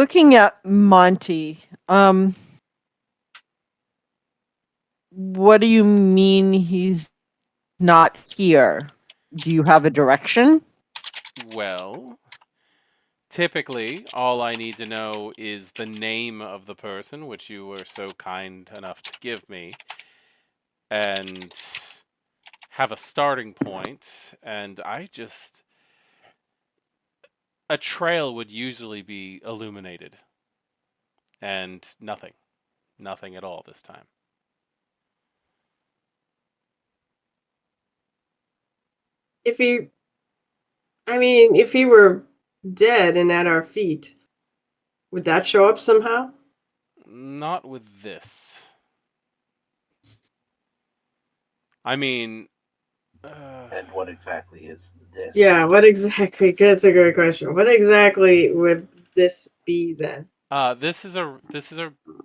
looking at Monty, what do you mean he's not here? Do you have a direction? Well, typically, all I need to know is the name of the person, which you were so kind enough to give me, and have a starting point. And a trail would usually be illuminated, and nothing. Nothing at all this time. If he, I mean, if he were dead and at our feet, would that show up somehow? Not with this. I mean, uh, And what exactly is this? Yeah, what exactly? That's a great question. What exactly would this be then? this is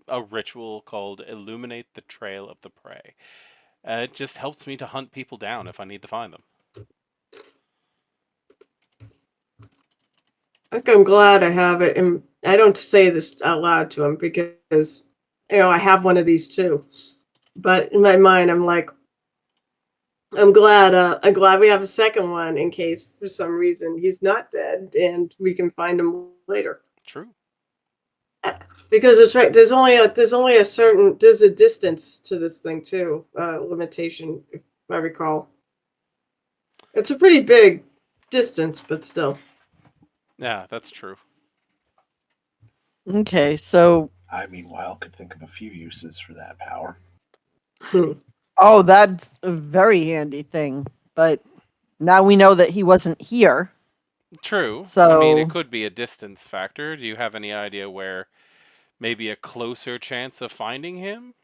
a ritual called illuminate the trail of the prey. It just helps me to hunt people down if I need to find them. Like, I'm glad I have it, and I don't say this out loud to him because I have one of these too. But in my mind, I'm like, I'm glad we have a second one in case for some reason he's not dead and we can find him later. True. Because it's right. There's a distance to this thing too, limitation if I recall. It's a pretty big distance, but still. Yeah, that's true. Okay, so I, meanwhile, could think of a few uses for that power. oh, that's a very handy thing. But now we know that he wasn't here. True. I mean, it So could be a distance factor. Do you have any idea where maybe a closer chance of finding him?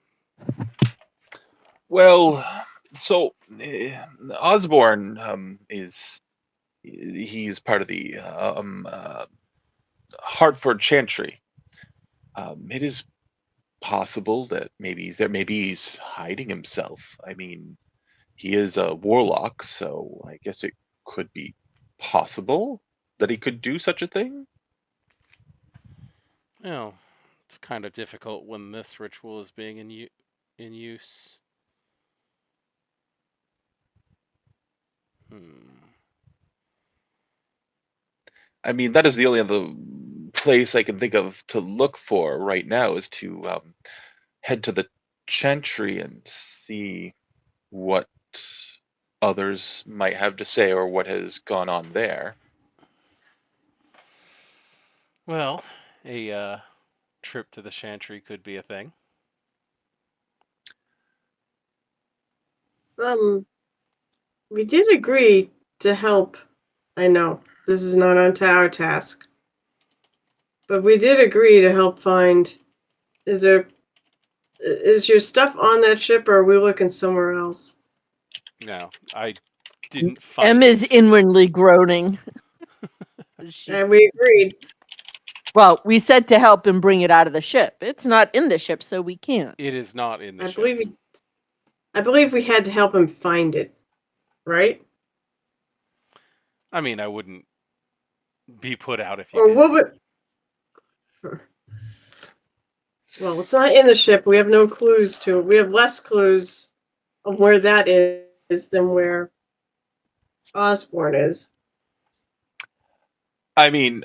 Well, so Osborne is he's part of the Hartford Chantry. It is possible that maybe he's there. Maybe he's hiding himself. I mean, he is a warlock, so I guess it could be possible that he could do such a thing. Well, it's kind of difficult when this ritual is being in use. Hmm. I mean, that is the only other place I can think of to look for right now is to head to the Chantry and see what others might have to say or what has gone on there. Well, a trip to the Chantry could be a thing. um, we did agree to help. I know this is not on our task, but we did agree to help find. Is there is your stuff on that ship, or are we looking somewhere else? No, I didn't M find is it. inwardly groaning. And She's we agreed. well, we said to help him bring it out of the ship. It's not in the ship, so we can't. It is not in the I ship. believe. I believe we had to help him find it, right? I mean, I wouldn't be put out if you Or what didn't. would? Well, it's not in the ship. We have no clues to it. We have less clues of where that is than where Osborne is. I mean,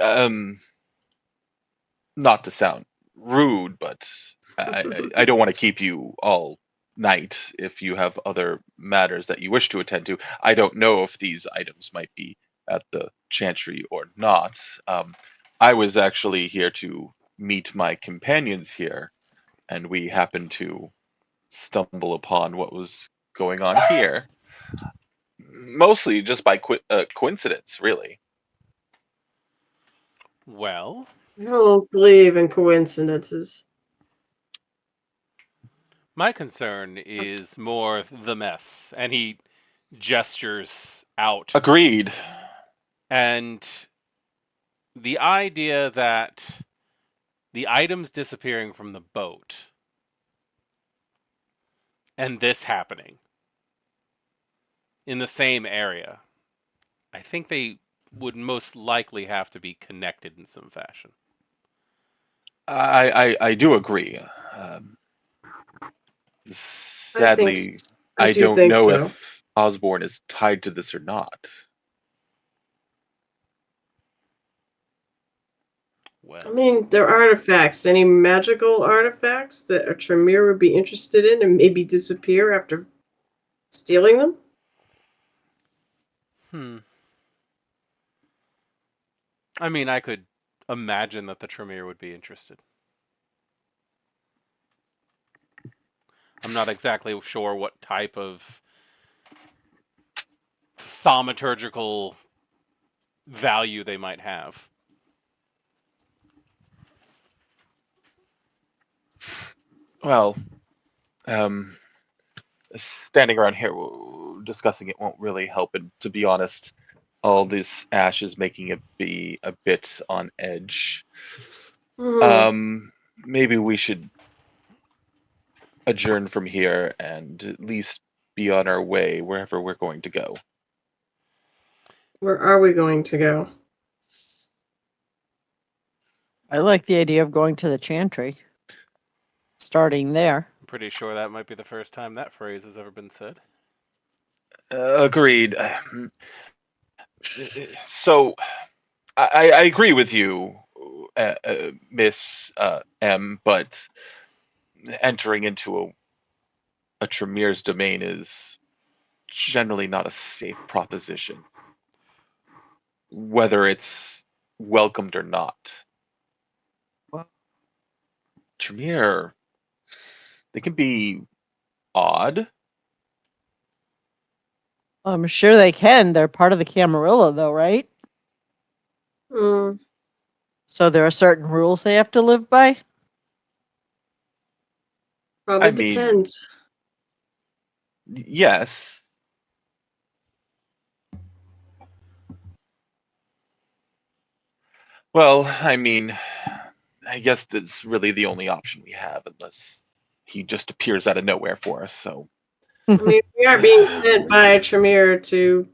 not to sound rude, but I don't want to keep you all night if you have other matters that you wish to attend to. I don't know if these items might be at the Chantry or not. I was actually here to meet my companions here, and we happened to stumble upon what was going on here, mostly just by coincidence, really. Well, I don't believe in coincidences. my concern is more the mess. And he gestures out. Agreed. And the idea that the items disappearing from the boat and this happening in the same area, I think they would most likely have to be connected in some fashion. I do agree. Um, I think sadly, I I do don't think know so. if Osborne is tied to this or not. I Well, mean, they're artifacts. Any magical artifacts that a Tremere would be interested in and maybe disappear after stealing them? hmm. I mean, I could imagine that the Tremere would be interested. I'm not exactly sure what type of thaumaturgical value they might have. Well, um, standing around here discussing it won't really help. And to be honest, all this ash is making it be a bit on edge. Hmm. Um, Maybe we should adjourn from here and at least be on our way wherever we're going to go. Where are we going to go? I like the idea of going to the chantry, starting there. I'm pretty sure that might be the first time that phrase has ever been said. Agreed. So I agree with you, Miss M, but entering into a Tremere's domain is generally not a safe proposition, whether it's welcomed or not. Well, Tremere, they can be odd. I'm sure they can. They're part of the Camarilla, though, right? Hmm. So there are certain rules they have to live by. I Probably mean, depends. yes. Well, I mean, I guess that's really the only option we have, unless he just appears out of nowhere for us. So, I mean, we are being sent by a Tremere to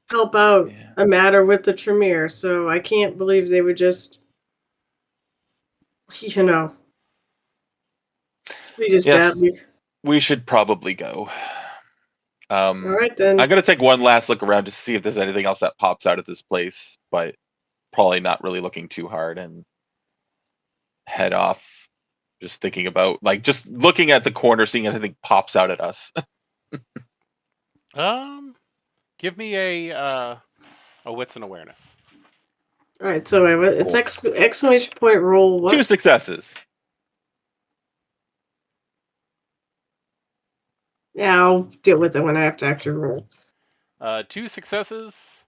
help out yeah. a matter with the Tremere, so I can't believe they would just, you know, treat us Yes, badly. we should probably go. All Um, right, then. I'm gonna take one last look around to see if there's anything else that pops out of this place, but probably not really looking too hard and head off. Just thinking about just looking at the corner, seeing if anything pops out at us. Um, Give me a wits and awareness. All right, so wait, what? It's Cool. exclamation point roll. Two What? successes. Yeah, I'll deal with it when I have to actually roll. Two successes.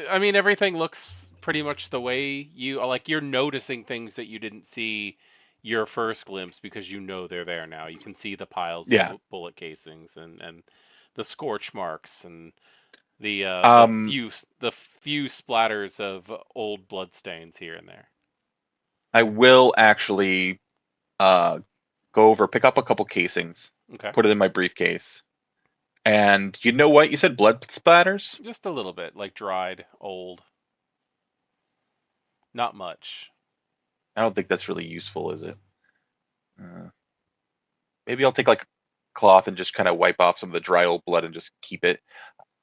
I mean, everything looks pretty much the way you like. You're noticing things that you didn't see your first glimpse because you know they're there now. You can see the piles of Yeah. bullet casings and the scorch marks and the Um, few splatters of old blood stains here and there. I will actually uh go over, pick up a couple casings, Okay, put it in my briefcase. And you know what? You said blood splatters? just a little bit, like dried, old, not much. I don't think that's really useful, is it? Uh, Maybe I'll take like a cloth and just kind of wipe off some of the dry old blood and just keep it.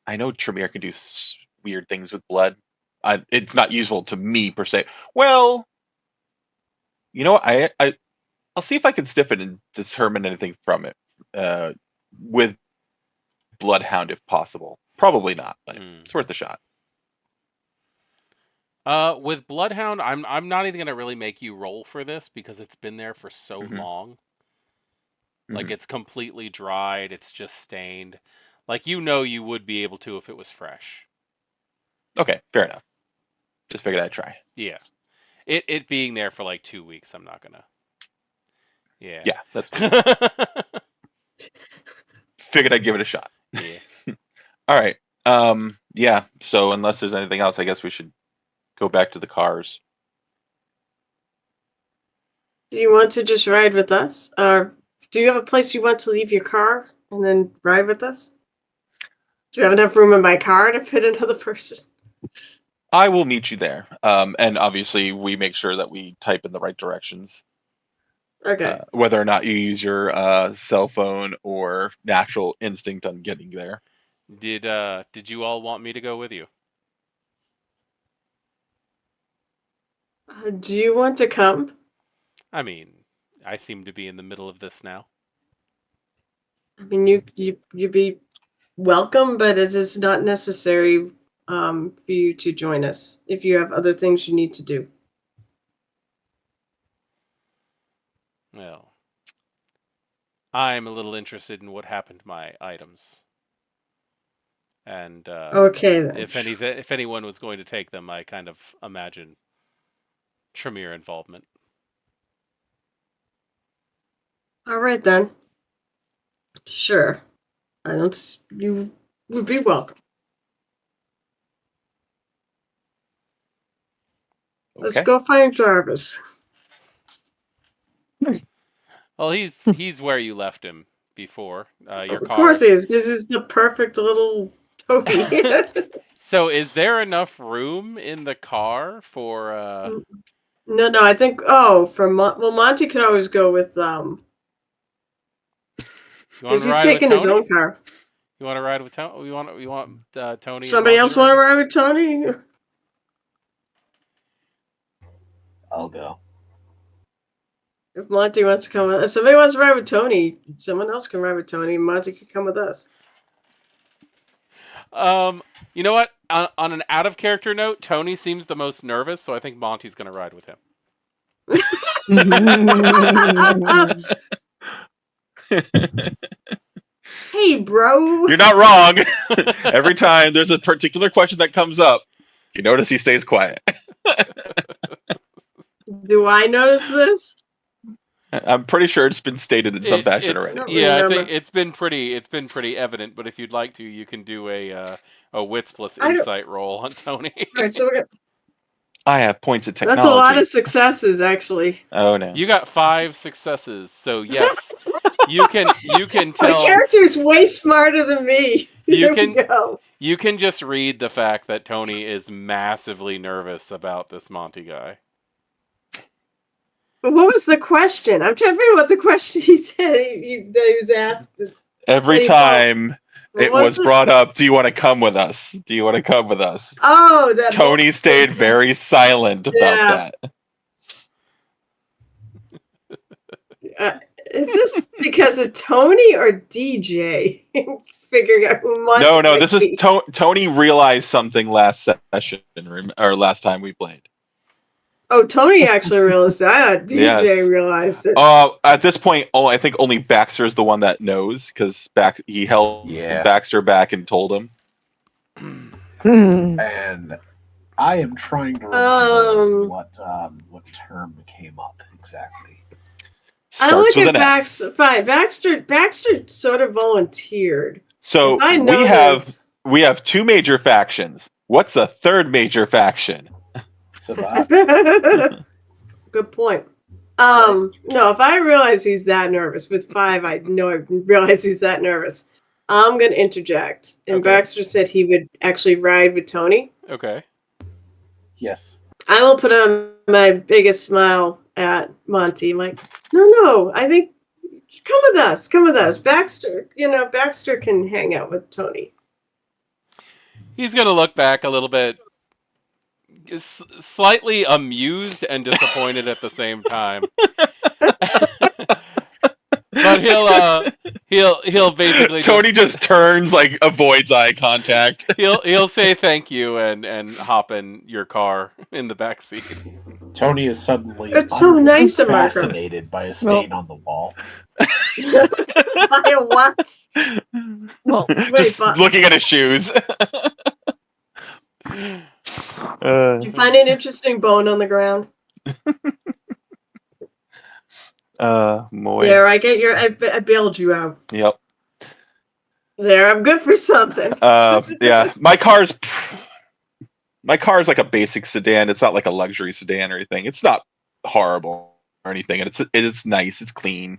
I know Tremere can do weird things with blood. It's not useful to me per se. Well, you know what? I'll see if I can sniff it and determine anything from it uh, with Bloodhound if possible. Probably not, but Hmm. it's worth a shot. With Bloodhound, I'm not even gonna really make you roll for this because it's been there for so Hmm. long. Like Hmm. it's completely dried, it's just stained. Like you would be able to if it was fresh. Okay, fair enough. Just figured I'd try. Yeah. It being there for like 2 weeks, I'm not gonna. Yeah. Yeah, that's fine. Figured I'd give it a shot. Yeah. All right. Yeah. So unless there's anything else, I guess we should go back to the cars. Do you want to just ride with us? Or do you have a place you want to leave your car and then ride with us? Do you have enough room in my car to fit another person? I will meet you there. And obviously, we make sure that we type in the right directions. Okay. Whether or not you use your cell phone or natural instinct on getting there. Did you all want me to go with you? Do you want to come? I mean, I seem to be in the middle of this now. I mean, you'd be welcome, but it is not necessary for you to join us if you have other things you need to do. Well, I'm a little interested in what happened to my items, and Okay then. if anyone was going to take them, I kind of imagine Tremere involvement. All right then. Sure. I don't. You would be welcome. Let's Okay. go find Jarvis. Well, he's where you left him before. Your Of course car. he is, because he's the perfect little toady. So, is there enough room in the car for? No, I think. Well, Monty could always go with You want because to he's ride with taking his Tony? own car. You want to ride with Tony? You want Tony and Somebody Monty else want to riding? ride with Tony? I'll go. If Monty wants to come, if somebody wants to ride with Tony, someone else can ride with Tony. And Monty could come with us. You know what? On an out of character note, Tony seems the most nervous, so I think Monty's gonna ride with him. Hey, bro. You're not wrong. Every time there's a particular question that comes up, you notice he stays quiet. Do I notice this? I'm pretty sure it's been stated in some fashion It's I already. don't yeah, I think remember. it's been pretty evident. But if you'd like to, you can do a wits plus I don't. insight roll on Tony. All right, so we're gonna, I have points of that's a lot technology. of successes, actually. Oh no. You got 5 successes, so yes, you can My tell character's way smarter than me. you There we can go. you can just read the fact that Tony is massively nervous about this Monty guy. But what was the question? I'm trying to figure out what the question he said that he was asked. Every That he felt- time What it was was it? brought up, do you want to come with us? Do you want to come with us? Oh, that whole Tony stayed very silent about Yeah. that. Is this because of Tony or DJ? Figuring out who Monty No, might this is be. Tony realized something last session or last time we played. Oh, Tony actually realized that. DJ Yes. realized it. At this point, I think only Baxter is the one that knows because he held Yeah. Baxter back and told him. And I am trying to remember what term came up exactly. I Starts look with at an S. Fine, Baxter sort of volunteered. So If I know we this, have 2 major factions. What's a third major faction? Sabbat. good point. No, if I realize he's that nervous with 5, I know I realize he's that nervous. I'm gonna interject. And Okay. Baxter said he would actually ride with Tony. Okay. Yes. I will put on my biggest smile at Monty. I'm like, no, I think come with us. Come with us. Baxter, Baxter can hang out with Tony. He's gonna look back a little bit, slightly amused and disappointed at the same time. But he'll basically Tony just turns, like avoids eye contact. he'll say thank you and hop in your car in the back seat. Tony is suddenly It's so nice of Marco. fascinated by a stain on the wall. By a what? Well, just but- looking at his shoes. Did you find an interesting bone on the ground? Moy. There, I bailed you out. Yep. There, I'm good for something. Yeah, my car's like a basic sedan. It's not like a luxury sedan or anything. It's not horrible or anything, and it's nice. It's clean.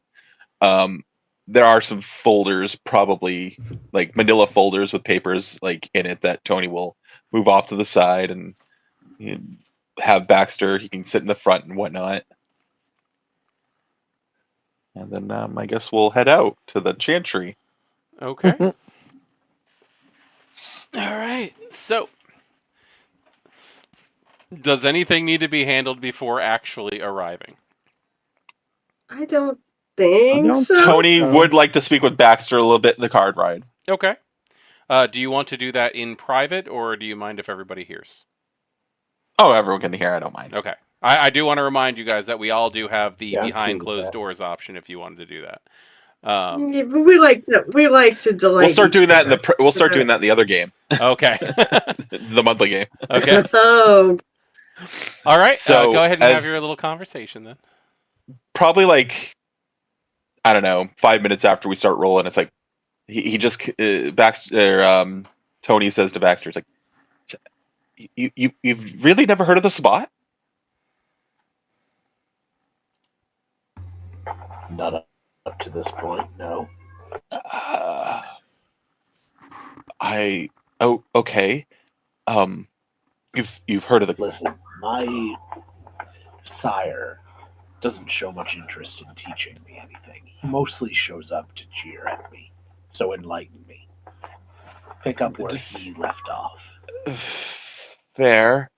There are some folders, probably like manila folders with papers like in it that Tony will move off to the side, and have Baxter. He can sit in the front and whatnot. And then I guess we'll head out to the chantry. Okay. All right. So, does anything need to be handled before actually arriving? I don't think so. Tony would like to speak with Baxter a little bit in the card ride. Okay. Do you want to do that in private, or do you mind if everybody hears? Oh, everyone can hear. I don't mind. Okay. I do want to remind you guys that we all do have the Yeah, I'm behind cool with closed that. doors option if you wanted to do that. Yeah, but we like to delight. We'll start doing that in each the. We'll start other. doing that in the other game, Okay. the monthly game. Okay. Oh, All right. So Go ahead and have as your little conversation then. probably like I don't know, 5 minutes after we start rolling, it's like he just Baxter. Tony says to Baxter, "It's like you've really never heard of the Sabbat?" Not up to this point, no. Uh, okay. You've heard of the Listen, my sire doesn't show much interest in teaching me anything. He mostly shows up to jeer at me. So enlighten me. Pick up where he left off. fair.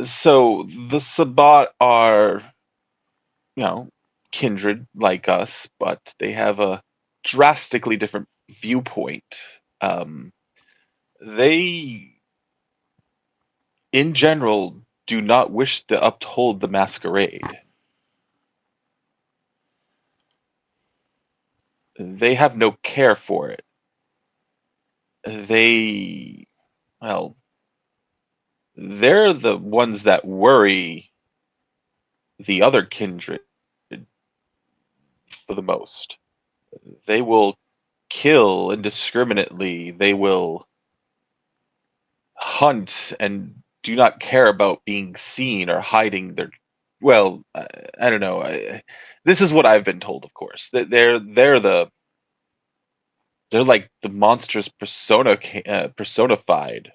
So the Sabbat are, kindred like us, but they have a drastically different viewpoint. They, in general, do not wish to uphold the Masquerade. They have no care for it. They, well, they're the ones that worry the other kindred for the most. They will kill indiscriminately. They will hunt and do not care about being seen or hiding their. Well, I don't know. This is what I've been told, of course. They're like the monstrous personified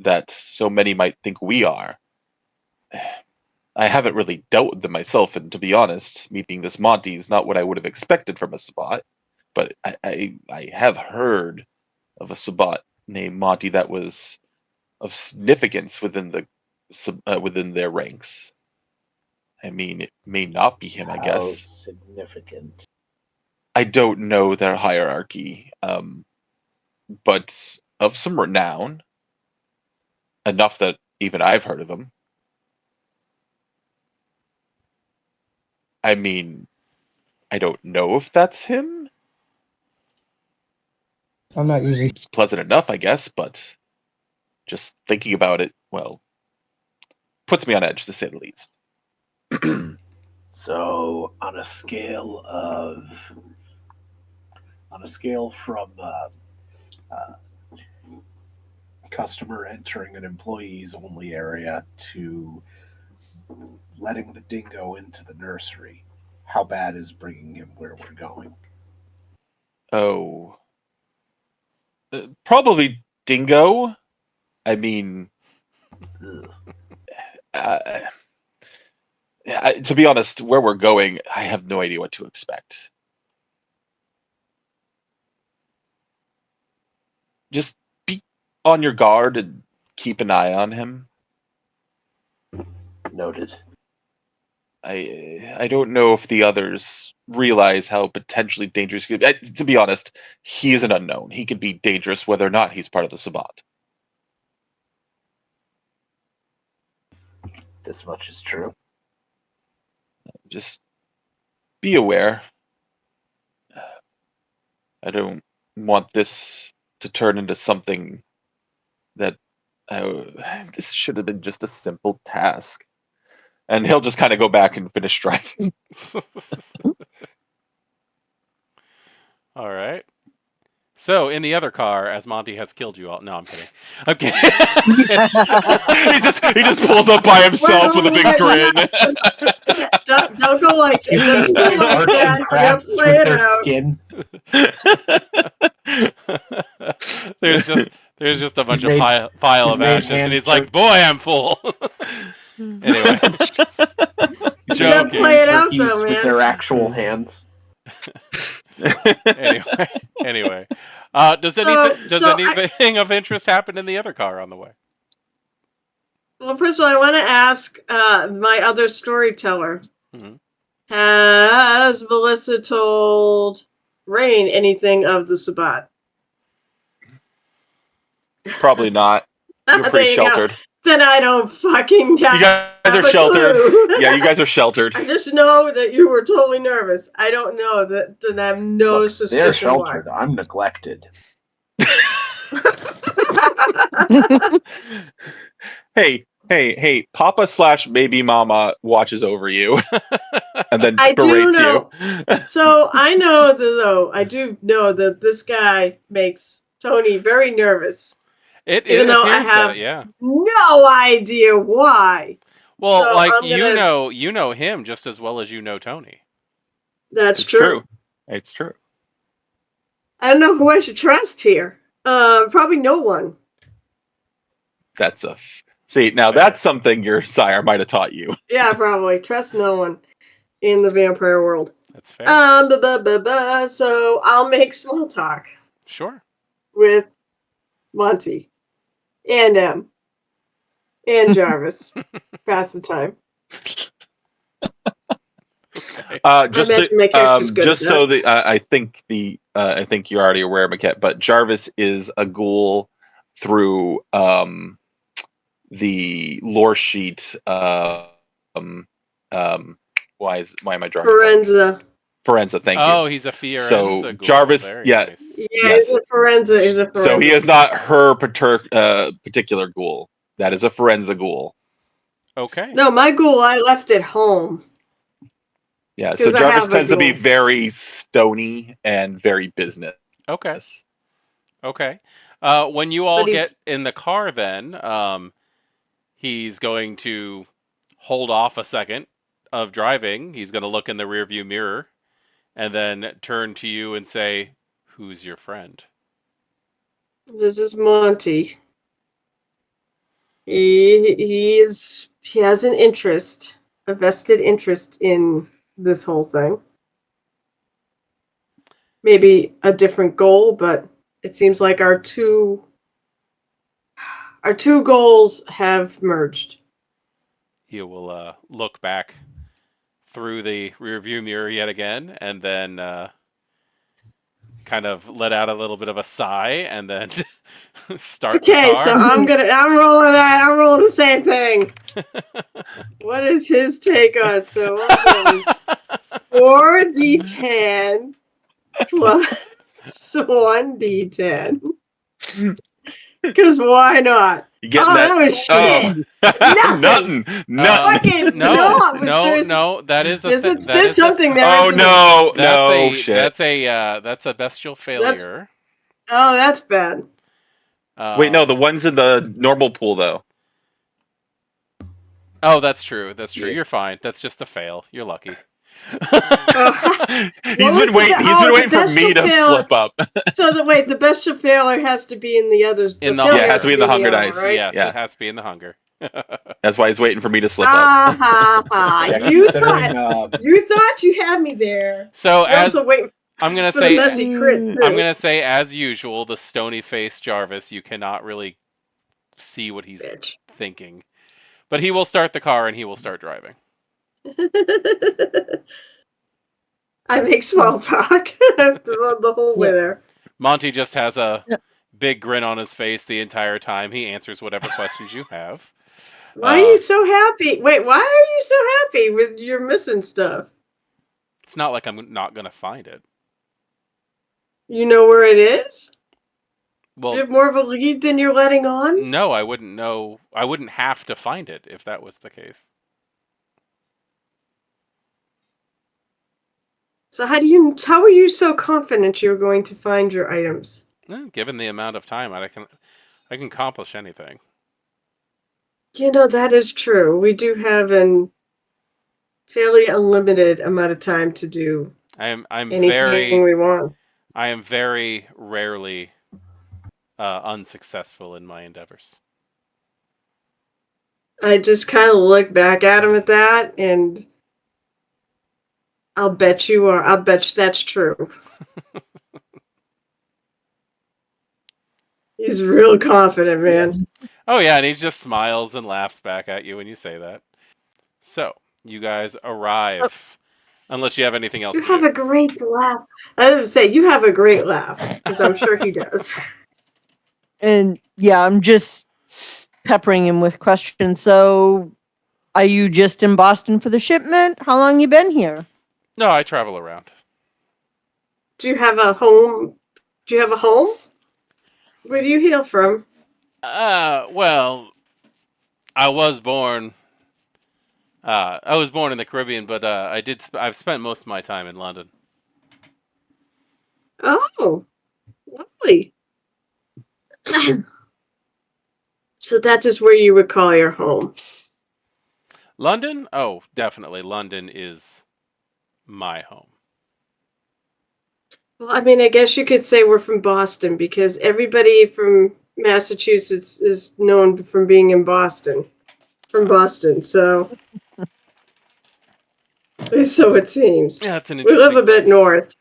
that so many might think we are. I haven't really dealt with them myself, and to be honest, me being this Monty is not what I would have expected from a Sabbat. But I have heard of a Sabbat named Monty that was of significance within their ranks. I mean, it may not be him, I How guess. significant? I don't know their hierarchy, but of some renown, enough that even I've heard of him. I mean, I don't know if that's him. I'm not usually. It's pleasant enough, I guess, but just thinking about it, well, puts me on edge to say the least. So, on a scale from customer entering an employees only area to letting the dingo into the nursery, how bad is bringing him where we're going? Oh, probably Dingo. I mean, Ugh. uh, to be honest, where we're going, I have no idea what to expect. Just be on your guard and keep an eye on him. Noted. I don't know if the others realize how potentially dangerous he could be. To be honest, he is an unknown. He could be dangerous whether or not he's part of the Sabbat. This much is true. Just be aware. I don't want this to turn into something that this should have been just a simple task. And he'll just kind of go back and finish driving. All right. So, in the other car, as Monty has killed you all. No, I'm kidding. I'm kidding. he just pulls up by himself with a big grin. don't go like don't go like Arts that. and You gotta crafts play with it their out. skin. there's There's just a bunch of made- pile he's of made ashes, and hand he's like, "Boy, I'm full." Anyway, You gotta joking. play it out, turkeys though, with man. their actual hands. Anyway, does So anything of interest happen in the other car on the way? well, first of all, I want to ask my other storyteller. Mhm. Has Melissa told Rain anything of the Sabbat? Probably not. You're There pretty you go. sheltered. Then I don't fucking You guys have are a sheltered. clue. Yeah, you guys are sheltered. I just know that you were totally nervous. I don't know that. And I have no Look, suspicion they're why. sheltered. I'm neglected. Hey, Papa / maybe Mama watches over you and then I do berates know. you. So I know I do know that this guy makes Tony very nervous, It even though I appears have that, yeah. no idea why. Well, So like I'm gonna. you know him just as well as you know Tony. That's It's true. true. It's true. I don't know who I should trust here. Probably no one. That's a see. That's Now fair. that's something your sire might have taught you. Yeah, probably trust no one in the vampire world. That's fair. So I'll make small talk Sure. with Monty and and Jarvis. Pass the time. Okay. Just I imagine my character's good just at so that. I think I think you're already aware, Maquette, but Jarvis is a ghoul through the lore sheet. Why am I drawing a blank? Forenza. Forenza, thank you. Oh, he's a Fiorenza So ghoul. Jarvis, Very yeah, nice. Yeah, Yes. he's a Forenza. so he is not her particular ghoul. That is a Forenza ghoul. Okay. No, my ghoul I left at home. Yeah, so 'Cause I Jarvis have a tends to be ghoul. very stony and very business. Okay. Okay. When you all But get he's in the car, then he's going to hold off a second of driving. He's going to look in the rearview mirror, and then turn to you and say, "Who's your friend?" this is Monty. He has an interest, a vested interest in this whole thing. Maybe a different goal, but it seems like our two goals have merged. He will look back through the rearview mirror yet again, and then kind of let out a little bit of a sigh, and then start the Okay, car. so I'm rolling that. I'm rolling the same thing. What is his take on it? So what's it? 4d10 plus 1d10. Because why not? You get Oh, that? that was shit. Nothing. Fucking no, no, it was- no. That is a there's something there. Oh isn't it? no, That's no a shit. that's a bestial failure. Oh, that's bad. Wait, no, the one's in the normal pool though. Oh, that's true. That's true. Yeah. You're fine. That's just a fail. You're lucky. He's been waiting. He's oh, been waiting for me to fail. slip up. So the bestial failure has to be in the others. In the failure hunger. Yeah, it has to be in the hunger dice. right? Yes, Yeah. it has to be in the hunger. That's why he's waiting for me to slip up. Ah, Yeah, you considering, thought you had me there. So You're as also waiting I'm gonna for the say, messy crit. Too. I'm gonna say, as usual, the stony faced Jarvis. You cannot really see what he's Bitch. thinking, but he will start the car and he will start driving. I make small talk the whole way there. Monty just has a Yeah. big grin on his face the entire time. He answers whatever questions you have. Why are you so happy? Wait, why are you so happy with your missing stuff? It's not like I'm not gonna find it. You know where it is? Do you Well, have more of a lead than you're letting on? no, I wouldn't know. I wouldn't have to find it if that was the case. So how are you so confident you're going to find your items? Given the amount of time, I can accomplish anything. You know, that is true. We do have an fairly unlimited amount of time to do I'm anything we want. I am very rarely unsuccessful in my endeavors. I just kind of look back at him at that, and I'll bet you are. I'll bet you that's true. He's real confident, man. Oh yeah, and he just smiles and laughs back at you when you say that. So you guys arrive, unless you have anything else You to have do. a great laugh. I would say you have a great laugh because I'm sure he does. And yeah, I'm just peppering him with questions. So, are you just in Boston for the shipment? How long you been here? No, I travel around. Do you have a home? Do you have a home? Where do you hail from? Well, I was born. I was born in the Caribbean, but I've spent most of my time in London. Oh, lovely. So that is where you would call your home. London? Oh, definitely. London is my home. Well, I mean, I guess you could say we're from Boston because everybody from Massachusetts is known from being in Boston. From Boston, so it seems. Yeah, it's an We live interesting a bit place. north.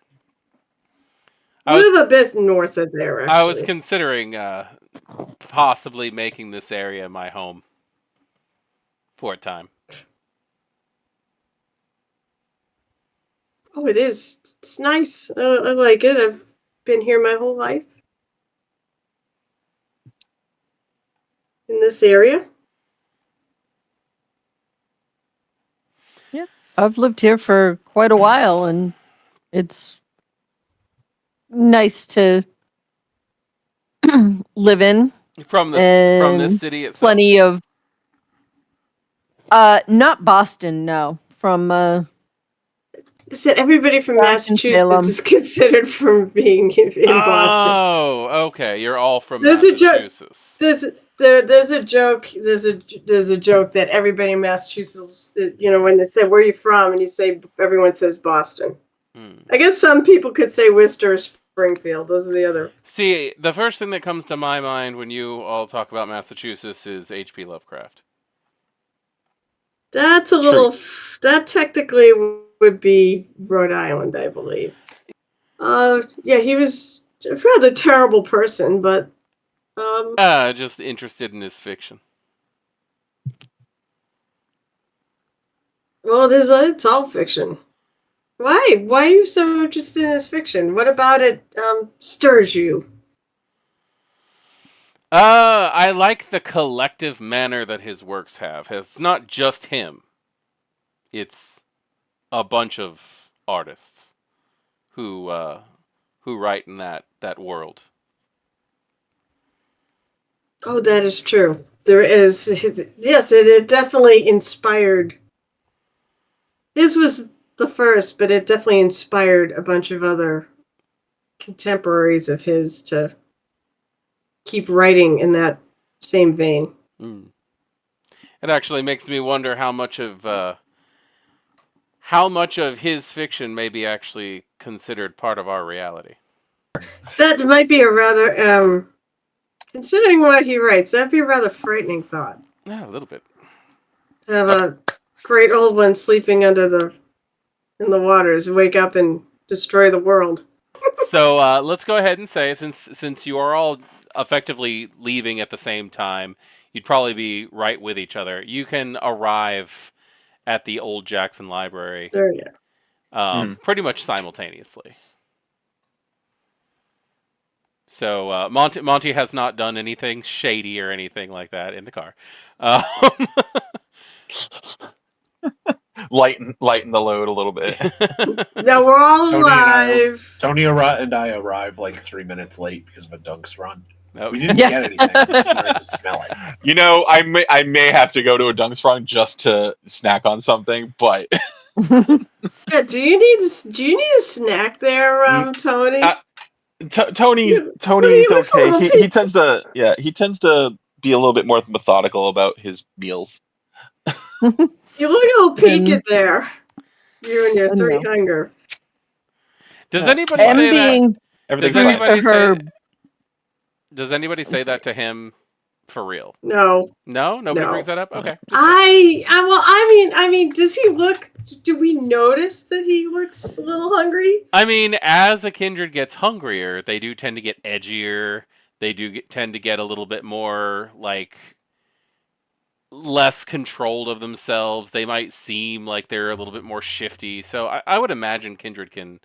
I We was live a bit north of there, I was actually. considering possibly making this area my home for a time. Oh, it is. It's nice. I like it. I've been here my whole life in this area. Yeah, I've lived here for quite a while, and it's nice to live in, From this and city itself. plenty of not Boston, no, from I said everybody from back in Massachusetts Salem. is considered from being in Boston. Oh, okay. You're all from There's a joke. Massachusetts. There's a joke. There's a joke that everybody in Massachusetts, when they say where are you from, and you say everyone says Boston. Hmm. I guess some people could say Worcester or Springfield. Those are the other. See, the first thing that comes to my mind when you all talk about Massachusetts is H.P. Lovecraft. That's a True. little. That technically would be Rhode Island, I believe. Yeah, he was a rather terrible person, but Just interested in his fiction. well, it is. It's all fiction. Why? Why are you so interested in his fiction? What about it stirs you? I like the collective manner that his works have. It's not just him. It's a bunch of artists who write in that world. Oh, that is true. There is. Yes, it definitely inspired. His was the first, but it definitely inspired a bunch of other contemporaries of his to keep writing in that same vein. Mm. It actually makes me wonder how much of his fiction may be actually considered part of our reality. That might be a rather, considering what he writes, that'd be a rather frightening thought. Yeah, a little bit. To have a great old one sleeping in the waters, wake up and destroy the world. So let's go ahead and say, since you are all effectively leaving at the same time, you'd probably be right with each other. You can arrive at the old Jackson Library There you go. pretty much simultaneously. So Monty has not done anything shady or anything like that in the car. Um, Lighten the load a little bit. Now we're all Tony and I, alive. Tony and I arrived like 3 minutes late because of a Dunk's run. We okay. didn't Yeah. get anything. We just wanted to smell it. You know, I may have to go to a Dunk's Run just to snack on something, but Yeah, do you need a snack there, Tony? Tony's He looks a okay. little He tends to he tends to be a little bit more methodical about his meals. You look a little peaked And there. You and your three no, hunger. Does no. anybody And say that? being Does Everything's true fine. to anybody say? her, Does anybody say that to him for real? No. No, nobody No. brings that up. Okay. Just checking. I mean, does he look? Do we notice that he looks a little hungry? I mean, as a kindred gets hungrier, they do tend to get edgier. They do tend to get a little bit more like less controlled of themselves. They might seem like they're a little bit more shifty. So I would imagine kindred can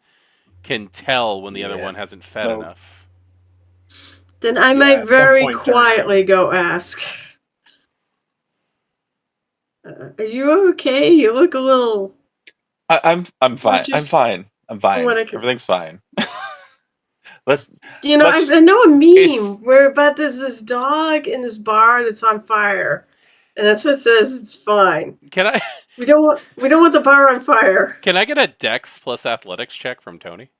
tell when the other Yeah. one hasn't fed So- enough. Then I Yeah, might at some very point during- quietly go ask. Are you okay? You look a little. I'm fine. I'm just- fine. I'm fine. what I could- Everything's fine. Let's You know, let's- I know a meme it's- where about there's this dog in this bar that's on fire, and that's what says it's fine. Can I We don't want the bar on fire. can I get a Dex plus Athletics check from Tony?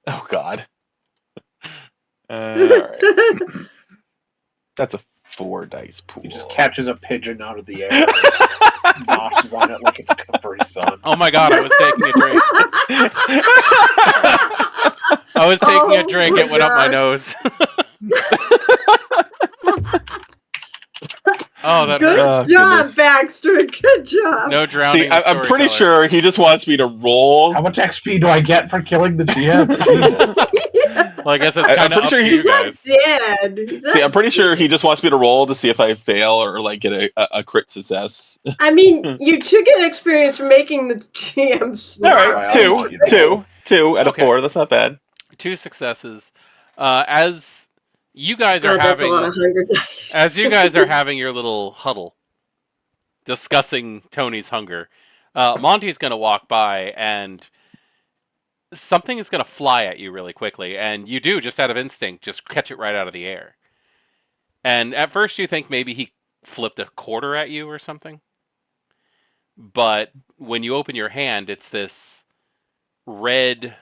Oh God. All right. That's a 4 dice pool. He just catches a pigeon out of the air and noshes on it like it's a Capri Sun. Oh my God! I was taking a drink. I was taking a Oh drink. my It went up my gosh. nose. Oh, that Good hurt. Oh, job, goodness. Baxter. Good job. No drowning. See, I'm pretty storyteller. sure he just wants me to roll. How much XP do I get for killing the GM? Jesus. Well, I guess it's I'm kind of pretty up sure to he's you not guys. dead. He's See, not I'm pretty sure dead. he just wants me to roll to see if I fail or like get a crit success. I mean, you should get experience from making the GM smart. All right, I always want you to roll. two out of Okay. 4. That's not bad. 2 successes. As you guys are God, that's a lot having, of hunger dice. as you guys are having your little huddle, discussing Tony's hunger, Monty's going to walk by and something is going to fly at you really quickly, and you do, just out of instinct, just catch it right out of the air. And at first you think maybe he flipped a quarter at you or something. But when you open your hand, it's this red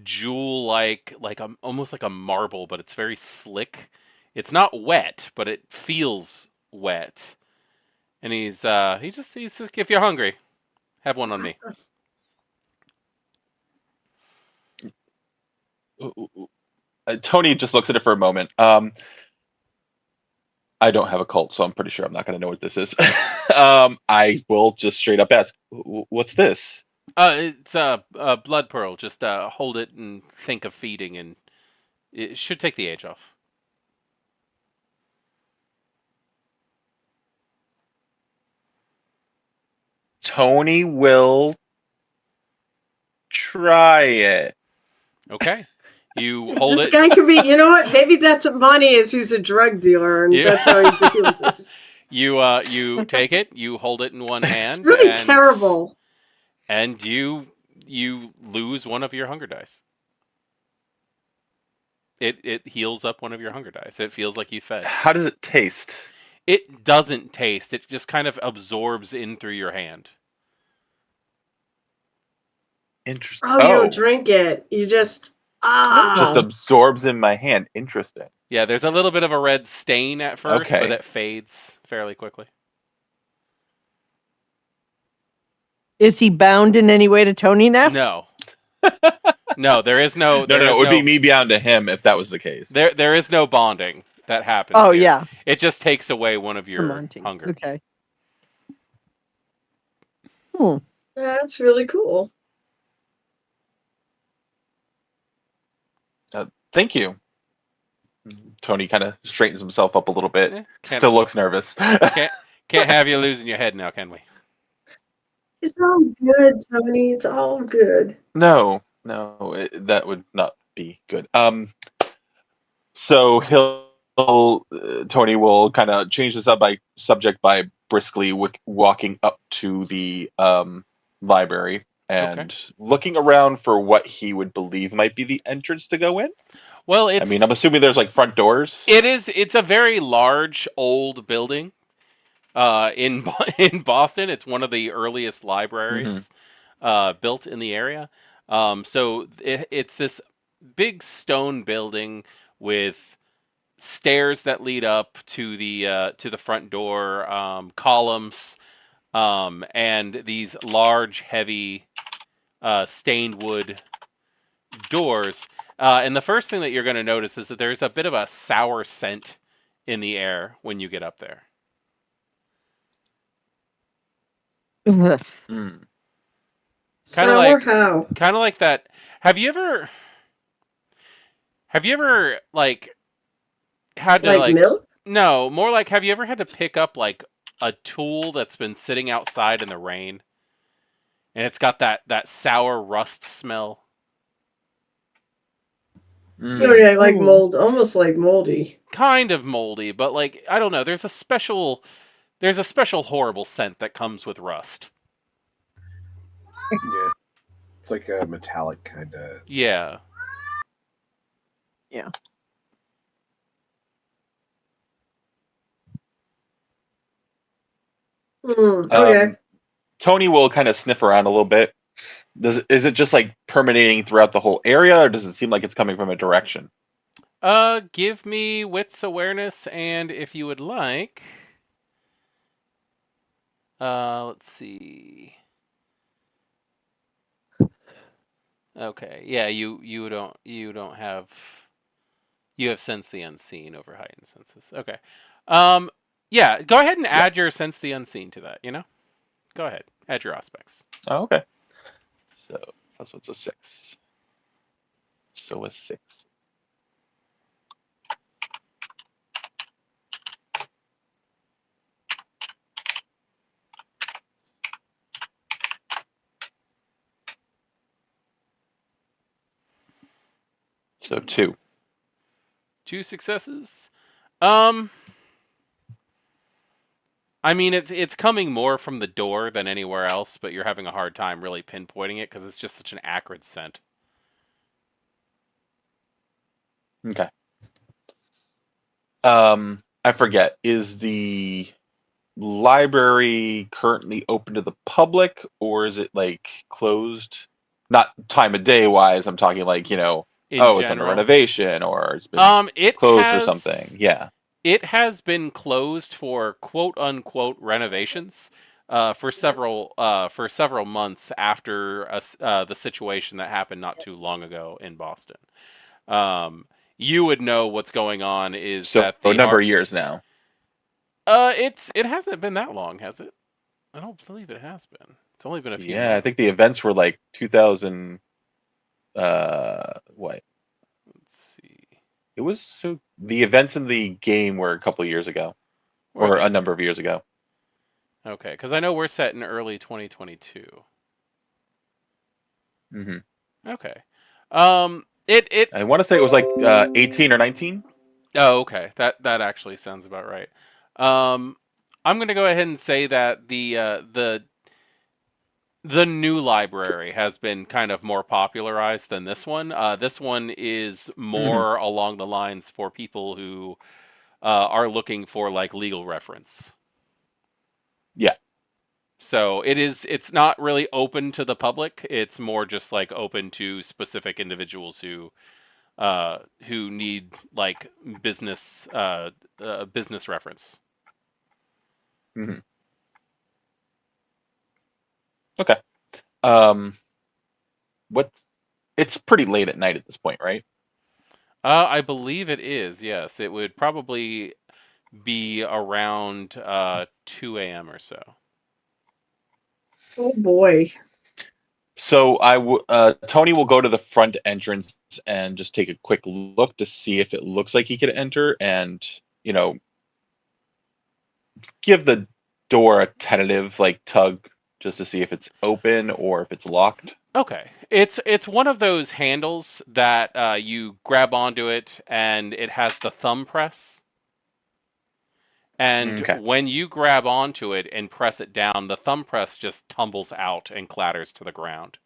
jewel-like, almost like a marble, but it's very slick. It's not wet, but it feels wet. And he says, if you're hungry, have one on me. Tony just looks at it for a moment. I don't have a cult, so I'm pretty sure I'm not going to know what this is. I will just straight up ask, "What's this?" It's a blood pearl. Just hold it and think of feeding, and it should take the age off. Tony will try it. Okay. You hold This it. guy could be, you know what? Maybe that's what Monty is. He's a drug dealer, and Yeah. that's how he deals this. You take it. You hold it in one hand. It's really and, terrible. And you lose one of your hunger dice. It heals up one of your hunger dice. It feels like you fed. How does it taste? It doesn't taste. It just kind of absorbs in through your hand. Interesting. Oh, you don't drink it. You just Just absorbs in my hand. Interesting. Yeah, there's a little bit of a red stain at first, Okay. but it fades fairly quickly. Is he bound in any way to Tony now? No. No, there is no. No, it would be me bound to him if that was the case. There is no bonding that happens. Oh, here. yeah. It just takes away one of your Monty. hunger. Okay. That's really cool. Thank you. Tony kind of straightens himself up a little bit. Eh, Still looks nervous. can't have you losing your head now, can we? It's all good, Tony. It's all good. No, that would not be good. So Tony will kind of change the subject by briskly walking up to the library and looking around for what he would believe might be the entrance to go in. Well, I'm assuming there's like front doors. It's a very large old building. In Boston, it's one of the earliest libraries built in the area. So it's this big stone building with stairs that lead up to the front door, columns, and these large, heavy stained wood doors. And the first thing that you're going to notice is that there's a bit of a sour scent in the air when you get up there. Ugh. Hmm. Sour how? Kind of like that. Have you ever like had to Like milk? no, more like have you ever had to pick up like a tool that's been sitting outside in the rain and it's got that sour rust smell? Oh Mm. yeah, like Ooh. mold, almost like moldy. Kind of moldy, but like I don't know, there's a special horrible scent that comes with rust. Yeah. It's like a metallic kind of. Yeah. Yeah. Okay. Tony will kind of sniff around a little bit. Is it just like permeating throughout the whole area, or does it seem like it's coming from a direction? Give me wits awareness, and if you would like, let's see. Okay, yeah, you don't have you have sense the unseen over heightened senses. Okay, yeah, go ahead and add your Yes. sense the unseen to that. Go ahead, add your aspects. Oh, okay. So plus what's a 6? So a 6. So 2. 2 successes. Um, I mean it's coming more from the door than anywhere else, but you're having a hard time really pinpointing it because it's just such an acrid scent. Okay. I forget. Is the library currently open to the public, or is it like closed? Not time of day wise. I'm talking like In oh, it's under general, renovation, or it's been it closed for something. Yeah. has been closed for quote unquote renovations for several months after the situation that happened not too long ago in Boston. You would know what's going on is So that a the number art. of years now. It hasn't been that long, has it? I don't believe it has been. It's only been a few Yeah, I think months. the events were like 2000. What? Let's see. It was so the events in the game were a couple of years ago, Were or a they? number of years ago. Okay, because I know we're set in early 2022. Hmm. Okay. It. I want to say it was like 18 or 19. Oh, okay. That actually sounds about right. Um, I'm gonna go ahead and say that the new library has been kind of more popularized than this one. This one is Hmm. more along the lines for people who are looking for like legal reference. Yeah. So it's not really open to the public. It's more just like open to specific individuals who need like business reference. Hmm. Okay. Um, what? It's pretty late at night at this point, right? I believe it is. Yes, it would probably be around 2 a.m. or so. Oh boy. So Tony will go to the front entrance and just take a quick look to see if it looks like he could enter, and you know, give the door a tentative like tug just to see if it's open or if it's locked. Okay, it's one of those handles that you grab onto it, and it has the thumb press. And Okay. when you grab onto it and press it down, the thumb press just tumbles out and clatters to the ground,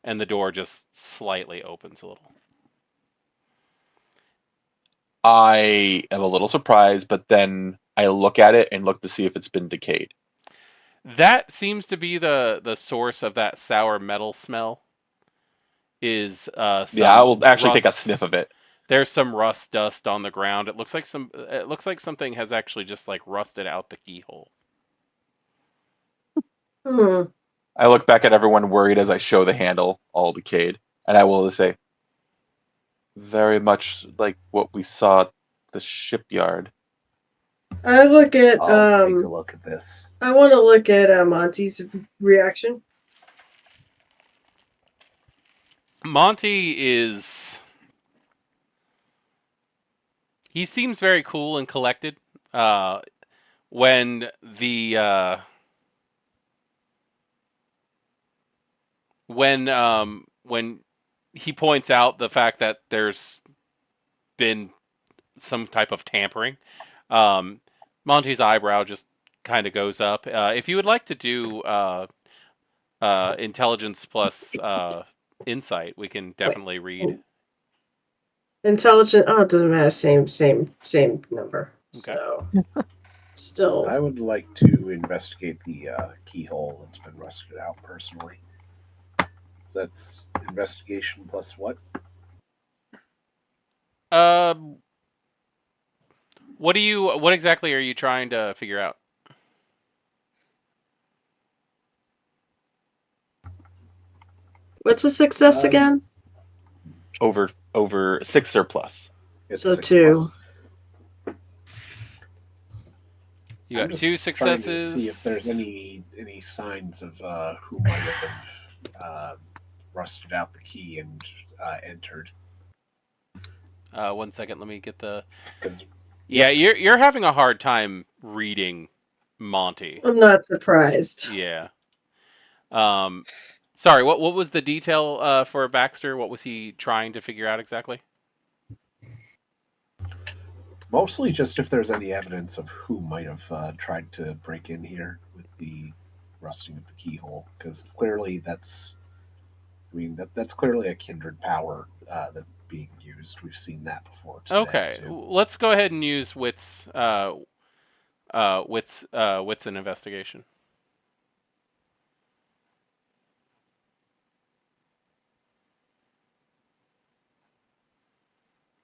and the door just slightly opens a little. I am a little surprised, but then I look at it and look to see if it's been decayed. That seems to be the source of that sour metal smell. Is Yeah, I some will actually take a rust. sniff of it. There's some rust dust on the ground. It looks like something has actually just like rusted out the keyhole. Hmm. I look back at everyone worried as I show the handle all decayed, and I will say, very much like what we saw at the shipyard. I look at I'll take a look at this. I want to look at Monty's reaction. Monty is. He seems very cool and collected. When the when he points out the fact that there's been some type of tampering, Monty's eyebrow just kind of goes up. If you would like to do intelligence plus insight, we can definitely read. Intelligent. Oh, it doesn't matter. Same number. Okay. So still. I would like to investigate the keyhole that's been rusted out personally. So that's investigation plus what? What exactly are you trying to figure out? What's a success again? Over 6 or plus. It's So 6 2. plus. You got I'm just 2 trying successes. to see if there's any signs of who might have rusted out the key and entered. 1 second, let me get the. 'Cause- Yeah, you're having a hard time reading Monty. I'm not surprised. Yeah. Sorry, what was the detail for Baxter? What was he trying to figure out exactly? Mostly just if there's any evidence of who might have tried to break in here with the rusting of the keyhole, because clearly that's clearly a kindred power that's being used. We've seen that before today. Okay, So. let's go ahead and use wits an investigation.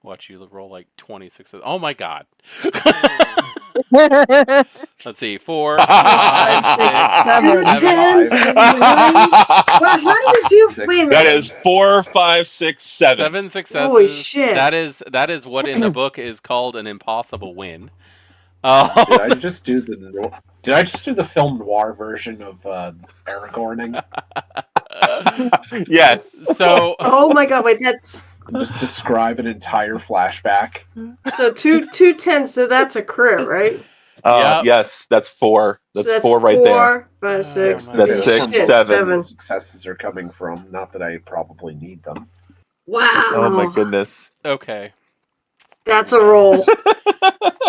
Watch you roll like 26. Oh my god. Let's see. 4, 5, 6, 7. 10s and 9. Well, how do you do? Wait a That minute. is 4, 5, 6, 7. 7 successes. Holy shit. That is what in the book is called an impossible win. Did I just do the film noir version of Aragorning? Yes. So. Oh my god! Wait, that's Just describe an entire flashback. so two 10s. So that's a crit, right? Yep. Yes, that's 4. So That's 4 right there. 5, 6. my That's God. 6, Shit, 7. Successes are coming from. Not that I probably need them. Wow. Oh my goodness. Okay. That's a roll.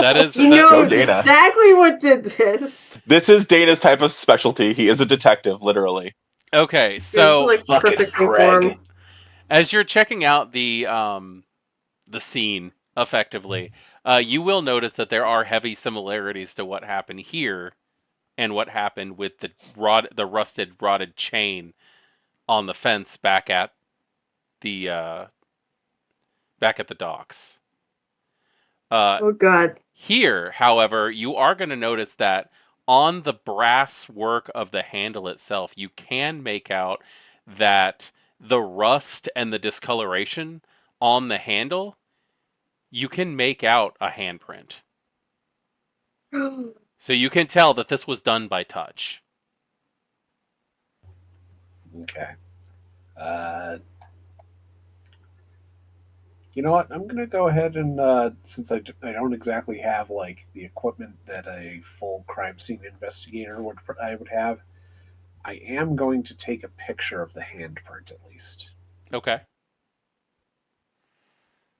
That is. He that- knows Dana. exactly what did this. This is Dana's type of specialty. He is a detective, literally. Okay, It's so like Fucking perfect Craig. form. as you're checking out the scene effectively, you will notice that there are heavy similarities to what happened here and what happened with the rusted rotted chain on the fence back at the docks. Oh god. Here, however, you are going to notice that on the brass work of the handle itself, you can make out that the rust and the discoloration on the handle, you can make out a handprint. So you can tell that this was done by touch. Okay. You know what? I'm gonna go ahead and since I don't exactly have like the equipment that a full crime scene investigator would have, I am going to take a picture of the handprint at least. Okay.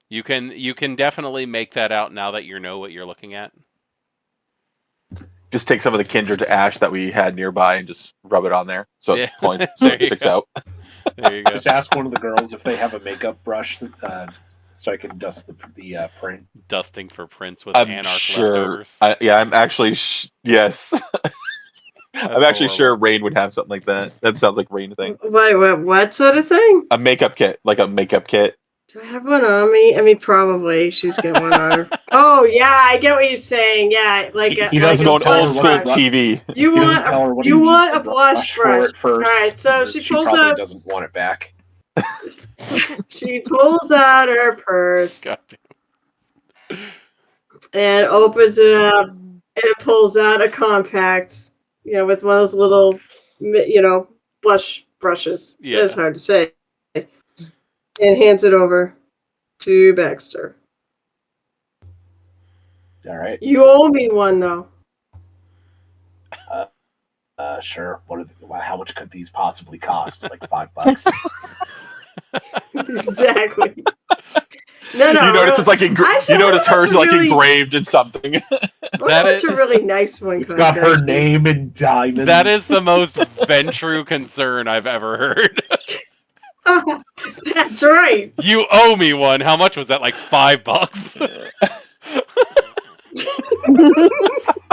You can definitely make that out now that you know what you're looking at. Just take some of the kindred ash that we had nearby and just rub it on there, so Yeah. it points, so There it you sticks go. out. There you go. Just ask one of the girls if they have a makeup brush so I can dust the print. Dusting for prints with I'm anarch sure. leftovers. I'm actually yes. I'm actually sure horrible. Rain would have something like that. That sounds like Rain thing. Wait, what sort of thing? A makeup kit, like a makeup kit. Do I have one on me? I mean, probably. She's got one on her. Oh, yeah, I get what you're saying. Yeah, like He a, doesn't like a An tell her old blush school brush. TV. You He doesn't want tell her what you he want needs a to blush for brush. it first. All right, so and she she pulls probably up. doesn't want it back. She pulls out her purse God damn. and opens it up and pulls out a compact, with one of those little, blush brushes. Yeah. That's hard to say. And hands it over to Baxter. All right. You owe me one, though. Sure. How much could these possibly cost? Like $5? Exactly. No. You notice it's like Actually, you notice how much hers a like really- engraved in something. That That's is a really nice one. It's got her actually. name in diamonds. that is the most Ventrue concern I've ever heard. That's right. You owe me one. How much was that? Like $5?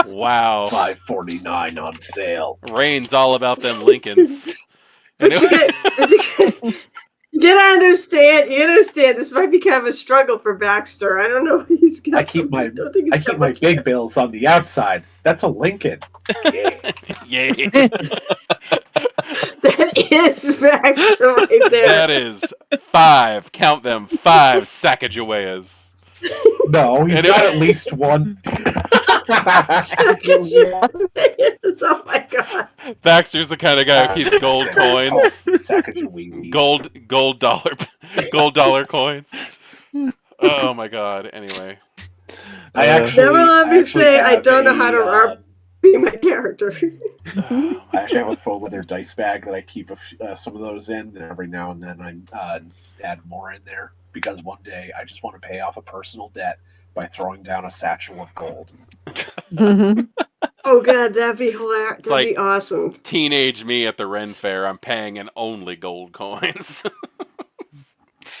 Wow. $5.49 on sale. Rain's all about them Lincolns. But Anyway. you gotta understand. You understand. This might be kind of a struggle for Baxter. I don't know. He's got. I keep my don't think he's got my much- big bills on the outside. That's a Lincoln. Yeah. Yay. That is Baxter right there. That is 5. Count them. 5 Sacagaweas. No, he's Anyway. got at least one. Oh my god. Baxter's the kind of guy who keeps gold coins. Gold dollar coins. Oh my god. Anyway. I actually, Never let me say I have don't know how to be my character. I actually have a faux leather dice bag that I keep some of those in, and every now and then I add more in there because one day I just want to pay off a personal debt by throwing down a satchel of gold. Oh god, that'd be hilarious. That'd be like- awesome. Teenage me at the Ren Fair. I'm paying in only gold coins.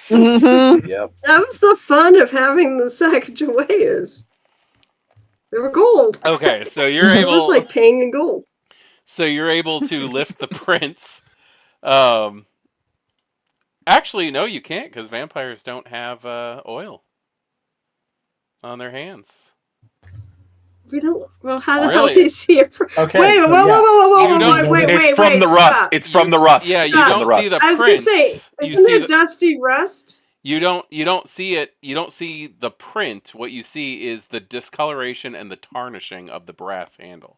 Yep. That was the fun of having the Sacagaweas. They were gold. Okay, so you're It able. was like paying in gold. So you're able to lift the prince. Actually, no, you can't because vampires don't have oil on their hands. We don't. Well, how the Really? hell do you see it? Okay. Wait, so whoa, yeah. whoa, You don't- wait, It's from the rust. stop. It's from the rust. Yeah, you It's from don't the rust. see the I was gonna prince. say, You isn't see there dusty rust? You don't see it. You don't see the print. What you see is the discoloration and the tarnishing of the brass handle.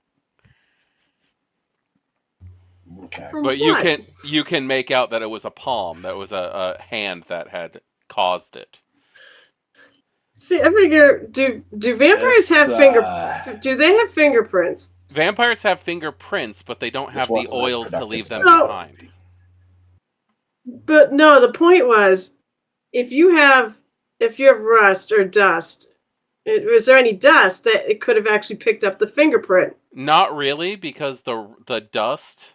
Okay. From But what? you can make out that it was a palm. That was a hand that had caused it. See, I figure, do vampires have do they have fingerprints? Vampires have fingerprints, but they don't This have the wasn't as oils to productive leave them study. behind. But no, the point was, if you have rust or dust, was there any dust that it could have actually picked up the fingerprint? Not really, because the dust,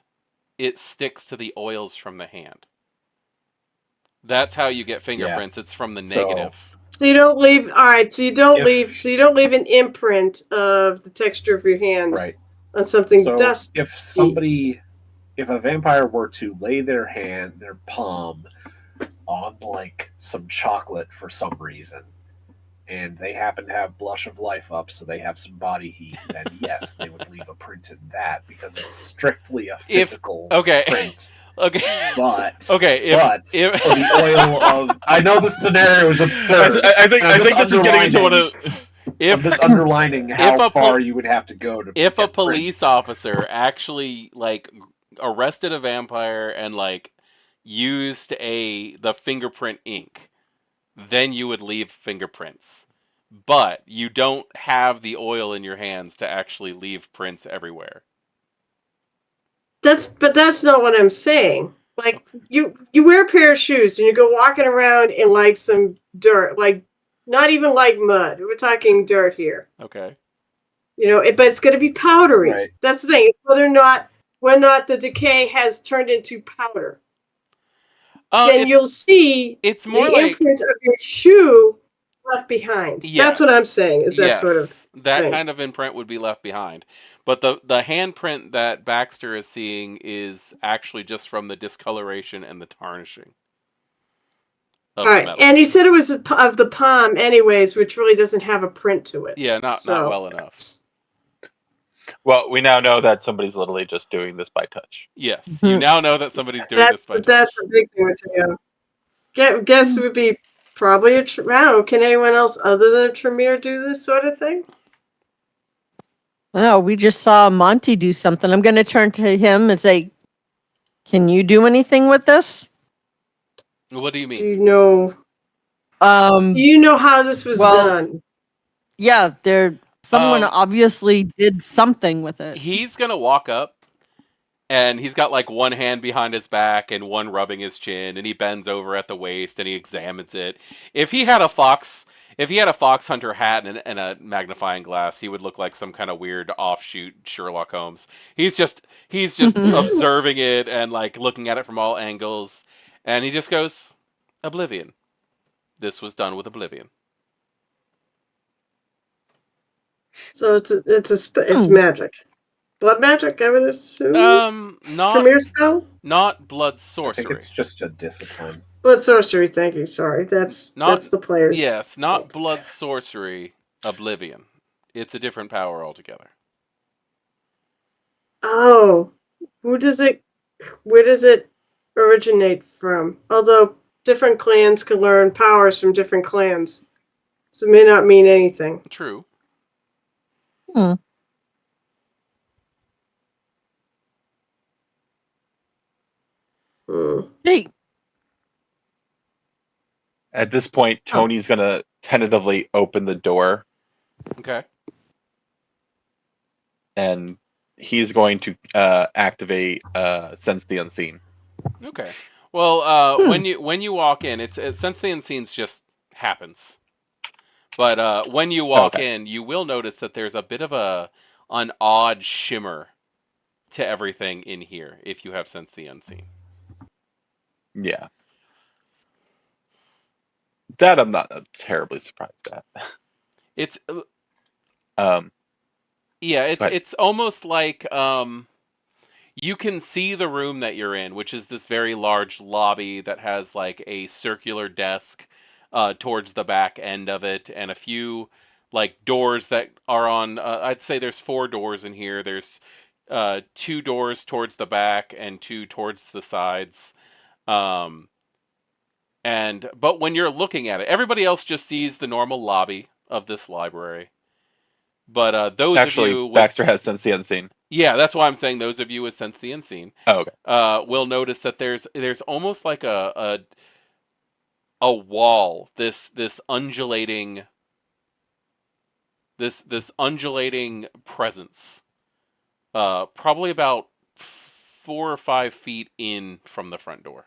it sticks to the oils from the hand. That's how you get fingerprints. It's from the negative. So you don't leave. All right. So you don't If- leave. So you don't leave an imprint of the texture of your hand Right. on something So dusty. if a vampire were to lay their palm on like some chocolate for some reason, and they happen to have blush of life up, so they have some body heat, then yes, they would leave a print in that because it's strictly a physical print. Okay. But Okay. but for the oil of, I know the scenario is absurd. I think this is getting into one of. I'm just underlining how far you would have to go to. If a get police prints. officer actually like arrested a vampire and like used the fingerprint ink, then you would leave fingerprints. But you don't have the oil in your hands to actually leave prints everywhere. But that's not what I'm saying. Like you wear a pair of shoes and you go walking around in like some dirt, like not even like mud. We're talking dirt here. Okay. But it's going to be powdery. Right. That's the thing. Whether or not the decay has turned into powder, then you'll see it's more the like imprint of your shoe left behind. Yes. That's what I'm saying. Is that sort of that thing. kind of imprint would be left behind. But the handprint that Baxter is seeing is actually just from the discoloration and the tarnishing. Of all the right, metal. and he said it was of the palm, anyways, which really doesn't have a print to it. Yeah, not well enough. Well, we now know that somebody's literally just doing this by touch. Yes, you now know that somebody's doing this by touch. That's a big thing to you. Guess would be probably I don't know. Can anyone else other than a Tremere do this sort of thing? Oh, we just saw Monty do something. I'm going to turn to him and say, "Can you do anything with this?" What do you Do mean? you know? Do Um, you know how this was well, done? yeah, someone Um, obviously did something with it. he's gonna walk up, and he's got like one hand behind his back and one rubbing his chin, and he bends over at the waist and he examines it. If he had a fox hunter hat and a magnifying glass, he would look like some kind of weird offshoot Sherlock Holmes. He's just observing it and like looking at it from all angles, and he just goes, "Oblivion. This was done with Oblivion." So it's Hmm. magic, blood magic. I would assume. Not Tremere spell, not blood I sorcery. think it's just a discipline. blood sorcery. Thank you. Sorry, that's Not the player's yes, not fault. blood sorcery. Oblivion. It's a different power altogether. Oh, who does it? Where does it originate from? Although different clans can learn powers from different clans, so it may not mean anything. True. Hmm. Hmm. Hey, At this point, Tony's gonna tentatively open the door, Okay. and he's going to activate Sense the Unseen. Okay. Well, Hmm. when you walk in, it's since the unseen's just happens. But when you walk Okay. in, you will notice that there's a bit of an odd shimmer to everything in here if you have sense the unseen. Yeah. That I'm not terribly surprised at. It's Um, yeah, but it's almost like you can see the room that you're in, which is this very large lobby that has like a circular desk towards the back end of it, and a few like doors that are on. I'd say there's 4 doors in here. There's 2 doors towards the back and 2 towards the sides. Um, and but when you're looking at it, everybody else just sees the normal lobby of this library. But those of actually, you Baxter with has Sense the Unseen. yeah, that's why I'm saying those of you with sense the unseen Oh, okay. will notice that there's almost like a wall, this undulating this undulating presence, probably about 4 or 5 feet in from the front door.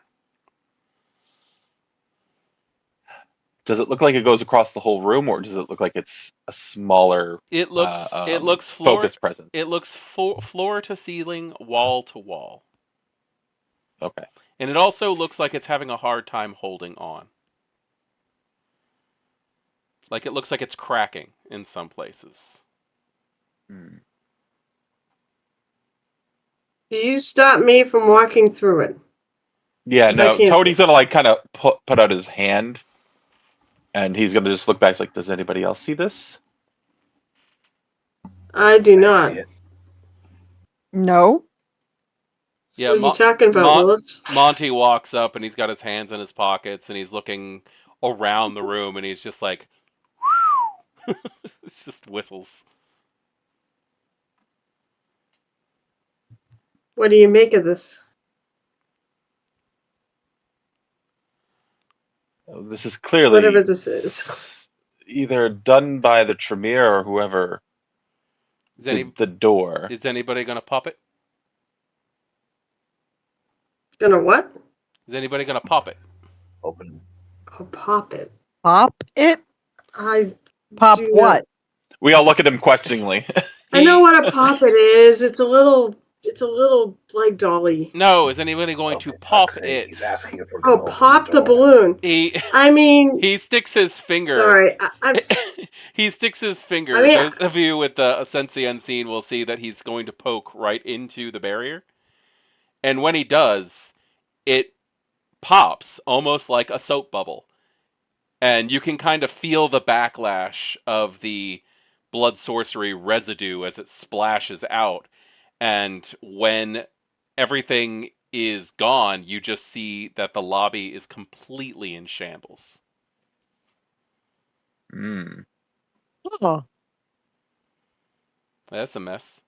Does it look like it goes across the whole room, or does it look like it's a smaller It looks focused presence? floor to ceiling, wall to wall, Okay. and it also looks like it's having a hard time holding on. Like it looks like it's cracking in some places. Hmm. Do you stop me from walking through it? Yeah, 'Cause I no. can't Tony's see. gonna like kind of put out his hand, and he's gonna just look back. Like, does anybody else see this? I do I not. see it. no. Yeah, What are you talking about, Willis? Monty walks up and he's got his hands in his pockets and he's looking around the room and he's just like, it's just whistles. What do you make of this? This is Whatever clearly this is. either done by the Tremere or whoever did the door. Is anybody gonna pop it? Gonna what? Is anybody gonna pop it? Open. Oh, pop it. Pop it? I Pop do what? not. We all look at him questioningly. I know what a pop it is. It's a little like dolly. No, is anybody going Oh, to for pop fuck's sake, it? He's asking if we're Oh, gonna open pop the door. balloon. He I mean, he sticks his finger. sorry. He sticks his finger. I mean, Those of you with the sense the unseen will see that he's going to poke right into the barrier, and when he does, it pops almost like a soap bubble. And you can kind of feel the backlash of the blood sorcery residue as it splashes out. And when everything is gone. You just see that the lobby is completely in shambles. Hmm. Oh, That's a mess.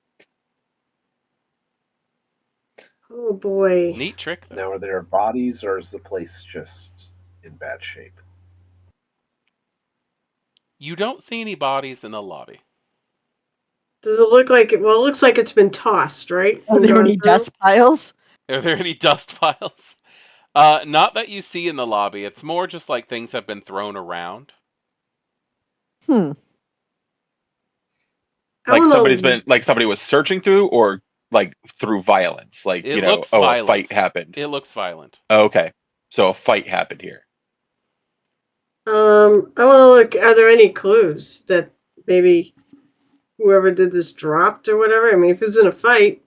Oh boy. Neat trick, though. Now, are there bodies, or is the place just in bad shape? You don't see any bodies in the lobby. Does it look like it? Well, it looks like it's been tossed, right? are And there gone any through? dust piles? Are there any dust piles? Not that you see in the lobby. It's more just like things have been thrown around. Hmm. I Like don't know. somebody was searching through, or like through violence. Like, It looks oh, a violent. fight happened. It looks violent. Oh, okay, so a fight happened here. I want to look. Are there any clues that maybe whoever did this dropped or whatever? I mean, if it's in a fight,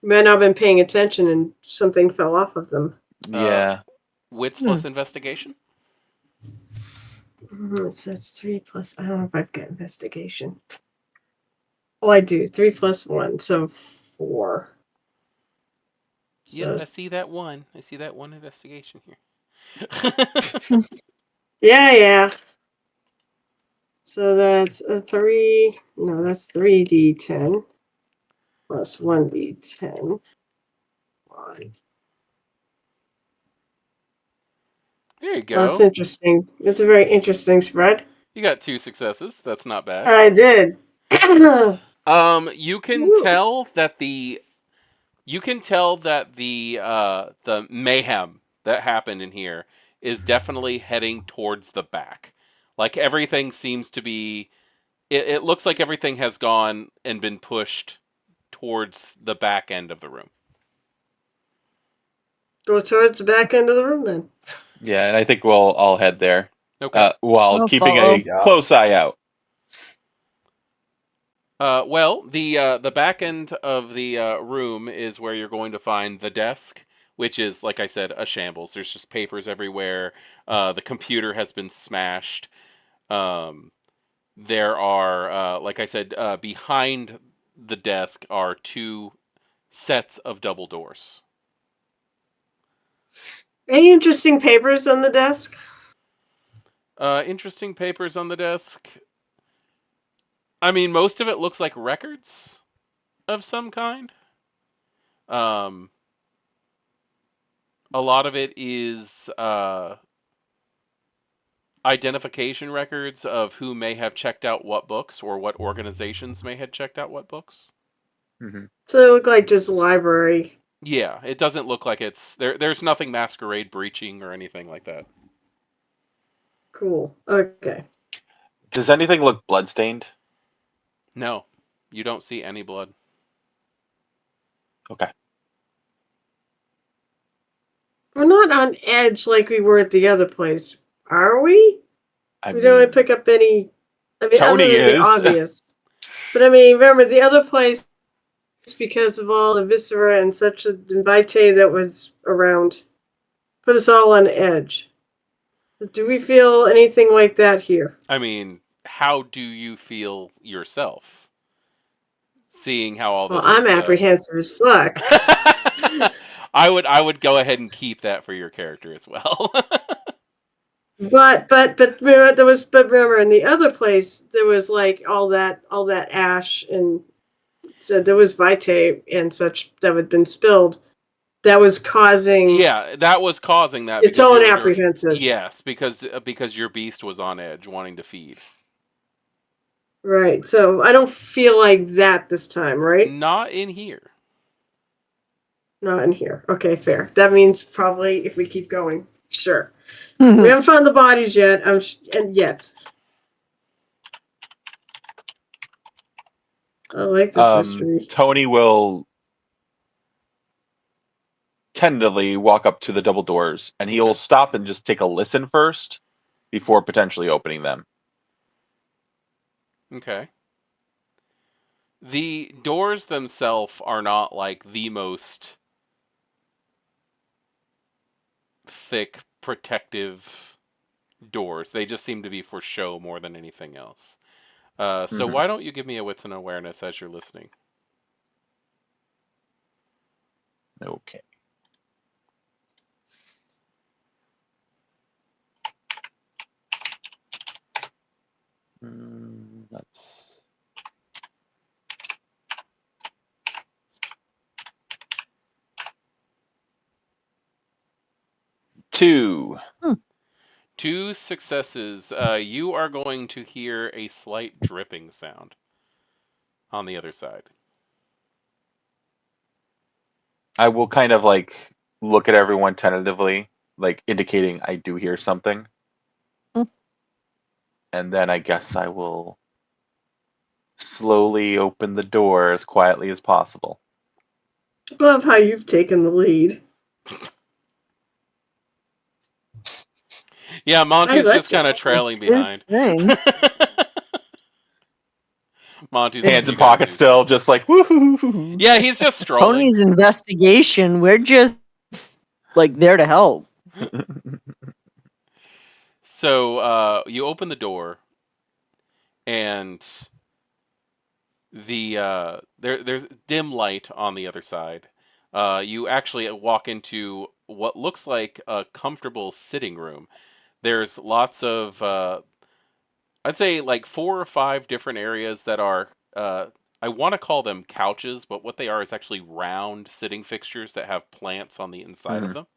you might not have been paying attention and something fell off of them. Yeah. Wits plus investigation. So that's 3 plus. I don't know if I've got investigation. Oh, I do. 3 plus 1, so 4. Yep, So I see that one. I see that one investigation here. yeah. So that's a 3. No, that's 3d10 plus 1d10. There you Well, that's go. interesting. It's a very interesting spread. You got 2 successes. That's not bad. I did. You can Woo. tell that the the mayhem that happened in here is definitely heading towards the back. Like everything seems to be. It looks like everything has gone and been pushed towards the back end of the room. Go towards the back end of the room then. Yeah, and I think we'll all head there. Okay. While I'll keeping follow. a close eye out. Well, the back end of the room is where you're going to find the desk, which is, like I said, a shambles. There's just papers everywhere. The computer has been smashed. There are, like I said, behind the desk are 2 sets of double doors. Any interesting papers on the desk? Interesting papers on the desk. I mean, most of it looks like records of some kind. Um, a lot of it is identification records of who may have checked out what books or what organizations may have checked out what books. Mm-hmm. So they look like just library. Yeah, it doesn't look like it's there's nothing Masquerade breaching or anything like that. Cool. Okay. Does anything look bloodstained? No, you don't see any blood. Okay. We're not on edge like we were at the other place, are we? I We don't really mean, pick up any. I mean, other Tony than the is. obvious. But I mean, remember the other place, because of all the viscera and such a vitae that was around, put us all on edge. Do we feel anything like that here? I mean, how do you feel yourself? Seeing how all Well, this I'm is apprehensive as fuck. I would go ahead and keep that for your character as well. But remember remember in the other place there was like all that ash, and so there was vitae and such that had been spilled that was causing Yeah, that was causing that its because you own were apprehensive. yes, because your beast was on edge wanting to feed. Right. So I don't feel like that this time, right? Not in here. Not in here. Okay, fair. That means probably if we keep going, sure. We haven't found the bodies yet. And yet. I like this mystery. Tony will tentatively walk up to the double doors, and he will stop and just take a listen first before potentially opening them. Okay. The doors themselves are not like the most thick protective doors. They just seem to be for show more than anything else. So Mhm. why don't you give me a wits and awareness as you're listening? Okay. That's 2. 2 successes. You are going to hear a slight dripping sound on the other side. I will kind of like look at everyone tentatively, like indicating I do hear something. And then I guess I will slowly open the door as quietly as possible. Love how you've taken the lead. Yeah, I Monty's let just you. kind of trailing His behind. thing. Monty's like, Hands in you guys pocket do still, stuff. just like woohoo. Yeah, he's just strolling. Pony's investigation. We're just like there to help. So you open the door, and there's dim light on the other side. You actually walk into what looks like a comfortable sitting room. There's lots of I'd say like 4 or 5 different areas that are I want to call them couches, but what they are is actually round sitting fixtures that have plants on the inside of Mhm. them.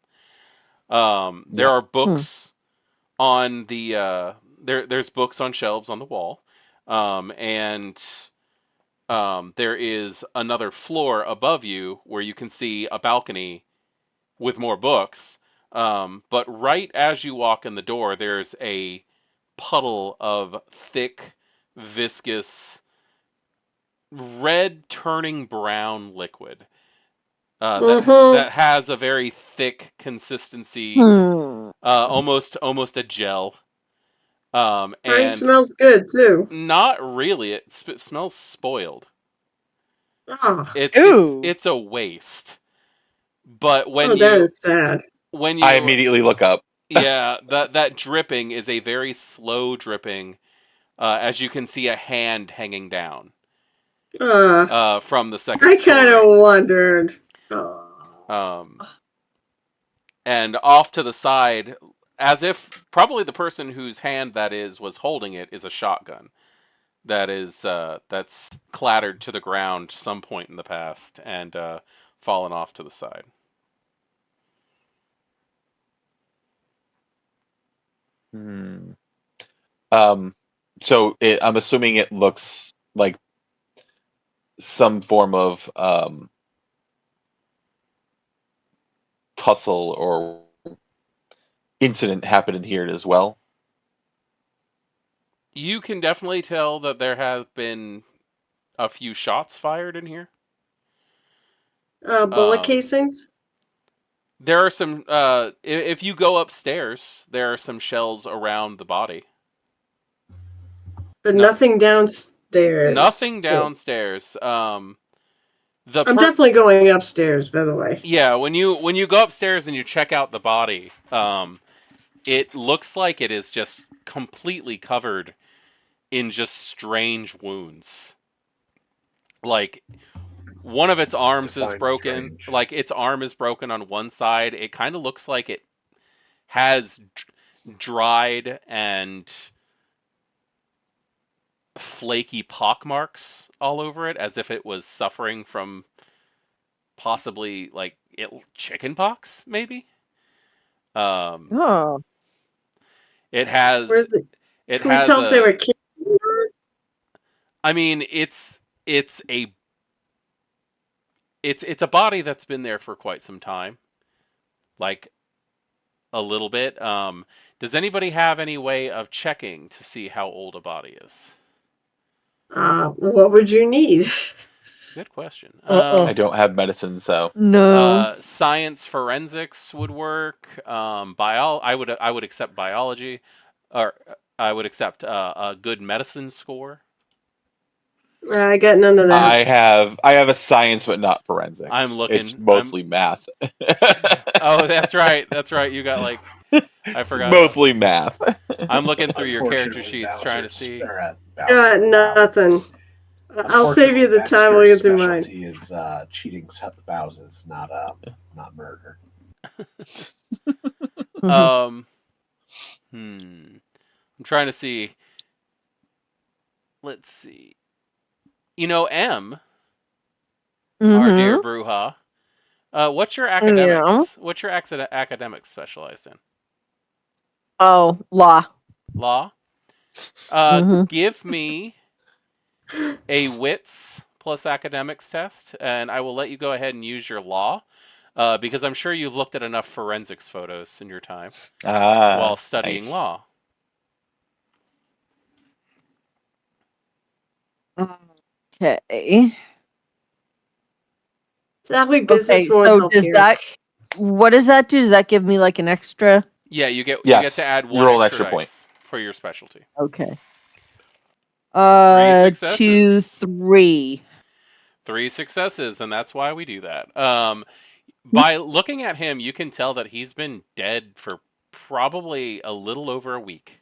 There Yeah. are books on the there's books on shelves on the wall, and there is another floor above you where you can see a balcony with more books. But right as you walk in the door, there's a puddle of thick, viscous, red turning brown liquid Mm-hmm. that has a very thick consistency, Hmm. almost a gel. Probably And smells good too. not really. It smells spoiled. Ah, Ooh. It's a waste. But oh, that is sad. when I you immediately look up. yeah, that dripping is a very slow dripping, as you can see a hand hanging down Ah, from the second I kind story. of wondered. Oh. Um, and off to the side, as if probably the person whose hand that is was holding it is a shotgun that's clattered to the ground some point in the past and fallen off to the side. Hmm. So I'm assuming it looks like some form of tussle or incident happened in here as well. You can definitely tell that there have been a few shots fired in here. Bullet Um, casings, there are some. If you go upstairs, there are some shells around the body. but No, nothing downstairs. nothing So downstairs. The I'm per definitely going upstairs. By the way. Yeah, when you go upstairs and you check out the body, it looks like it is just completely covered in just strange wounds. Like one of its arms is Define broken. strange. Like its arm is broken on one side. It kind of looks like it has dried and flaky pock marks all over it, as if it was suffering from possibly like chicken pox, maybe. Um, Oh. it Where's has the? it Can we has tell if they were a. kids? I mean, it's a it's a body that's been there for quite some time, like a little bit. Does anybody have any way of checking to see how old a body is? What would you need? It's a good question. Uh-oh. I don't have medicine, so No. Science forensics would work. I would accept biology, or I would accept a good medicine score. I got none of that. I have a science but not I'm forensics. It's looking. I'm. mostly math. Oh, that's right. That's right. You got like I It's forgot about. mostly math. I'm looking through your character Unfortunately, sheets trying to see. Got Wow. nothing. I'll save you Unfortunately, the time while Baxter's you get through mine. specialty is cheating spouses, not murder. Um. I'm trying to see. let's see. You know, M, our dear Mm-hmm. Bruja. What's your Yeah. academics? What's your academics specialized in? Oh, law. Law. Mm-hmm. Give me a wits plus academics test, and I will let you go ahead and use your law, because I'm sure you've looked at enough forensics photos in your time while studying Nice. law. Okay. Sadly, business Okay, won't so help does here. that what does that do? Does that give me like an extra? Yeah, you get to Yes, add you one roll an extra extra point. dice for your specialty. Okay. Three 2, successes. 3. 3 successes, and that's why we do that. By looking at him, you can tell that he's been dead for probably a little over a week.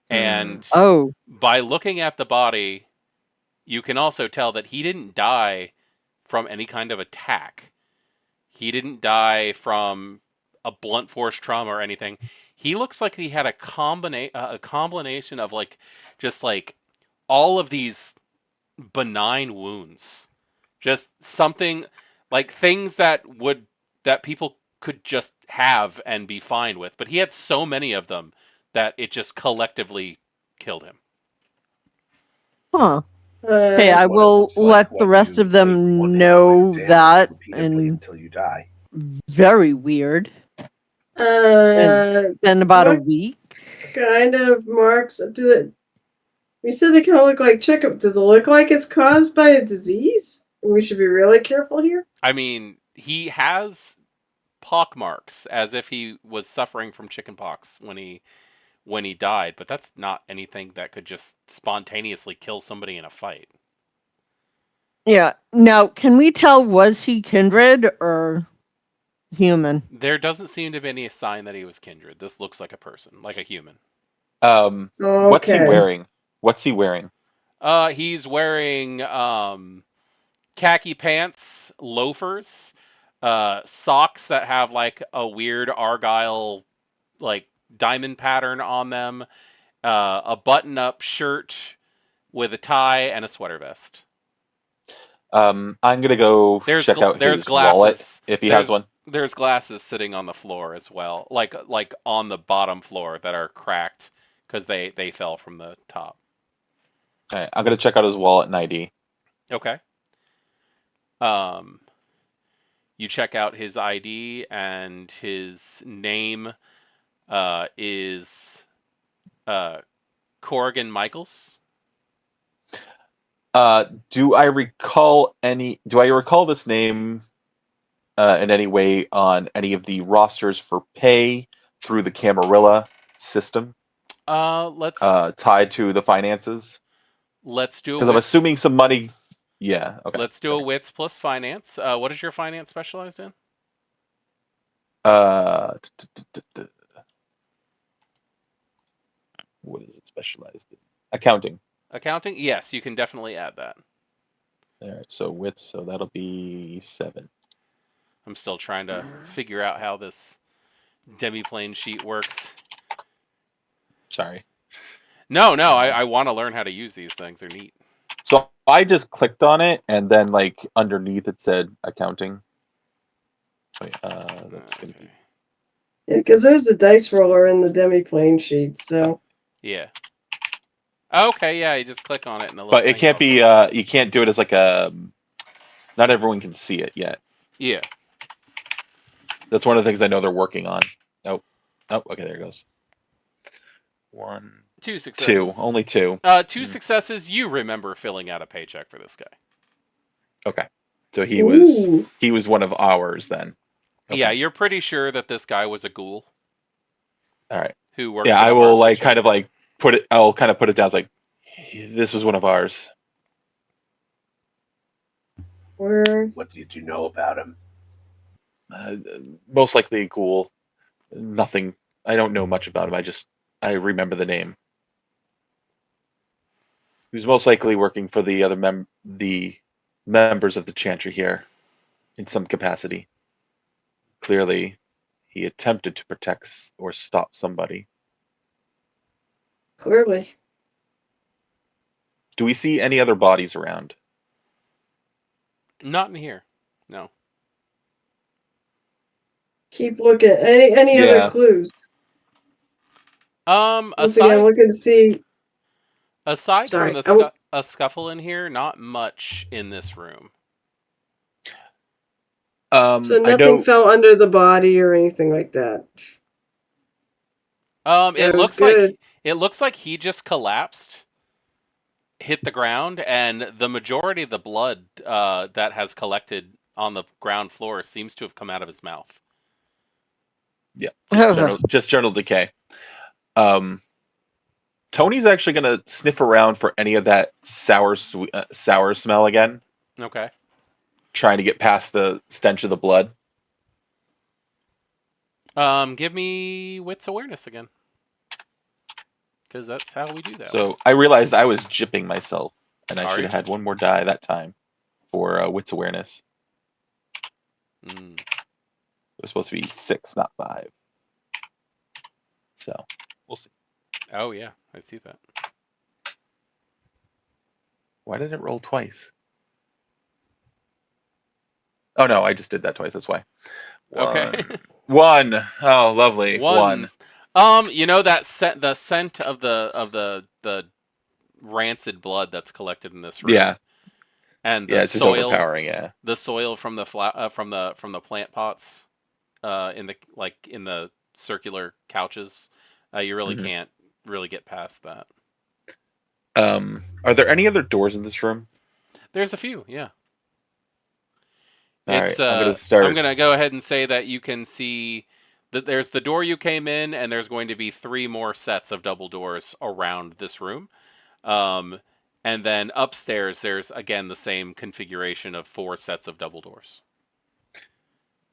And Oh. by looking at the body, you can also tell that he didn't die from any kind of attack. He didn't die from a blunt force trauma or anything. He looks like he had a combination of just like all of these benign wounds. Just something like things that people could just have and be fine with. But he had so many of them that it just collectively killed him. Huh. Okay, Uh, I What it will looks like let the when rest you of take one them hit point of know damage that. repeatedly And until you die. very weird. And uh, then about a what week. kind of marks do it? You said they kind of look like checkup. Does it look like it's caused by a disease? We should be really careful here. I mean, he has pock marks as if he was suffering from chicken pox when he died, but that's not anything that could just spontaneously kill somebody in a fight. Yeah. Now, can we tell was he kindred or human? There doesn't seem to be any sign that he was kindred. This looks like a person, like a human. What's he Okay. wearing? What's he wearing? He's wearing khaki pants, loafers, socks that have like a weird argyle like diamond pattern on them, a button-up shirt with a tie and a sweater vest. I'm gonna go check out There's his wallet glasses. if he has one. There's glasses sitting on the floor as well, like on the bottom floor that are cracked because they fell from the top. All right, I'm gonna check out his wallet and ID. Okay. Um, you check out his ID and his name is Corrigan Michaels. Do I recall any? Do I recall this name in any way on any of the rosters for pay through the Camarilla system Let's tied to the finances? let's do a Because I'm assuming wits. some money. Yeah. Okay. Let's do a Sorry. wits plus finance. What is your finance specialized in? Uh, t- t- t- t- t- what is it specialized in? Accounting. Accounting? Yes, you can definitely add that. All right. So wits. So that'll be 7. I'm still trying to figure out how this demiplane sheet works. Sorry. No, I want to learn how to use these things. They're neat. So I just clicked on it, and then like underneath it said accounting. Wait, that's gonna Okay. be. Because there's a dice roller in the demi-plane sheet, so. Yeah. Okay, yeah, you just click on it and the little But it thing can't pops be. up. You can't do it as like a. Not everyone can see it yet. Yeah. That's one of the things I know they're working on. Oh, oh, okay, there it goes. 1, 2 2, successes. only 2. Two Mm, successes. You remember filling out a paycheck for this guy. okay, so Ooh. he was one of ours then. Yeah, Okay, you're pretty sure that this guy was a ghoul all right. who worked Yeah, for I the will Harsley like kind ship. of like put it. I'll kind of put it down as like this was one of ours. Where? What did you know about him? Uh, Most likely a ghoul. Nothing. I don't know much about him. I remember the name. He was most likely working for the other the members of the Chantry here in some capacity. Clearly, he attempted to protect or stop somebody. Clearly. Do we see any other bodies around? Not in here. No. Keep looking. Any other Yeah. clues? Once again, Aside looking to see. aside from Sorry, a scuffle in here, not much in this room. so I nothing know. fell under the body or anything like that. It Sounds looks good. like he just collapsed, hit the ground, and the majority of the blood that has collected on the ground floor seems to have come out of his mouth. Yeah, just general decay. Tony's actually gonna sniff around for any of that sour smell again, Okay. trying to get past the stench of the blood. Give me wits awareness again, because that's how we do that. So I realized I was jipping myself, and I Are should you? have had one more die that time for wits awareness. Mm. It was supposed to be 6, not 5. So we'll see. Oh yeah, I see that. Why did it roll twice? Oh no, I just did that twice. That's why. Okay. One. Oh, lovely. One. 1. You know that the scent of the rancid blood that's collected in this room, Yeah. and Yeah, it's just overpowering. Yeah. the soil from the from the plant pots, in the circular couches, you really Mhm. can't really get past that. Are there any other doors in this room? There's a few, yeah. All It's right, I'm gonna I'm start. gonna go ahead and say that you can see that there's the door you came in, and there's going to be 3 more sets of double doors around this room. Um, and then upstairs, there's again the same configuration of 4 sets of double doors.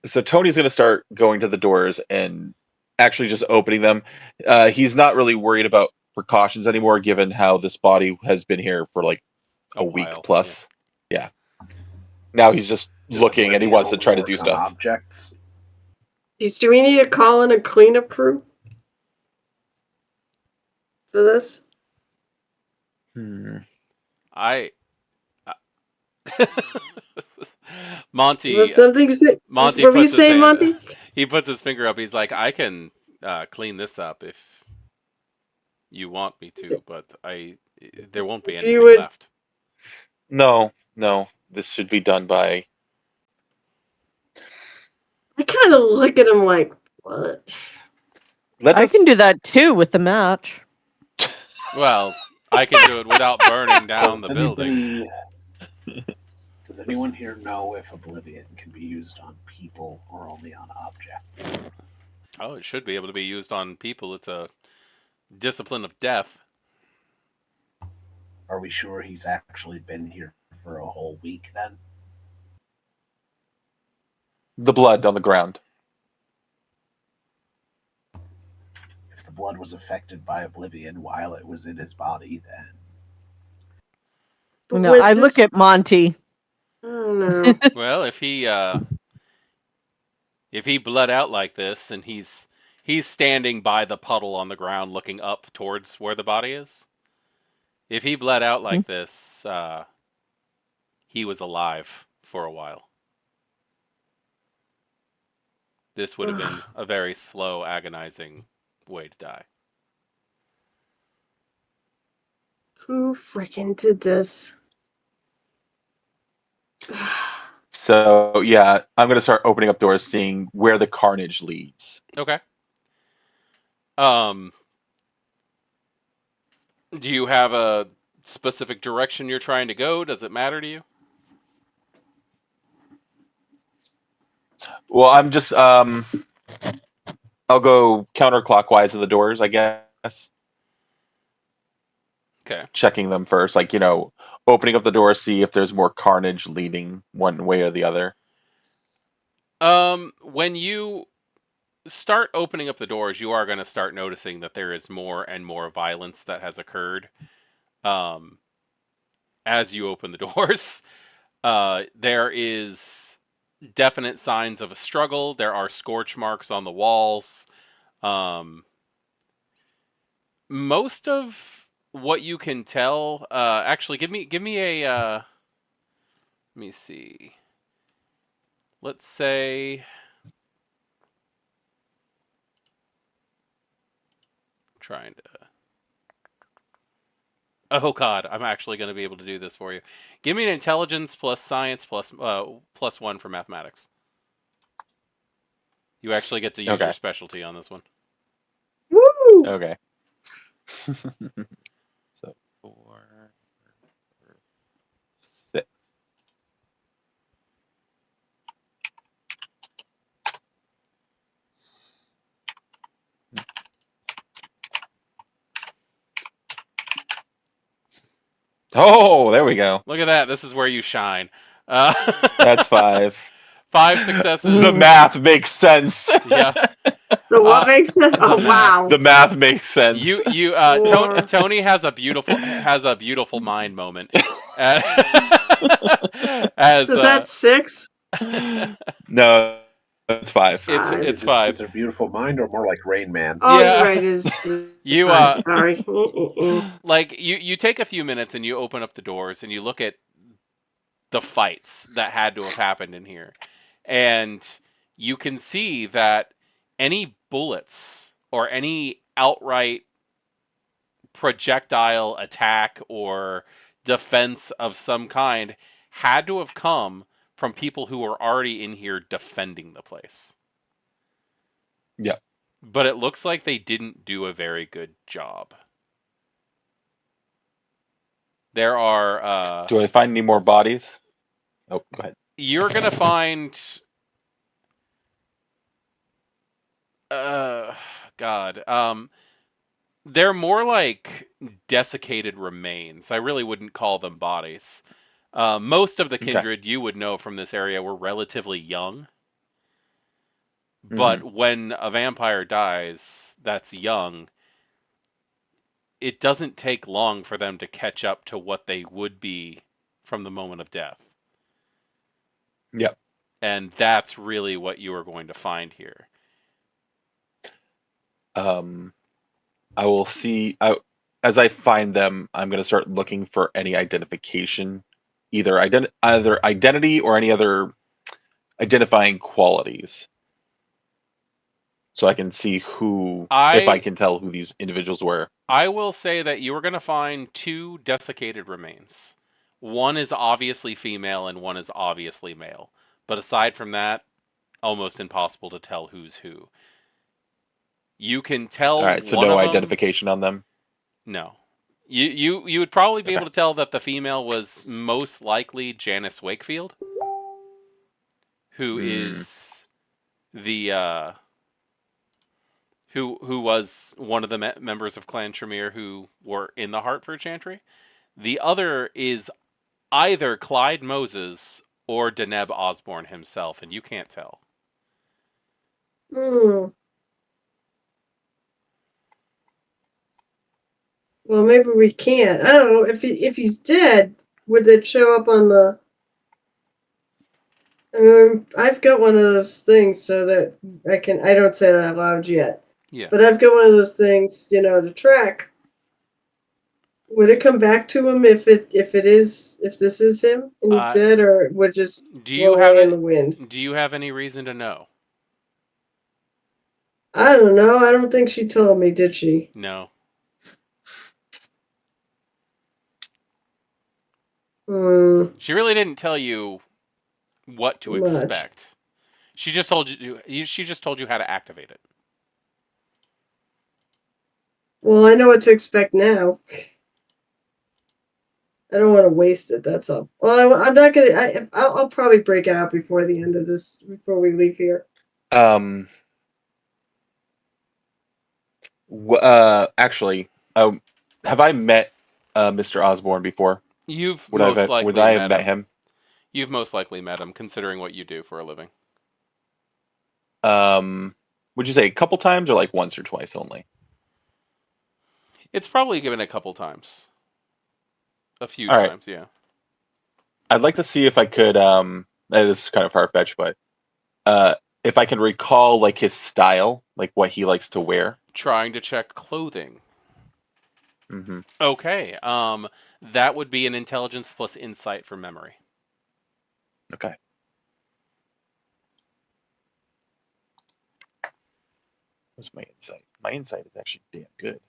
So Tony's gonna start going to the doors and actually just opening them. He's not really worried about precautions anymore, given how this body has been here for like A a week while, yeah. plus. Yeah. Now he's just Does looking and he Oblivion wants to only try to work do on stuff. objects? Do we need to call in a cleanup crew for this? I Monty Was something you say? Monty What were you puts his saying, hand. Monty? He puts his finger up. He's like, I can clean this up if you want me to, but there won't be If you anything would, left. No, this should be done by. I kind of look at him like, what? Let I us. can do that too with the match. Well, I can do it without burning down Does the building. does anyone here know if Oblivion can be used on people or only on objects? Oh, it should be able to be used on people. It's a discipline of death. Are we sure he's actually been here for a whole week then? The blood on the ground. If the blood was affected by Oblivion while it was in his body, then But No, with I this, look at Monty. I don't know. Well, if he bled out like this, and he's standing by the puddle on the ground, looking up towards where the body is. If he bled out like this, he was alive for a while. This would have been a very slow, agonizing way to die. Who freaking did this? So yeah, I'm gonna start opening up doors, seeing where the carnage leads. Okay. Do you have a specific direction you're trying to go? Does it matter to you? Well, I'm just I'll go counterclockwise of the doors, I guess. Okay. Checking them first, like opening up the door, see if there's more carnage leading one way or the other. When you start opening up the doors, you are going to start noticing that there is more and more violence that has occurred. As you open the doors, there is definite signs of a struggle. There are scorch marks on the walls. Most of what you can tell, actually, give me a. Let me see. Let's say. Trying to. Oh God, I'm actually going to be able to do this for you. Give me an intelligence plus science plus 1 for mathematics. You actually get to use Okay. your specialty on this one. Woo! Okay. So 4, 6. Oh, there we go. Look at that. This is where you shine. Uh, That's 5. 5 successes. The math makes sense. Yeah. So what makes it? The Oh math. wow. The math makes sense. Four. Tony has a beautiful mind moment. Uh, as Is that 6? No, it's 5. Five. it's Is it 5. a beautiful mind or more like Rain Man? Oh, you're Yeah. right. It's You 5. Sorry. like you take a few minutes and you open up the doors and you look at the fights that had to have happened in here. And you can see that any bullets or any outright projectile attack or defense of some kind had to have come from people who were already in here defending the place. Yeah. But it looks like they didn't do a very good job. There are Do I find any more bodies? Oh, go ahead. you're going to find God. They're more like desiccated remains. I really wouldn't call them bodies. Most of the Okay. kindred you would know from this area were relatively young. Mhm. But when a vampire dies that's young, it doesn't take long for them to catch up to what they would be from the moment of death. Yep. And that's really what you are going to find here. I will see. As I find them, I'm going to start looking for any identification, either identity or any other identifying qualities, so I can see if I I can tell who these individuals were. I will say that you are going to find 2 desiccated remains. One is obviously female and one is obviously male. But aside from that, almost impossible to tell who's who. You can All tell right, so one no of them. identification on them. No. You would probably be Okay. able to tell that the female was most likely Janice Wakefield, who Hmm. is the who was one of the members of Clan Tremere who were in the Hartford Chantry. The other is either Clyde Moses or Deneb Osborne himself, and you can't tell. Hmm. Well, maybe we can't. I don't know if he's dead. Would it show up on the? I mean, I've got one of those things so that I can. I don't say that out loud yet. Yeah. But I've got one of those things, to track. Would it come back to him if this is him and he's dead, or would it just Do you blow have away in it? the wind? Do you have any reason to know? I don't know. I don't think she told me, did she? No. She really didn't tell you what to Much. expect. She just told you. She just told you how to activate it. Well, I know what to expect now. I don't want to waste it. That's all. Well, I'm not gonna. I'll probably break out before the end of this. Before we leave here. Actually, have I met Mr. Osborne before? You've Would most likely I have met met him. him? You've most likely met him, considering what you do for a living. Would you say a couple times or like once or twice only? It's probably given a couple times. A few All right. times, yeah. I'd like to see if I could. This is kind of far fetched, but if I can recall like his style, like what he likes to wear. Trying to check clothing. Mm-hmm. Okay. That would be an intelligence plus insight for memory. Okay. What's my insight? My insight is actually damn good.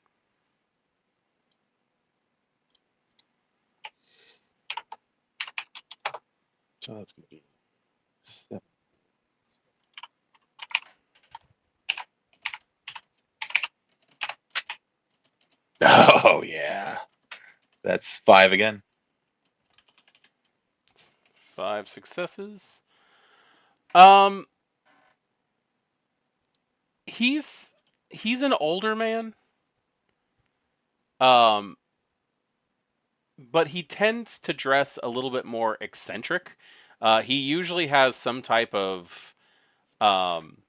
So that's going to be 7. Oh yeah, that's 5 again. 5 successes. Um, he's an older man. Um, but he tends to dress a little bit more eccentric. He usually has some type of um,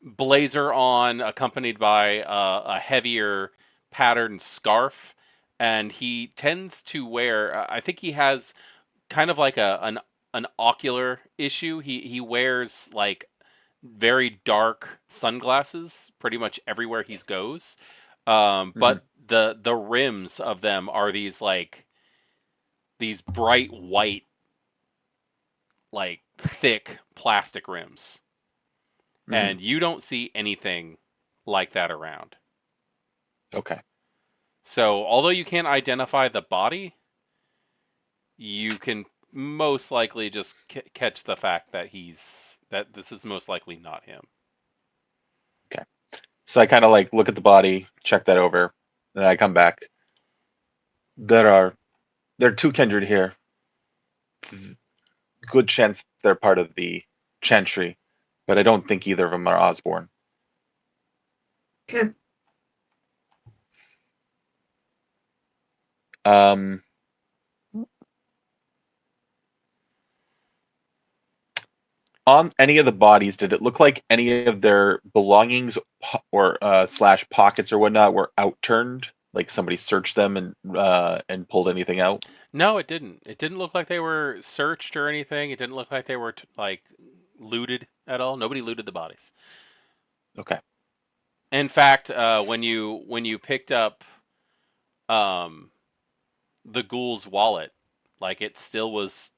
blazer on, accompanied by a heavier patterned scarf, and he tends to wear. I think he has kind of like an ocular issue. He wears like very dark sunglasses pretty much everywhere he goes. Hmm. But the rims of them are these bright white, like thick plastic rims, Hmm. and you don't see anything like that around. Okay. So although you can't identify the body, you can most likely just catch the fact that this is most likely not him. Okay. So I kind of like look at the body, check that over, then I come back. There are 2 kindred here. Good chance they're part of the Chantry, but I don't think either of them are Osborne. Okay. Um, on any of the bodies, did it look like any of their belongings or slash pockets or whatnot were outturned? Like somebody searched them and pulled anything out? No, it didn't. It didn't look like they were searched or anything. It didn't look like they were like looted at all. Nobody looted the bodies. Okay. In fact, when you picked up um, the ghoul's wallet, like it still was,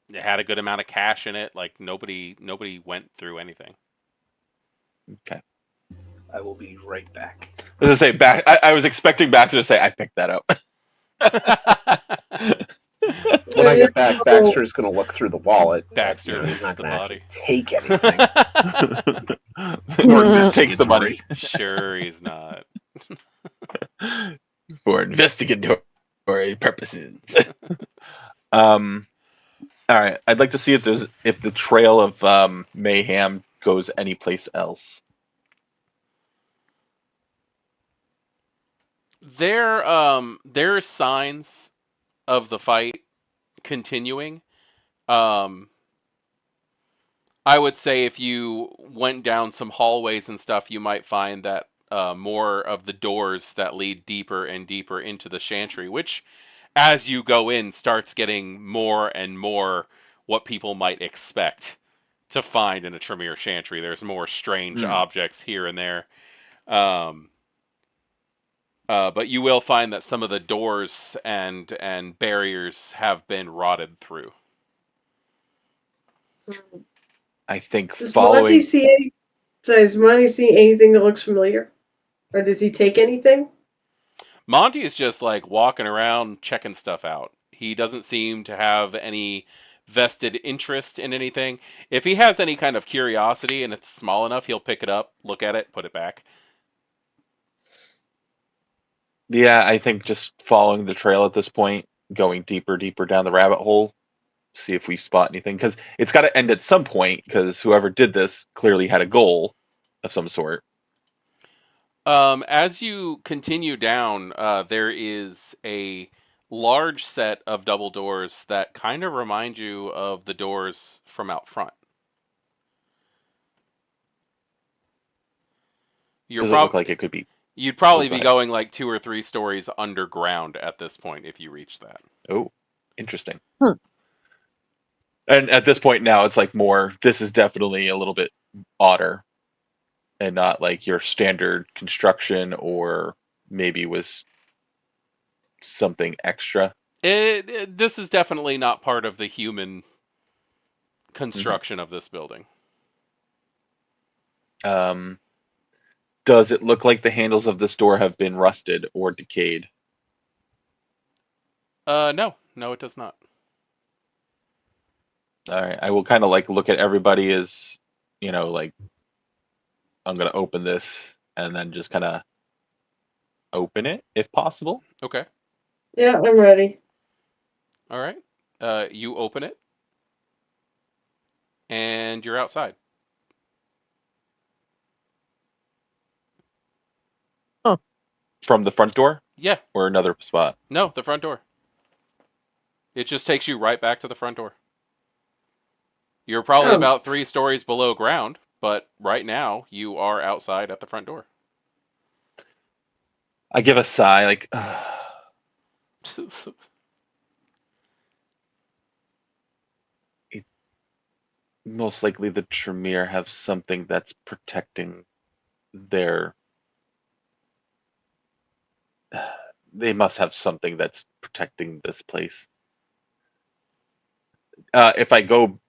it had a good amount of cash in it. Like nobody went through anything. Okay. I will be right back. As I say, I was expecting Baxter to say, "I picked that up." When I Yeah, get back, so- Baxter's going to look through the wallet, but Baxter he's loots not the going to actually body. take anything. Or just takes the money Sure, he's not. for investigatory purposes. um. All right. I'd like to see if the trail of mayhem goes anyplace else. There are signs of the fight continuing. Um, I would say if you went down some hallways and stuff, you might find that more of the doors that lead deeper and deeper into the chantry, which, as you go in, starts getting more and more what people might expect to find in a Tremere chantry. There's more strange Hmm. objects here and there. Um, but you will find that some of the doors and barriers have been rotted through. I think Does Monty following. see any? Does Monty see anything that looks familiar, or does he take anything? Monty is just like walking around checking stuff out. He doesn't seem to have any vested interest in anything. If he has any kind of curiosity and it's small enough, he'll pick it up, look at it, put it back. Yeah, I think just following the trail at this point, going deeper, deeper down the rabbit hole, see if we spot anything. Because it's got to end at some point. Because whoever did this clearly had a goal of some sort. As you continue down, there is a large set of double doors that kind of remind you of the doors from out front. You're Does it look prob like it could be? You'd Oh, probably go be ahead. going like 2 or 3 stories underground at this point if you reach that. Oh, interesting. Hmm. And at this point now, it's like more. This is definitely a little bit odder, and not like your standard construction, or maybe was something extra? This is definitely not part of the human construction of this building. Does it look like the handles of this door have been rusted or decayed? No, it does not. All right, I will kind of like look at everybody as, like I'm gonna open this and then just kind of open it if possible. Okay. Yeah, I'm ready. All right. You open it, and you're outside. From the front door Yeah. or another spot? No, the front door. It just takes you right back to the front door. You're probably Oh, about 3 stories below ground, but right now you are outside at the front door. I give a sigh, like, most likely the Tremere have something that's protecting their. They must have something that's protecting this place. If I don't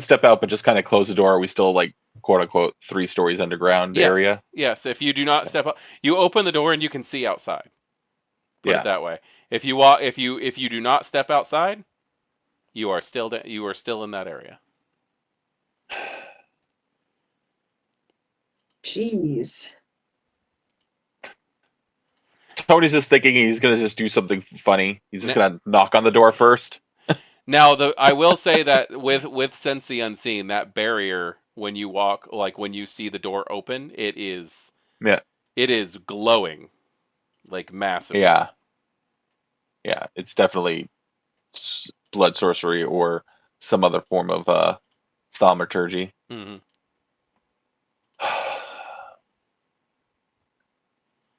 step out but just kind of close the door, are we still like quote unquote 3 stories underground area? Yes. If you do not step up, you open the door and you can see outside. Put it Yeah. that way. If you do not step outside, you are still in that area. jeez. Tony's just thinking he's gonna just do something funny. He's just N- gonna knock on the door first. Now, I will say that with Sense the Unseen, that barrier when you walk, like when you see the door open, it is Yeah. glowing, like massively. Yeah. Yeah. It's definitely blood sorcery or some other form of thaumaturgy. Hmm.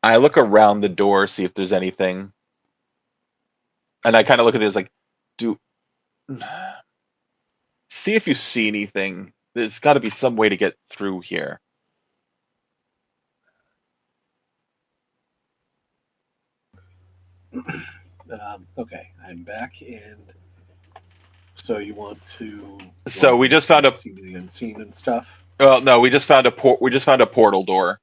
I look around the door, see if there's anything, and I kind of look at this like, do see if you see anything. There's got to be some way to get through here. Okay, I'm back, and so you want to. So we just found a. see the unseen and stuff. Well, no, we just found a We just found a portal door.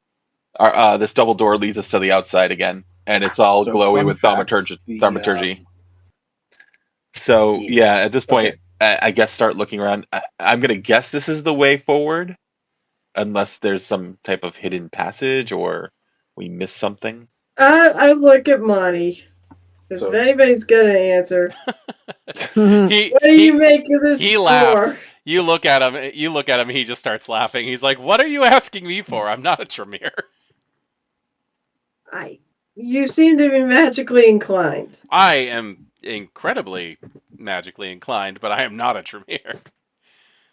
This double door leads us to the outside again, and it's all So, glowy fun with fact, thaumaturgy. So yeah, yes. at this point, Okay. I guess start looking around. I'm gonna guess this is the way forward, unless there's some type of hidden passage or we missed something. I look at Monty. Because So- if anybody's got an answer, He what do you make of this he door? laughs. You look at him. He just starts laughing. He's like, "What are you asking me for? I'm not a Tremere. You seem to be magically inclined. I am incredibly magically inclined, but I am not a Tremere."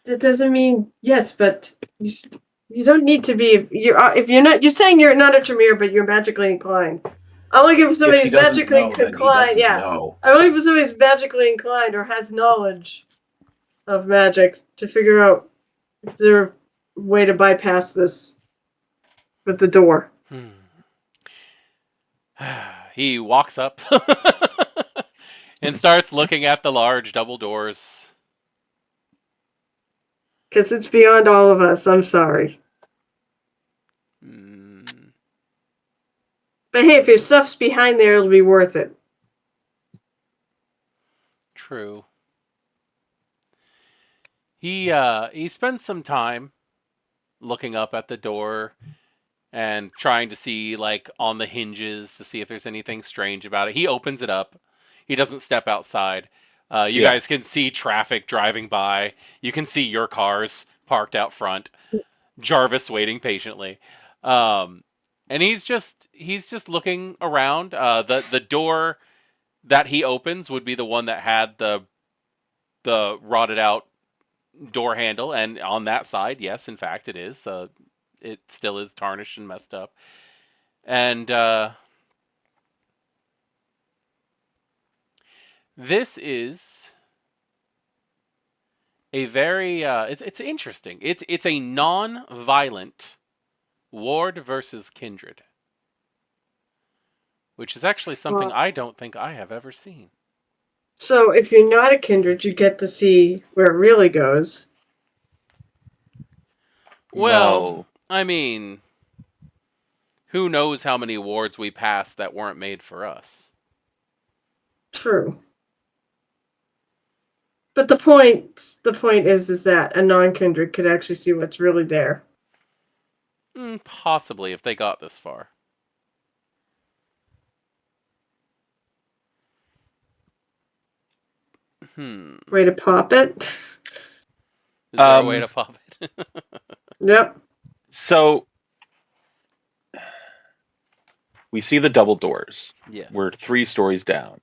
That doesn't mean yes, but you don't need to be. If you're not. You're saying you're not a Tremere, but you're magically inclined. I'm looking for somebody If he who's doesn't magically know, then he inclined. doesn't Yeah, know. I'm looking for somebody who's magically inclined or has knowledge of magic to figure out if there's a way to bypass this with the door. He walks up and starts looking at the large double doors. Because it's beyond all of us. I'm sorry. But hey, if your stuff's behind there, it'll be worth it. True. He spends some time looking up at the door and trying to see like on the hinges to see if there's anything strange about it. He opens it up. He doesn't step outside. You Yeah. guys can see traffic driving by. You can see your cars parked out front. Jarvis waiting patiently. And he's just looking around. The door that he opens would be the one that had the rotted out door handle, and on that side, yes, in fact, it is. It still is tarnished and messed up. And this is a very it's interesting. It's a non-violent Ward versus Kindred, which is actually something Well- I don't think I have ever seen. So if you're not a kindred, you get to see where it really goes. Well, I mean, who knows how many wards we passed that weren't made for us? True. But the point is that a non-kindred could actually see what's really there. Possibly, if they got this far. Way to pop it. Is there a way to pop it? Yep. So we see the double doors. Yes. We're 3 stories down.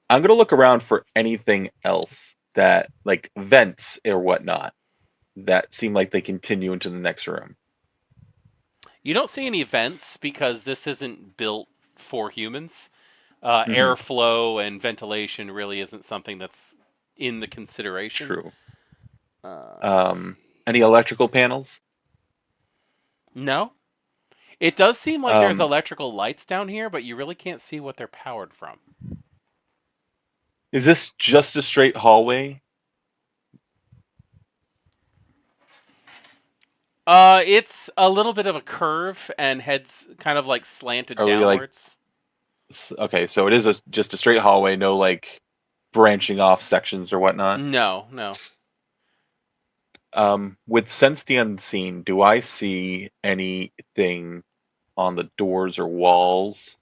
I'm gonna look around for anything else that, like vents or whatnot, that seem like they continue into the next room. You don't see any vents because this isn't built for humans. Mhm. Airflow and ventilation really isn't something that's in the consideration. True. Let's see. Any electrical panels? No. It does seem like there's Um, electrical lights down here, but you really can't see what they're powered from. Is this just a straight hallway? It's a little bit of a curve and heads kind of like slanted Are we, like- downwards. Okay, so it is just a straight hallway, no like branching off sections or whatnot. No. With Sense the Unseen, do I see anything on the doors or walls?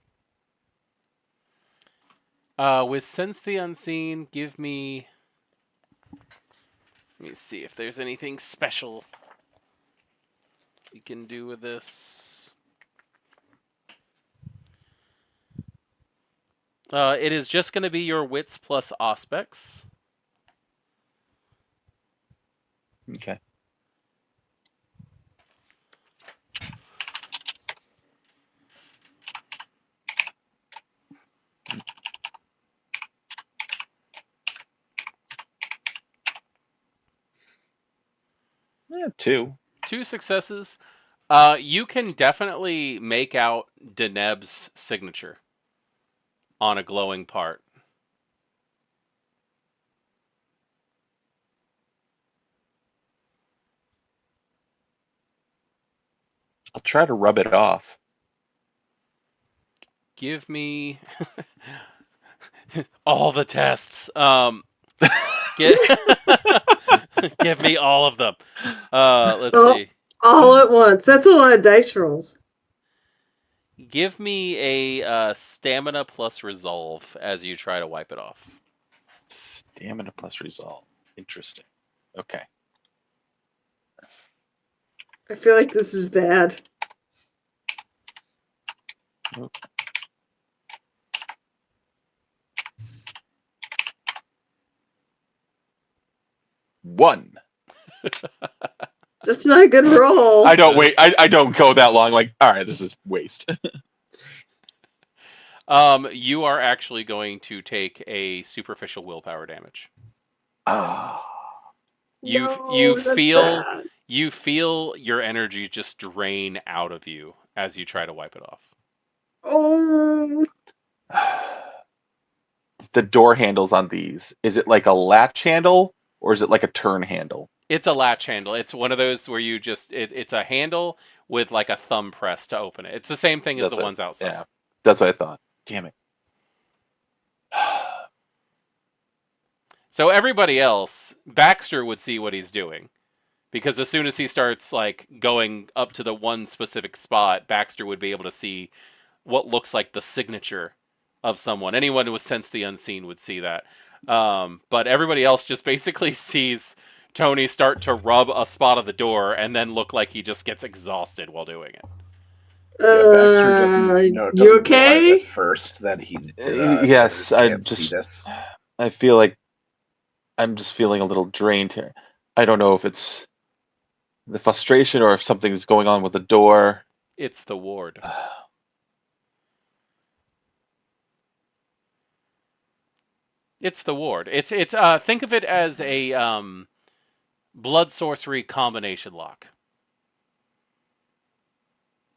With Sense the Unseen, give me. Let me see if there's anything special we can do with this. It is just going to be your wits plus aspects. Okay. Yeah, 2. 2 successes. You can definitely make out Deneb's signature on a glowing part. I'll try to rub it off. Give me all the tests. Get give me all of them. Let's Oh. see. All at once. That's a lot of dice rolls. Give me a stamina plus resolve as you try to wipe it off. Stamina plus resolve. Interesting. Okay. I feel like this is bad. One. That's not a good roll. I don't wait. I don't go that long. Like, all right, this is waste. You are actually going to take a superficial willpower damage. Ah. You feel your energy just drain out of you as you try to wipe it off. Oh. The door handles on these. Is it like a latch handle or is it like a turn handle? It's a latch handle. It's one of those where you just it's a handle with like a thumb press to open it. It's the same thing as the ones outside. Yeah, that's what I thought. Damn it. So everybody else, Baxter would see what he's doing. Because as soon as he starts like going up to the one specific spot, Baxter would be able to see what looks like the signature of someone. Anyone who would sense the unseen would see that. But everybody else just basically sees Tony start to rub a spot of the door and then look like he just gets exhausted while doing it. Yeah, Baxter doesn't you okay? realize at first that he's Yes, I can't just see this. I feel like I'm just feeling a little drained here. I don't know if it's the frustration or if something's going on with the door. It's the ward. It's the ward. It's think of it as a blood sorcery combination lock.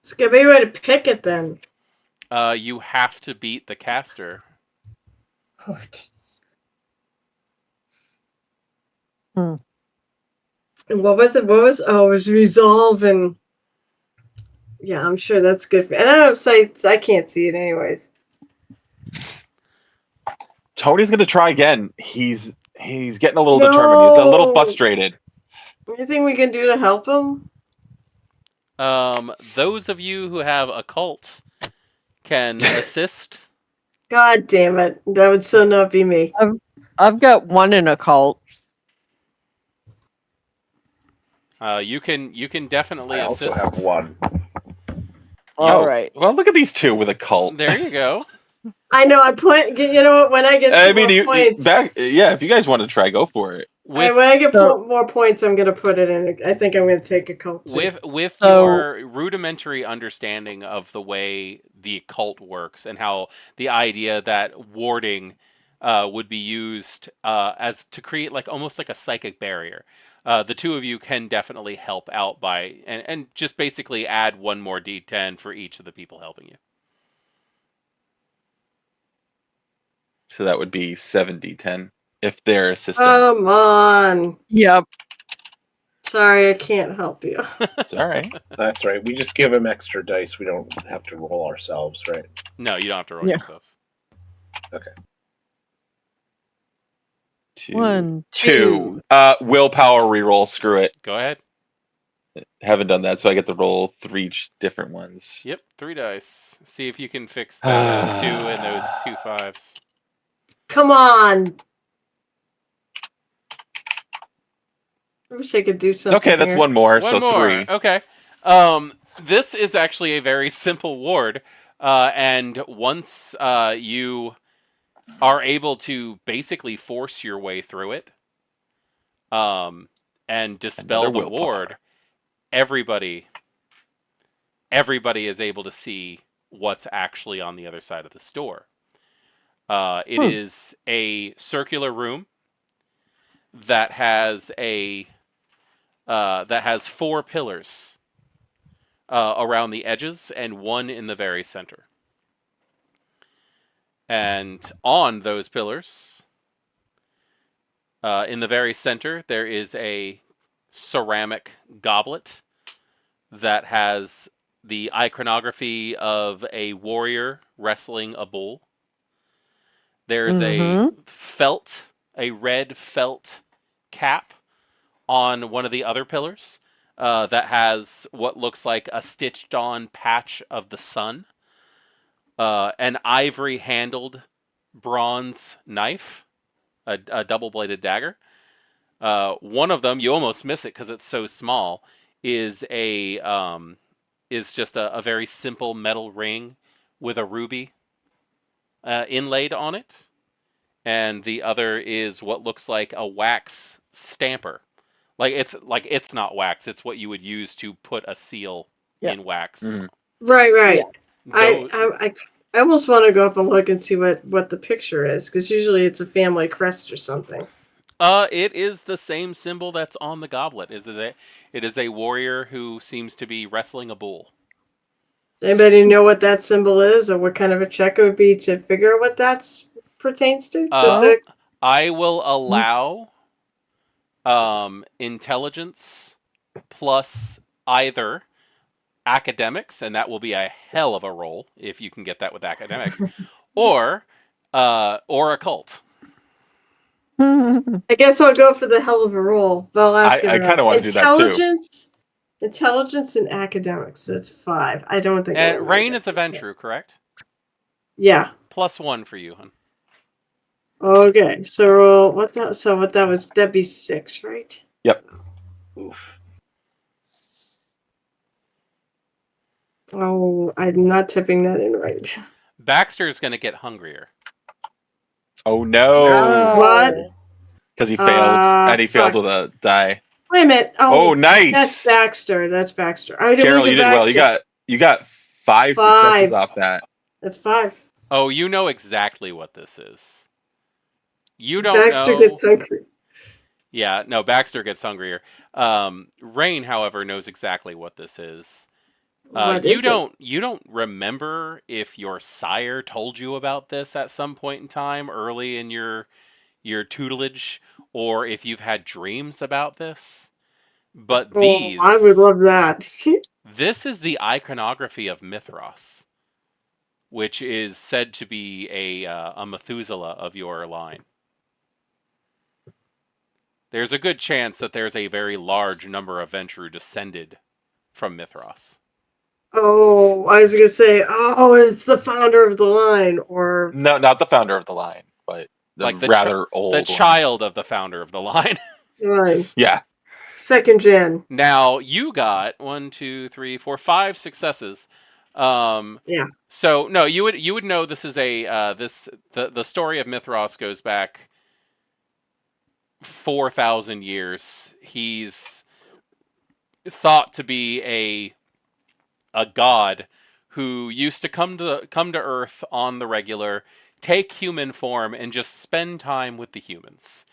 It's a good way to pick it then. You have to beat the caster. Oh, jeez. Hmm. And what was it? What was? Oh, it was resolve and. Yeah, I'm sure that's good. And I don't have sights. I can't see it anyways. Tony's gonna try again. He's getting a little determined. He's a little No. frustrated. Anything we can do to help him? Those of you who have occult can assist. God damn it! That would still not be me. I've got one in occult. You can definitely I also assist. have one. All right. Well, look at these two with a cult. There you go. I know. I point. You know what? When I get I some mean, more points, if you guys want to try, go for it. With when I get So- more points, I'm gonna put it in. I think I'm gonna take a cult too. with So- your rudimentary understanding of the way the occult works and how the idea that warding would be used as to create like almost like a psychic barrier. The two of you can definitely help out by and just basically add one more d10 for each of the people helping you. So that would be 7d10 if they're assisting. Come on. Yep. Sorry, I can't help you. It's all right. That's right. We just give him extra dice. We don't have to roll ourselves, right? No, you don't have to roll Yeah. yourselves. One, Two. two. Willpower reroll. Screw it. Go ahead. Haven't done that, so I get to roll 3 different ones. Yep, 3 dice. See if you can fix that 2 and those 2 5s. Come on. I wish I could do something. Okay, that's here. one more, One so more. 3. Okay. This is actually a very simple ward, and once you are able to basically force your way through it, and dispel Another the willpower. ward, everybody is able to see what's actually on the other side of the store. It is a circular room that has that has 4 pillars around the edges and 1 in the very center. And on those pillars, in the very center, there is a ceramic goblet that has the iconography of a warrior wrestling a bull. There's a red felt cap on one of the other pillars that has what looks like a stitched on patch of the sun, an ivory handled bronze knife, a double bladed dagger. One of them, you almost miss it because it's so small, is just a very simple metal ring with a ruby inlaid on it. And the other is what looks like a wax stamper. Like it's not wax, it's what you would use to put a seal in wax. Mhm. Right. Though, I almost want to go up and look and see what the picture is, because usually it's a family crest or something. it is the same symbol that's on the goblet. It is a warrior who seems to be wrestling a bull. Anybody know what that symbol is, or what kind of a check it would be to figure out what that pertains to? I will allow intelligence plus either academics, and that will be a hell of a roll if you can get that with academics, or occult. I guess I'll go for the hell of a roll. But I'll ask I kind of want to do that too. Intelligence and academics. That's 5. I don't think. And Rain is a Ventru, correct? Yeah. +1 for you, hun. Okay. So roll what that? So what that was? That'd be 6, right? Yep. Oof. Oh, I'm not tipping that in right. Baxter is going to get hungrier. Oh no! What? Because he failed, and he failed fuck. with a die. Wait a minute. Oh, nice! That's Baxter. I didn't Carol, you did well. You got 5 successes off that. That's 5. Oh, you know exactly what this is. You don't Baxter know. gets hungry. Yeah, no, Baxter gets hungrier. Rain, however, knows exactly what this is. What is it? You don't remember if your sire told you about this at some point in time early in your tutelage, or if you've had dreams about this. But Oh, I would love that. this is the iconography of Mithras, which is said to be a Methuselah of your line. There's a good chance that there's a very large number of Ventru descended from Mithras. Oh, I was gonna say, oh, it's the founder of the line, or No, not the founder of the line, but the Like rather the old one. child of the founder of the line. line. Yeah. Second gen. Now you got 5 successes. Yeah. So no, you would know this is the story of Mithras goes back 4,000 years. He's thought to be a god who used to come to Earth on the regular, take human form, and just spend time with the humans.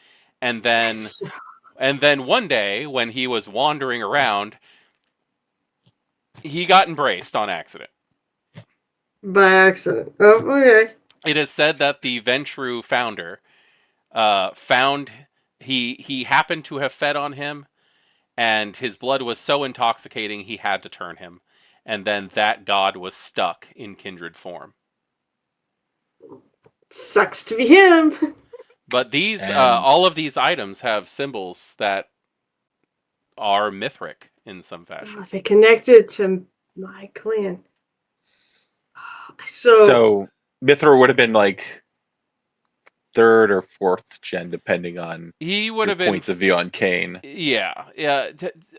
And then one day, when he was wandering around, he got embraced on accident. By accident. Oh, okay. It is said that the Ventru founder found he happened to have fed on him, and his blood was so intoxicating he had to turn him, and then that god was stuck in kindred form. Sucks to be him. But these And- all of these items have symbols that are mythic in some fashion. Oh, they connected to my clan. So Mithra would have been like third or fourth gen, depending on He would your have been points of view on Kane. yeah.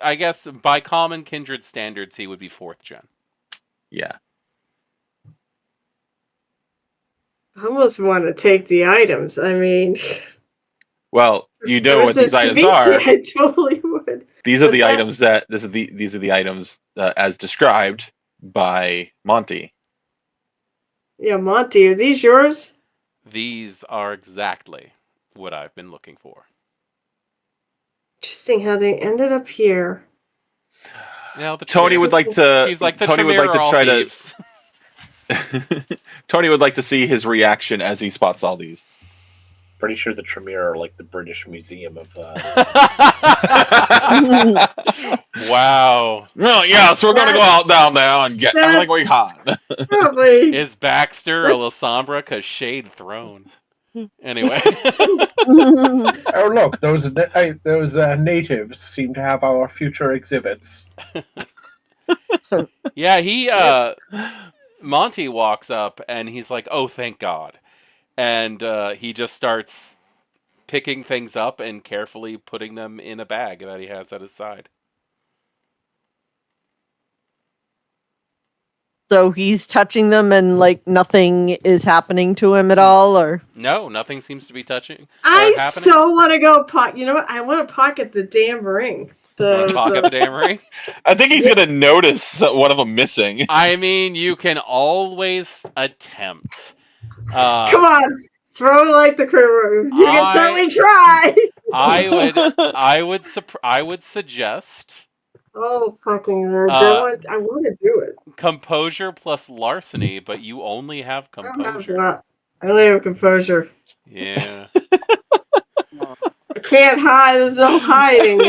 I guess by common kindred standards, he would be 4th gen. Yeah. I almost want to take the items. I mean, Well, you know if what it's these a items Saviti, are. I totally would. These are What's the that? items these are the items as described by Monty. Yeah, Monty, are these yours? These are exactly what I've been looking for. Interesting how they ended up here. Yeah, the Tony Tremere. would like to. He's like the Tony would Tremere like to are all try thieves. to. Tony would like to see his reaction as he spots all these. Pretty sure the Tremere are like the British Museum of. Wow. Well, yes, we're gonna go out down there and get everything we can. Probably. Is Baxter a That's- Lasombra? Cause shade thrown. Anyway. Oh look, those natives seem to have our future exhibits. Yeah, Monty walks up and he's like, "Oh, thank God," and he just starts picking things up and carefully putting them in a bag that he has at his side. So he's touching them and like nothing is happening to him at all, or No, nothing seems to be touching. I happening. so want to go You know what? I want to pocket the damn ring. You want to pocket the damn ring? I think he's gonna notice one of them missing. I mean, you can always attempt. Come on, throw like the critter. You can certainly try. I would suggest Oh fucking nerd! I want to do it. composure plus larceny, but you only have I don't have composure. that. I only have composure. Yeah. I can't hide. There's no hiding.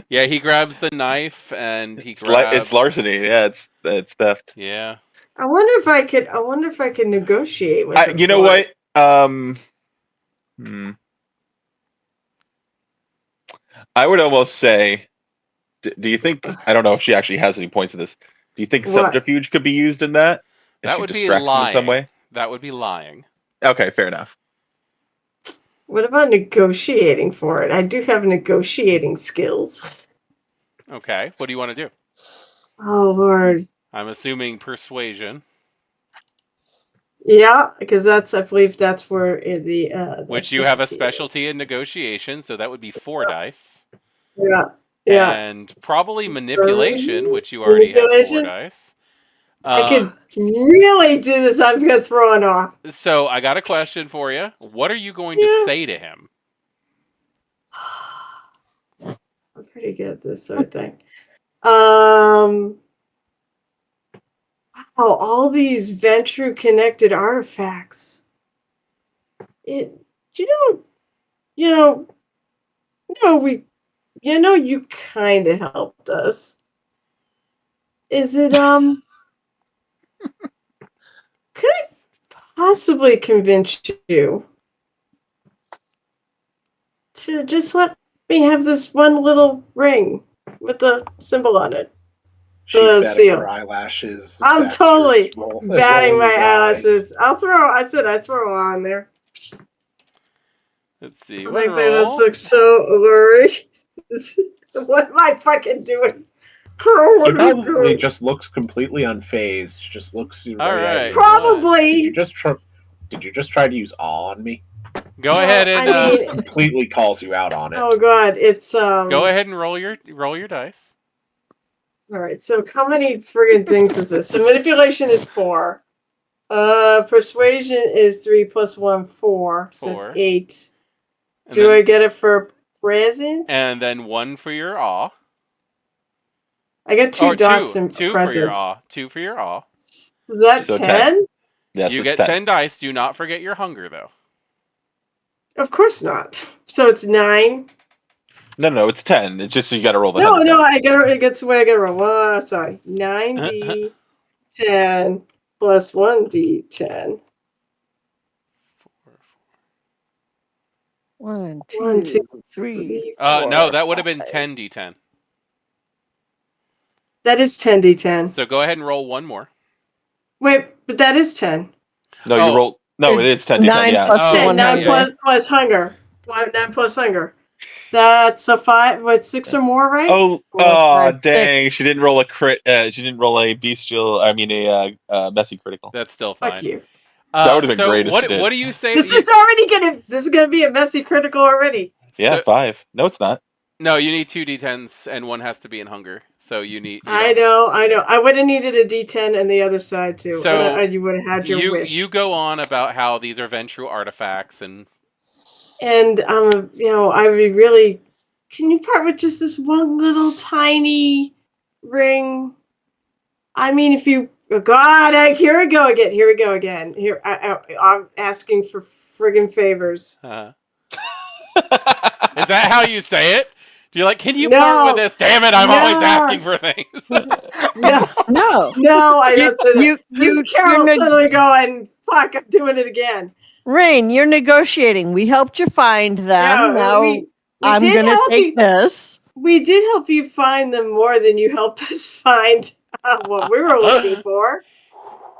Yeah, he grabs the knife and he grabs. It's larceny. Yeah, it's theft. Yeah. I wonder if I could. I wonder if I could negotiate with him. You know for what? it. I would almost say. Do you think? I don't know if she actually has any points in this. Do you think What? subterfuge could be used in that? If That she would be distracts him in some way. lying. That would be lying. Okay, fair enough. What about negotiating for it? I do have negotiating skills. Okay. What do you want to do? Oh Lord. I'm assuming persuasion. Yeah, because I believe that's where the Which you have a specialty specialty in negotiation, so that would be 4 dice. is. Yeah. And probably manipulation, which you already have 4 Manipulation? dice. I could really do this. I'm gonna throw it off. So I got a question for you. What are you going to say to him? I'm pretty good at this sort of thing. Oh, all these Ventru connected artifacts. You don't, you know, you kind of helped us. Is it, could I possibly convince you to just let me have this one little ring with the symbol on it? She's The batting seal. her eyelashes. I'm Baxter's totally rolling batting my his eyes. eyelashes. I throw on there. Let's see. I One think they just roll. look so alluring. What am I fucking doing? Oh, He what are you probably doing? just looks completely unfazed. Just looks right All at right. you. Probably. Did you just try to use awe on me? Go Well, ahead and I He mean- just completely calls you out on it. Oh god, it's go ahead and roll your dice. All right, so how many friggin' things is this? So manipulation is 4. Persuasion is 3 plus 1, 4. So it's 4. 8. And Do then, I get it for presents? and then 1 for your awe. I get 2 Or dots 2. in 2 for your presents. awe. 2 for your awe. Is that So 10? Yes, You it's get 10. 10 dice. Do not forget your hunger, though. Of course not. So it's 9. No, it's 10. It's just you got to roll the No, 100. I get it gets away. I get a roll. Sorry, 9d 10 plus 1d10. 1, 1, 2, 2, 3, 3, 4, No, that would have been 5. 10d10. That is 10d10. So go ahead and roll one more. Wait, but that is 10. No, Oh. you roll. No, it is 10 to 10. 9 Yeah. plus the Oh, 10, 9 100. plus hunger. 9 plus hunger. That's a 5. What, 6 or more, right? Oh, 4, 5, 6. dang! She didn't roll a crit. She didn't roll a bestial. I mean, a messy critical. That's still Fuck fine. you. That would have been So great if what she did. what do you say? This is gonna be a messy critical already. Yeah, So, 5. No, it's not. no, you need 2 d10s and one has to be in hunger. So you need. I know. I would have needed a D10 and the other side too. So and you would have had your wish. You go on about how these are Ventru artifacts and And I would really. Can you part with just this one little tiny ring? I mean, if you. Oh God, here we go again. Here, I'm asking for friggin' favors. Is that how you say it? Do you like? Can you No. part with this? Damn it! I'm always No. asking for things. No, No. no, I don't say that. You, Carol's you're suddenly going, fuck, I'm doing it again. Rain, you're negotiating. We helped you find them. Yeah, Now we I'm did going to help take you. this. We did help you find them more than you helped us find what we were looking for.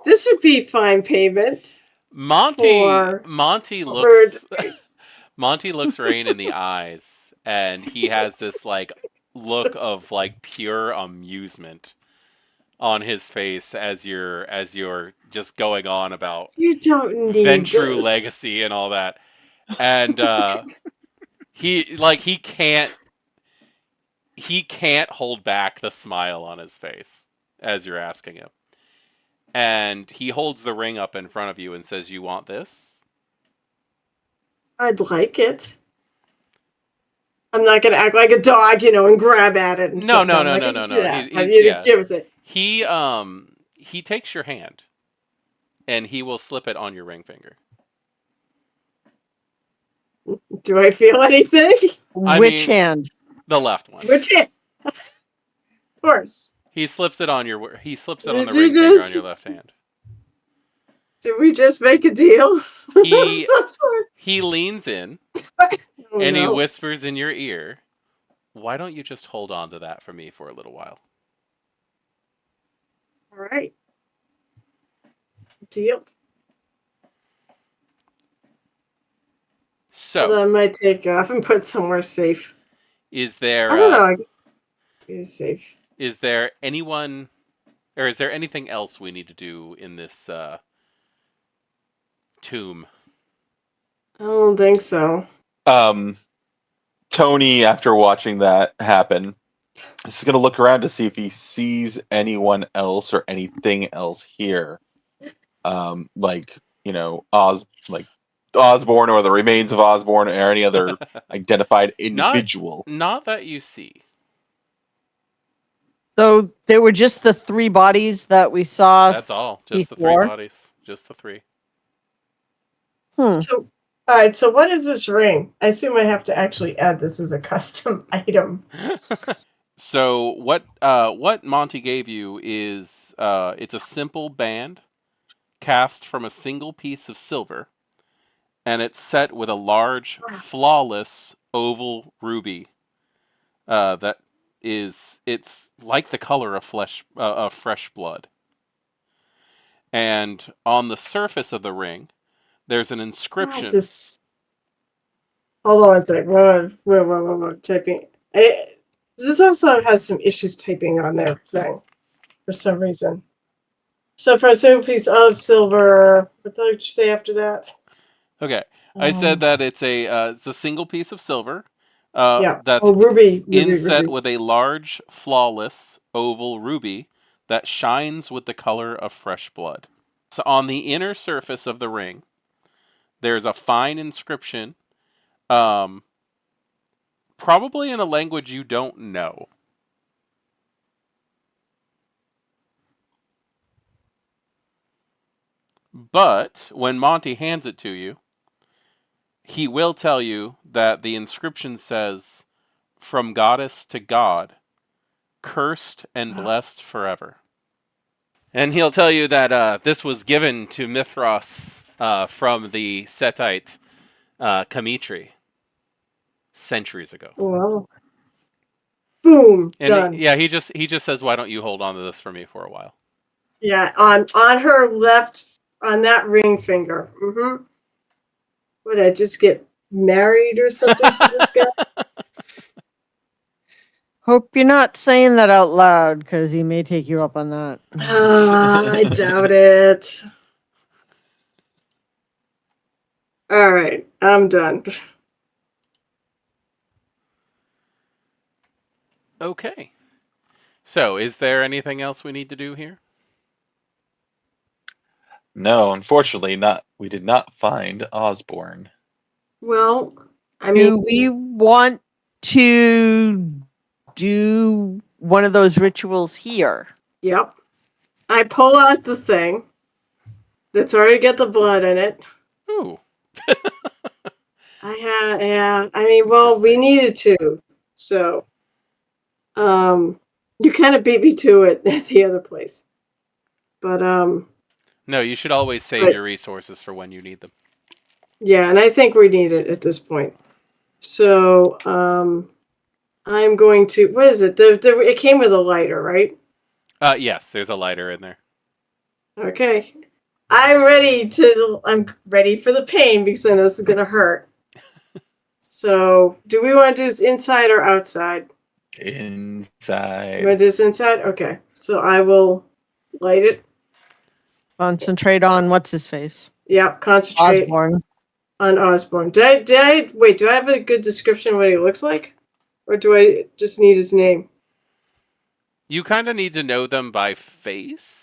This would be fine payment. Monty looks Rain in the eyes, and he has this like look of like pure amusement on his face as you're just going on about You don't need Ventru this. legacy and all that, and he can't hold back the smile on his face as you're asking him. And he holds the ring up in front of you and says, "You want this?" I'd like it. I'm not going to act like a dog, and grab at it. And No. I'm not gonna do that. Yeah. Give us it. He takes your hand, and he will slip it on your ring finger. Do I feel anything? Which hand? The left one. Which hand? Of course. He slips it on the Did ring you finger on just- your left hand. Did we just make a deal? He- Of some sort? He leans in Oh, and he no. whispers in your ear, "Why don't you just hold on to that for me for a little while?" All right. Deal. So, I might take off and put somewhere safe. is there I don't know. I guess it's safe. is there anyone or is there anything else we need to do in this tomb? I don't think so. Tony, after watching that happen, is going to look around to see if he sees anyone else or anything else here. Like, Osborne or the remains of Osborne or any other identified individual. Not that you see. So there were just the 3 bodies that we saw That's all. Just the 3 before. bodies. Just the 3. So, all right. So, what is this ring? I assume I have to actually add this as a custom item. So what Monty gave you is it's a simple band cast from a single piece of silver, and it's set with a large, flawless oval ruby. That it's like the color of fresh blood. And on the surface of the ring, there's an inscription. This. Hold on a second. Whoa, typing. This also has some issues typing on their thing for some reason. So for a single piece of silver, what did you say after that? Okay, I said that it's a single piece of silver. Yeah. That's Oh, ruby. inset with a large, flawless oval ruby that shines with the color of fresh blood. So on the inner surface of the ring, there's a fine inscription, probably in a language you don't know. But when Monty hands it to you, he will tell you that the inscription says, "From goddess to god, cursed and blessed forever." And he'll tell you that this was given to Mithras from the Setite Kamitri centuries ago. Well, boom, And done. he just says, "Why don't you hold on to this for me for a while?" Yeah, on her left, on that ring finger. Mm-hmm. Would I just get married or something to this guy? Hope you're not saying that out loud, because he may take you up on that. I doubt it. All right, I'm done. Okay. So, is there anything else we need to do here? No, unfortunately, not. We did not find Osborne. Well, I Do mean, we want to do one of those rituals here? yep. I pull out the thing that's already got the blood in it. Ooh. Yeah. I mean, well, we needed to, so you kind of beat me to it at the other place, but No, you should always save but your resources for when you need them. yeah, and I think we need it at this point. So I'm going to. What is it? It came with a lighter, right? Yes, there's a lighter in there. Okay. I'm ready for the pain because I know this is gonna hurt. So, do we want to do this inside or outside? You want Inside. to do this inside? Okay. So I will light it. Concentrate on what's his face? Yep. Concentrate Osborne. on Osborne. Did I wait? Do I have a good description of what he looks like, or do I just need his name? You kind of need to know them by face.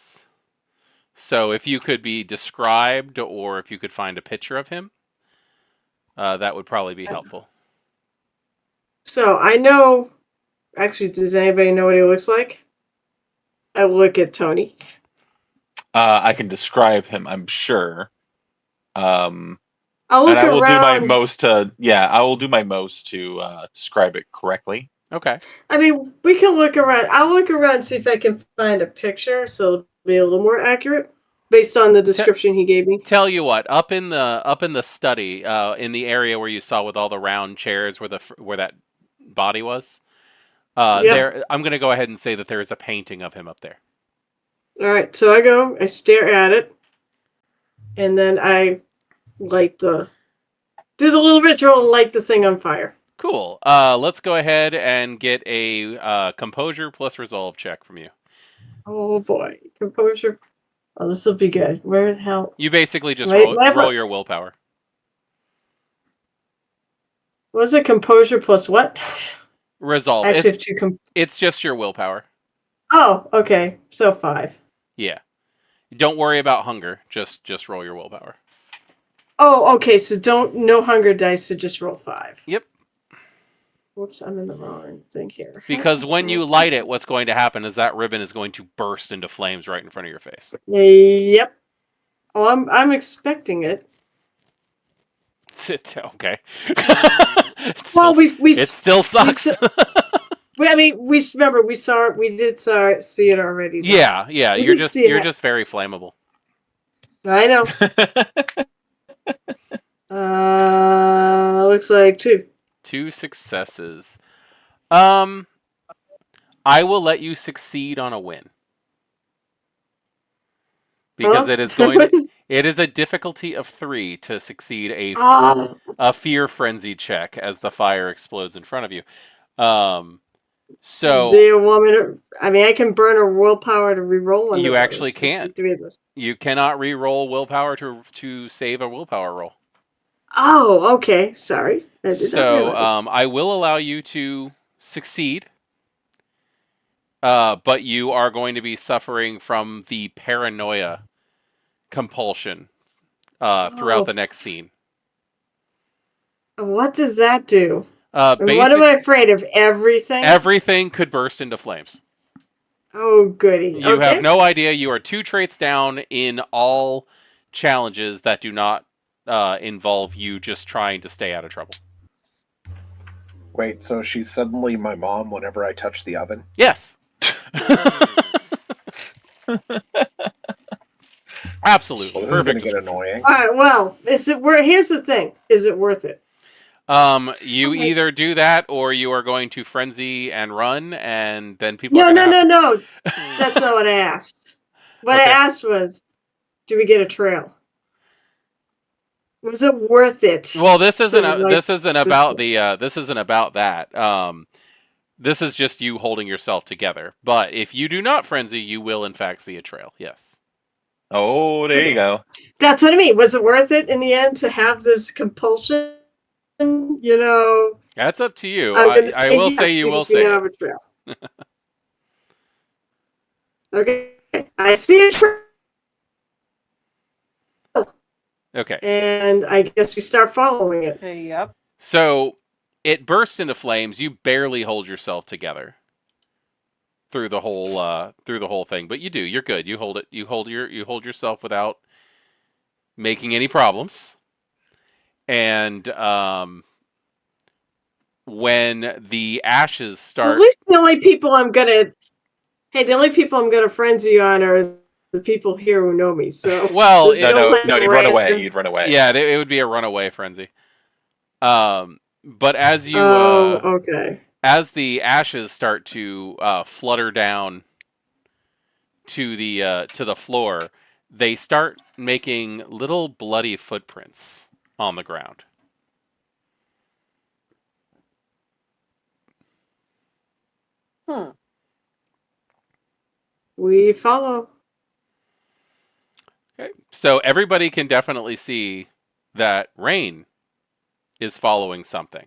So if you could be described, or if you could find a picture of him, that would probably be helpful. So I know. Actually, does anybody know what he looks like? I look at Tony. I can describe him, I'm sure. I'll And look I will do my around. most to, I will do my most to describe it correctly. Okay. I mean, we can look around. I'll look around and see if I can find a picture so it'll be a little more accurate based on the description he gave me. Tell you what, up in the study, in the area where you saw with all the round chairs where that body was, Yep. there. I'm gonna go ahead and say that there is a painting of him up there. All right, so I stare at it, and then I do the little ritual and light the thing on fire. Cool. Let's go ahead and get a composure plus resolve check from you. Oh boy, composure. Oh, this will be good. Where the hell? You basically just Wait, roll your willpower. Was it composure plus what? Resolve. I actually have two. It's just your willpower. Oh, okay. So 5. Yeah. Don't worry about hunger. Just roll your willpower. Oh, okay. So no hunger dice. So just roll 5. Yep. Whoops, I'm in the wrong thing here. Because when you light it, what's going to happen is that ribbon is going to burst into flames right in front of your face. Yep. Oh, I'm expecting it. Okay. Well, it still sucks. I mean, we remember we saw it. We did see it already. Though. Yeah. We You're did just see it very flammable. I know. Looks like 2. 2 successes. I will let you succeed on a win. Because it is going to. It is a difficulty of 3 to succeed a fear frenzy check as the fire explodes in front of you. So do you want me to? I mean, I can burn a willpower to reroll one. You of actually those. can't. 3 of those. You cannot re-roll willpower to save a willpower roll. Oh, okay. Sorry, I did not realize. I will allow you to succeed. But you are going to be suffering from the paranoia compulsion throughout the next scene. What does that do? What Basic, am I afraid of? Everything? Everything could burst into flames. Oh, goody. You have no idea. You are 2 traits down in all challenges that do not involve you just trying to stay out of trouble. Wait, so she's suddenly my mom whenever I touch the oven? Yes. Absolutely. Well, this is going to get description. annoying. All right, well, here's the thing. Is it worth it? You either do that or you are going to frenzy and run, and then people No. are going to No. That's not what I asked. What I asked was, do we get a trail? Was it worth it? Well, this isn't about that. This is just you holding yourself together. But if you do not frenzy, you will in fact see a trail. Yes. Oh, there you go. That's what I mean. Was it worth it in the end to have this compulsion? You know. That's up to you. I will say you will say it. Trail. Okay, I see a trail. Okay. And I guess we start following it. Yep. So it bursts into flames. You barely hold yourself together through the whole thing, but you do. You're good. You hold it. You hold yourself without making any problems. And when the ashes start, Well, at least the only people I'm gonna frenzy on are the people here who know me. So no, you'd run away. You'd run away. Yeah, it would be a runaway frenzy. But as you as the ashes start to flutter down to the floor, they start making little bloody footprints on the ground. We follow. Okay, so everybody can definitely see that Rain is following something.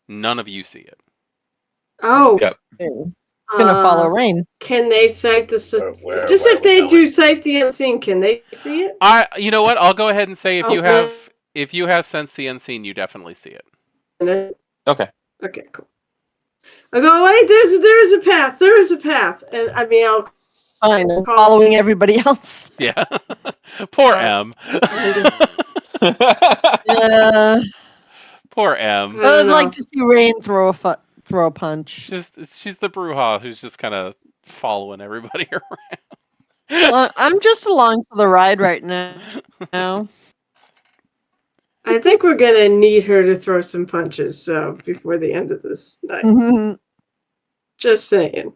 None of you see it. Oh. Yep. Gonna follow Rain. Can they sight the just if they do sight the unseen, can they see it? You know what? I'll go ahead and say if you have sensed the unseen, you definitely see it. Okay. Okay, cool. I go, wait, there's a path. There is a path. And I mean I'll following everybody else. Yeah. Poor M. Poor M. I'd like to see Rain throw a punch. She's the Bruja who's just kind of following everybody around. Well, I'm just along for the ride right now. I think we're gonna need her to throw some punches before the end of this night. Just saying.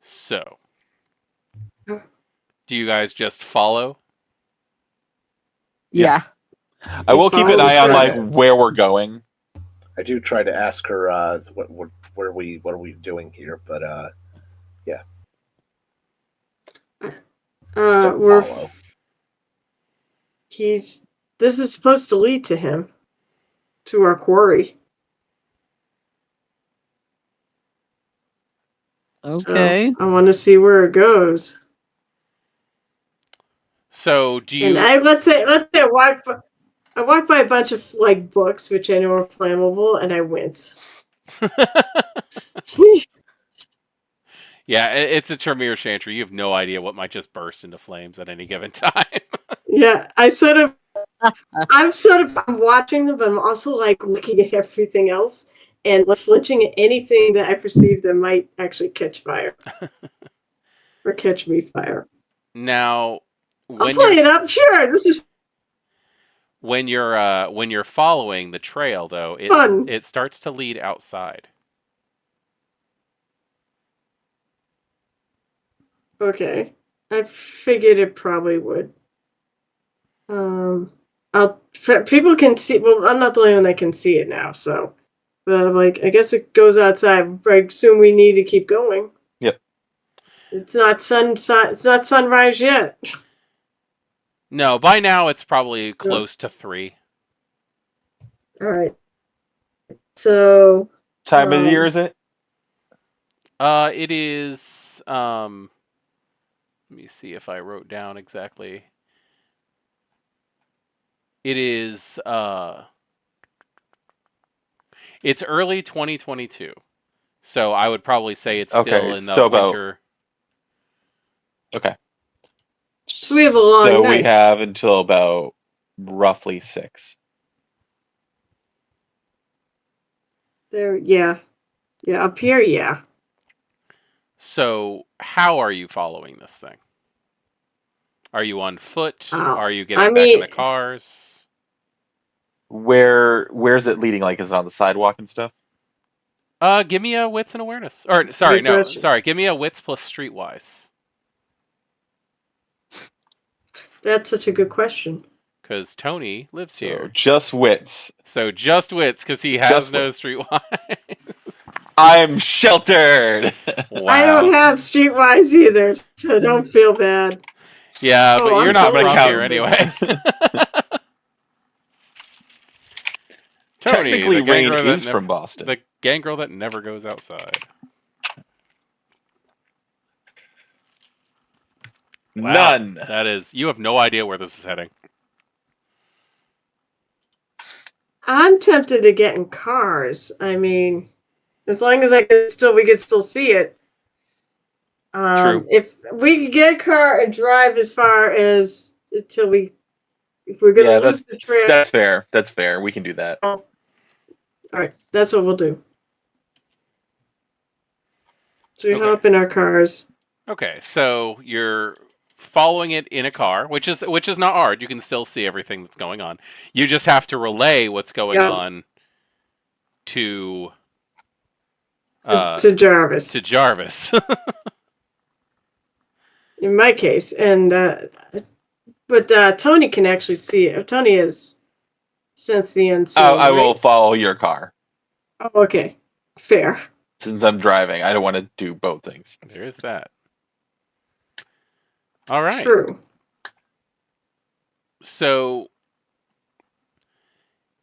So, do you guys just follow? Yeah. I will keep an eye on where we're going. I do try to ask her what are we doing here, but yeah. This is supposed to lead to him, to our quarry. Okay. So I want to see where it goes. So do you? And let's say I walk by a bunch of like books, which I know are flammable, and I wince. Yeah, it's a Tremere Chantry. You have no idea what might just burst into flames at any given time. Yeah, I'm watching them, but I'm also like looking at everything else and like flinching at anything that I perceive that might actually catch fire or catch me fire. Now, I'll when play you're it up. Sure, this is when you're following the trail, though, fun. it starts to lead outside. Okay, I figured it probably would. People can see. Well, I'm not the only one that can see it now, so. But I'm like, I guess it goes outside. I assume we need to keep going. Yep. It's not It's not sunrise yet. No, by now it's probably Yeah. close to 3. All right. So. Time of year is it? It is. Let me see if I wrote down exactly. It is. It's early 2022, so I would probably say it's still Okay, in the so about winter. okay. So we have a long So we night. have until about roughly 6. There, yeah, up here, yeah. So, how are you following this thing? Are you on foot? Are you I getting back in mean, the cars? Where's it leading? Like, is it on the sidewalk and stuff? Give me a wits and awareness. Or good question. give me a wits plus streetwise. That's such a good question. Because Tony lives So here. just wits. So just wits, because he has Just no wits. streetwise. I'm sheltered. Wow. I don't have streetwise either, so don't feel bad. Yeah, but you're I'm not gonna from count here it. anyway. Tony, Technically, the Rain gangrel is that from Boston. the gangrel that never goes outside. Wow, None. that is. You have no idea where this is heading. I'm tempted to get in cars. I mean, as long as we could still see it. True. If we could get a car and drive as far as until if we're gonna Yeah, lose the trail. that's fair. That's fair. We can do that. All right, that's what we'll do. So we Okay. hop in our cars. Okay, so you're following it in a car, which is not hard. You can still see everything that's going on. You just have to relay what's going Yep. on to To Jarvis. to Jarvis. In my case, and but Tony can actually see it. Tony has sensed the unseen. I will right? follow your car. Oh, okay, fair. Since I'm driving, I don't want to do both things. There is that. All right. True. So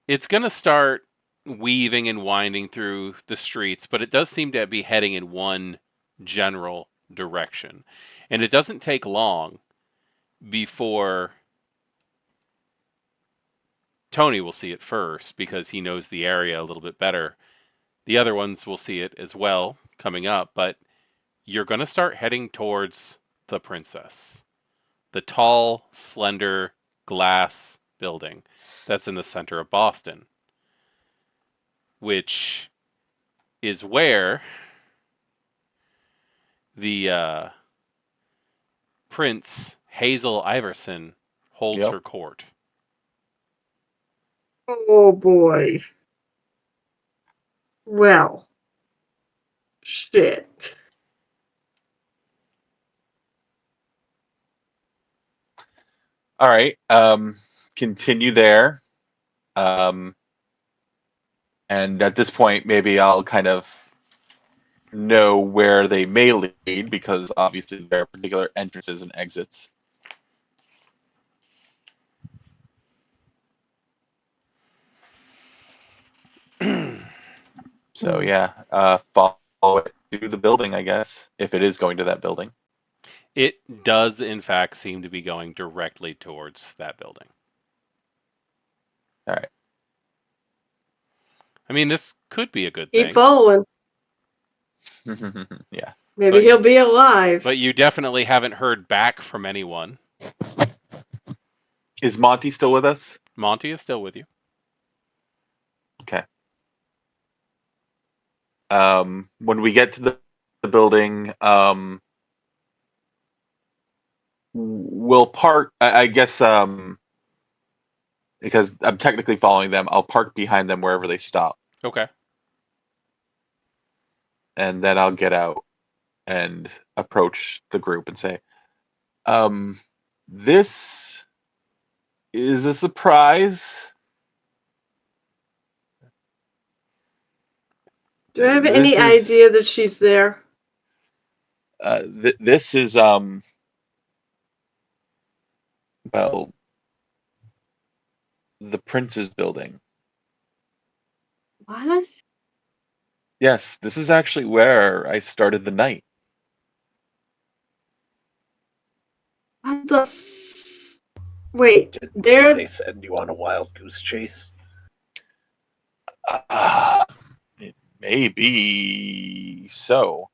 it's going to start weaving and winding through the streets, but it does seem to be heading in one general direction. And it doesn't take long before Tony will see it first because he knows the area a little bit better. The other ones will see it as well coming up, but you're going to start heading towards the princess. The tall, slender, glass building that's in the center of Boston, which is where the Prince Hazel Iverson holds Yep. her court. Oh boy. Well. Shit. All right. Continue there. And at this point, maybe I'll kind of know where they may lead because obviously there are particular entrances and exits. So yeah, follow it to the building, I guess, if it is going to that building. It does, in fact, seem to be going directly towards that building. All right. I mean, this could be a good Keep thing. following. Yeah. Maybe But he'll be alive. But you definitely haven't heard back from anyone. Is Monty still with us? Monty is still with you. Okay. When we get to the building, we'll park. I guess because I'm technically following them, I'll park behind them wherever they stop, Okay. and then I'll get out and approach the group and say, "This is a surprise. Do I have This any is idea that she's there? this is well, the prince's building. What? Yes, this is actually where I started the night." What the? Wait, Did there. they send you on a wild goose chase? It may be so.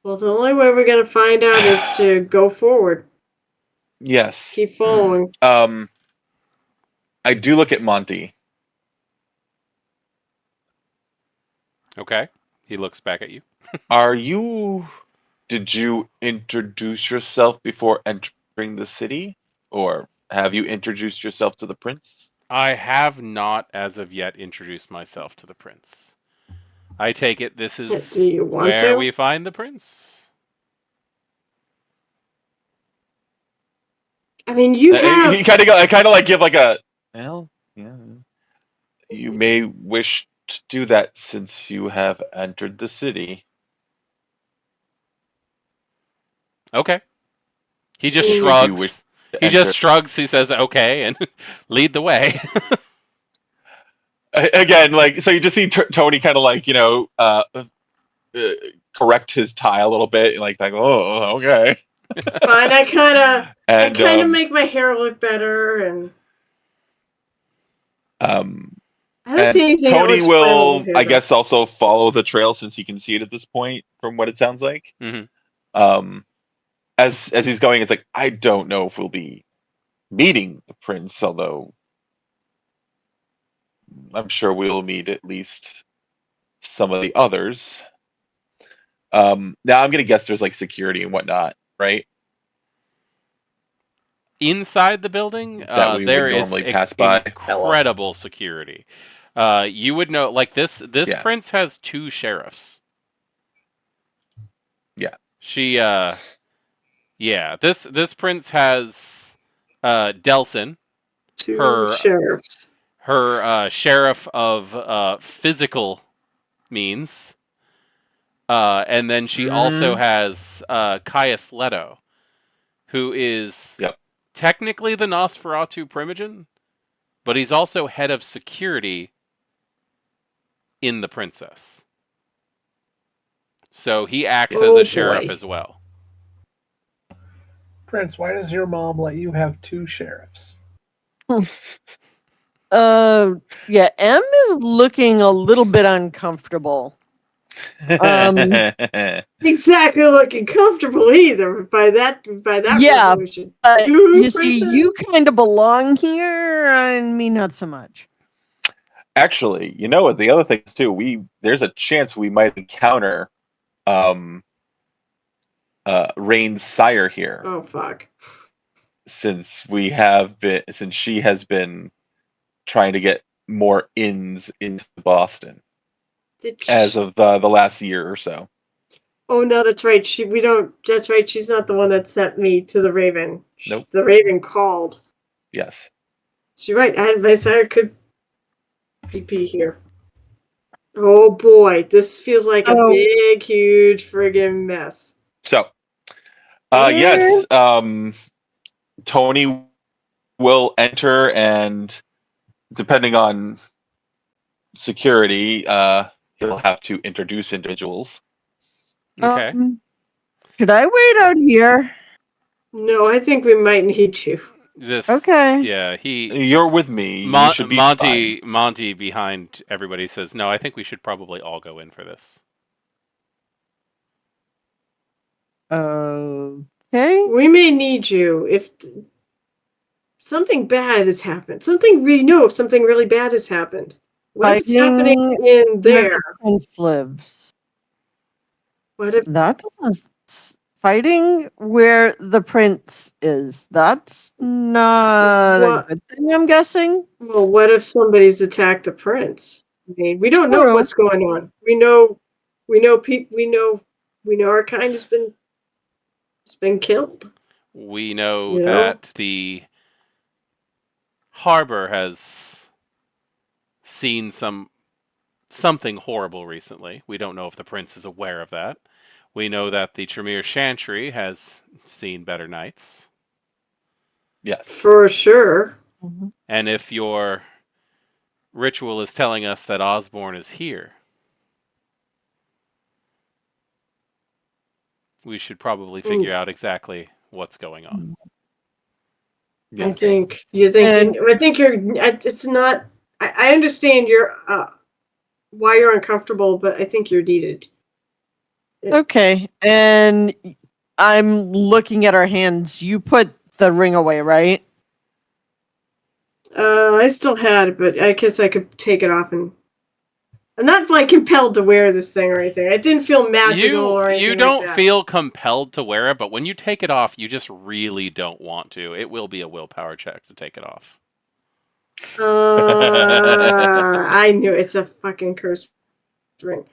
Well, the only way we're gonna find out is to go forward. Yes. Keep following. I do look at Monty. Okay. He looks back at you. Did you introduce yourself before entering the city? Or have you introduced yourself to the prince? I have not, as of yet, introduced myself to the prince. I take it this Do is you want where to? we find the prince. I mean, you have. He I kind of like give like a, well, yeah. You may wish to do that since you have entered the city. Okay. He just Mm. Would you wish shrugs. to He enter? just shrugs. He says, "Okay," and lead the way. Again, like, so you just see Tony kind of like, correct his tie a little bit, like, oh, okay. Fine. I kind And of make my hair look better, and I don't see anything that Tony looks flammable will, here. I Though. guess, also follow the trail since he can see it at this point, from what it sounds like. hmm As he's going, it's like, I don't know if we'll be meeting the prince, although I'm sure we'll meet at least some of the others. Now I'm gonna guess there's like security and whatnot, right? Inside the building, That we there would is normally pass by. incredible security. You would know, like this Yeah. prince has 2 sheriffs. Yeah. This prince has Delson, 2 her sheriffs. sheriff of physical means, and then she also has Caius Leto, who is technically the Nosferatu Primogen, but he's also head of security in the princess. So he acts as a sheriff as well. Prince, why does your mom let you have 2 sheriffs? Yeah, M is looking a little bit uncomfortable. Exactly looking comfortable either by that Yeah, resolution. you see, you kind of belong here, and me not so much. Actually, you know what? The other thing is too. There's a chance we might encounter Rain's sire here. Oh fuck! Since she has been trying to get more ins into Boston as of the last year or so. Oh no, that's right. That's right. She's not the one that sent me to the Raven. Nope. The Raven called. Yes. So you're right. My sire could be here. Oh boy, this feels like a big, huge friggin' mess. So, yes, Tony will enter, and depending on security, he'll have to introduce individuals. Okay. Should I wait out here? No, I think we might need you. This. Okay. Yeah, he. You're with me. You should be fine. Monty behind everybody says, no, I think we should probably all go in for this. Okay. We may need you if something bad has happened. If something really bad has happened. What is happening Fighting in where there? the prince lives. What if That doesn't. Fighting where the prince is. That's not a what? good thing, I'm guessing. Well, what if somebody's attacked the prince? I mean, we don't know True. what's going on. We know our kind has been killed. We know You know? that the harbor has seen something horrible recently. We don't know if the prince is aware of that. We know that the Tremere Chantry has seen better nights. Yes. For sure. Mhm. And if your ritual is telling us that Osborne is here, we should probably figure out exactly what's going on. I Yes. think you think And- I think you're. It's not. I understand why you're uncomfortable, but I think you're needed. Okay. And I'm looking at our hands. You put the ring away, right? I still had it, but I guess I could take it off, and I'm not like compelled to wear this thing or anything. I didn't feel magical or anything You don't like that. feel compelled to wear it, but when you take it off, you just really don't want to. It will be a willpower check to take it off. I knew it's a fucking cursed ring.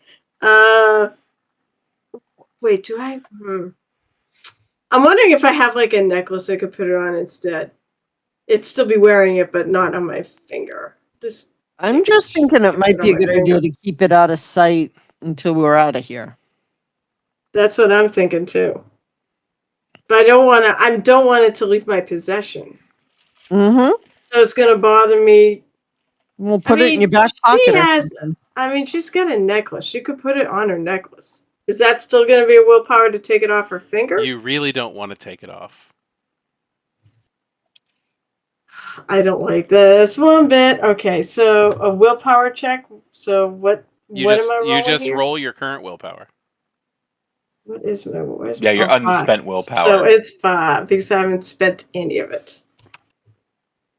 Wait, do I? I'm wondering if I have like a necklace I could put it on instead. It'd still be wearing it, but not on my finger. This. I'm just thinking it might be a good idea to keep it out of sight until we're out of here. That's what I'm thinking too. But I don't want to. I don't want it to leave my possession. Mm-hmm. So it's gonna bother me. We'll put it in your back pocket. She has. I mean, she's got a necklace. She could put it on her necklace. Is that still going to be a willpower to take it off her finger? You really don't want to take it off. I don't like this one bit. Okay, so a willpower check. So what? What am I rolling You just here? roll your current willpower. What is my? Yeah, your unspent 5. willpower. So it's 5 because I haven't spent any of it.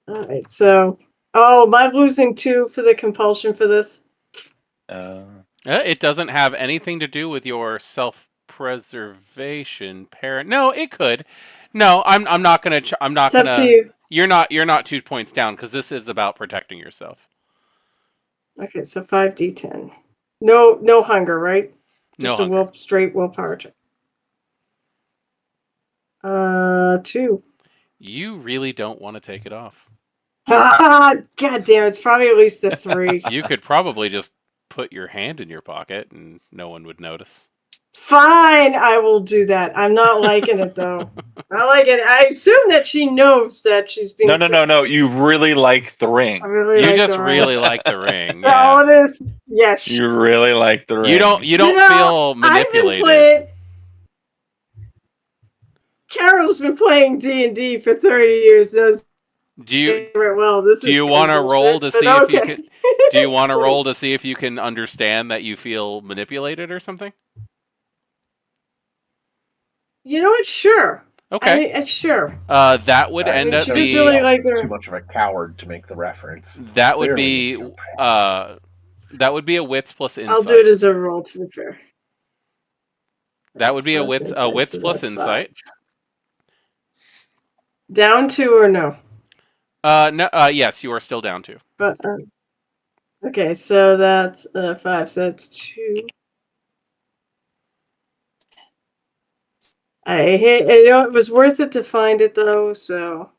All right. So, am I losing 2 for the compulsion for this? It doesn't have anything to do with your self-preservation parent. No, it could. No, I'm not gonna. I'm not It's gonna. up to you. You're not 2 points down because this is about protecting yourself. Okay, so 5d10. No hunger, right? Just No a hunger. straight willpower check. 2. You really don't want to take it off. God damn, it's probably at least a 3. You could probably just put your hand in your pocket and no one would notice. Fine, I will do that. I'm not liking it though. I like it. I assume that she knows that she's being. No. You really like the ring. I really You like just the really ring. like the ring. All Yeah. of this, yes. You really like the ring. You don't feel manipulated. Carol's been playing D&D for 30 years. Knows Do you well? This do you want to roll to see if you can? Do you want to roll to see if you can understand that you feel manipulated or something? You know what? Sure. Okay. Sure. That would end up she was being really like He's her. too much of a coward to make the reference. that would Clearly it's be your practice. that would be a wits plus insight. I'll do it as a roll. To be fair. That would be a Plus wits insight, so plus that's insight. 5. Down 2 or no? No. Yes, you are still down 2. But okay, so that's 5. So that's 2. It was worth it to find it though. So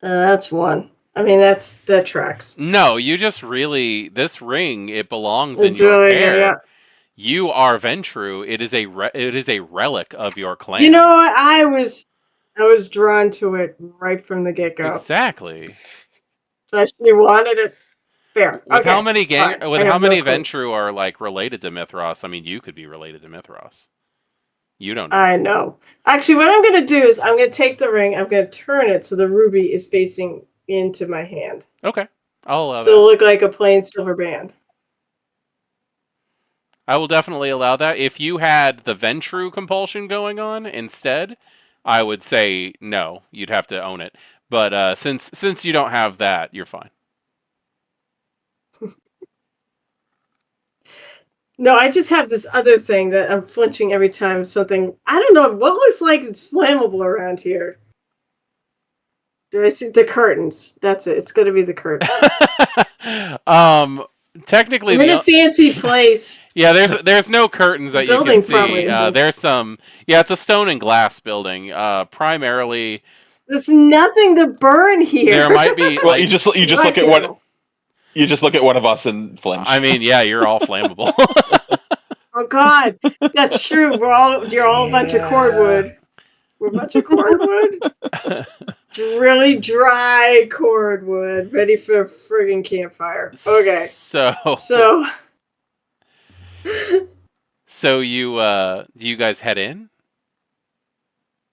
that's 1. I mean, that tracks. No, you just really this ring. It belongs in It's your really, hair. yeah. You are Ventru. It is a relic of your clan. You know what? I was drawn to it right from the get go. Exactly. So she wanted it. Fair. With Okay, how many fine. I how have many no clue. Ventru are like related to Mithras? I mean, you could be related to Mithras. You don't know. I know. Actually, what I'm going to do is I'm going to take the ring. I'm going to turn it so the ruby is facing into my hand. Okay, I'll allow So it'll that. look like a plain silver band. I will definitely allow that. If you had the Ventru compulsion going on instead, I would say no. You'd have to own it. But since you don't have that, you're fine. No, I just have this other thing that I'm flinching every time something. I don't know what looks like it's flammable around here. Do I see the curtains? That's it. It's going to be the curtains. Technically, I'm in a fancy place. yeah, there's no curtains The that you can building probably see. isn't. There's some. Yeah, it's a stone and glass building. Primarily, There's nothing to burn here. there might be Well, like. you just look at one. You just look at one of us and flinch. I mean, yeah, you're all flammable. Oh God, that's true. You're all a bunch of cordwood. We're a bunch of cordwood. Really dry cordwood, ready for a friggin' campfire. Okay, So so you do you guys head in?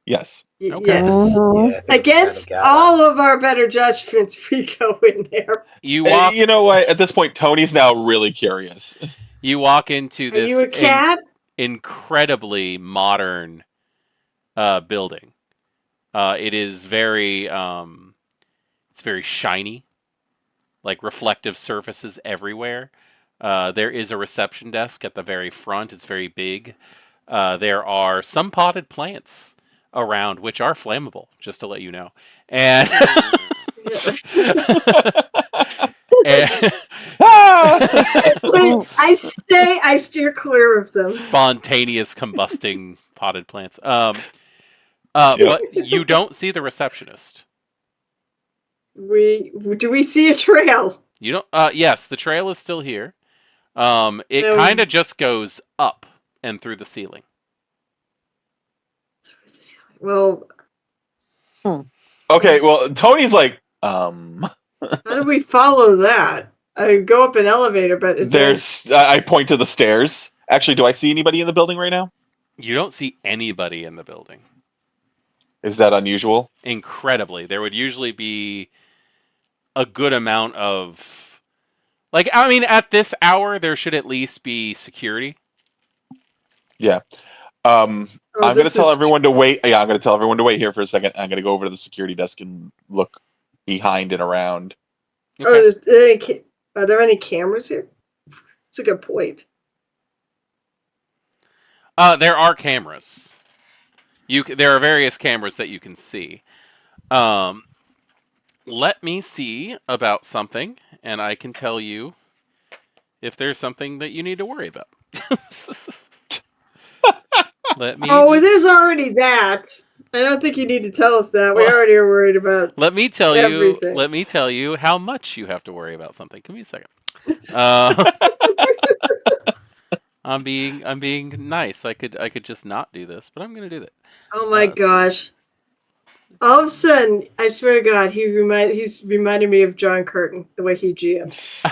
Yes. Okay. yes. Yeah, I think we Against kinda gotta- all of our better judgments, we go in there. You walk. You know what? At this point, Tony's now really curious. You walk into Are this you a cat? incredibly modern building. It is very it's very shiny, like reflective surfaces everywhere. There is a reception desk at the very front. It's very big. There are some potted plants around which are flammable, just to let you know. And, and I steer clear of them. spontaneous combusting potted plants. Yep. But you don't see the receptionist. Do we see a trail? You don't. Yes, the trail is still here. It No. kind of just goes up and through the ceiling. Well, Okay, well, Tony's like, how do we follow that? I go up an elevator, but is there's. I point to the stairs. Actually, do I see anybody in the building right now? You don't see anybody in the building. Is that unusual? Incredibly, there would usually be a good amount of, like, I mean, at this hour there should at least be security. Yeah. I'm going to this tell is- everyone to wait. Yeah, I'm going to tell everyone to wait here for a second. I'm going to go over to the security desk and look behind and around. Okay. Are there any cameras here? That's a good point. There are cameras. There are various cameras that you can see. Let me see about something, and I can tell you if there's something that you need to worry about. Let me. Oh, there's already that. I don't think you need to tell us that. We Well, already are worried about. Let me tell you. everything. Let me tell you how much you have to worry about something. Give me a second. I'm being nice. I could just not do this, but I'm gonna do that. Oh my let's see. gosh! All of a sudden, I swear to God, he's reminding me of John Curtin, the way he GMs.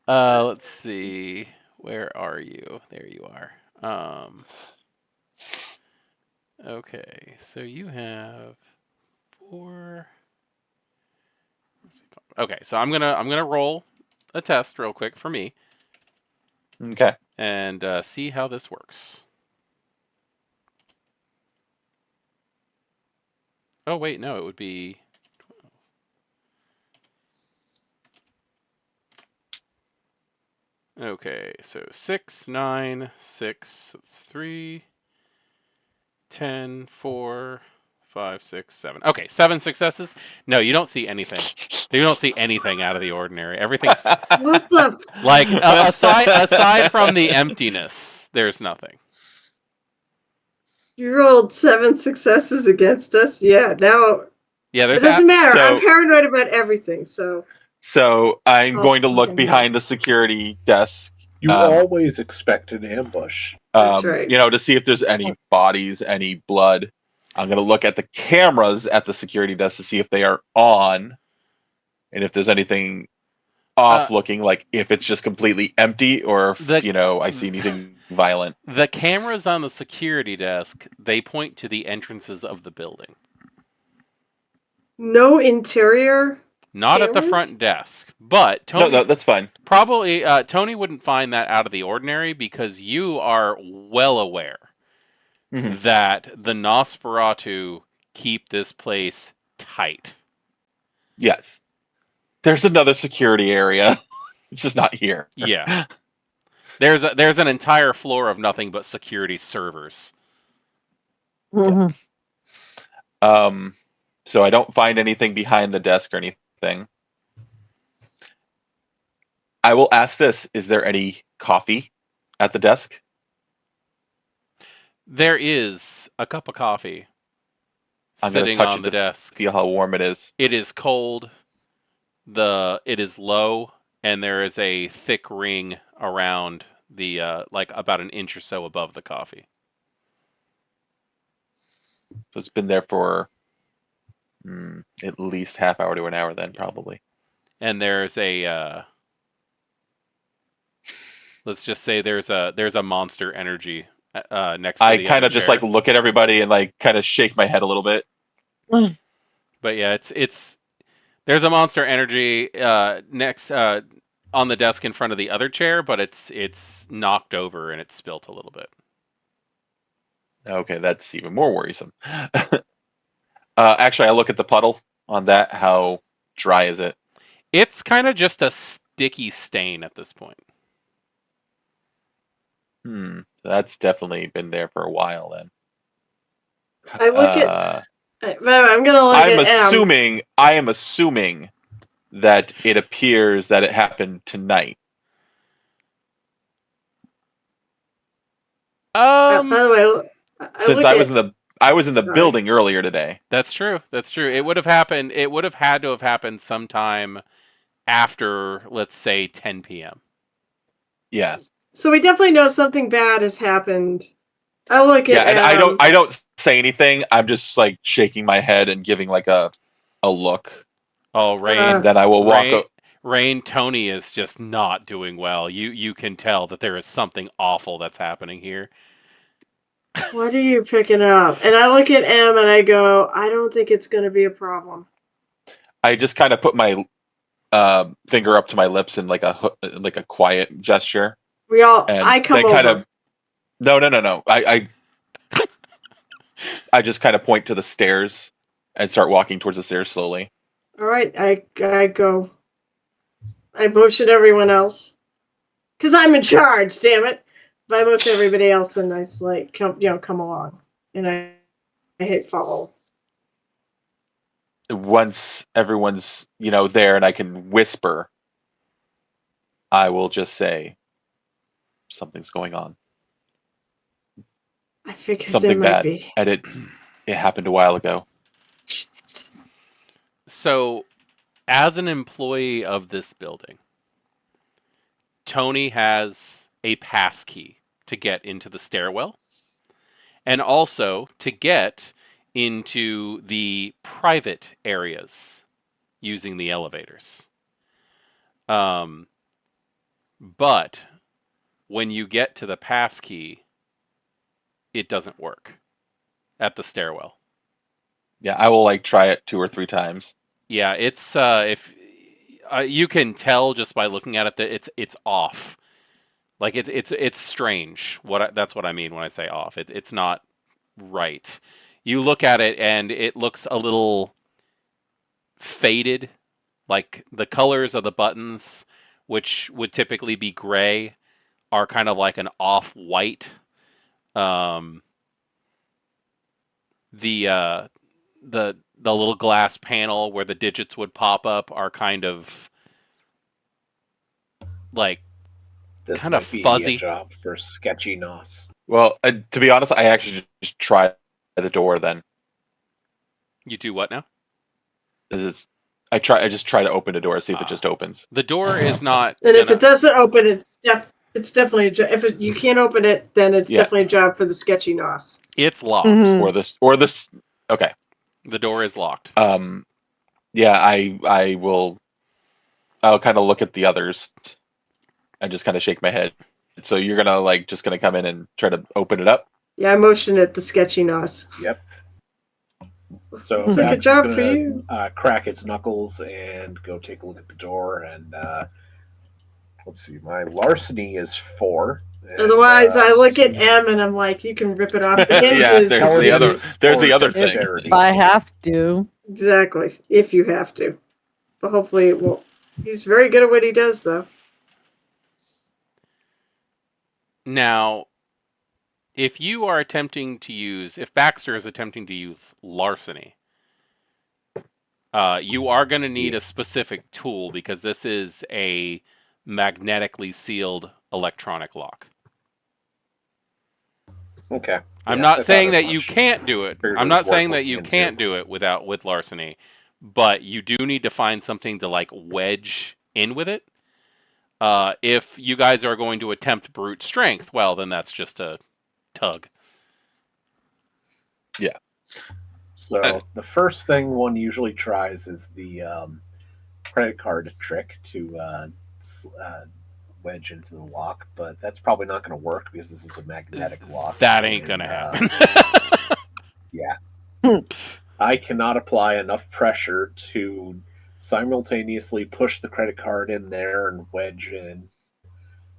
Let's see. Where are you? There you are. Okay, so you have 4. Okay, so I'm gonna roll a test real quick for me Okay. and see how this works. Oh wait, no, it would be 12. Okay, so 6, 9, 6. That's 3, 10, 4, 5, 6, 7. Okay, 7 successes. No, you don't see anything. You don't see anything out of the ordinary. Everything's What the? like aside from the emptiness, there's nothing. You rolled 7 successes against us. Yeah, now Yeah, it there's doesn't matter. So- I'm paranoid about everything. So So I'm Oh, going to look fucking behind the security desk, You Um, always expect an ambush. That's right. to see if there's any bodies, any blood. I'm going to look at the cameras at the security desk to see if they are on, and if there's anything off looking, like if it's just completely empty or if, The- I see anything violent. The cameras on the security desk, they point to the entrances of the building. No interior. Not at the Cameras? front desk. But Tony No, that's fine. probably Tony wouldn't find that out of the ordinary because you are well aware Mhm. that the Nosferatu keep this place tight. Yes. There's another security area. It's just not here. Yeah. There's an entire floor of nothing but security servers. Mhm. So I don't find anything behind the desk or anything. I will ask this: is there any coffee at the desk? There is a cup of coffee I'm gonna sitting touch on it the to desk. feel how warm it is. It is cold. It is low, and there is a thick ring around the like about an inch or so above the coffee. So it's been there for at least half hour to an hour then, probably. And there's a let's just say there's a Monster Energy next to I the kind other of just chair. like look at everybody and like kind of shake my head a little bit. But yeah, it's there's a Monster Energy next on the desk in front of the other chair, but it's knocked over and it's spilt a little bit. Okay, that's even more worrisome. Actually, I look at the puddle on that. How dry is it? It's kind of just a sticky stain at this point. So that's definitely been there for a while then. I look at. I'm gonna look I am assuming that it appears that it happened tonight. By the way, I Since look I was at. in the Sorry. building earlier today. That's true. That's true. It would have happened. It would have had to have happened sometime after, let's say, 10 p.m. Yeah. So we definitely know something bad has happened. I look Yeah, at. and I don't say anything. I'm just like shaking my head and giving like a look. Oh, Rain, And then I will walk Rain, Rain. Tony is just not doing well. You can tell that there is something awful that's happening here. What are you picking up? And I look at M and I go, I don't think it's going to be a problem. I just kind of put my finger up to my lips in like a quiet gesture. And I come then kind over. of no. I just kind of point to the stairs and start walking towards the stairs slowly. All right, I go. I motion everyone else. Because I'm in charge, damn it. But I motion everybody else and I just like, come along. And I hit follow. Once everyone's there and I can whisper, I will just say something's going on. I figured there Something might bad. be. And it happened a while ago. So, as an employee of this building, Tony has a pass key to get into the stairwell and also to get into the private areas using the elevators. But when you get to the pass key, it doesn't work at the stairwell. Yeah, I will like try it 2 or 3 times. Yeah, it's if you can tell just by looking at it that it's off. Like it's strange. That's what I mean when I say off. It's not right. You look at it and it looks a little faded. Like the colors of the buttons, which would typically be gray, are kind of like an off-white. Um, the little glass panel where the digits would pop up are kind of like This kind of might be fuzzy. a job for Sketchy Nos. Well, to be honest, I actually just try the door then. You do what now? I just try to open the door, see if it just opens. The door is not. And if it doesn't open, it's definitely a job. If you can't open it, then it's definitely a job for the sketchy nos. It's locked. Mhm. Or this. Okay. The door is locked. Yeah, I will I'll kind of look at the others and just kind of shake my head. So you're gonna just gonna come in and try to open it up. Yeah, I motioned at the sketchy nos. Yep. So It's like a Bax is job for gonna you. crack its knuckles and go take a look at the door. And let's see, my larceny is 4. And, Otherwise, I look at M and I'm like, you can rip it off the Yeah, hinges. there's the other If thing. dexterity. If I have to. Exactly, if you have to. But hopefully it will. He's very good at what he does, though. Now, if Baxter is attempting to use larceny, you are going to need a specific tool because this is a magnetically sealed electronic lock. Okay. I'm Yeah, not I saying thought as that you much. can't do it. Figured I'm it was not saying worth that you looking can't into. do it with larceny, but you do need to find something to wedge in with it. If you guys are going to attempt brute strength, well, then that's just a tug. Yeah. So the first thing one usually tries is the credit card trick to wedge into the lock, but that's probably not going to work because this is a magnetic lock. That ain't gonna happen. Yeah. I cannot apply enough pressure to simultaneously push the credit card in there and wedge in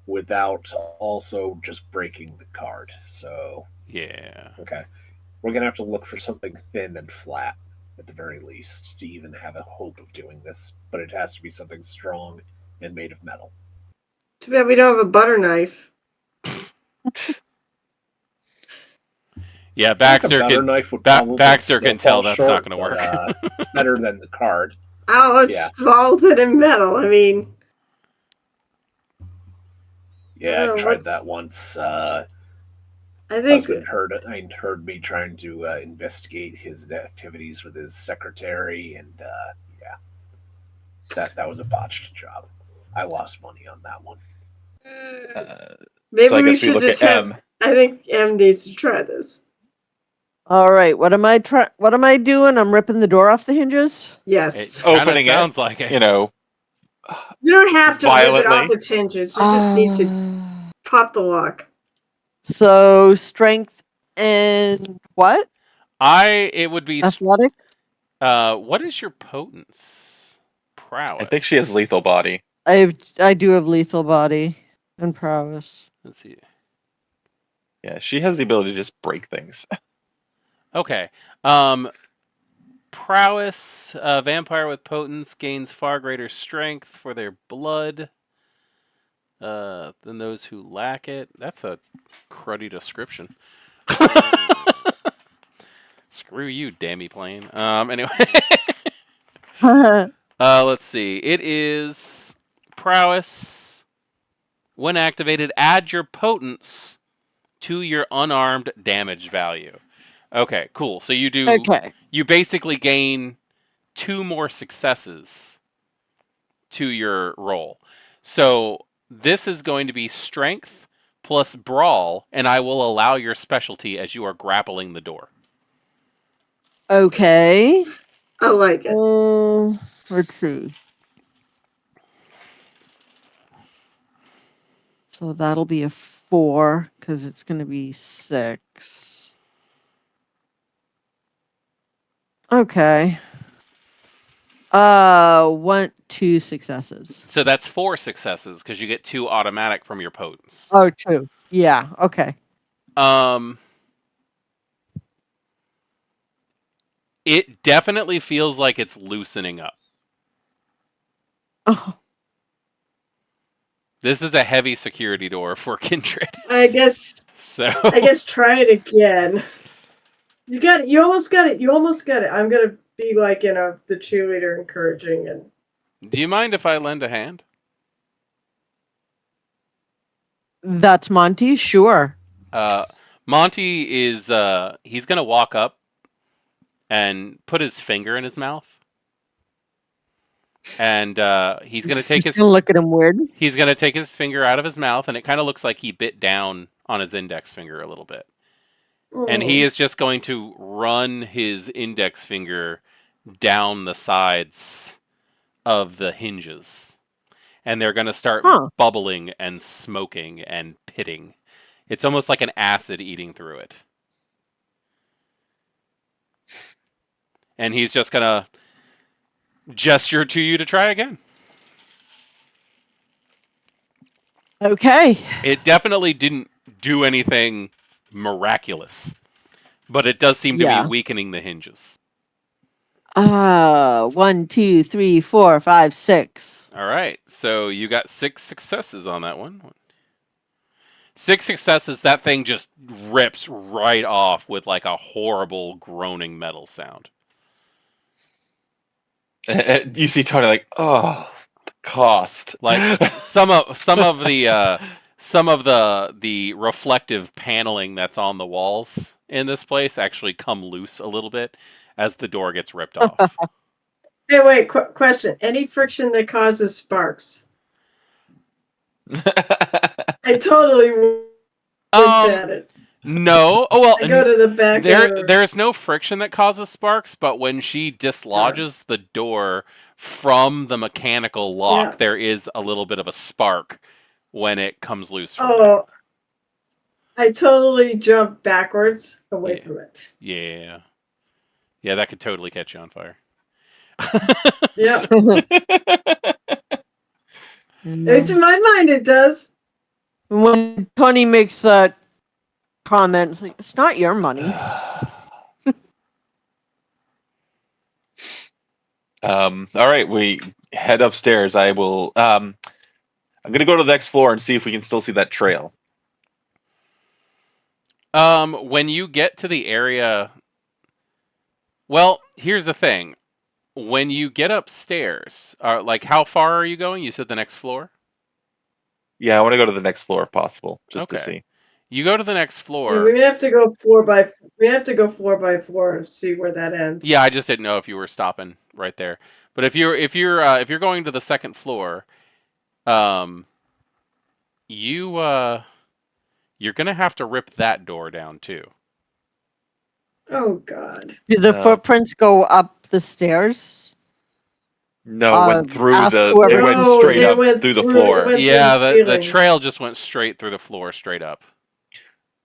without also just breaking the card. So, Yeah. okay. We're going to have to look for something thin and flat at the very least to even have a hope of doing this, but it has to be something strong and made of metal. Too bad we don't have a butter knife. Yeah, A Baxter butter can. knife would probably Baxter can still tell fall that's short, not going to but, work. it's better than the card. Oh, it's Yeah. molded in metal. I mean, Yeah, I Oh, tried what's- that once. I think Husband heard me trying to investigate his activities with his secretary, and yeah, that was a botched job. I lost money on that one. maybe So I we guess we should look just at have. M. I think M needs to try this. All right. What am I doing? I'm ripping the door off the hinges. Yes. It kind of Opening it, sounds like it. You know, You don't have to rip it violently. off its hinges. You just need to pop the lock. So strength and what? It would be. Athletic. What is your potence? Prowess. I think she has lethal body. I do have lethal body and prowess. Let's see. Yeah, she has the ability to just break things. Okay. Prowess. Vampire with potence gains far greater strength for their blood than those who lack it. That's a cruddy description. Screw you, dammy plane. Anyway. Let's see. It is prowess. When activated, add your potence to your unarmed damage value. Okay, cool. So you do. Okay. You basically gain 2 more successes to your roll. So this is going to be strength plus brawl, and I will allow your specialty as you are grappling the door. Okay. I like it. Let's see. So that'll be a 4 because it's going to be 6. Okay. 2 successes. So that's 4 successes because you get 2 automatic from your potence. Oh, 2. Yeah. Okay. It definitely feels like it's loosening up. Oh. This is a heavy security door for Kindred. I guess So try it again. You got it. You almost got it. You almost got it. I'm gonna be like, the cheerleader encouraging and do you mind if I lend a hand? That's Monty. Sure. Monty is he's gonna walk up and put his finger in his mouth. And he's gonna take Just gonna look at him weird. He's gonna take his finger out of his mouth, and it kind of looks like he bit down on his index finger a little bit. And he is just going to run his index finger down the sides of the hinges and they're going to start Huh. bubbling and smoking and pitting. It's almost like an acid eating through it. And he's just going to gesture to you to try again. Okay. It definitely didn't do anything miraculous, but it does seem to be Yeah. weakening the hinges. 1, 2, 3, 4, 5, 6. All right, so you got 6 successes on that one. 6 successes, that thing just rips right off with like a horrible groaning metal sound. You see Tony like, oh, the cost. Like some of the reflective paneling that's on the walls in this place actually come loose a little bit as the door gets ripped off. Hey, wait, question. Any friction that causes sparks? I totally winked at it. No. Oh well. I go to the back There's no friction that causes sparks, but when she dislodges the door from the mechanical lock, there is a little bit of a spark when it comes loose from there. I totally jumped backwards away from it. Yeah. Yeah, that could totally catch you on fire. Yeah. At least in my mind it does. When Tony makes that comment, it's like, it's not your money. All right, we head upstairs. I will. I'm gonna go to the next floor and see if we can still see that trail. When you get to the area, well, here's the thing. When you get upstairs, like how far are you going? You said the next floor? Yeah, I want to go to the next floor if possible, just to see. You go to the next floor. Yeah, we have to go 4 by 4 and see where that ends. Yeah, I just didn't know if you were stopping right there. But if you're going to the second floor, you're gonna have to rip that door down too. Oh God! Do the footprints go up the stairs? No, went through ask the. whoever- It went No, straight they up went through the through- floor. it went- Yeah, through the the ceiling. trail just went straight through the floor, straight up.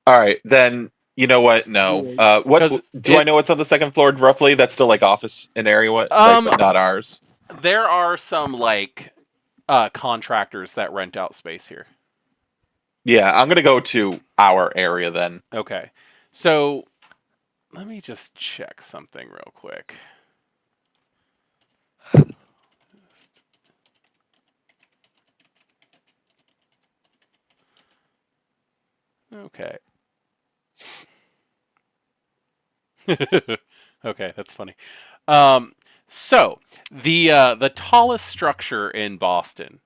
All right, then you know what? No. What 'Cause do I know? What's on the second floor roughly? That's still like office and area. What? But not ours. There are some like contractors that rent out space here. Yeah, I'm gonna go to our area then. Okay, so let me just check something real quick. Okay. Okay, that's funny. So the tallest structure in Boston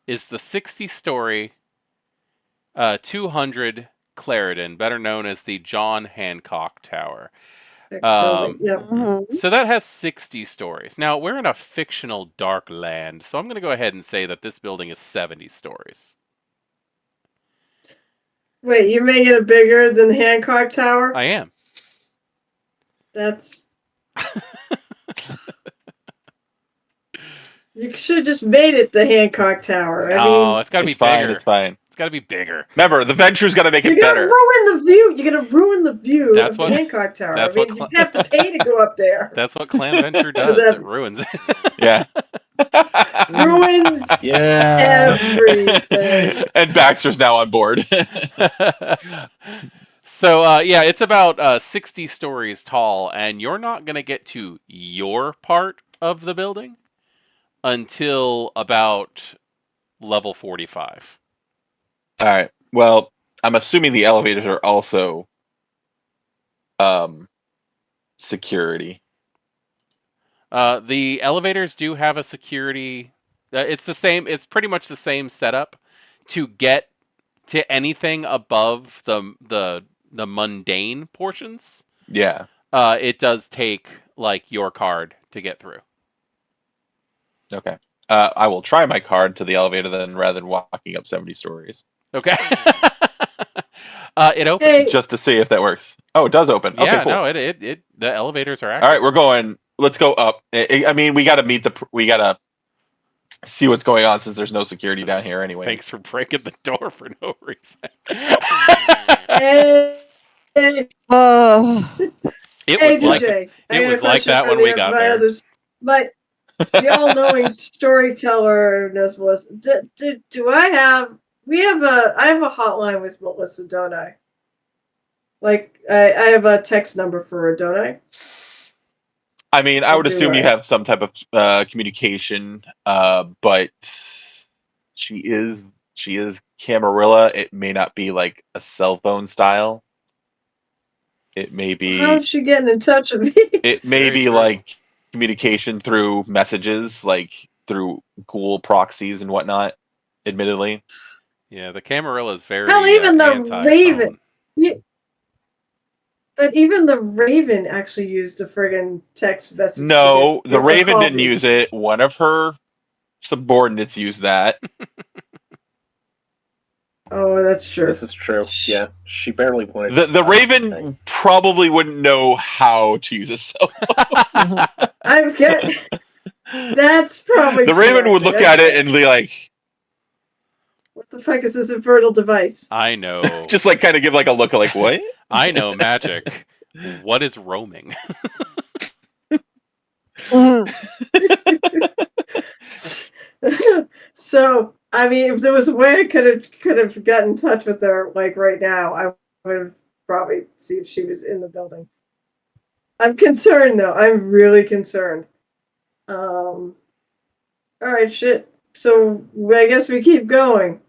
is the 60-story 200 Clarendon, better known as the John Hancock Tower. Building. Yep. Mhm. So that has 60 stories. Now, we're in a fictional dark land, so I'm going to go ahead and say that this building is 70 stories. Wait, you're making it bigger than the Hancock Tower? I am. That's. You should have just made it the Hancock Tower. I mean, It's got to be It's fine. bigger. It's fine. It's got to be bigger. Remember, the venture's got to make you're it gonna better. ruin the view. You're gonna ruin the view That's of what- the Hancock Tower. that's I mean, what you have to pay to go up there. That's what Clan Venture does. that- It ruins it. Yeah. Ruins Yeah. everything. And Baxter's now on board. So, yeah, it's about 60 stories tall, and you're not going to get to your part of the building until about level 45. All right. Well, I'm assuming the elevators are also security. The elevators do have a security. It's the same. It's pretty much the same setup to get to anything above the mundane portions. Yeah. It does take like your card to get through. Okay. I will try my card to the elevator then rather than walking up 70 stories. Okay. It opens. Hey, Just to see if that works. Oh, it does open. Yeah, Okay, cool. no, it the elevators are active. All right, we're going. Let's go up. I mean, we got to meet the. We got to see what's going on since there's no security down here anyway. Thanks for breaking the door for no reason. Hey, Uh, It hey, was like DJ. I it got a was like question that for when we got my there. others. The all-knowing storyteller knows Melissa. Do I have? I have a hotline with Melissa, don't I? Like I have a text number for her, don't I? I mean, I Or would do assume you I? have some type of communication, but she is Camarilla. It may not be like a cell phone style. It may be How's she getting in touch with me? it may Very be true. like communication through messages, like through Google proxies and whatnot. Admittedly, Yeah, the Camarilla is Hell, very even the Raven. anti-phone. Yeah, but even the Raven actually used a friggin' text message to no, the or Raven call didn't me. use it. One of her subordinates used that. Oh, that's true. This is true. Yeah, she barely wanted. The to touch Raven anything. probably wouldn't know how to use a cell I've got. phone. That's probably The true. Raven would Actually, look that's at it fair. and be like, What the fuck is this infernal device? I know. just like kind of give like a look, like what? I know magic. What is roaming? So, I mean, if there was a way I could have gotten in touch with her, like right now, I would have probably see if she was in the building. I'm concerned though. I'm really concerned. All right, shit. So I guess we keep going.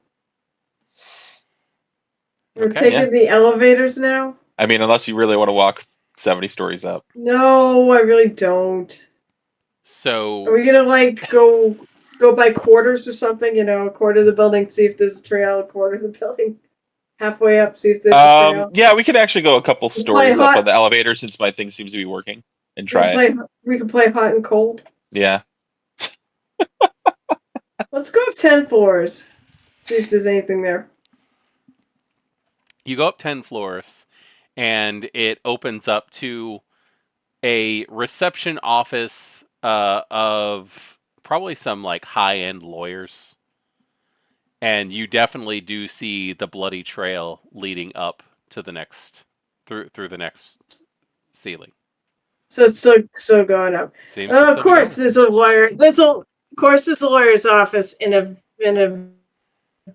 We're Okay. taking the elevators now. I mean, unless you really want to walk 70 stories up. No, I really don't. Are So we gonna like go by quarters or something? You know, a quarter of the building, see if there's a trail. A quarter of the building, halfway up, see if there's a trail. Yeah, we could actually go a couple We play stories up on hot. the elevator since my thing seems to be working and We can try it. play. We can play hot and cold. Yeah. Let's go up 10 floors. See if there's anything there. you go up 10 floors and it opens up to a reception office of probably some like high-end lawyers. And you definitely do see the bloody trail leading up to the next through the next ceiling. So it's still going up. Seems to Of still be course, going. there's a lawyer. Of course, there's a lawyer's office in a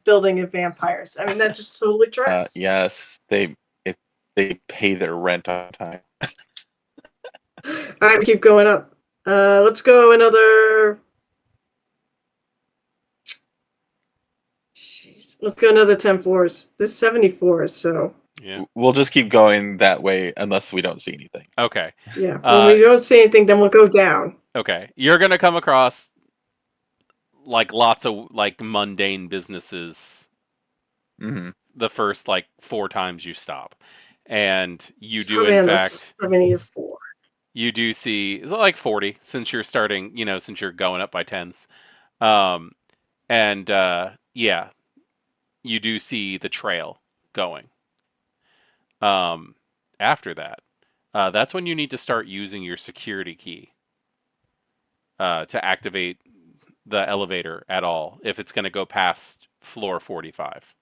building of vampires. I mean, that just totally tracks. Yes, they pay their rent on time. All right, we keep going up. Let's go another. Jeez, let's go another 10 floors. There's 70 floors, so Yeah. We'll just keep going that way unless we don't see anything. Okay. yeah. When we don't see anything, then we'll go down. Okay. You're gonna come across like lots of like mundane businesses Mm-hmm. the first like 4 times you stop. And you do Probably in on the fact 70th floor. you do see like 40 since you're starting, since you're going up by tens. And yeah, you do see the trail going. After that, that's when you need to start using your security key to activate the elevator at all if it's going to go past floor 45.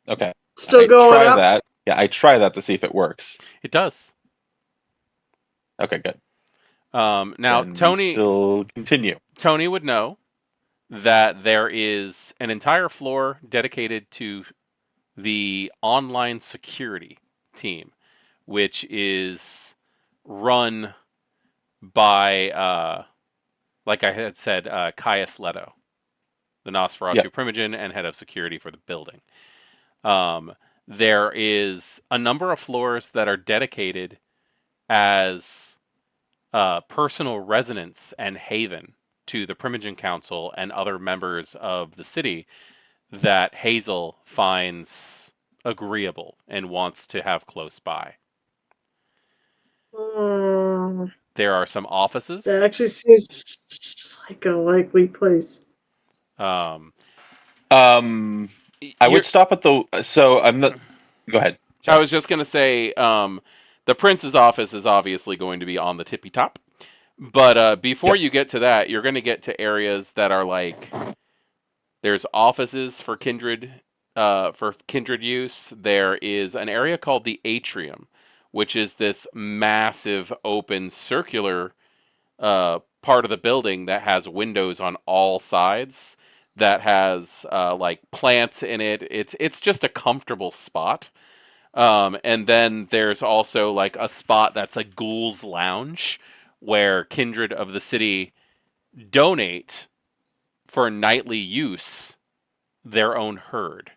Okay. Still I going try up. that. Yeah, I try that to see if it works. It does. Okay, good. Now, Then we still continue. Tony would know that there is an entire floor dedicated to the online security team, which is run by, like I had said, Caius Leto, the Nosferatu Yep. Primogen and head of security for the building. There is a number of floors that are dedicated as personal residence and haven to the Primogen Council and other members of the city that Hazel finds agreeable and wants to have close by. There are some offices. That actually seems like a likely place. I would stop at the. So I'm not. Go ahead. I was just going to say the prince's office is obviously going to be on the tippy top, But before Yep. you get to that, you're going to get to areas that are like there's offices for kindred use. There is an area called the atrium, which is this massive open circular part of the building that has windows on all sides. That has like plants in it. It's just a comfortable spot. And then there's also like a spot that's a ghouls lounge where kindred of the city donate for nightly use their own herd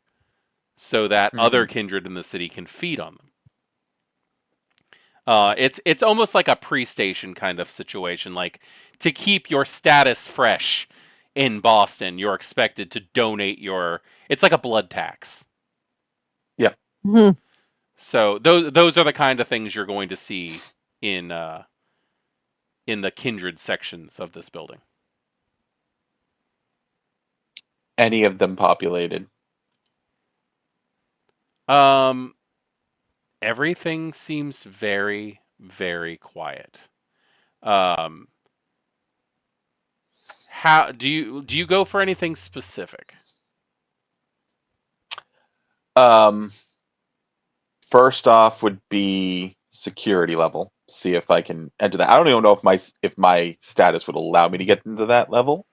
so that other kindred in the city can feed on them. It's almost like a pre-station kind of situation. Like to keep your status fresh in Boston, you're expected to donate your. It's like a blood tax. Yeah. Mhm. So those are the kind of things you're going to see in the kindred sections of this building. Any of them populated? Um, everything seems very, very quiet. Um, how do you go for anything specific? Um, First off would be security level. See if I can enter that. I don't even know if my status would allow me to get into that level.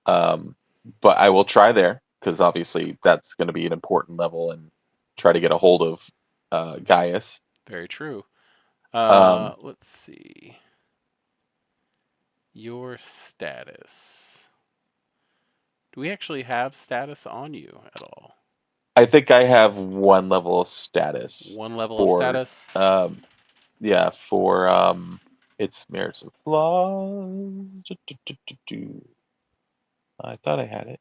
Um, but I will try there because obviously that's going to be an important level and try to get a hold of Gaius. Very true. Um, Let's see. Your status. Do we actually have status on you at all? I think I have one level of status One level of for status? yeah, for its merits and flaws. I thought I had it.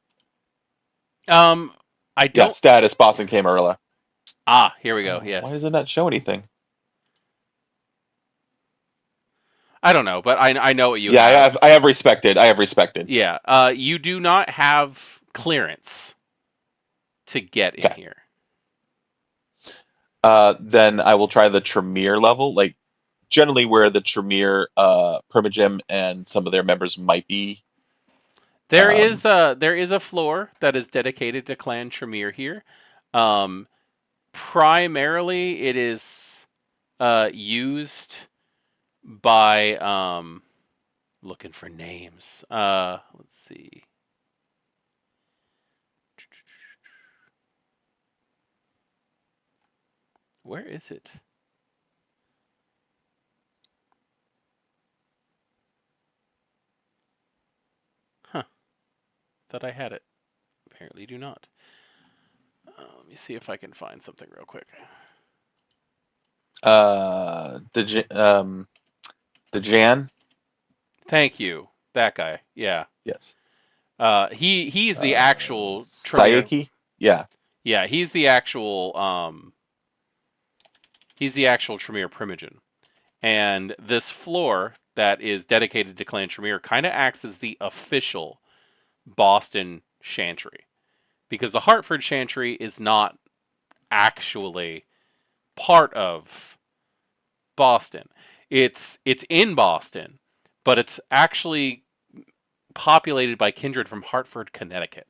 Um, I Yeah, don't. status Boston Camarilla. Ah, here we go. Oh, why Yes. does it not show anything? I don't know, but I know what you Yeah, have. I have respected. I have respected. Yeah. You do not have clearance to get in Okay. here. Then I will try the Tremere level, like generally where the Tremere Primigem and some of their members might be. There is a floor that is dedicated to Clan Tremere here. Um, primarily, it is used by looking for names. Let's see. Where is it? Huh. Thought I had it. Apparently do not. Let me see if I can find something real quick. The Jan. Thank you. That guy. Yeah. Yes. He's the actual Tremere. Sayaki. Yeah. Yeah, he's the actual Tremere Primogen. And this floor that is dedicated to Clan Tremere kind of acts as the official Boston Chantry. Because the Hartford Chantry is not actually part of Boston. It's in Boston, but it's actually populated by kindred from Hartford, Connecticut.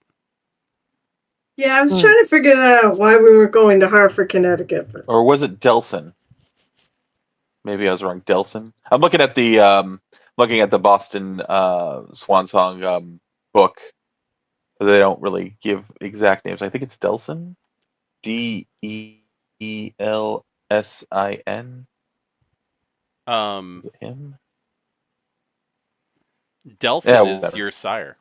Yeah, I was trying to figure that out why we were going to Hartford, Connecticut. But Or was it Delson? Maybe I was wrong. Delson. I'm looking at the Boston Swan Song book. They don't really give exact names. I think it's Delson. Delsin. Is it him? Yeah, Delson is whatever. your sire.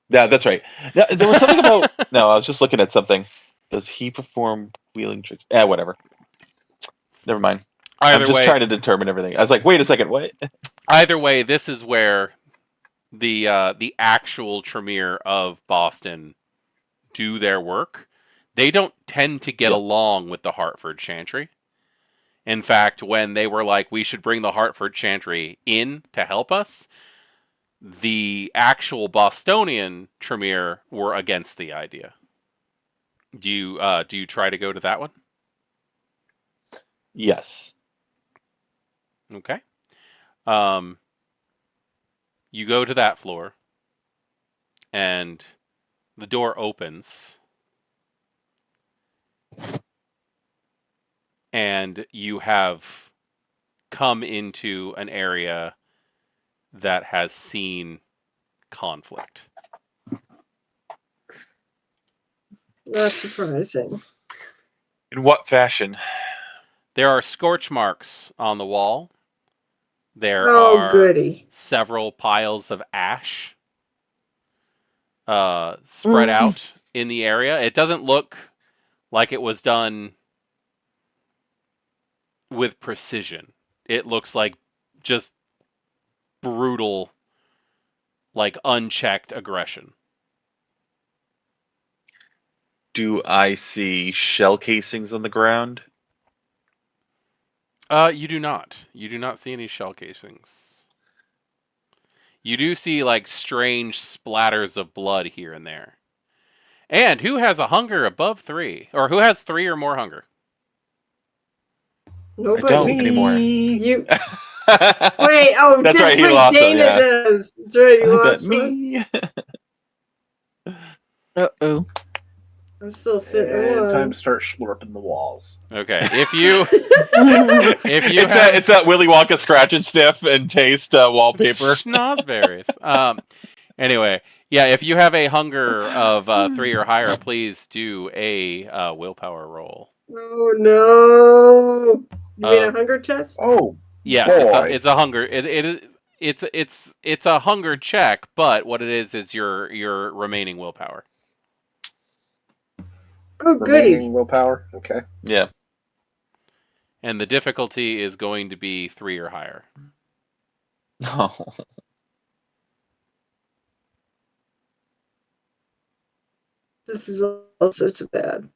Yeah, that's right. Yeah, there was something about. No, I was just looking at something. Does he perform wheeling tricks? Yeah, whatever. Never mind. I'm Either just way, trying to determine everything. I was like, wait a second, what? this is where the actual Tremere of Boston do their work. They don't tend to get Yep. along with the Hartford Chantry. In fact, when they were like, we should bring the Hartford Chantry in to help us, the actual Bostonian Tremere were against the idea. Do you try to go to that one? Yes. Okay. You go to that floor, and the door opens, and you have come into an area that has seen conflict. Not surprising. In what fashion? There are scorch marks on the wall. There Oh, are goody. several piles of ash spread Mm. out in the area. It doesn't look like it was done with precision. It looks like just brutal, like unchecked aggression. Do I see shell casings on the ground? You do not. You do not see any shell casings. You do see like strange splatters of blood here and there. And who has a hunger above 3? Or who has 3 or more hunger? I Nobody. don't anymore. You That's wait. Oh, right. that's He right. lost them. Dana Yeah. does. That's right. You That lost one. me. Uh-oh. I'm still sitting at And one. time to start slurping the walls. Okay, if you It's have that Willy Wonka scratch and sniff and taste wallpaper. schnozberries. Anyway, yeah, if you have a hunger of 3 or higher, please do a willpower roll. Oh no! You mean a Um, hunger test? Oh, Yes, boy. it's a hunger. It is it's a hunger check, but what it is your remaining willpower. Oh, Remaining goody. willpower. Okay. Yeah. And the difficulty is going to be 3 or higher. Oh. This is all sorts of bad.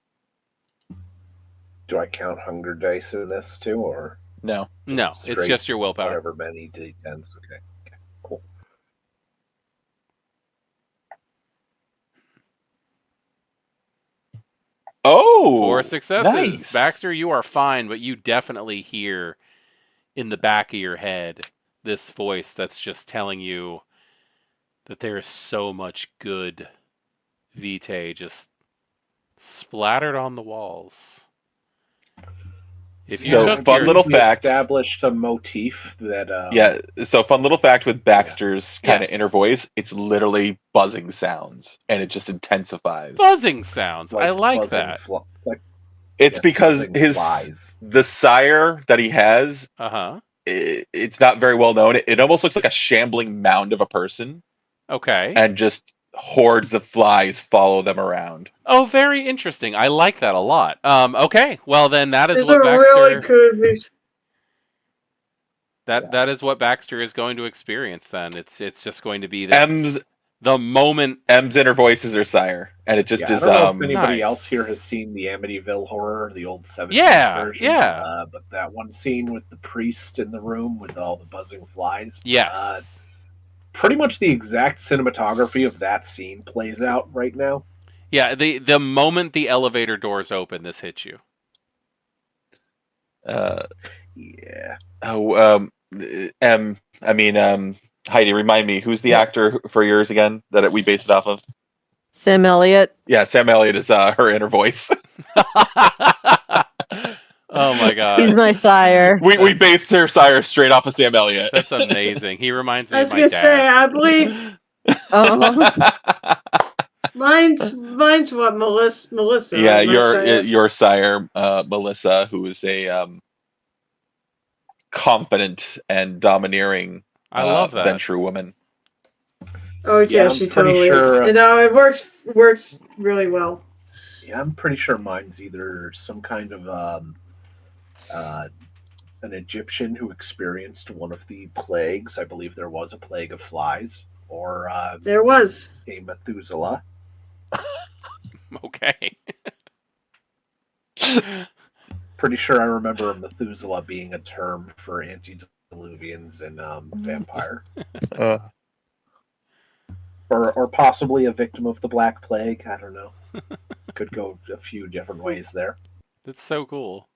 Do I count hunger dice in this too, or No. No, it's straight just your willpower. whatever many d10s? Okay. Cool. Oh. 4 successes. Nice. Baxter, you are fine, but you definitely hear in the back of your head this voice that's just telling you that there is so much good vitae just splattered on the walls. If you So, took fun your little we fact. established a motif that Yeah. So, fun little fact with Baxter's kind of Yes. inner voice. It's literally buzzing sounds, and it just intensifies. buzzing sounds, I like buzzing that. like It's yeah, because buzzing flies. the sire that he has, Uh-huh. it's not very well known. It almost looks like a shambling mound of a person, Okay. and just hordes of flies follow them around. Oh, very interesting. I like that a lot. Okay. Well, then that is There's what a Baxter really good. that is what Baxter is going to experience. Then it's just going to be this M's the moment. inner voice is her sire, and it just Yeah, I is. don't know if anybody Nice. else here has seen the Amityville Horror, the old 70s Yeah, version. yeah. But that one scene with the priest in the room with all the buzzing flies. Yes. Pretty much the exact cinematography of that scene plays out right now. Yeah. The moment the elevator doors open, this hits you. Yeah. Heidi, remind me, who's the Yeah. actor for yours again that we based it off of? Sam Elliott. Yeah, Sam Elliott is her inner voice. Oh my god. He's my sire. we based her sire straight off of Sam Elliott. That's amazing. He reminds me I of was my gonna say, dad. I believe mine's what Melissa. Yeah, right? My sire. your sire, Melissa, who is a confident and domineering I love that. venture woman. Oh yeah, I'm she pretty totally sure- is. No, it works really well. Yeah, I'm pretty sure mine's either some kind of an Egyptian who experienced one of the plagues. I believe there was a plague of flies, or There was. a Methuselah. Okay. Pretty sure I remember Methuselah being a term for antediluvians and vampire, or possibly a victim of the Black Plague. I don't know. Could go a few different ways there. That's so cool.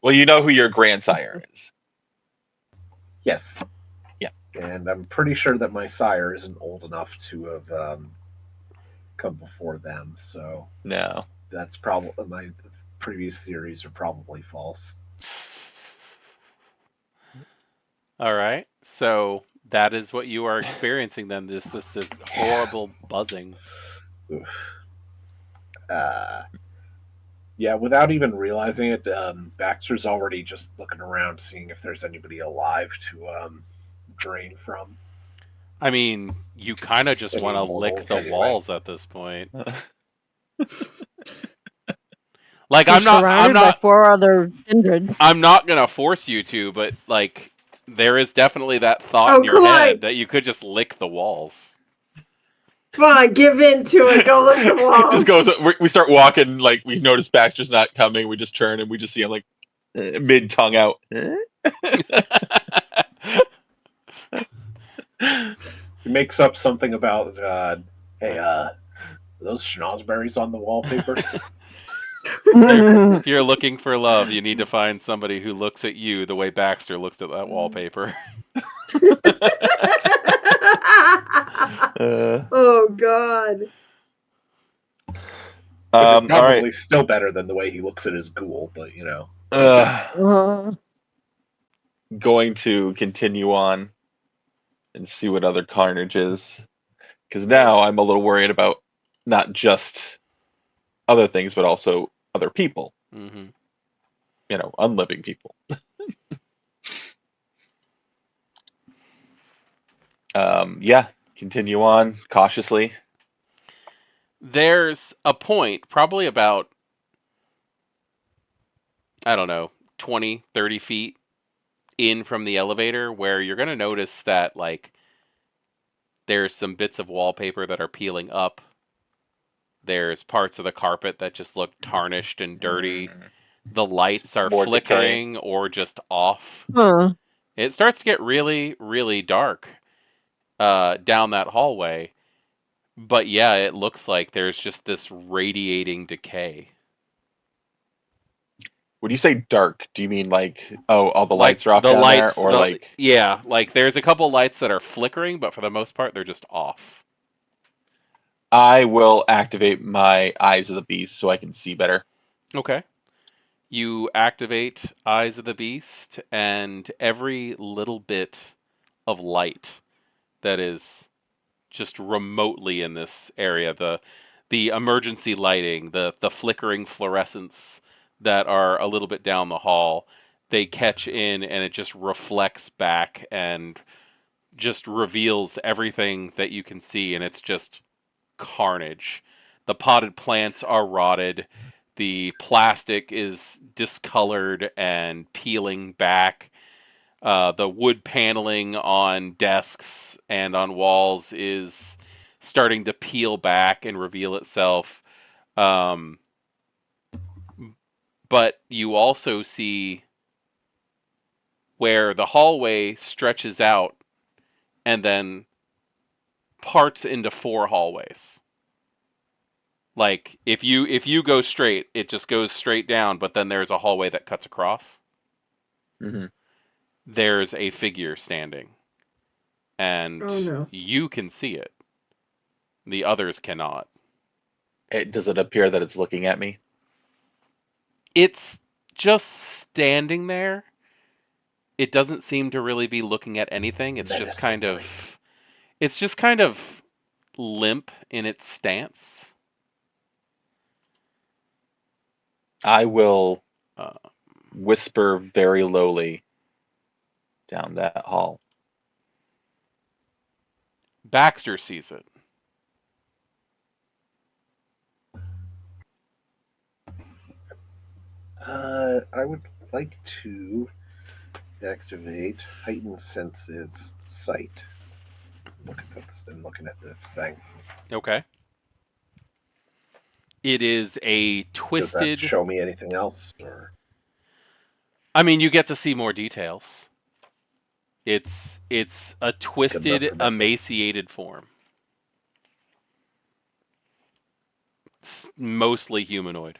Well, you know who your grandsire is. Yes. Yeah. And I'm pretty sure that my sire isn't old enough to have come before them. So No. that's probably my previous theories are probably false. All right. So that is what you are experiencing then. This horrible buzzing. Oof. Yeah, without even realizing it, Baxter's already just looking around, seeing if there's anybody alive to drain from. I mean, you kind of just Any want to lick mortals, the anyway. walls at this point. Like You're surrounded by 4 other kindred. I'm not gonna force you to, but like there is definitely that thought Oh, in your come head on. that you could just lick the walls. Come on, give in to it. Go look the Just walls. goes. We start walking. Like we notice Baxter's not coming. We just turn and we just see him like mid tongue out. He makes up something about, hey, those schnozberries on the wallpaper? If you're looking for love, you need to find somebody who looks at you the way Baxter looks at that wallpaper. Oh, God. Which is All probably right. still better than the way he looks at his ghoul, but you know. Going to continue on and see what other carnage is, because now I'm a little worried about not just other things, but also other people. Mm-hmm. You know, unliving people. Yeah, continue on cautiously. There's a point, probably about, I don't know, 20, 30 feet in from the elevator where you're going to notice that, like, there's some bits of wallpaper that are peeling up. There's parts of the carpet that just look tarnished and dirty. The lights are More decay. flickering or just off. Huh. It starts to get really, really dark down that hallway. But yeah, it looks like there's just this radiating decay. When you say dark, do you mean like, oh, all the Like lights are off the down there, lights, or like? yeah, like there's a couple lights that are flickering, but for the most part, they're just off. I will activate my eyes of the beast so I can see better. Okay. You activate Eyes of the Beast, and every little bit of light that is just remotely in this area, the emergency lighting, the flickering fluorescents that are a little bit down the hall, they catch in and it just reflects back and just reveals everything that you can see, and it's just carnage. The potted plants are rotted. The plastic is discolored and peeling back. The wood paneling on desks and on walls is starting to peel back and reveal itself. Um, but you also see where the hallway stretches out and then parts into 4 hallways. Like if you go straight, it just goes straight down, but then there's a hallway that cuts across. Mm-hmm. There's a figure standing, and Oh, no. you can see it. The others cannot. Does it appear that it's looking at me? It's just standing there. It doesn't seem to really be looking at anything. Menacingly. It's just kind of limp in its stance. I will Uh, whisper very lowly down that hall. Baxter sees it. I would like to activate heightened senses sight. Look at this and looking at this thing. Okay. It is a Does that twisted. show me anything else? Or I mean, you get to see more details. It's a twisted, for me. emaciated form. It's mostly humanoid.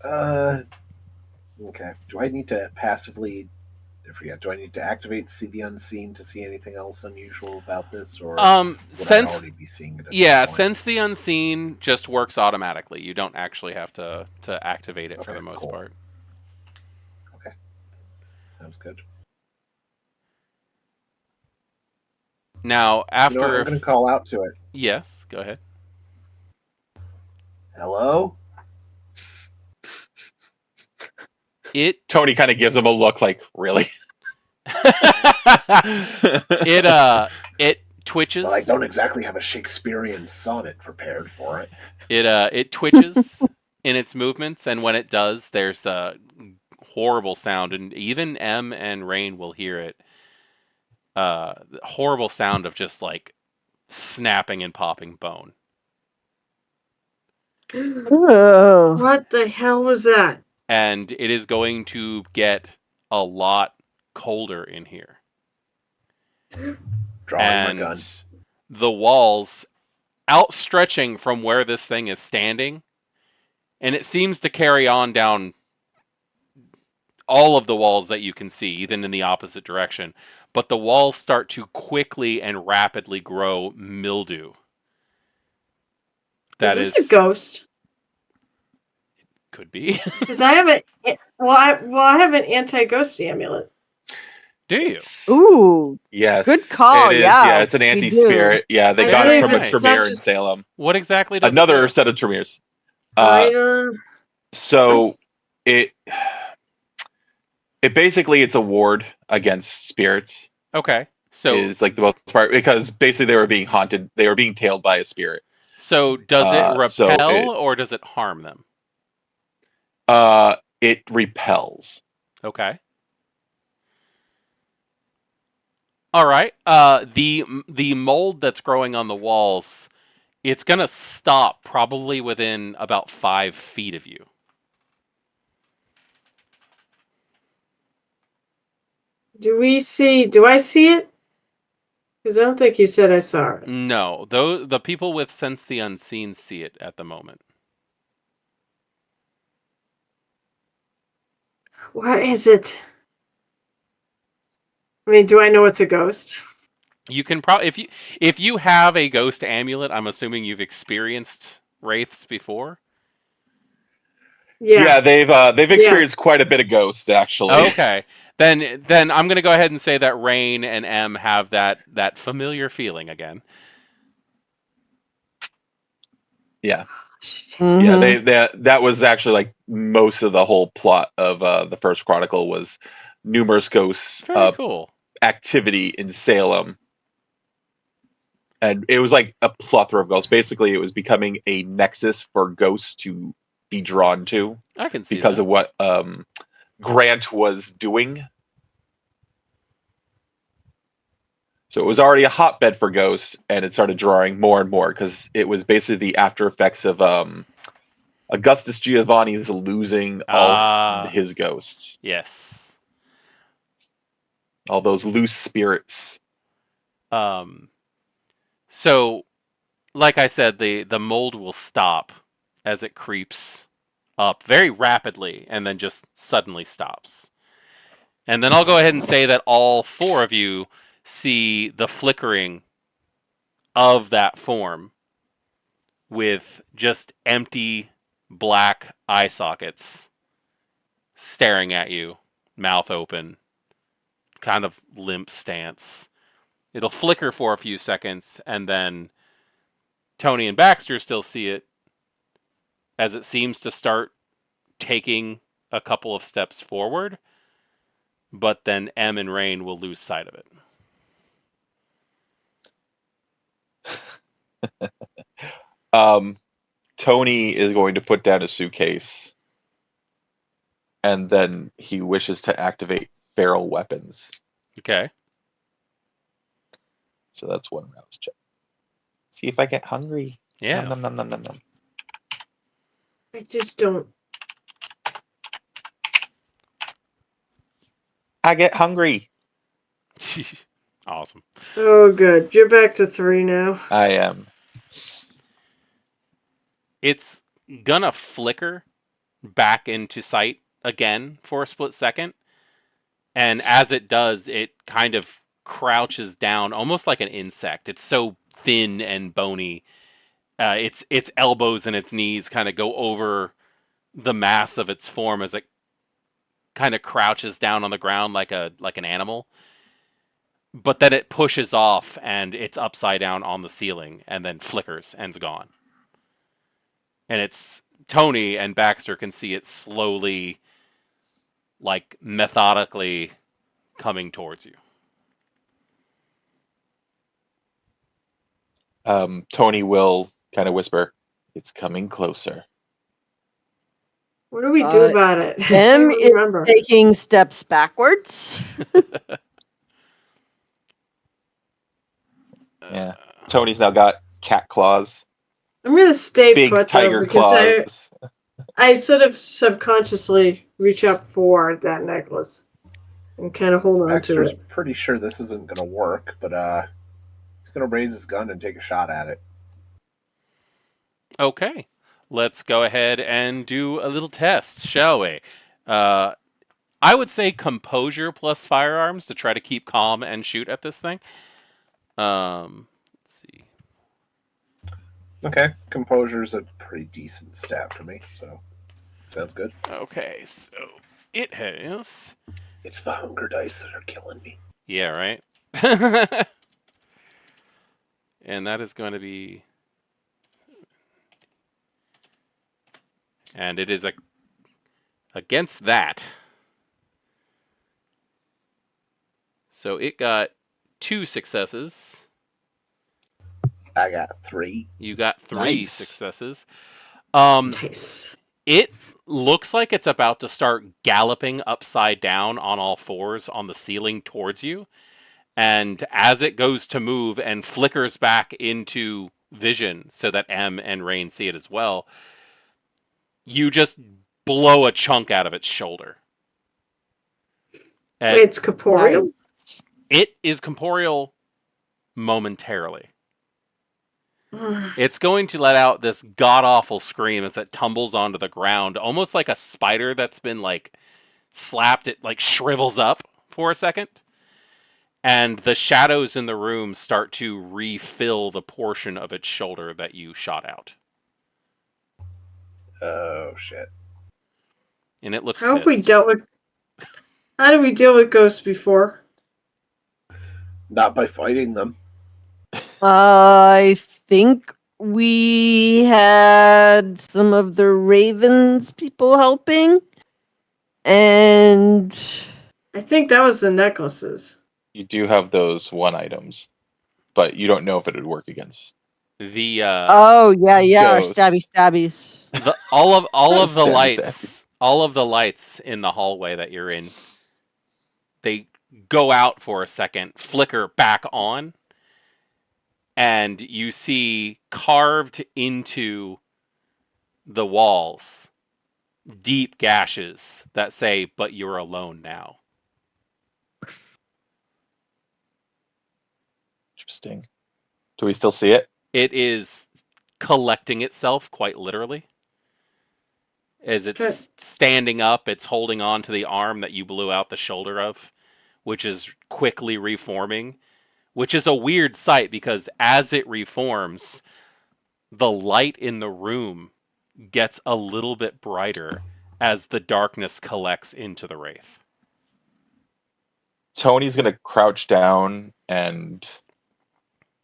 Okay. Do I need to passively? I forget. Do I need to activate See the Unseen to see anything else unusual about this, or would I Since already be seeing it at yeah, this point? since the unseen just works automatically. You don't actually have to activate it for Okay, the most cool. part. Okay. Sounds good. Now, You know what? after I'm going to call out to it. yes, go ahead. Hello? It Tony kind of gives him a look like, really? it twitches. But I don't exactly have a Shakespearean sonnet prepared for it. It twitches in its movements, and when it does, there's the horrible sound, and even M and Rain will hear it. The horrible sound of just like snapping and popping bone. Oh. What the hell was that? And it is going to get a lot colder in here. Drawing my And gun. the walls outstretching from where this thing is standing, and it seems to carry on down all of the walls that you can see, even in the opposite direction. But the walls start to quickly and rapidly grow mildew. That Is this a is ghost? could be. Because I have I have an anti-ghost amulet. Do you? It's- Ooh. Yes. Good call, It is. yeah, It's an we anti-spirit. Yeah, they I got Very it believe from a it's nice. not Tremere in just Salem. What exactly does Another it do? set of Tremeres. I don't. So Let's- it basically it's a ward against spirits. Okay. So Is like the most part because basically they were being haunted. They were being tailed by a spirit. does it So repel or does it harm them? it repels. Okay. All right. The mold that's growing on the walls, it's gonna stop probably within about 5 feet of you. Do I see it? Because I don't think you said I saw it. No, though the people with sense the unseen see it at the moment. What is it? I mean, do I know it's a ghost? You can probably if you have a ghost amulet, I'm assuming you've experienced wraiths before. Yeah, they've experienced Yes. quite a bit of ghosts actually. Okay. Then I'm going to go ahead and say that Rain and M have that familiar feeling again. Yeah. Mhm. Yeah, that was actually like most of the whole plot of the first chronicle was numerous ghosts Very cool. activity in Salem. And it was like a plethora of ghosts. Basically, it was becoming a nexus for ghosts to be drawn to I can see because that. of what Grant was doing. So it was already a hotbed for ghosts, and it started drawing more and more because it was basically the after effects of Augustus Giovanni's losing all his ghosts, Yes. all those loose spirits. So like I said, the mold will stop as it creeps up very rapidly and then just suddenly stops. And then I'll go ahead and say that all 4 of you see the flickering of that form with just empty black eye sockets staring at you, mouth open, kind of limp stance. It'll flicker for a few seconds, and then Tony and Baxter still see it as it seems to start taking a couple of steps forward, but then M and Rain will lose sight of it. Tony is going to put down a suitcase, and then he wishes to activate feral weapons. Okay. So that's one rouse check. See if I get hungry. Yeah. Nom, nom, nom, nom, nom, nom. I just don't. I get hungry. Awesome. Oh, good. You're back to 3 now. I am. It's gonna flicker back into sight again for a split second. And as it does, it kind of crouches down almost like an insect. It's so thin and bony. Its elbows and its knees kind of go over the mass of its form as it kind of crouches down on the ground like an animal. But then it pushes off and it's upside down on the ceiling and then flickers and's gone. And it's Tony and Baxter can see it slowly, like methodically coming towards you. Tony will kind of whisper, "It's coming closer." What do we do Uh, about it? I M don't is remember. taking steps backwards. Yeah. Tony's now got cat claws, I'm gonna stay big put though tiger because claws. I sort of subconsciously reach up for that necklace and kind of hold on to Baxter's it. pretty sure this isn't going to work, but he's going to raise his gun and take a shot at it. Okay, let's go ahead and do a little test, shall we? I would say composure plus firearms to try to keep calm and shoot at this thing. Let's see. Okay, composure's a pretty decent stat for me, so sounds good. Okay, so it has. It's the hunger dice that are killing me. Yeah, right. And that is going to be. And it is against that. So it got 2 successes. I got 3. You got 3 Nice. successes. Nice. It looks like it's about to start galloping upside down on all fours on the ceiling towards you. And as it goes to move and flickers back into vision so that M and Rain see it as well, you just blow a chunk out of its shoulder. And It's corporeal. it is corporeal momentarily. It's going to let out this god-awful scream as it tumbles onto the ground, almost like a spider that's been like slapped. It like shrivels up for a second. And the shadows in the room start to refill the portion of its shoulder that you shot out. Oh, shit. And it looks How have we pissed. dealt with? How did we deal with ghosts before? Not by fighting them. I think we had some of the Ravens people helping, and I think that was the necklaces. You do have those 1 items, but you don't know if it would work against. The oh yeah, our Ghost. stabbies. all of the Stabby, lights, all of the lights in the hallway that you're in, they go out for a second, flicker back on, and you see carved into the walls deep gashes that say, "But you're alone now." Interesting. Do we still see it? It is collecting itself quite literally. As Okay. it's standing up, it's holding on to the arm that you blew out the shoulder of, which is quickly reforming, which is a weird sight because as it reforms, the light in the room gets a little bit brighter as the darkness collects into the wraith. Tony's going to crouch down and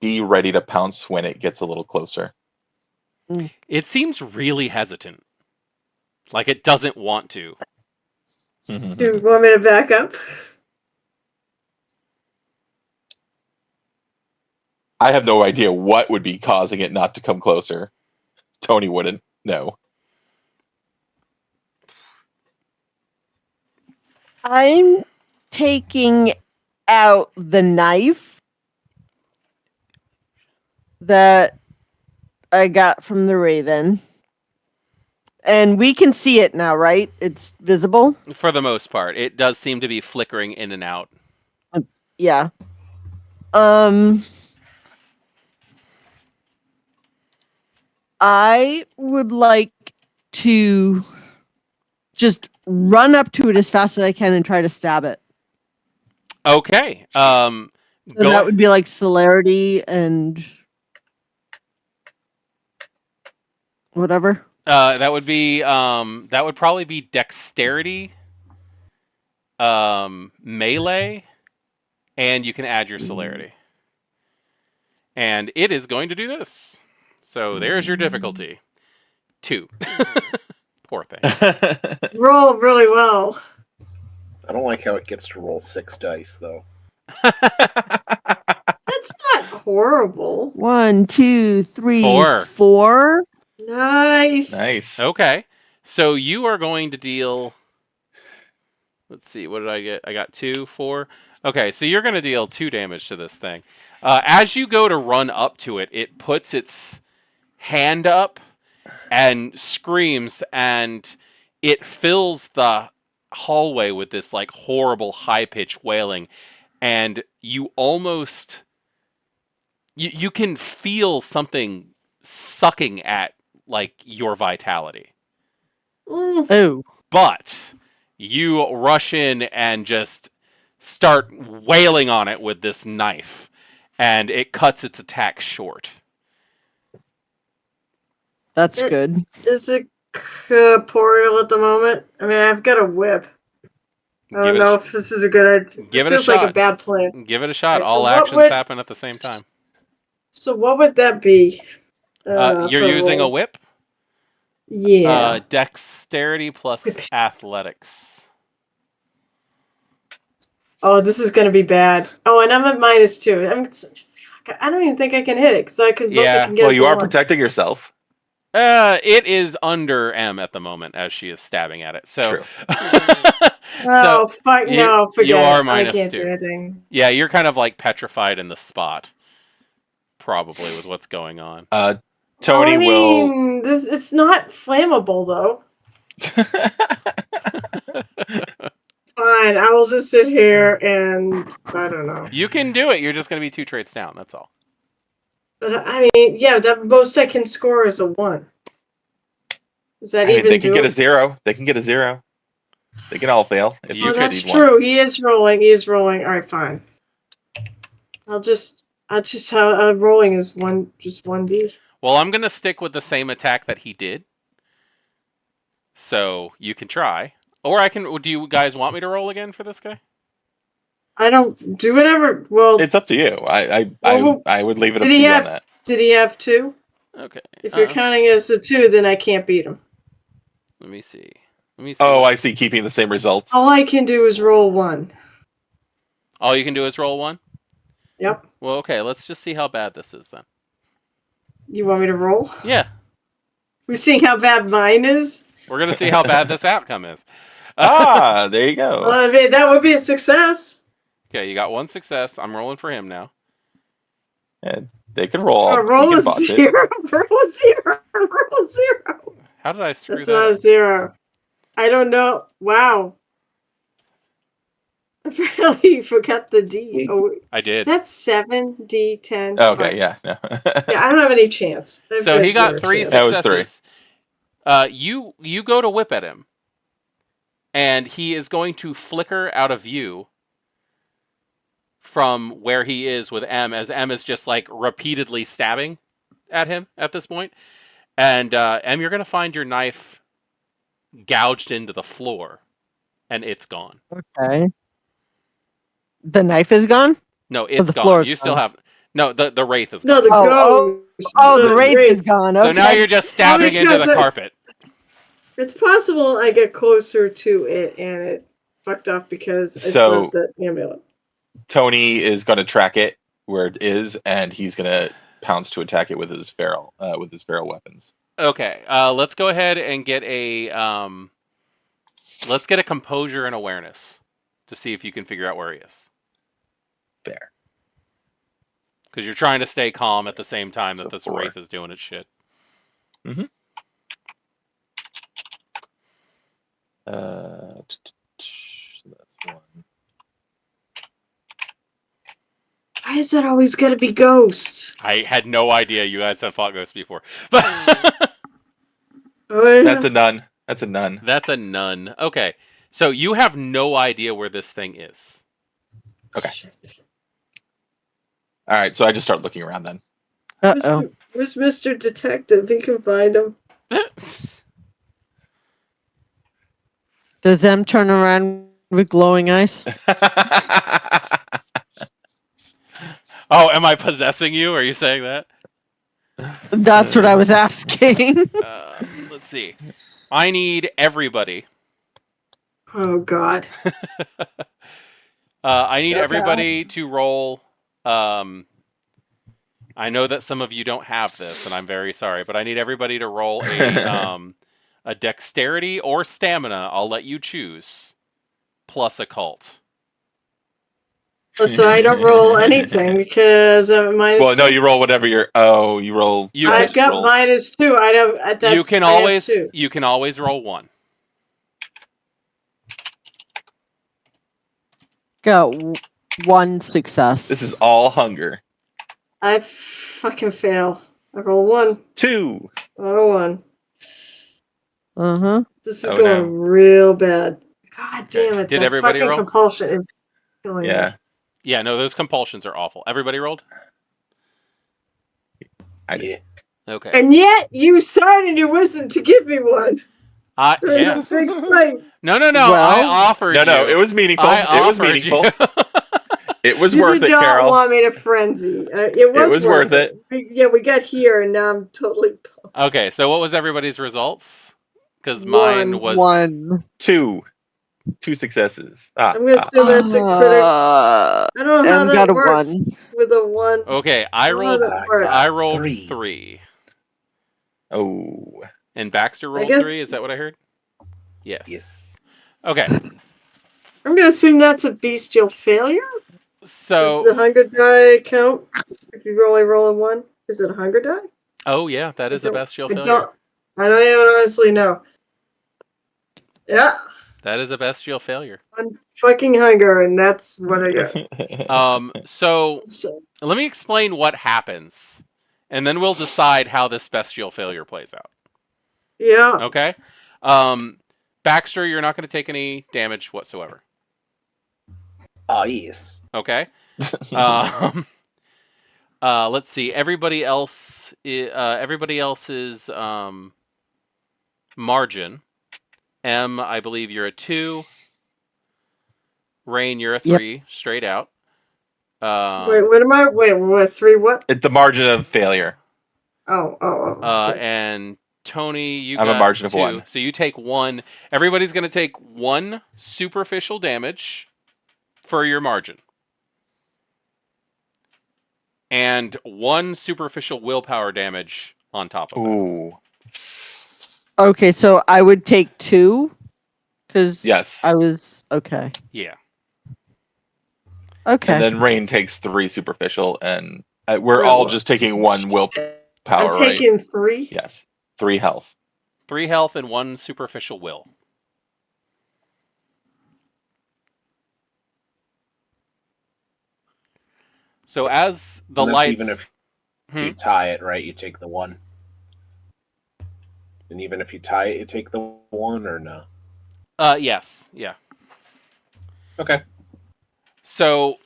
be ready to pounce when it gets a little closer. It seems really hesitant. Like it doesn't want to. Do you want me to back up? I have no idea what would be causing it not to come closer. Tony wouldn't. No. I'm taking out the knife that I got from the Raven. And we can see it now, right? It's visible? For the most part, it does seem to be flickering in and out. Yeah. I would like to just run up to it as fast as I can and try to stab it. Okay. So Go that would be like celerity and whatever. that would probably be dexterity, melee, and you can add your celerity. And it is going to do this. So there's your difficulty. 2. Poor thing. Roll really well. I don't like how it gets to roll 6 dice, though. That's not horrible. 1, 2, 3, 4. 4. Nice. Nice. Okay. So you are going to deal. Let's see. What did I get? I got 2, 4. Okay. So you're going to deal 2 damage to this thing. As you go to run up to it, it puts its hand up and screams, and it fills the hallway with this like horrible high-pitched wailing, and you almost you can feel something sucking at like your vitality. Oh. But you rush in and just start wailing on it with this knife, and it cuts its attack short. That's good. Is it corporeal at the moment? I mean, I've got a whip. I don't know if this is a good idea. Give This it a feels like a shot. bad plan. Give it a shot. Alright, so All what actions would- happen at the same time. So what would that be? You're for using a roll? whip? Yeah. Dexterity plus Whip. athletics. Oh, this is going to be bad. Oh, and I'm at -2. I don't even think I can hit it because I can. both Yeah. I can get Well, is you a are 1. protecting yourself. It is under M at the moment as she is stabbing at it. So, True. Oh, fuck you- no! Forget you are it. I -2. can't do anything. Yeah, you're kind of like petrified in the spot, probably with what's going on. Tony I will. mean, it's not flammable though. Fine, I will just sit here and I don't know. You can do it. You're just going to be 2 traits down. That's all. But I mean, yeah, the most I can score is a 1. Is that I mean, even they can get a doable? 0. They can get a 0. They can all fail. If You Oh, you could- that's succeed one. true. He is rolling. He is rolling. All right, fine. I'll just how rolling is just 1d. Well, I'm going to stick with the same attack that he did. So you can try. Or I can. Do you guys want me to roll again for this guy? I don't do whatever. Well, It's up to you. I would leave it up Did to he you have- on that. did he have 2? Okay. If you're counting as a 2, then I can't beat him. Let me see. Oh, I see. Keeping the same results. All I can do is roll 1. All you can do is roll 1? Yep. Well, okay. Let's just see how bad this is then. You want me to roll? Yeah. We're seeing how bad mine is. We're going to see how bad this outcome is. Ah, there you go. Well, I mean, that would be a success. Okay, you got 1 success. I'm rolling for him now. And they can roll. Roll You a can botch it. 0. Roll a 0. Roll a 0. How did I screw That's that not a up? 0. I don't know. Wow. Apparently, you forgot the D. Oh, I is did. that 7D10? Okay, yeah. No. Yeah, I don't have any chance. I've So he got zero 3 chance. That was 3. successes. You go to whip at him, and he is going to flicker out of view from where he is with M, as M is just like repeatedly stabbing at him at this point. And M, you're going to find your knife gouged into the floor, and it's gone. Okay. The knife is gone? No, it's the gone. floor is You still gone. have no. The wraith is No, gone. the Oh, ghost. Oh, the wraith is gone. Okay. So now you're just stabbing into because the I- carpet. It's possible I get closer to it and it fucked off because I So- still have the amulet. Tony is going to track it where it is, and he's going to pounce to attack it with his feral weapons. Okay, let's go ahead and get a let's get a composure and awareness to see if you can figure out where he is. Fair. Because you're trying to stay calm at the same time that So this 4. wraith is doing its shit. That's 1. Why is that always gonna be ghosts? I had no idea you guys have fought ghosts before. Oh, That's a none. That's a none. That's a none. Okay. So you have no idea where this thing is. Okay. Shit. All right, so I just start looking around then. Uh-oh. Where's Mr. Detective? He can find him. Does M turn around with glowing eyes? Oh, am I possessing you? Are you saying that? That's what I was asking. Let's see. I need everybody. Oh God. I need Okay. everybody to roll. I know that some of you don't have this, and I'm very sorry, but I need everybody to roll a dexterity or stamina. I'll let you choose. Plus occult. Oh, so I don't roll anything because I'm minus Well, no, two? you roll whatever you're. Oh, you roll. You yeah, can- I've got roll. -2. I don't. That's, You can I have always 2. roll one. Got one success. This is all hunger. I fucking fail. I roll 1. 2. I roll 1. Uh-huh. This is Oh, going no. real bad. God damn it! Did that everybody fucking roll? compulsion is killing me. Yeah, Yeah, no, those compulsions are awful. Everybody rolled? I did. Yeah. Okay. And yet you cited your wisdom to give me one during Yeah. that big fight. No. I Well, offered you. No, it was meaningful. I It was offered meaningful. you. It was You worth did it, not Carol. want me to frenzy. It was worth it. We got here, and now I'm totally Okay, so what was everybody's results? Because mine One. was 1. 2 successes. Ah, I'm gonna assume that's a critic. I don't know how M that got a works 1. with a 1. okay. I don't know how that works. I rolled 3. 3, Oh, and Baxter I rolled guess- 3. Is that what I heard? Yes. Yes. Okay. I'm gonna assume that's a bestial failure. Does So, the hunger die count if you only roll a 1? Is it a hunger die? oh yeah, that is a bestial failure. I don't even honestly know. Yeah, That is a bestial failure. I'm fucking hunger, and that's what I got. So So, let me explain what happens, and then we'll decide how this bestial failure plays out. yeah. Okay. Baxter, you're not going to take any damage whatsoever. Oh, yes. Okay. Let's see. Everybody else's margin. M, I believe you're a 2. Rain, you're a 3, straight out. Wait, what am I? Wait, what? 3 what? it's the margin of failure. Oh. Okay. And Tony, you I have a got margin of 2. 1. So you take 1. Everybody's going to take 1 superficial damage for your margin. And 1 superficial willpower damage on top of that. Ooh, Okay, so I would take 2 because yes. I was okay. Yeah. Okay. And then Rain takes 3 superficial, and we're Wait, all what? just taking 1 willpower, I'm right? taking 3. Yes, 3 health. 3 health and 1 superficial will. So as the And that's lights, even if you tie it, right? You take the 1. And even if you tie it, you take the 1 or no? yes, yeah. Okay. So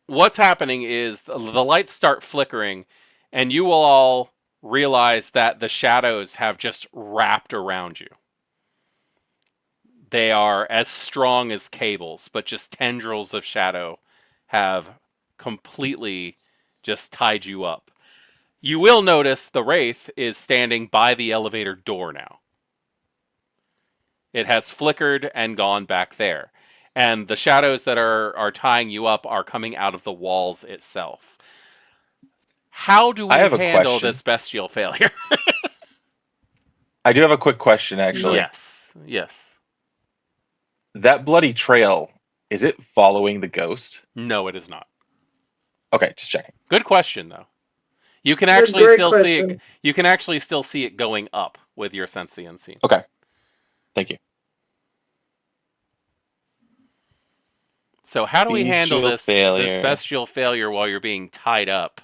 what's happening is the lights start flickering, and you will all realize that the shadows have just wrapped around you. They are as strong as cables, but just tendrils of shadow have completely just tied you up. You will notice the Wraith is standing by the elevator door now. It has flickered and gone back there. And the shadows that are tying you up are coming out of the walls itself. How do we I have a handle question. this bestial failure? I do have a quick question, actually. Yes. That bloody trail, is it following the ghost? No, it is not. Okay, just checking. Good question, though. You can Good, actually great still see question. it. You can actually still see it going up with your sense the unseen. Okay, thank you. So how do we handle Bestial this failure. bestial failure while you're being tied up?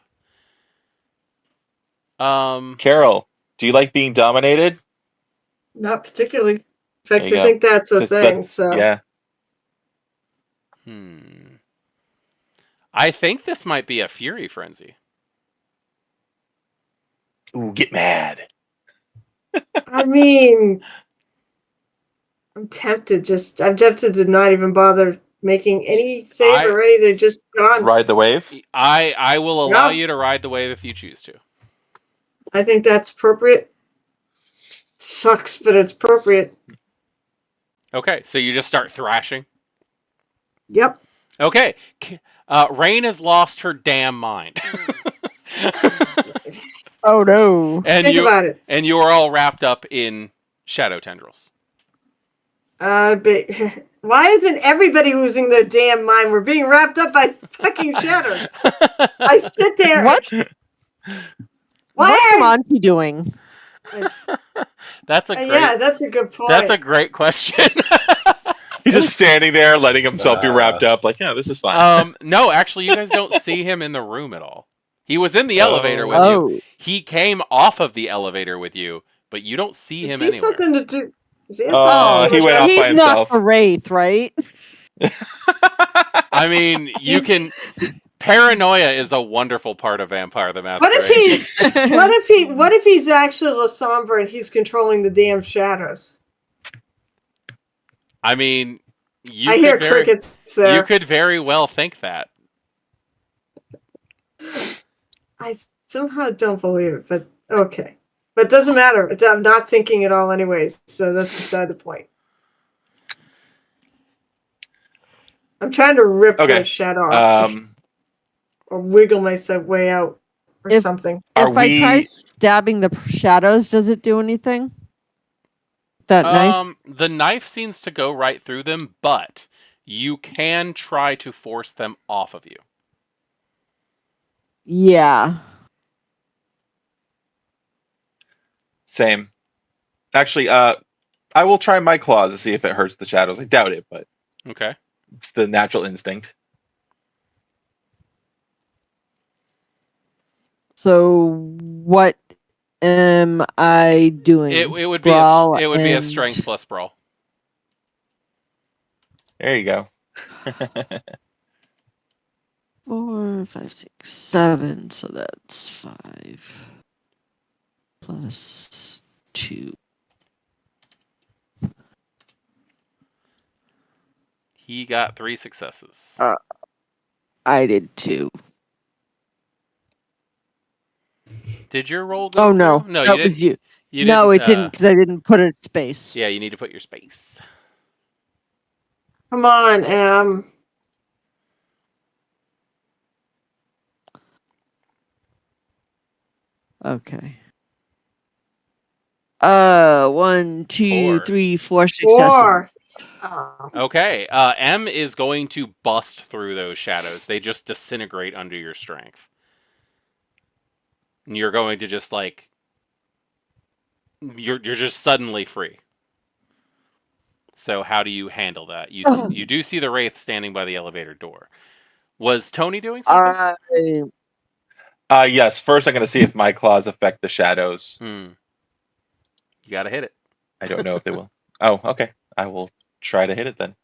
Carol, do you like being dominated? Not particularly. In There fact, you I go. think that's a thing. So Yeah. I think this might be a fury frenzy. Ooh, get mad. I mean, I'm tempted. I'm tempted to not even bother making any save or anything. Just gone. Ride the wave. I will allow Yeah. you to ride the wave if you choose to. I think that's appropriate. Sucks, but it's appropriate. Okay, so you just start thrashing. Yep. Okay, Rain has lost her damn mind. Oh no. Think about it. And you are all wrapped up in shadow tendrils. But why isn't everybody losing their damn mind? We're being wrapped up by fucking shadows. I sit there. What's Why? Monty doing? That's a great. Yeah, that's a good point. That's a great question. He's just standing there, letting himself be wrapped up. Like, yeah, this is fine. No, actually, you guys don't see him in the room at all. He was in the elevator with you. Oh. He came off of the elevator with you, but you don't see him anywhere. Something to do? He went off by He's not himself. a wraith, right? I mean, you can. Paranoia is a wonderful part of Vampire the Masquerade. What if he's actually La Sombra and he's controlling the damn shadows? I mean, I hear crickets there. You could very well think that. I somehow don't believe it, but okay. But it doesn't matter. I'm not thinking it all anyways, so that's beside the point. I'm trying to rip that shadow off. Or wiggle myself way out or something. If I try stabbing the shadows, does it do anything? That knife? The knife seems to go right through them, but you can try to force them off of you. Yeah. Same. Actually, I will try my claws to see if it hurts the shadows. I doubt it, but okay, it's the natural instinct. So what am I doing? It would be a strength plus brawl. There you go. 4, 5, 6, 7. So that's 5 plus 2. He got 3 successes. I did 2. Did your roll go Oh no, through? No, that was you. You no, it didn't because I didn't put it space. Yeah, you need to put your space. Come on, Okay. 1, 2, 3, 4 successes. Okay. M is going to bust through those shadows. They just disintegrate under your strength. And you're going to just like you're just suddenly free. So how do you handle that? You do see the wraith standing by the elevator door. Was Tony doing something? Yes. First, I'm going to see if my claws affect the shadows. You got to hit it. I don't know if they will. Oh, okay. I will try to hit it then.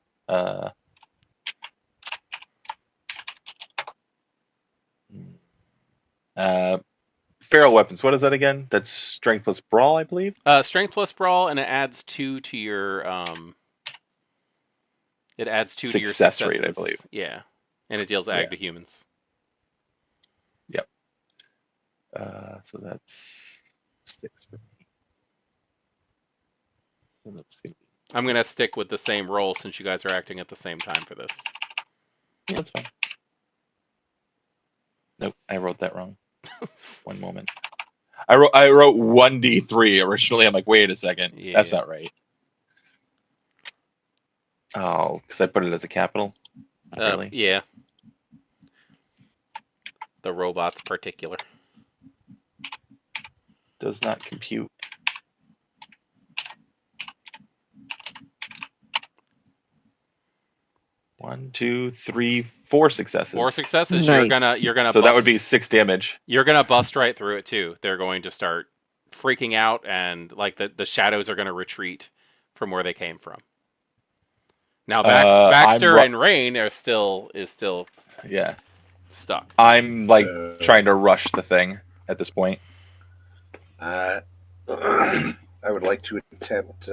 Feral weapons. What is that again? That's strength plus brawl, I believe. Strength plus brawl, and it adds 2 to your It adds 2 to your success rate, I believe. Yeah, and it deals ag to humans. Yep. So that's 6 for me. So that's good. I'm gonna stick with the same roll since you guys are acting at the same time for this. Yeah, that's fine. Nope, I wrote that wrong. One moment. I wrote 1d3 originally. I'm like, wait a second, that's not right. Oh, because I put it as a capital. Really? Yeah. The robot's particular. Does not compute. One, 2, 3, 4 successes. 4 successes. Nice. You're gonna. So that would be 6 damage. You're gonna bust right through it too. They're going to start freaking out, and like the shadows are going to retreat from where they came from. Now Baxter and Rain is still Yeah. stuck. I'm like So- trying to rush the thing at this point. I would like to attempt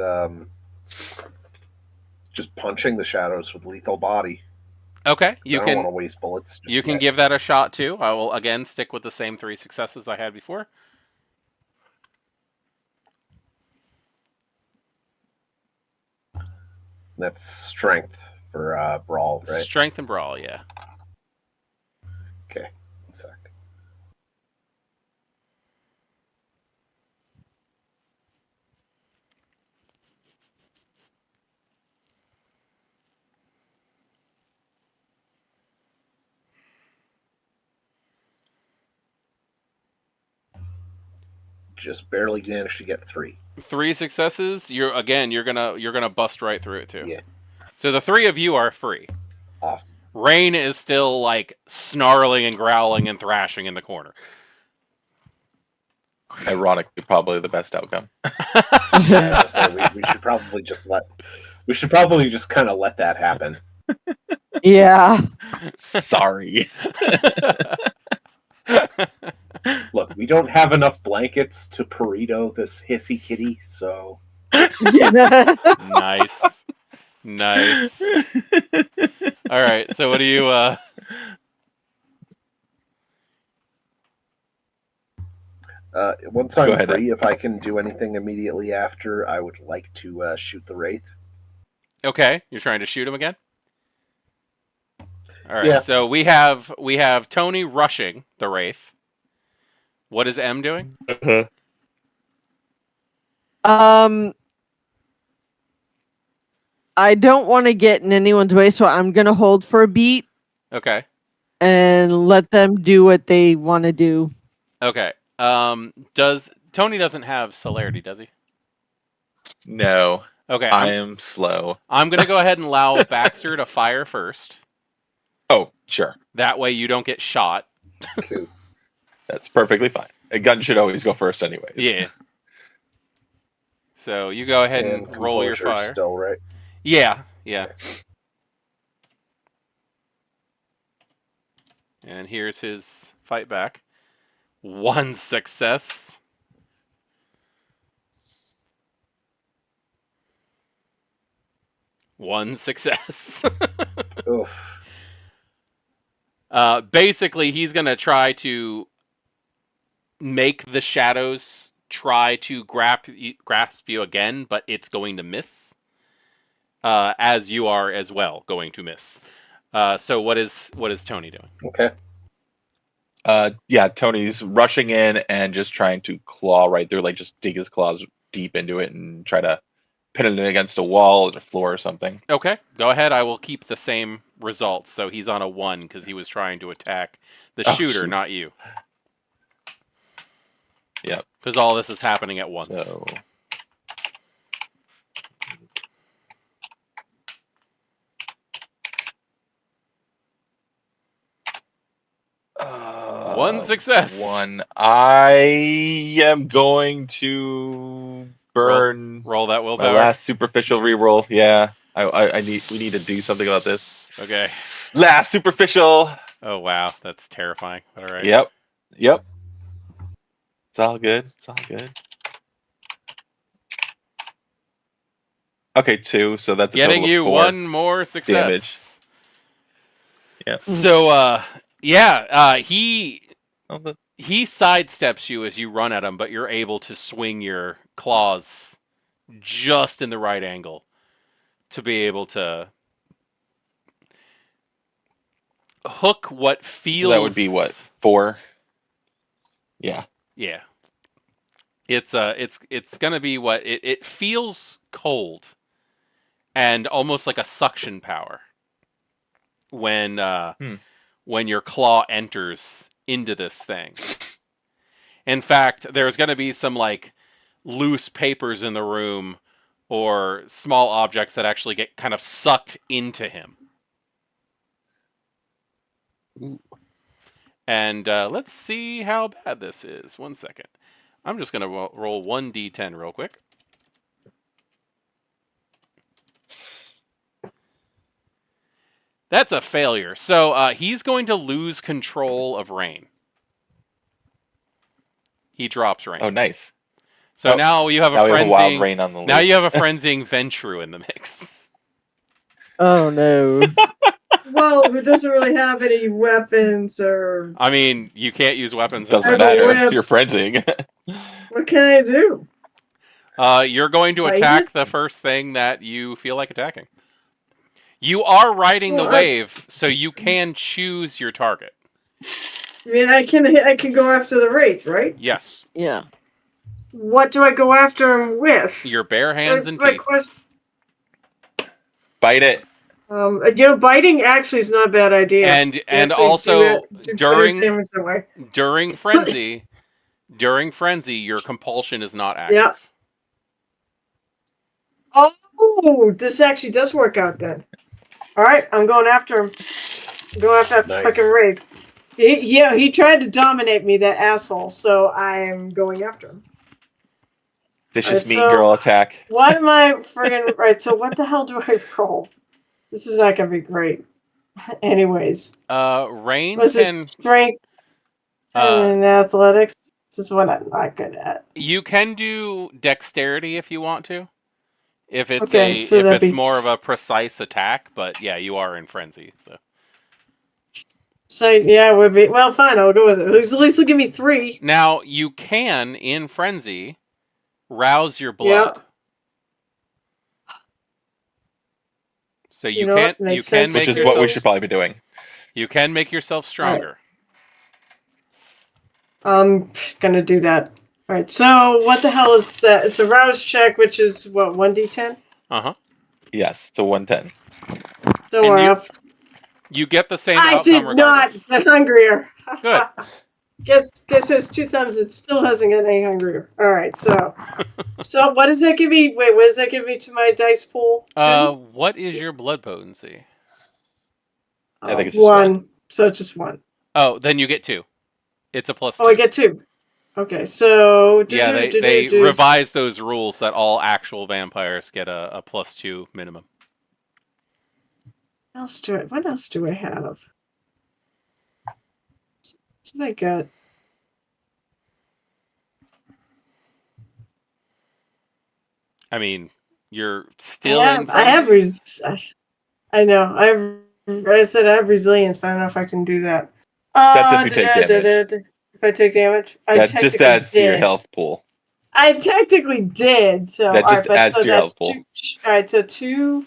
just punching the shadows with lethal body. Okay, I don't want to waste bullets. You can give that a shot too. I will again stick with the same 3 successes I had before. That's strength for brawl, right? Strength and brawl, yeah. Okay, 1 sec. Just barely managed to get 3. 3 successes. You're gonna bust right through it too. Yeah. So the 3 of you are free. Awesome. Rain is still like snarling and growling and thrashing in the corner. Ironically, probably the best outcome. Yeah, so we should probably just kind of let that happen. Yeah. Sorry. Look, we don't have enough blankets to burrito this hissy kitty, so Nice. All right. So what do you? Once I'm free, if I can do anything immediately after, I would like to shoot the wraith. Okay, you're trying to shoot him again. All right. Yeah. So we have Tony rushing the wraith. What is M doing? I don't want to get in anyone's way, so I'm gonna hold for a beat Okay. and let them do what they want to do. Okay. Does Tony doesn't have celerity, does he? No. Okay. I am slow. I'm gonna go ahead and allow Baxter to fire first. Oh, sure. That way you don't get shot. Cool. That's perfectly fine. A gun should always go first, anyways. Yeah. So you go ahead and roll your composure fire. Still, right? Yeah. And here's his fight back. 1 success. One success. Oof. Basically, he's going to try to make the shadows try to grasp you again, but it's going to miss. As you are as well going to miss. So what is Tony doing? Okay. Yeah, Tony's rushing in and just trying to claw right through, like just dig his claws deep into it and try to pin it against a wall or the floor or something. Okay, go ahead. I will keep the same results. So he's on a 1 because he was trying to attack the shooter, geez. not you. Yep. Because all this is happening at once. So. One success. 1. I am going to burn roll that my willpower. last superficial reroll. Yeah, we need to do something about this. Okay. Last superficial. Oh wow, that's terrifying. All right. Yep. It's all good. Okay, 2. So that's a Getting total of you 4 1 more success. damage. Yeah. So he Oh, he sidesteps you as you run at him, but you're able to swing your claws just in the right angle to be able to hook what feels. So that would be what, 4? Yeah. Yeah. It's gonna be what it feels cold and almost like a suction power when your claw enters into this thing. In fact, there's gonna be some like loose papers in the room or small objects that actually get kind of sucked into him. Ooh. And let's see how bad this is. 1 second. I'm just gonna roll 1d10 real quick. That's a failure. So he's going to lose control of Rain. He drops Rain. Oh, nice. So Oh, now you have now a we have a wild frenzying. rain on the loose. Now you have a frenzying Ventru in the mix. Oh no. Well, who doesn't really have any weapons or I mean, you can't use weapons in Doesn't I have a frenzy. matter. whip. You're frenzying. what can I do? You're going to Fight attack it? the first thing that you feel like attacking. You are riding the Well, wave, so you can choose your target. I mean, I can go after the wraith, right? Yes. Yeah. What do I go after him with? Your bare hands That's and my teeth. question. Bite it. Biting actually is not a bad idea. And You and actually also do better during damage that way. during frenzy, your compulsion is not active. Yeah. Oh, this actually does work out then. All right, I'm going after him. I'm going after that Nice. fucking wraith. He tried to dominate me, that asshole. So I am going after him. Vicious Alright, mean so- girl attack. What am I friggin' right? So what the hell do I roll? This is not gonna be great. Anyways, Rain what's this can strength uh, and athletics? Just what I'm not good at. you can do dexterity if you want to. If it's Okay, so if that'd it's be- more of a precise attack, but yeah, you are in frenzy. So yeah, it would be well. Fine, I'll go with it. At least it'll give me 3. Now you can in frenzy rouse your blood. Yeah. So You know what? Makes can sense. make Which is yourself what we should probably be doing. you can make yourself stronger. I'm gonna do that. All right. So what the hell is that? It's a rouse check, which is what 1d10. Uh-huh. Yes, it's a 110. Don't And worry. You get the same I outcome did regardless. not get hungrier. Good. Guess it's 2 times. It still hasn't gotten any hungrier. All right. So what does that give me? Wait, what does that give me to my dice pool? 2? What is your blood potency? I think it's just 1. So it's just 1. Oh, then you get 2. It's a +2. Oh, I get 2. Okay, so Yeah, they revised those rules that all actual vampires get a +2 minimum. What else do I have? What I got? I mean, you're still in I have frenzy? I know. I said I have resilience, but I don't know if I can do that. That's if you take damage. If I take damage, I That just technically adds to your did. health pool. I technically did. So That just alright, but adds so to your that's health pool. 2. All right, so 2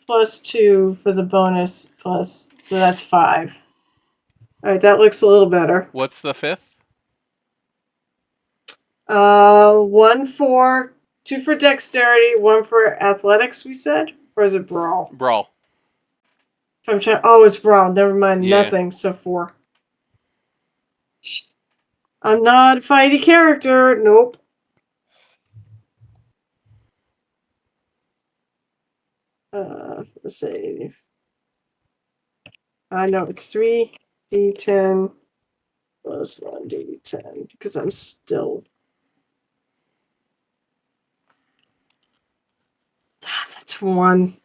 plus 2 for the bonus plus. So that's 5. All right, that looks a little better. What's the 5th? 2 for dexterity, 1 for athletics. We said, or is it brawl? Brawl. If I'm trying. Oh, it's brawl. Never mind. Yeah. Nothing. So 4. I'm not a fighty character. Nope. Let's see. I know it's 3d10 plus 1d10 because I'm still. That's 1.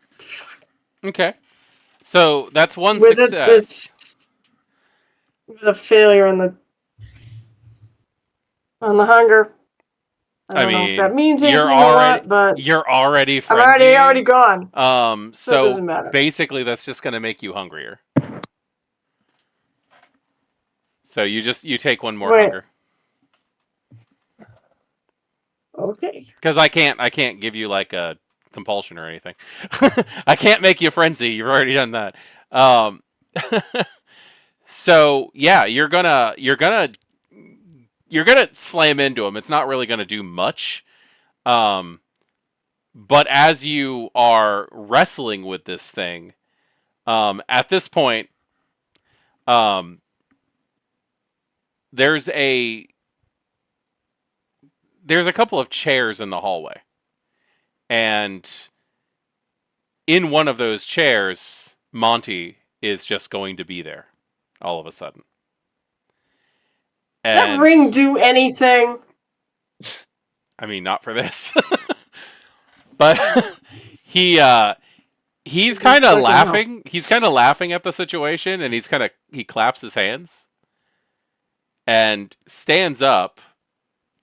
Okay. So that's one With success. with a failure on the hunger. I don't know if that means anything or what, but you're already I'm frenzying. already gone. So it doesn't matter. basically that's just going to make you hungrier. So you take 1 more Wait. hunger. Okay. Because I can't give you like a compulsion or anything. I can't make you frenzy. You've already done that. So yeah, you're gonna slam into him. It's not really gonna do much. But as you are wrestling with this thing, at this point, there's a couple of chairs in the hallway. And in one of those chairs, Monty is just going to be there all of a sudden. Does that ring do anything? I mean, not for this. But he's Just kind of fucking help. laughing. He's kind of laughing at the situation, and he claps his hands and stands up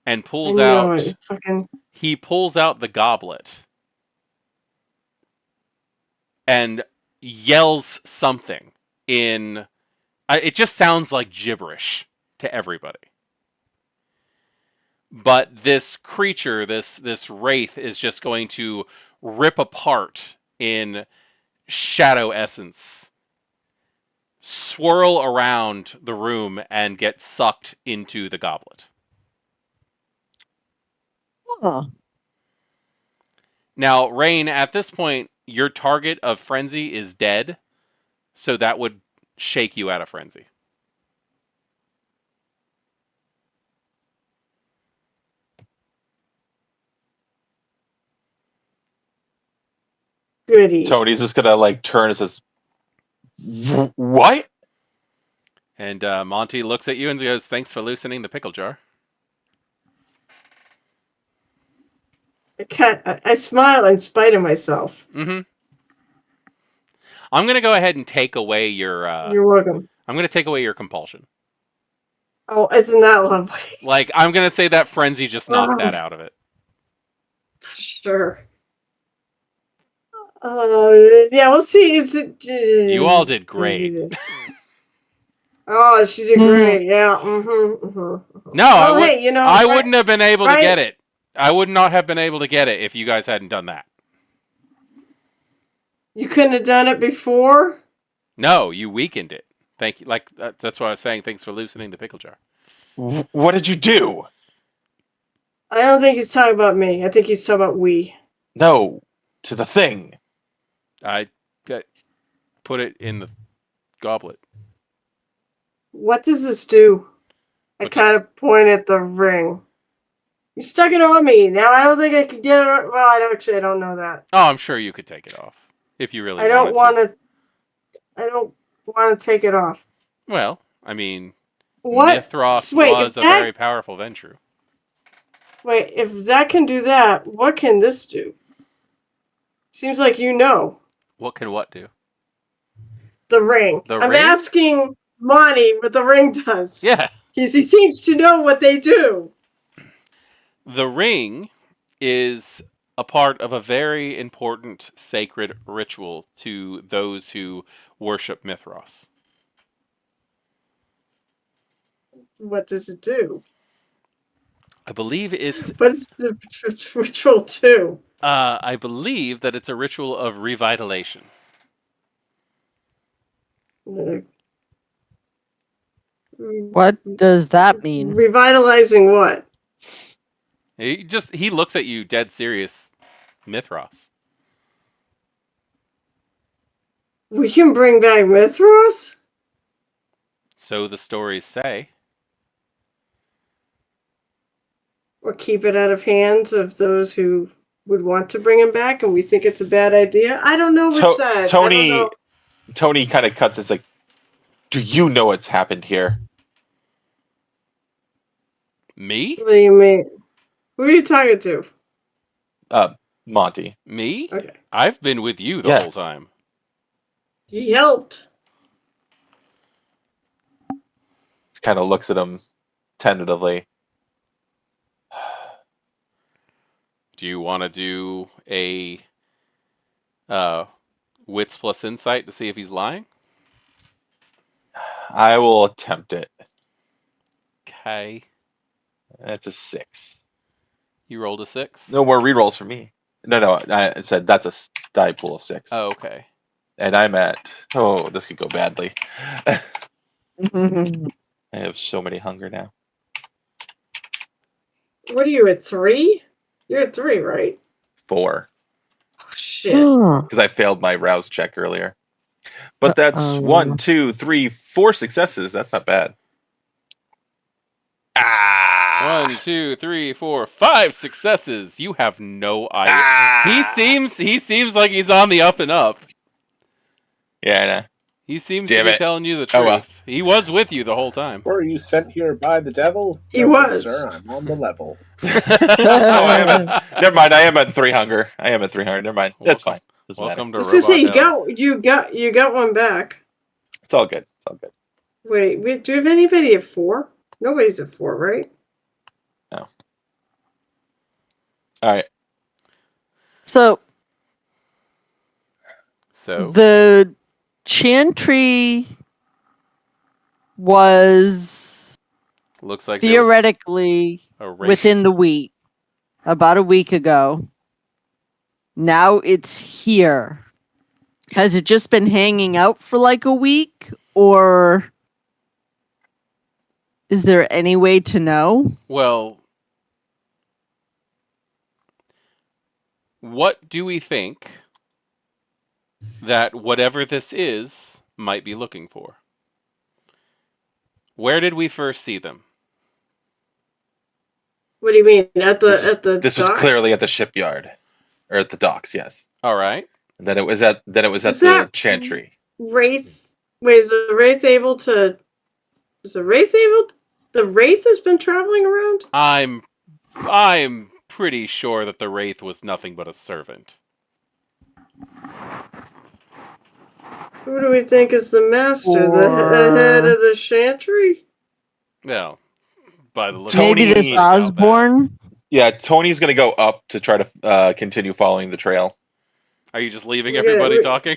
and I pulls know out. it. Fucking. He pulls out the goblet and yells something in. It just sounds like gibberish to everybody. But this creature, this wraith, is just going to rip apart in shadow essence, swirl around the room, and get sucked into the goblet. Huh. Now, Rain, at this point, your target of frenzy is dead, so that would shake you out of frenzy. Goody. Tony's just gonna like turn and says, "What?" And Monty looks at you and goes, "Thanks for loosening the pickle jar." I smile in spite of myself. Mm-hmm. I'm gonna go ahead and take away your. You're welcome. I'm gonna take away your compulsion. Oh, isn't that lovely? Like, I'm gonna say that frenzy just knocked that out of it. Sure. Yeah, we'll see. You all did great. Oh, she did great. Yeah. No, No, hey, you know, I wouldn't have been able to right- get it. I would not have been able to get it if you guys hadn't done that. You couldn't have done it before. No, you weakened it. Thank you. Like that's why I was saying. Thanks for loosening the pickle jar. What did you do? I don't think he's talking about me. I think he's talking about we. No, to the thing. I put it in the goblet. What does this do? I Okay. kind of point at the ring. You stuck it on me. Now I don't think I could get it. Well, I don't know that. Oh, I'm sure you could take it off if you really I don't wanted to. I don't want to take it off. Well, I mean, What? Mithros Wait, was a very powerful Ventru. Wait, if that can do that, what can this do? Seems like you know. What can what do? The ring. The I'm ring? asking Monty what the ring does. Yeah. He seems to know what they do. The ring is a part of a very important sacred ritual to those who worship Mithros. What does it do? I believe it's What is the ritual do? I believe that it's a ritual of revitalization. What does that mean? Revitalizing what? He looks at you dead serious, Mithros. We can bring back Mithros? So the stories say. Or keep it out of hands of those who would want to bring him back and we think it's a bad idea? I don't know what's that. Tony kind of cuts. It's like, do you know what's happened here? Me? What do you mean? Who are you talking to? Monty. Me? Okay. I've been with you the Yes. whole time. He helped. Kind of looks at him tentatively. Do you want to do a wits plus insight to see if he's lying? I will attempt it. Okay. That's a 6. You rolled a 6? No more rerolls for me. No. I said that's a die pool of 6. Oh, okay. And I'm at. Oh, this could go badly. I Mhm. have so many hunger now. What are you at 3? You're at 3, right? 4. Oh, shit. Because I failed my rouse check earlier. But that's Uh-oh. 1, 2, 3, 4 successes. That's not bad. Ah! 1, 2, 3, 4, 5 successes. You have no idea. Ah! He seems like he's on the up and up. Yeah, I know. He seems Damn to be it. telling you the Oh, well. truth. He was with you the whole time. Were you sent here by the devil? He No, good was. sir. I'm on the level. Oh, I am at. Never mind. I am at 3 hunger. I am at 300. Never mind. That's Welcome, fine. Doesn't matter. welcome to I was gonna say Robot Hell. you got one back. It's all good. It's all good. Wait, do you have anybody at 4? Nobody's at 4, right? No. All right. So So the chantry was looks like theoretically there was a race. within the week, about a week ago. Now it's here. Has it just been hanging out for like a week, or is there any way to know? Well, what do we think that whatever this is might be looking for? Where did we first see them? What do you mean at the This was docks? clearly at the shipyard, or at the docks. Yes. All right. And then it was at Was the that chantry. Wraith. Wait, is the Wraith able to? Is the Wraith able? The Wraith has been traveling around. I'm pretty sure that the Wraith was nothing but a servant. Who do we think is the master? The head of the chantry? Well, by the look Tony- Maybe this of about that. Osborne? Yeah, Tony's gonna go up to try to continue following the trail. Are you just leaving Yeah, everybody talking?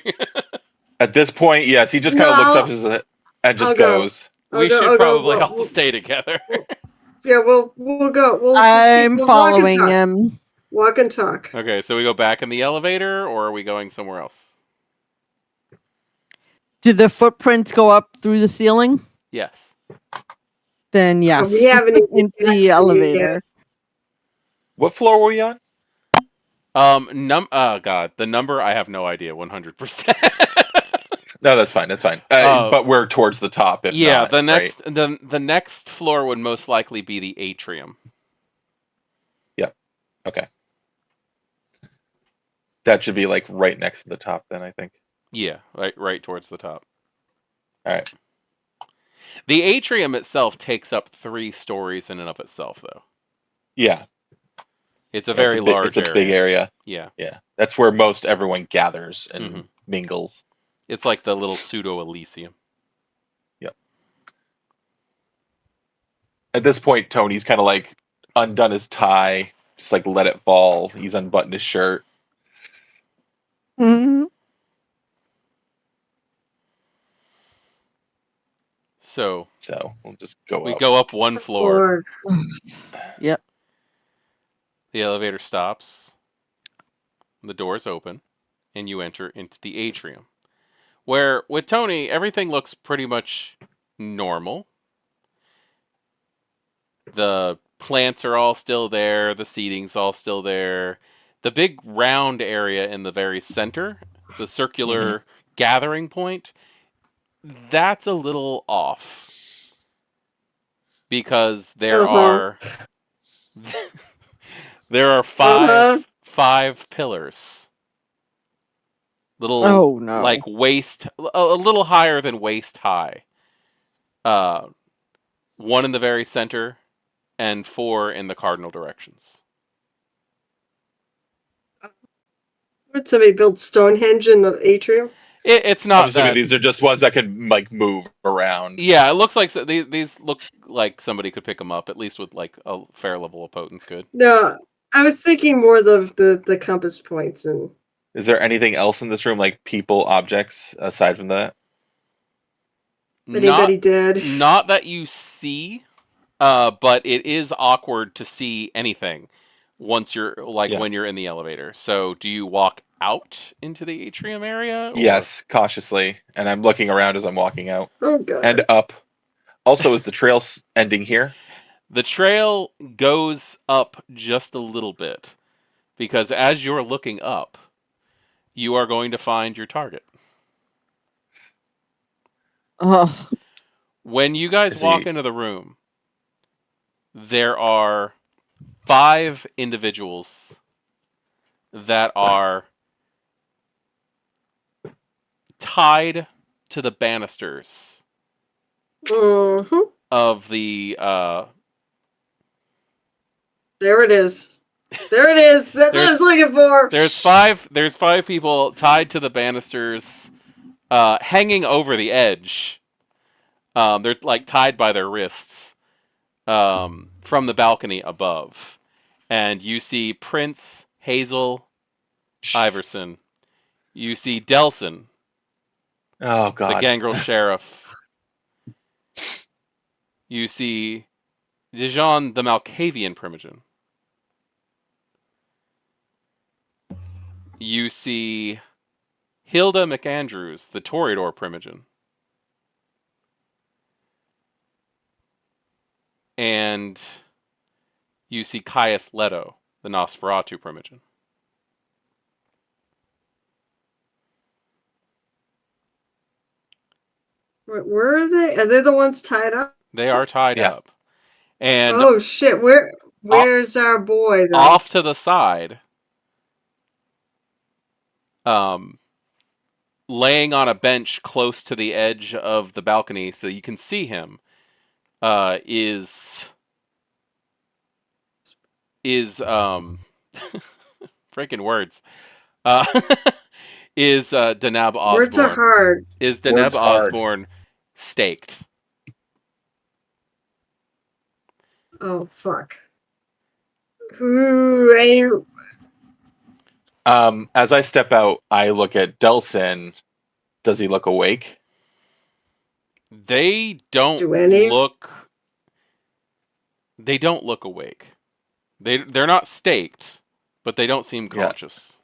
At this point, yes, he just kind of No, looks up and just I'll go. goes. We should probably all We'll- stay together. Yeah, we'll go. We'll I'm we'll following him. Walk and talk. Okay, so we go back in the elevator, or are we going somewhere else? Do the footprints go up through the ceiling? Yes. Then yes. We haven't even into got to the you elevator. What floor were you on? God, the number I have no idea. 100%. No, that's fine. That's fine. But we're towards the top. If Yeah, not, the right? next the next floor would most likely be the atrium. Okay. That should be like right next to the top. Then I think. Yeah, right towards the top. All right. The atrium itself takes up 3 stories in and of itself, though. Yeah. It's a very large It's a big area. Yeah. Yeah. That's where most everyone gathers and Mhm. mingles. It's like the little pseudo Elysium. Yep. At this point, Tony's kind of like undone his tie, just like let it fall. He's unbuttoned his shirt. Mhm. So we'll just go we up. go up 1 floor. Yep. The elevator stops. The doors open, and you enter into the atrium. Where, with Tony, everything looks pretty much normal. The plants are all still there, the seating's all still there. The big round area in the very center, the circular gathering point, that's a little off. Because there are there are 5 pillars. Little Oh no. like waist a little higher than waist high. 1 in the very center and 4 in the cardinal directions. Would somebody build Stonehenge in the atrium? It's I'm not assuming that. these are just ones that can like move around. Yeah, it looks like these look like somebody could pick them up, at least with like a fair level of potence could. No, I was thinking more the compass points and. Is there anything else in this room, like people, objects, aside from that? Anybody dead? Not that you see, but it is awkward to see anything once you're when you're in the elevator. So, do you walk out into the atrium area? Or? Yes, cautiously, and I'm looking around as I'm walking out. Oh god. And up. Also, is the trail ending here? The trail goes up just a little bit, because as you're looking up, you are going to find your target. Oh. When you guys walk into the room, there are 5 individuals that are tied to the banisters Mm-hmm. of the There it is. There it is. That's what I was looking for. there's five people tied to the banisters, hanging over the edge. They're like tied by their wrists, from the balcony above, and you see Prince Hazel Iverson. You see Delson, Oh the God. Gangrel sheriff. You see Dijon, the Malkavian primogen. You see Hilda McAndrews, the Toreador primogen. And you see Caius Leto, the Nosferatu primogen. Where are they? Are they the ones tied up? They are tied Yeah. up. And Oh shit! Where's our boy though? off to the side, laying on a bench close to the edge of the balcony so you can see him, is freaking words. Uh, is Deneb Words are Osborne. hard. Is Deneb Words hard. Osborne staked? Oh fuck. Who are you? As I step out, I look at Delson. Does he look awake? They don't Do any? look. They don't look awake. They're not staked, but they don't seem Yeah. conscious.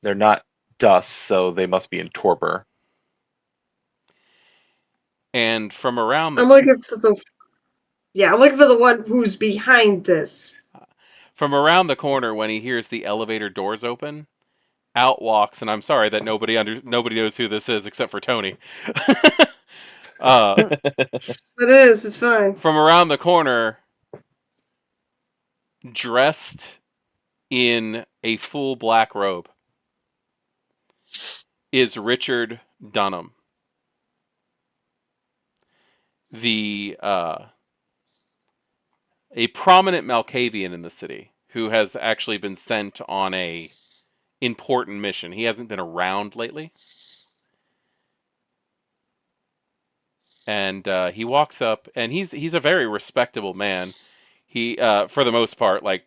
They're not dust, so they must be in torpor. And from around the I'm looking for the. Yeah, I'm looking for the one who's behind this. from around the corner, when he hears the elevator doors open, out walks, and I'm sorry that nobody knows who this is except for Tony. It is. It's fine. From around the corner, dressed in a full black robe, is Richard Dunham, the a prominent Malkavian in the city who has actually been sent on a important mission. He hasn't been around lately. And he walks up, and he's a very respectable man. He, for the most part, like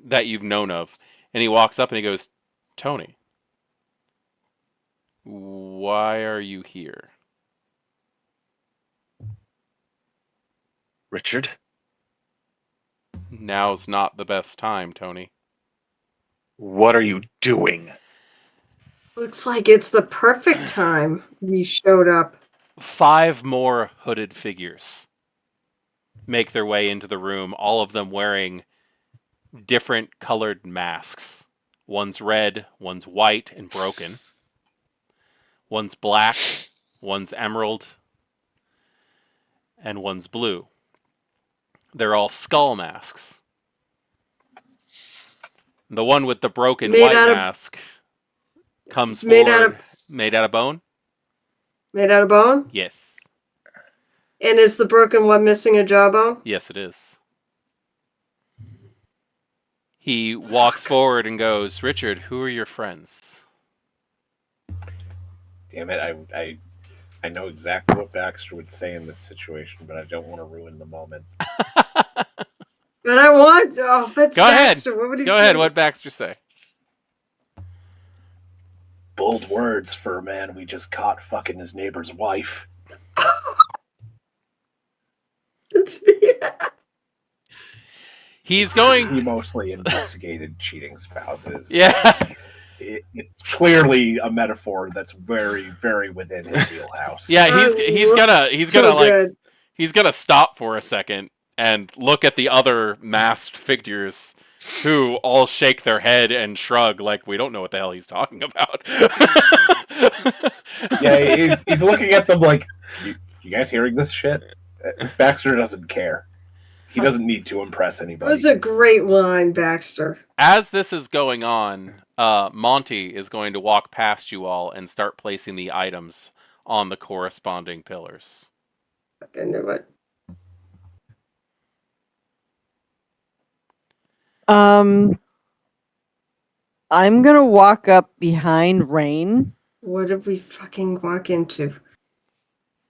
that you've known of. And he walks up and he goes, "Tony, why are you here?" Richard? "Now's not the best time, Tony." What are you doing? Looks like it's the perfect time we showed up. 5 more hooded figures make their way into the room, all of them wearing different colored masks. One's red, one's white and broken. One's black, one's emerald, and one's blue. They're all skull masks. The one with the broken white mask comes forward. Made out of bone? Made out of bone? Yes. And is the broken one missing a jawbone? Yes, it is. He walks forward and goes, "Richard, who are your friends?" Damn it! I know exactly what Baxter would say in this situation, but I don't want to ruin the moment. But I want. Oh, that's Go ahead. Baxter. What would he Go say? ahead. What'd Baxter say? Bold words for a man we just caught fucking his neighbor's wife. That's me. He's going. He mostly investigated cheating spouses. Yeah. It's clearly a metaphor that's very, very within his wheelhouse. Yeah. He's gonna stop for a second and look at the other masked figures, who all shake their head and shrug like we don't know what the hell he's talking about. Yeah, he's looking at them like, you guys hearing this shit? Baxter doesn't care. He doesn't need to impress That anybody. was a great line, Baxter. As this is going on, Monty is going to walk past you all and start placing the items on the corresponding pillars. I knew it. I'm gonna walk up behind Rain What did we fucking walk into?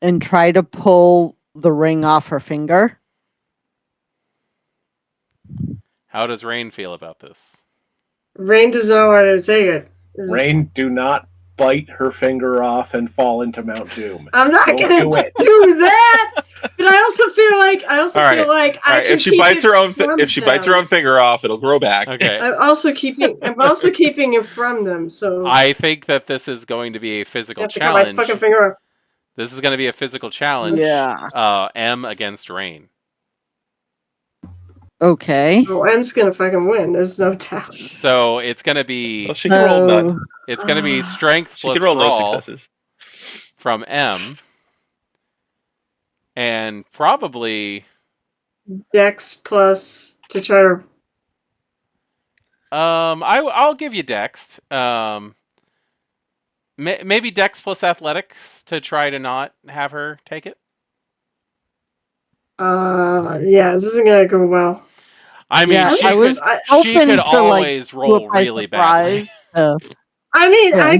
and try to pull the ring off her finger. How does Rain feel about this? Rain does not want to take it. Rain, do not bite her finger off and fall into Mount Doom. I'm not Don't gonna do it. do that. But I also feel like All right. I can If she keep bites it her own, from if she bites her them. own finger off, it'll grow back. Okay. I'm also keeping it from them. So I think that this is going to be a I physical have to cut my challenge. fucking finger off. This is going to be a physical challenge. Yeah. M against Rain. Okay. Oh, M's gonna fucking win. There's no doubt. So it's going to be Well, she can roll none. it's going to be strength She plus can roll no brawl successes. from M, and probably Dex plus to try to. I'll give you Dex. Maybe Dex plus athletics to try to not have her take it. Yeah, this isn't gonna go well. I mean, Yeah, she I could, was she hoping could to, like, always do roll it by really badly. surprise. to- I mean, Yeah.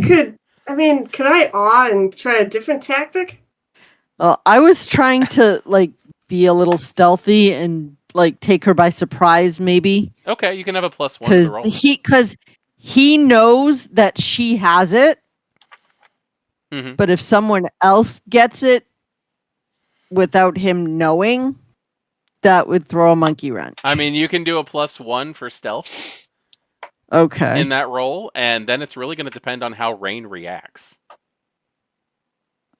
could I awe and try a different tactic? I was trying to like be a little stealthy and like take her by surprise, maybe Okay, you can have a +1 to the roll. because he knows that she has it, Mhm. but if someone else gets it without him knowing, that would throw a monkey wrench. I mean, you can do a +1 for stealth Okay. in that roll, and then it's really going to depend on how Rain reacts.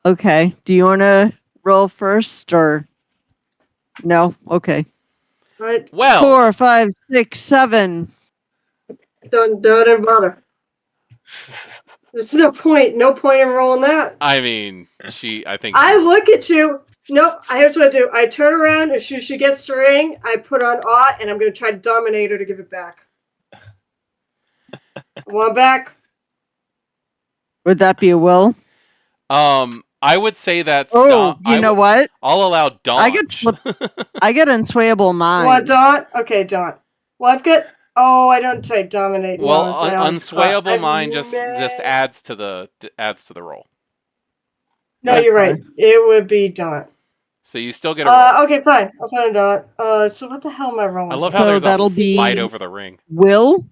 Okay. Do you want to roll first or no? Okay. Right? Well, 4, 5, 6, 7. Don't even bother. There's no point in rolling that. I mean, I think I look at you. Nope. Here's what I do. I turn around as soon as she gets the ring. I put on awe, and I'm going to try to dominate her to give it back. One back. Would that be a will? I would say that's. Oh, you know what? I'll allow Dawn. I get I get unswayable Want mind. Dawn? Okay, Dawn. Well, I've got. Oh, I don't try dominate. Well, no, so unswayable mind just adds to the roll. No, you're right. It would be Dawn. So you still get a roll. Okay, fine. I'll find Dawn. So what the hell am I rolling? I love So how there's that'll a be- fight over the ring. Will?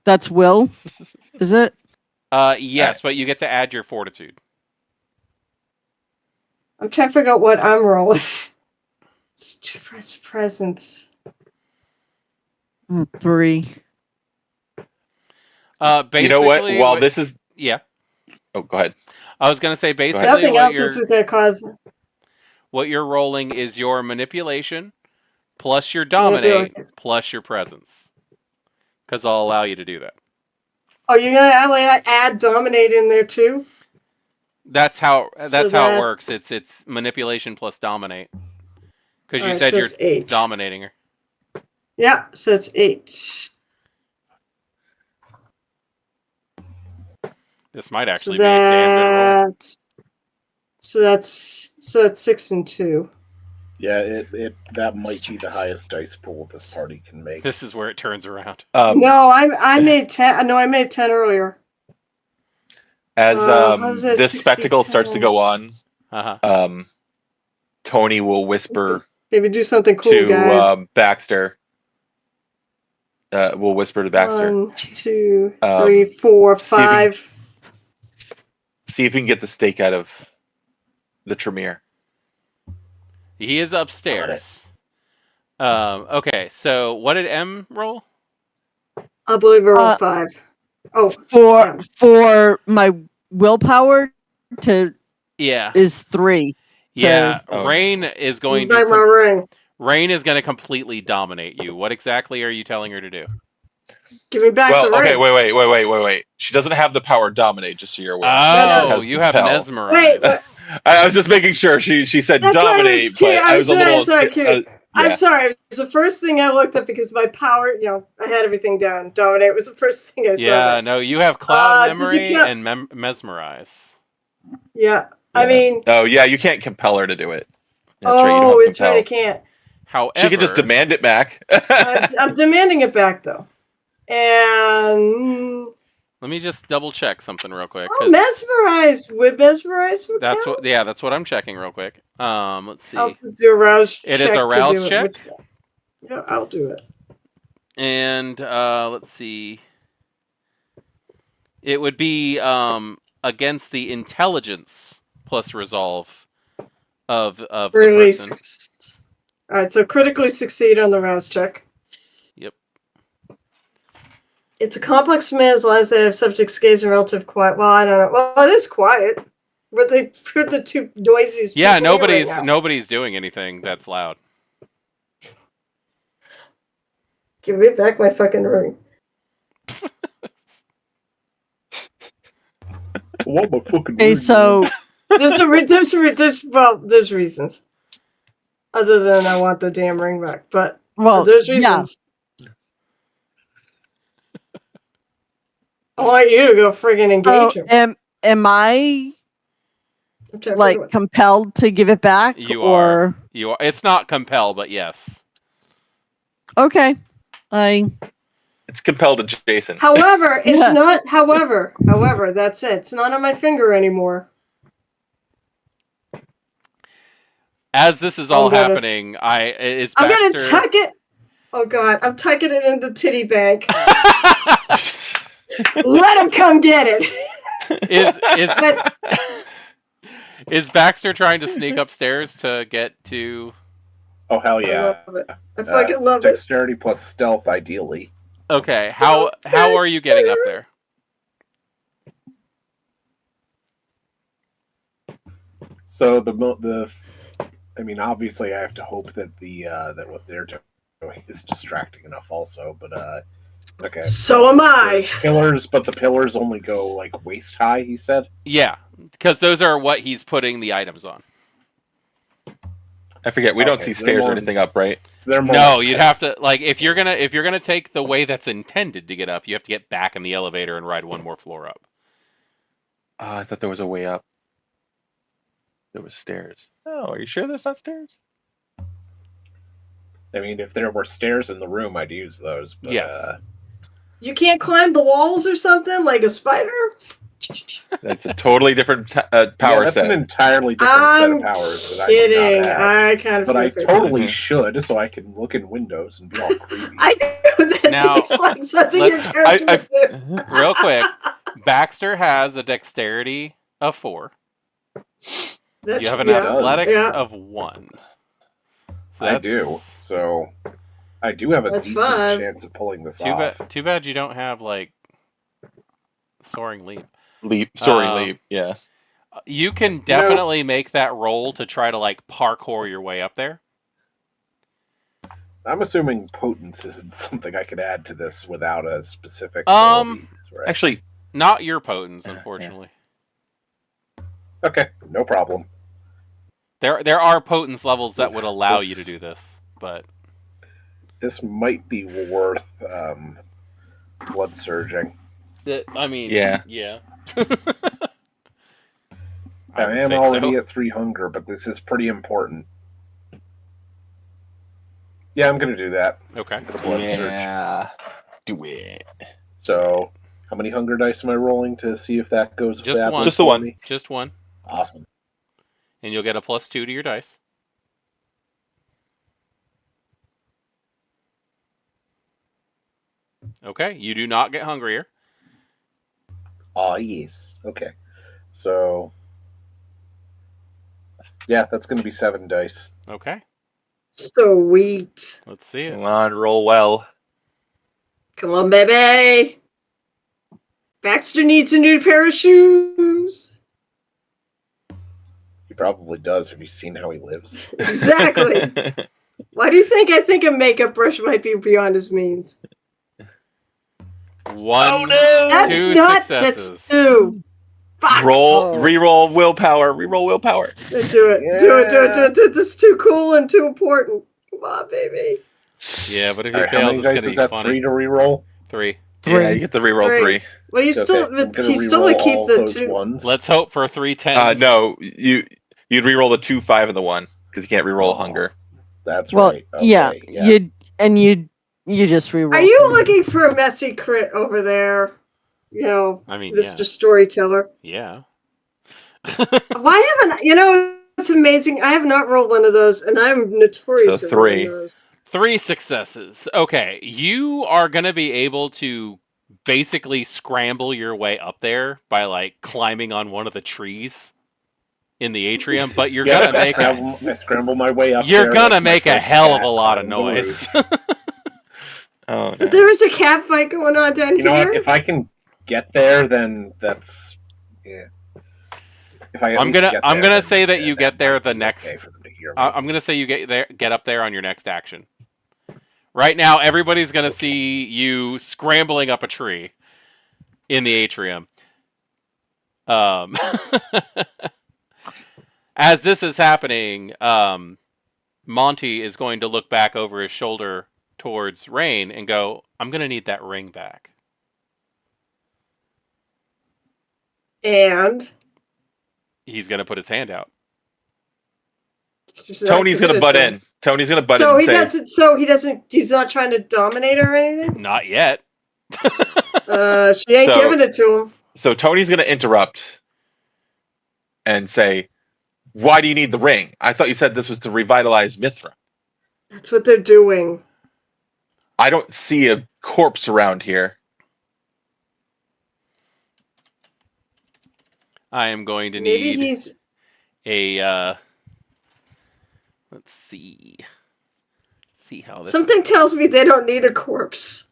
That's will? Is it? Yes, but you get to add your fortitude. I'm trying to figure out what I'm rolling. It's too fresh presents. 3. Basically, You know what? While this is, yeah, oh, go ahead. I was gonna say basically Nothing what else is going to cause. what you're rolling is your manipulation plus your dominate plus your presence, because I'll allow you to do that. Oh, you're going to add dominate in there too? That's how So it works. It's manipulation plus dominate. Because you Alright, said so you're it's 8. dominating her. Yeah, so it's 8. This might actually be a damn good roll. So that's 6 and 2. Yeah, that might be the highest dice pool this party can make. This is where it turns around. No, I made 10. No, I made 10 earlier. As how's that? this 60, spectacle starts to 10? go on, Uh-huh. Tony will whisper Maybe do something cool, to guys. Baxter. We'll whisper to Baxter. 1, 2, Um, 3, 4, see if we- 5. See if we can get the stake out of the Tremere. He is upstairs. Okay, so what did M roll? I believe I rolled 5. Oh, For my willpower to Yeah. is 3. Yeah, Oh. Rain is going back my to ring. Rain is going to completely dominate you. What exactly are you telling her to do? Give me back Well, the okay, ring. wait. She doesn't have the power to dominate, just so you're aware. Oh, She has you have compel. mesmerized. Wait, I was just making sure. She said That's why I was dominate, cute. but I was a little. cute. I'm sorry. It was the first thing I looked up because my power, I had everything down. Dominate was the first thing I saw. Yeah, no, you have cloud does he memory count- and mesmerize. Yeah. I Yeah. mean, Oh yeah, you can't compel her to do it. That's right. You don't oh, have it's right. I compel. can't. She can just However, demand it back. I'm demanding it back though. And let me just double check something real quick oh, because mesmerized would mesmerize would that's count. what. Yeah, that's what I'm checking real quick. Let's I'll see. just do a rouse It check is a to rouse do it. check, Which, yeah, I'll do it. and let's see. It would be against the intelligence plus resolve of the Really, person. all right. So critically succeed on the rouse check. Yep. It's a complex command as long as they have subject's gaze and relative quiet. Well, I don't know. Well, it is quiet. But they put the two noisiest Yeah, people here right now. nobody's doing anything that's loud. Give me back my fucking ring. What my fucking Okay, ring, so There's reasons. Other than I want the damn ring back, but well, there's yeah. reasons. I want you to go friggin' engage So him. am I I'm trying to like figure out- compelled to give it back, You or are. It's not compel, but yes. okay? It's compelled adjacent. However, it's Yeah. not. However, that's it. It's not on my finger anymore. As this is all I'm gonna- happening, is I'm gonna Baxter. tuck it. Oh God, I'm tucking it in the titty bank. Let him come get it. Is Baxter trying to sneak upstairs to get to? Oh hell I yeah! love it. I fucking love it. Dexterity plus stealth, ideally. Okay, how are you getting up there? So I mean, obviously, I have to hope that that what they're doing is distracting enough, also. But okay. So am I. There's pillars, but the pillars only go like waist high. He said. Yeah, because those are what he's putting the items on. I forget. We don't Okay, see so they're stairs or more- anything up, right? So they're more No, like you'd this. have to if you're gonna take the way that's intended to get up, you have to get back in the elevator and ride one more floor up. I thought there was a way up. There was stairs. Oh, are you sure there's not stairs? I mean, if there were stairs in the room, I'd use those. But, Yes. You can't climb the walls or something like a spider? That's a totally different power yeah, that's set. an entirely different set of powers that I do Kidding. not have. I kind of But I figured. totally Mhm. should, so I can look in windows and be all creepy. I know that Now, seems like something your let's- character would do. Real quick, Baxter has a dexterity of 4. That's- You have an yeah, athletics yeah. of 1. So I that's do. So I do have a That's decent 5. chance of pulling this Too off. bad. Too bad you don't have like soaring leap. Soaring Um, leap. Yeah. You can definitely make that roll to try to like parkour your way up there. I'm assuming potence isn't something I could add to this without a specific. Um, ability, right? Actually, Not your potence, unfortunately. Okay, no problem. There are potence levels that would allow you to This- do this, but This might be worth blood surging. I mean, Yeah. I I would am say already so. at 3 hunger, but this is pretty important. Yeah, I'm gonna do that. Okay. I'm gonna blood surge. Yeah. Do it. So, how many hunger dice am I rolling to see if that goes? Just badly one. Just the for one. me? Just one, Awesome. and you'll get a +2 to your dice. Okay, you do not get hungrier. Oh yes. Okay. So, yeah, that's gonna be 7 dice. Okay, Sweet. let's see it. Come on, roll well. Come on, baby. Baxter needs a new pair of shoes. He probably does. Have you seen how he lives? Exactly. Why do you think I think a makeup brush might be beyond his means? One. Oh, no! That's 2 not. successes. That's 2. Fuck. Roll, Oh. re-roll willpower. Re-roll willpower. Do it. Do it. Do it. Do it. This is too cool and too important. Come on, baby. Yeah, but if All he right, how fails, many it's dice gonna is be that? funny. 3 to re-roll. 3. 3. Yeah, you get to reroll Three. 3. Well, you Okay, still, I'm but gonna you still would reroll keep all the those 2. ones. Let's hope for 3 tens. No, you'd reroll the 2, 5, and the 1 because you can't reroll Oh, hunger. That's Well, right. yeah, Okay, yeah. you just reroll. Are you 3. looking for a messy crit over there? You know, I mean, Mr. yeah. Storyteller. Yeah. Why haven't it's amazing. I have not rolled one of those, and I'm notorious So at rolling 3. those. 3 successes. Okay, you are going to be able to basically scramble your way up there by like climbing on one of the trees in the atrium, but you're Yep, gonna make I scramble my way up you're there. gonna like my make a first hell of cat a lot of on the noise. roof. Oh, But no. there is a cat fight going on down You know here. what? If I can get there, then that's yeah. If I at least get there, I'm gonna then, say that you get there might the be next. okay for them to hear me. I'm gonna say you get up there on your next action. Right now, everybody's gonna see you scrambling up a tree in the atrium. Um, as this is happening, Monty is going to look back over his shoulder towards Rain and go, "I'm gonna need that ring back." And He's gonna put his hand out. she's not Tony's gonna committed butt to him. in. Tony's gonna butt in So and he say, doesn't. So he doesn't. He's not trying to dominate her or anything. Not yet. She ain't So- giving it to him. so Tony's gonna interrupt and say, "Why do you need the ring? I thought you said this was to revitalize Mithra. That's what they're doing. I don't see a corpse around here." I am going to Maybe need he's. a. Let's see. See how this. Something tells me they don't need a corpse.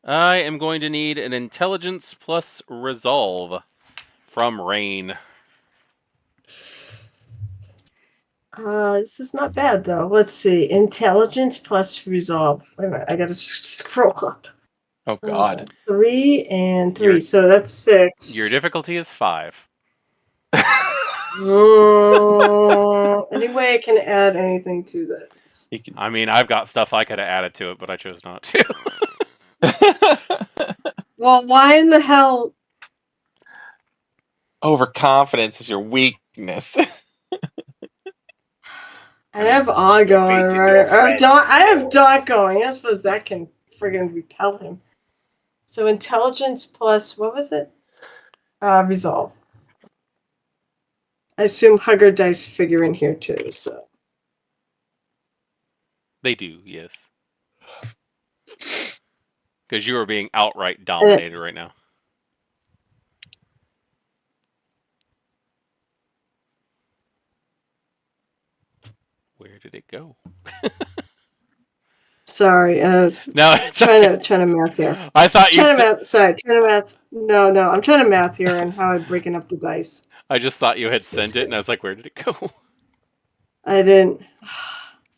I am going to need an intelligence plus resolve from Rain. This is not bad though. Let's see. Intelligence plus resolve. Wait a minute. I gotta scroll up. Oh God. 3 and 3. Your- So that's 6. Your difficulty is 5. Any way I can add anything to this? He can- I mean, I've got stuff I could have added to it, but I chose not to. Well, why in the hell? Overconfidence is your weakness. I have Faith Argon, in right? your friend, I have Elves. Dot going. I suppose that can friggin' repel him. So intelligence plus what was it? Resolve. I assume Hugger dice figure in here too. So They do, yes. Because you are being outright dominated right now. Where did it go? sorry. No, it's Trying okay. to math here. I thought you Trying to said, math. Sorry, trying to math. No, I'm trying to math here and how I'm breaking up the dice. I just thought you had That's sent it, and I was like, where did it go? I didn't.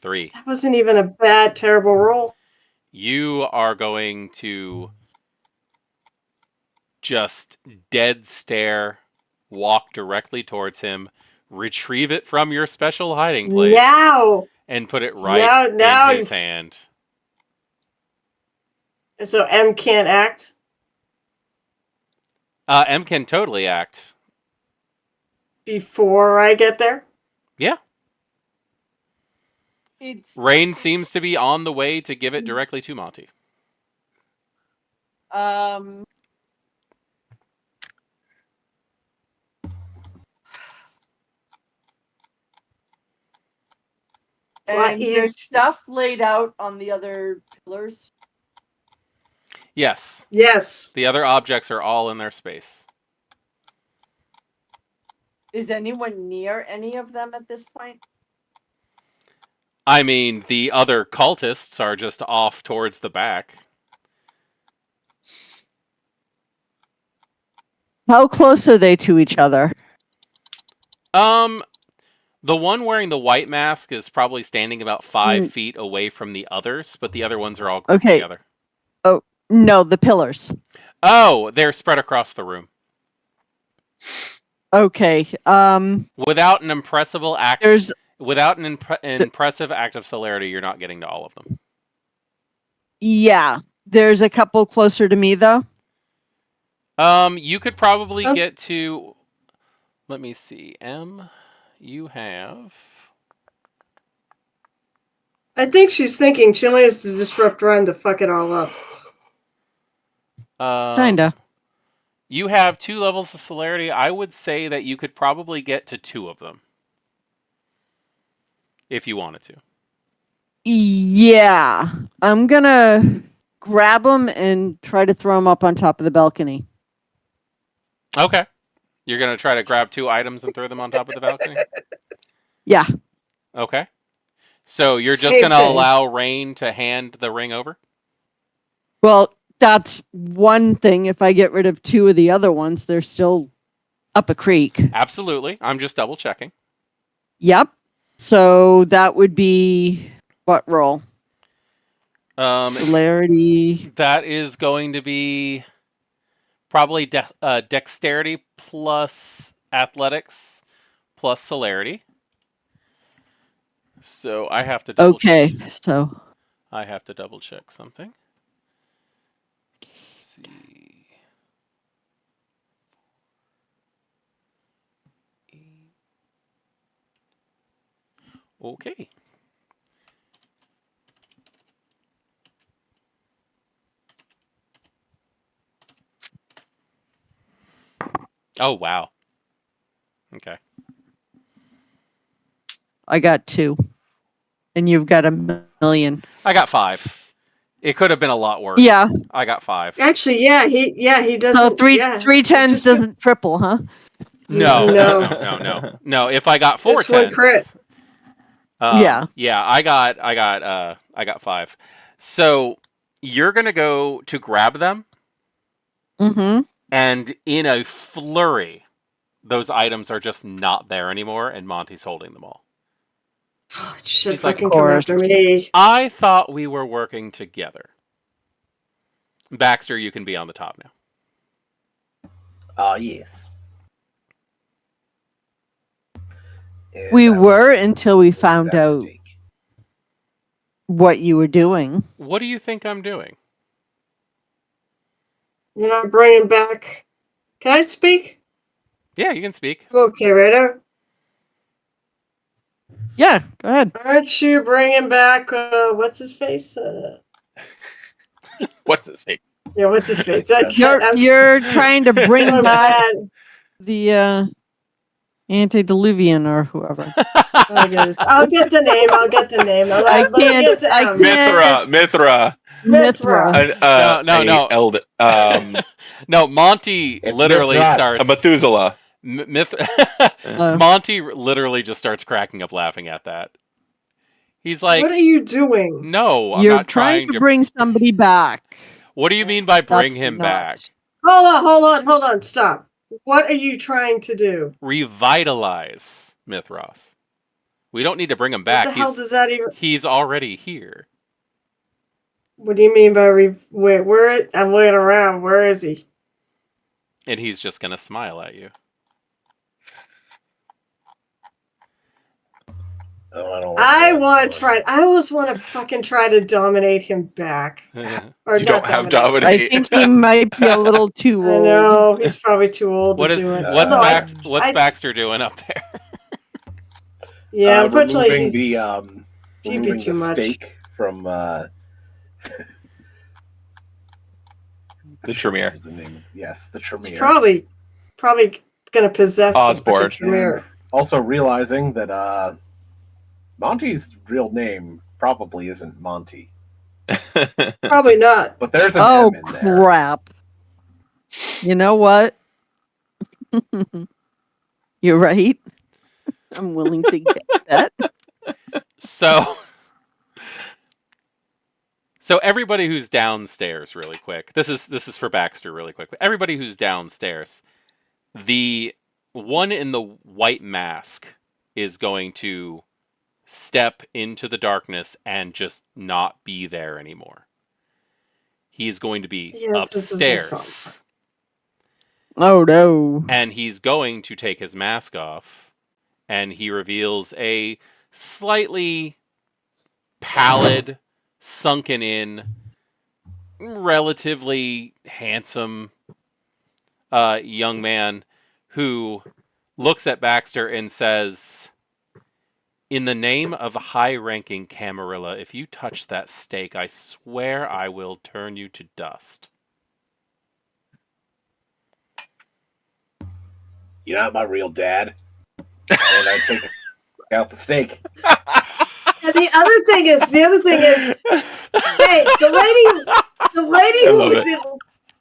3. That wasn't even a bad, terrible roll. You are going to just dead stare, walk directly towards him, retrieve it from your special hiding place, Now, and put it right now in his you- hand. so M can't act. M can totally act. Before I get there? Yeah. It's Rain seems to be on the way to give it directly to Monty. um It's a lot and there's easier. stuff laid out on the other pillars. Yes. Yes. The other objects are all in their space. Is anyone near any of them at this point? I mean, the other cultists are just off towards the back. How close are they to each other? The one wearing the white mask is probably standing about 5 Mm. feet away from the others, but the other ones are all grouped Okay. together. No, the pillars. Oh, they're spread across the room. Okay. Without an impressive act, There's without an impressive act of celerity, you're not getting to all of them. Yeah. There's a couple closer to me though. You could probably Oh. get to. Let me see. You have. I think she's thinking she only has to disrupt run to fuck it all up. Kinda. You have 2 levels of celerity. I would say that you could probably get to 2 of them. If you wanted to. Yeah. I'm gonna grab them and try to throw them up on top of the balcony. Okay. You're going to try to grab 2 items and throw them on top of the balcony? Yeah. Okay. So you're just Same going to thing. allow Rain to hand the ring over? Well, that's one thing. If I get rid of 2 of the other ones, they're still up a creek. Absolutely. I'm just double checking. Yep. So that would be what roll? Celerity. That is going to be probably dexterity plus athletics plus celerity. So I have to double Okay. So I have to double check something. Let's see. Okay. Oh, wow. Okay. I got 2. And you've got a million. I got 5. It could have been a lot worse. Yeah. I got 5. Actually, he doesn't. So three yeah, three it tens just- doesn't triple, huh? No, No. no. If I got 4 It's one tens, crit. Yeah. I got 5. So you're gonna go to grab them, Mm-hmm. and in a flurry, those items are just not there anymore, and Monty's holding them all. Should He's like, fucking come after me. I thought we were working together. Baxter, you can be on the top now. Yes. And We I will were until we remove found that out stake. what you were doing. What do you think I'm doing? You're not bringing back. Can I speak? Yeah, you can speak. Okay, Rado. Yeah, go ahead. Aren't you bringing back? What's his face? What's his name? Yeah, what's his face? You're trying to bring so back bad. the antediluvian or whoever. Oh my goodness. I'll get the name. I Let me can't- get to I M. can't- Mithra. Mithra. No. No, Monty It's literally Mithras. starts. A Methuselah. Monty literally just starts cracking up laughing at that. He's like, What are you doing? no, I'm You're not trying to bring somebody back. What do you mean by bring That's him not- back? Hold on. Stop. What are you trying to do? Revitalize Mithras. We don't need to bring him What back. the hell does that even? He's already here. What do you mean by where? I'm looking around. Where is he? And he's just gonna smile at you. Oh, I don't. I want to try. I always want to fucking try to dominate him back. Or You not don't have dominate. dominate. I think he might be a little too I old. know he's probably too old to do it. What's No, Baxter doing up there? Yeah, unfortunately, removing he's the he'd be too much. stake from The Tremere. what was the name? Yes, the Tremere. He's probably gonna possess Osborne. the Tremere. Also realizing that Monty's real name probably isn't Monty, Probably not. but there's an Oh M in there. crap! You know what? You're right. I'm willing to get that. So everybody who's downstairs, really quick. This is for Baxter, really quick. Everybody who's downstairs, the one in the white mask is going to step into the darkness and just not be there anymore. He is going to be This is his song. upstairs, Oh no! and he's going to take his mask off, and he reveals a slightly pallid, sunken in relatively handsome young man who looks at Baxter and says, "In the name of a high-ranking Camarilla, if you touch that stake, I swear I will turn you to dust." You're not my real dad. And I take out the steak. And the other thing is, hey, I love it.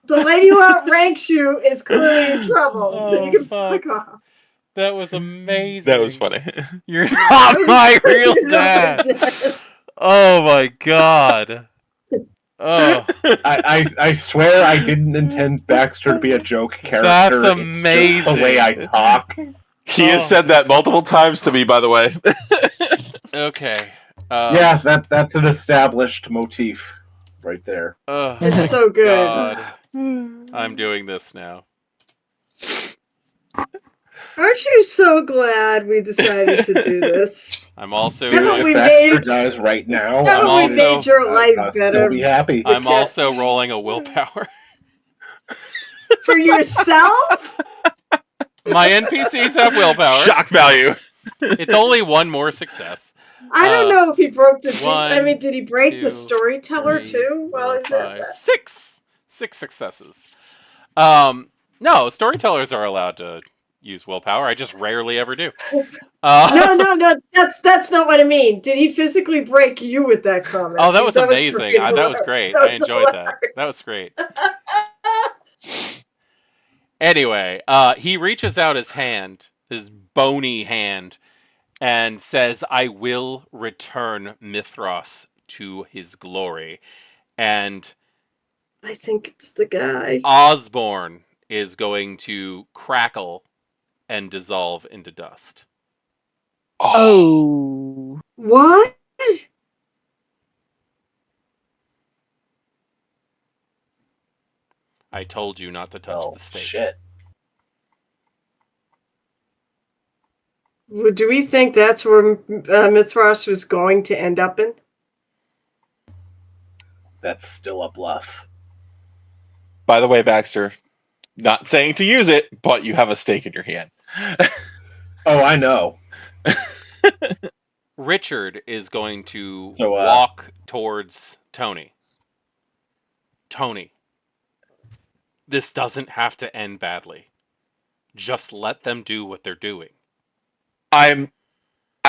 the lady who outranks you is clearly in trouble, so you Oh, can fuck. fuck off. That was amazing. That was funny. You're not my real You're not my dad. dad. Oh my god. Oh, I swear I didn't intend Baxter to be a joke character. that's It's just the way I amazing. talk. He has Oh. said that multiple times to me, by the way. Okay. Yeah, that's an established motif right there. Oh It's my so good. god. I'm doing this now. Aren't you so glad we decided to do this? I'm also Haven't Dude, going. we if Baxter made- dies right now, Haven't we also- made your life I'll better? still be happy. I'm also rolling a willpower. For yourself? My NPCs have willpower. Shock value. It's only one more success. I don't know if he broke the. I one, mean, did he break two, the storyteller 3, too? While 4, he's at 5, that? 6 successes. No, storytellers are allowed to use willpower. I just rarely ever do. No. That's not what I mean. Did he physically break you with that comment? Oh, that was Because amazing. freaking That was hilarious. great. That I was enjoyed that. hilarious. That was great. Anyway, he reaches out his hand, his bony hand, and says, "I will return Mithras to his glory." And I think it's the guy. Osborne is going to crackle and dissolve into dust. Oh. What? I told you not to touch Oh the stake. shit! Do we think that's where Mithras was going to end up in? That's still a bluff. By the way, Baxter, not saying to use it, but you have a stake in your hand. Oh, I know. Richard is going to So, walk towards Tony. Tony, this doesn't have to end badly. Just let them do what they're doing. I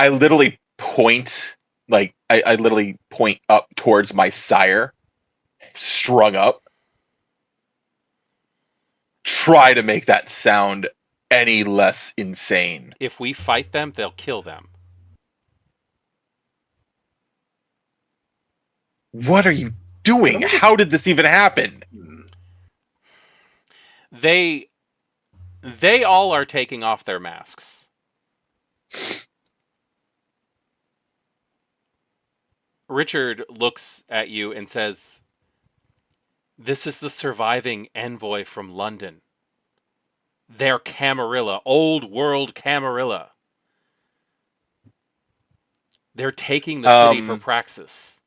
literally point, I literally point up towards my sire, strung up. Try to make that sound any less insane. If we fight them, they'll kill them. What are you doing? How did this even happen? They all are taking off their masks. Richard looks at you and says, "This is the surviving envoy from London. They're Camarilla, old world Camarilla. They're taking the city for Praxis."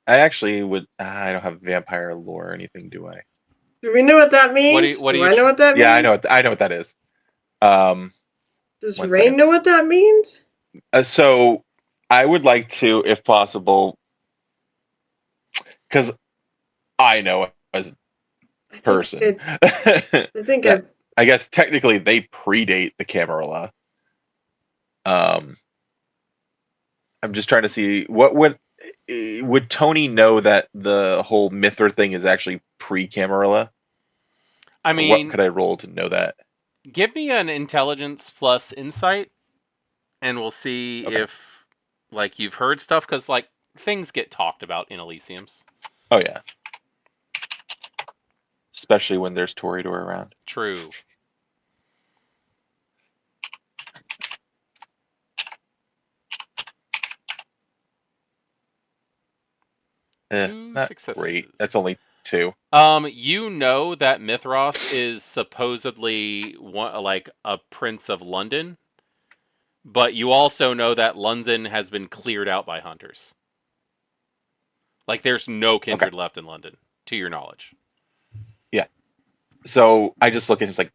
I actually would. I don't have vampire lore or anything, do I? Do we know what that means? What do do you I know what that means? Yeah, I know what that is. Does one Rain second. know what that means? So I would like to, if possible, because I know as a person. I think that, I guess technically they predate the Camarilla. I'm just trying to see what would Tony know that the whole Mithra thing is actually pre-Camarilla? I Or mean, what could I roll to know that? give me an intelligence plus insight, and we'll see if, like, you've heard stuff, because, like, things get talked about in Elysiums. Oh yeah, especially when there's Toreador around. True. Two successes. Great. That's only 2. You know that Mithras is supposedly like a prince of London, but you also know that London has been cleared out by hunters. Like, there's no kindred left in London, to your knowledge. So I just look at him like,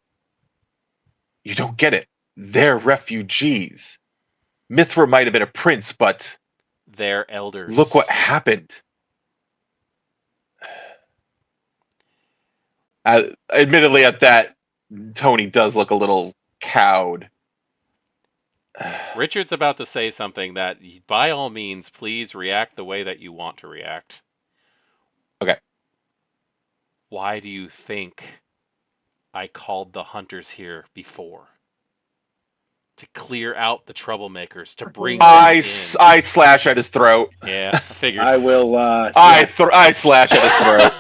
you don't get it. They're refugees. Mithra might have been a prince, but They're elders. look what happened. Admittedly, at that, Tony does look a little cowed. Richard's about to say something that, by all means, please react the way that you want to react. Okay. Why do you think I called the hunters here before? To clear out the troublemakers, to bring them in. I slash at his throat. Yeah, I figured. I will. I slash at his throat.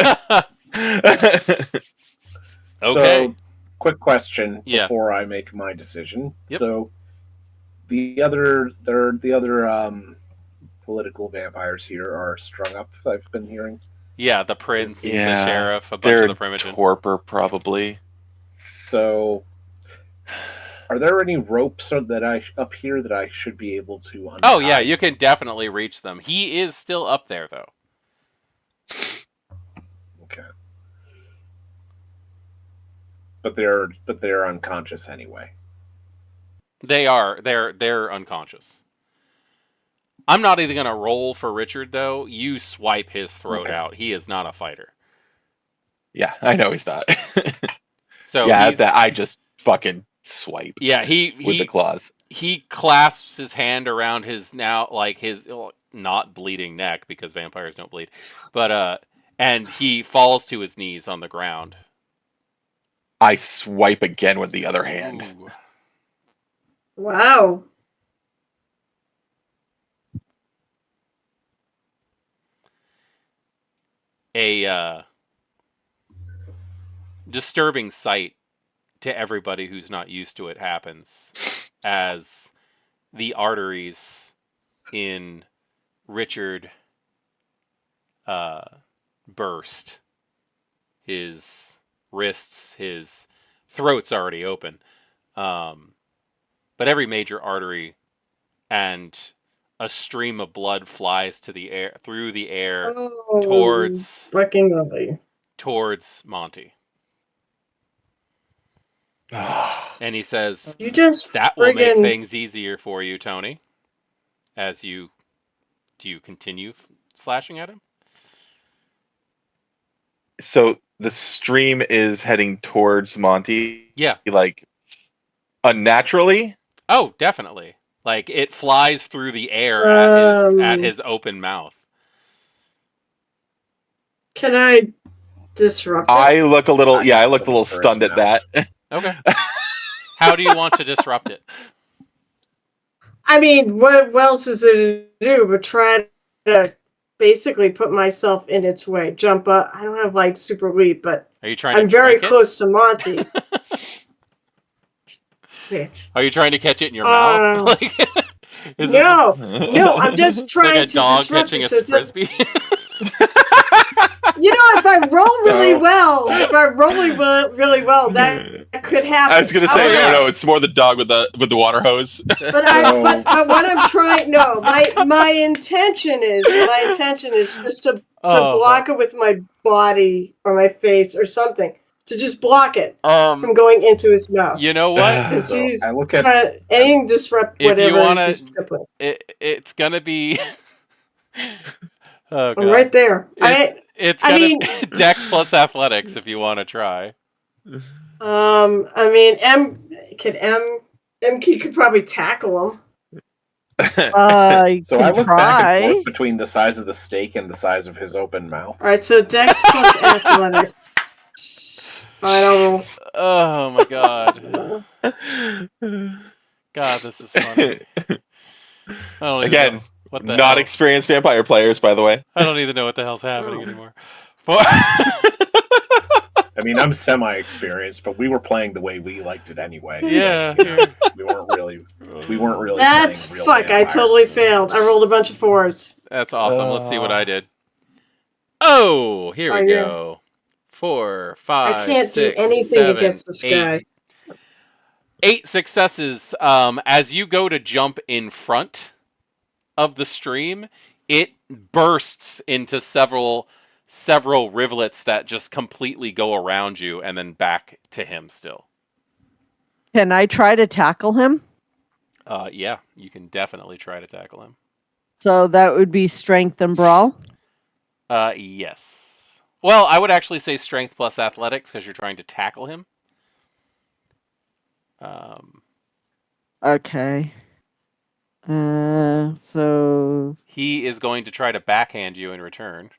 Okay. So, quick question Yeah. before I make my decision. Yep. So, the other political vampires here are strung up. I've been hearing. Yeah, the prince, Yeah, the sheriff, a bunch they're of the primogen. torpor, probably. So, are there any ropes that up here that I should be able to untie? Oh yeah, you can definitely reach them. He is still up there though. Okay. But they're unconscious anyway. They are. They're unconscious. I'm not even gonna roll for Richard though. You swipe his throat out. He is not a fighter. Yeah, I know he's not. So yeah, I just fucking swipe. Yeah, with the claws. He clasps his hand around his his not bleeding neck, because vampires don't bleed, but and he falls to his knees on the ground. I swipe again with the other hand. Ooh. Wow. A disturbing sight to everybody who's not used to it happens as the arteries in Richard burst. His wrists, his throat's already open, but every major artery, and a stream of blood flies to the air, through the air, towards fucking lovely. towards Monty. And he says, You just that will make things easier for you, Tony. As do you continue slashing at him? So the stream is heading towards Monty. Yeah. Like, unnaturally? Oh, definitely. Like, it flies through the air at his open mouth. Can I disrupt it? I look a little, I looked a little stunned at that. Okay. How do you want to disrupt it? I mean, what else is there to do but try to basically put myself in its way? Jump up. I don't have like super leap, but Are you trying? I'm very close to Monty. Bitch. Are you trying to catch it in your mouth? No, I'm just trying like a to dog disrupt catching it. a frisbee. If I roll really well, that could happen. I was gonna say, no, it's more the dog with the water hose. But what I'm trying, my intention is just to block it with my body or my face or something, to just block it from going into his mouth. You know what? Because So he's I look at anything disrupt whatever. If you want he's just crippling. it's gonna be. Oh, God. I'm right there. It's gonna be Dex plus athletics if you want to try. I mean, M could probably tackle him. So I look back and try. forth between the size of the steak and the size of his open mouth. All right, so Dex plus athletics. Final. Oh my God. God, this is funny. I don't even know what the not hell. experienced vampire players, by the way. I don't even know what the hell's happening anymore. I mean, I'm semi-experienced, but we were playing the way we liked it anyway. Yeah. So, we weren't really. That's playing real fuck. I vampire. totally failed. I rolled a bunch of 4s. That's awesome. Let's see what I did. Oh, here we yeah. go. 4, 5, I can't 6, do anything 7, against this 8. guy. 8 successes. As you go to jump in front of the stream, it bursts into several rivulets that just completely go around you and then back to him still. Can I try to tackle him? Yeah, you can definitely try to tackle him. So that would be strength and brawl. Yes. Well, I would actually say strength plus athletics because you're trying to tackle him. Okay. So He is going to try to backhand you in return.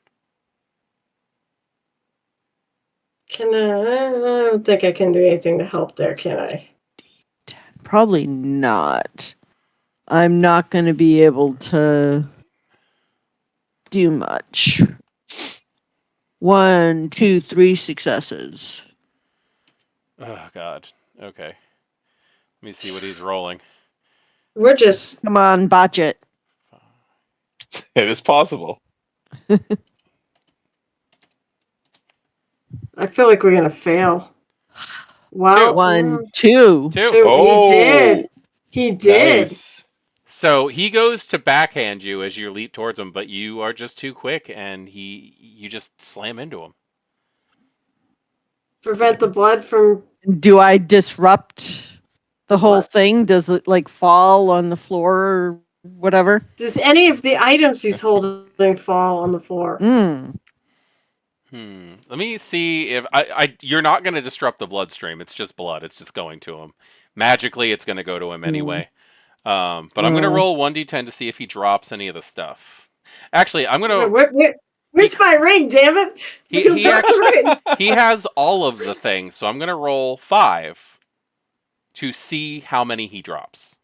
Can I don't think I can do anything to help there, can I? probably not. I'm not going to be able to do much. 1, 2, 3 successes. Oh, God. Okay. Let me see what he's rolling. We're just Come on, botch it. It is possible. I feel like we're gonna fail. Wow. Two. 1, 2. Two. Two. Oh, He did. He did. nice. So he goes to backhand you as you leap towards him, but you are just too quick, and you just slam into him. Prevent the blood from. Do I disrupt the whole What? thing? Does it like fall on the floor or whatever? Does any of the items he's holding fall on the floor? Let me see if you're not going to disrupt the bloodstream. It's just blood. It's just going to him. Magically, it's going to go to him anyway. But I'm going to roll 1d10 to see if he drops any of the stuff. Actually, I'm going to. Where's my ring? Damn it! He actually. he has all of the things, so I'm going to roll 5 to see how many he drops.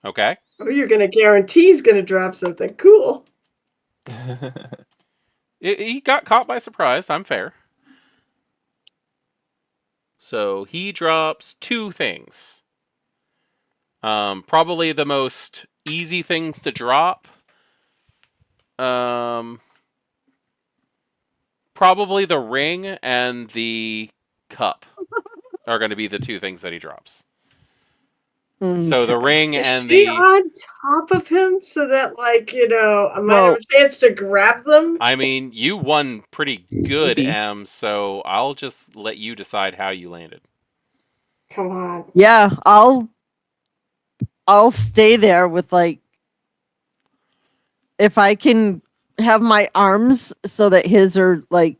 Okay? Oh, you're gonna guarantee he's gonna drop something cool. He got caught by surprise. I'm fair. So he drops 2 things. Probably the most easy things to drop. Probably the ring and the cup are going to be the 2 things that he drops. So the ring Is and she the. on top of him so that, like, I might Well- have a chance to grab them? I mean, you won pretty good, Maybe. Em, so I'll just let you decide how you landed. Come on. Yeah, I'll stay there with like if I can have my arms so that his are like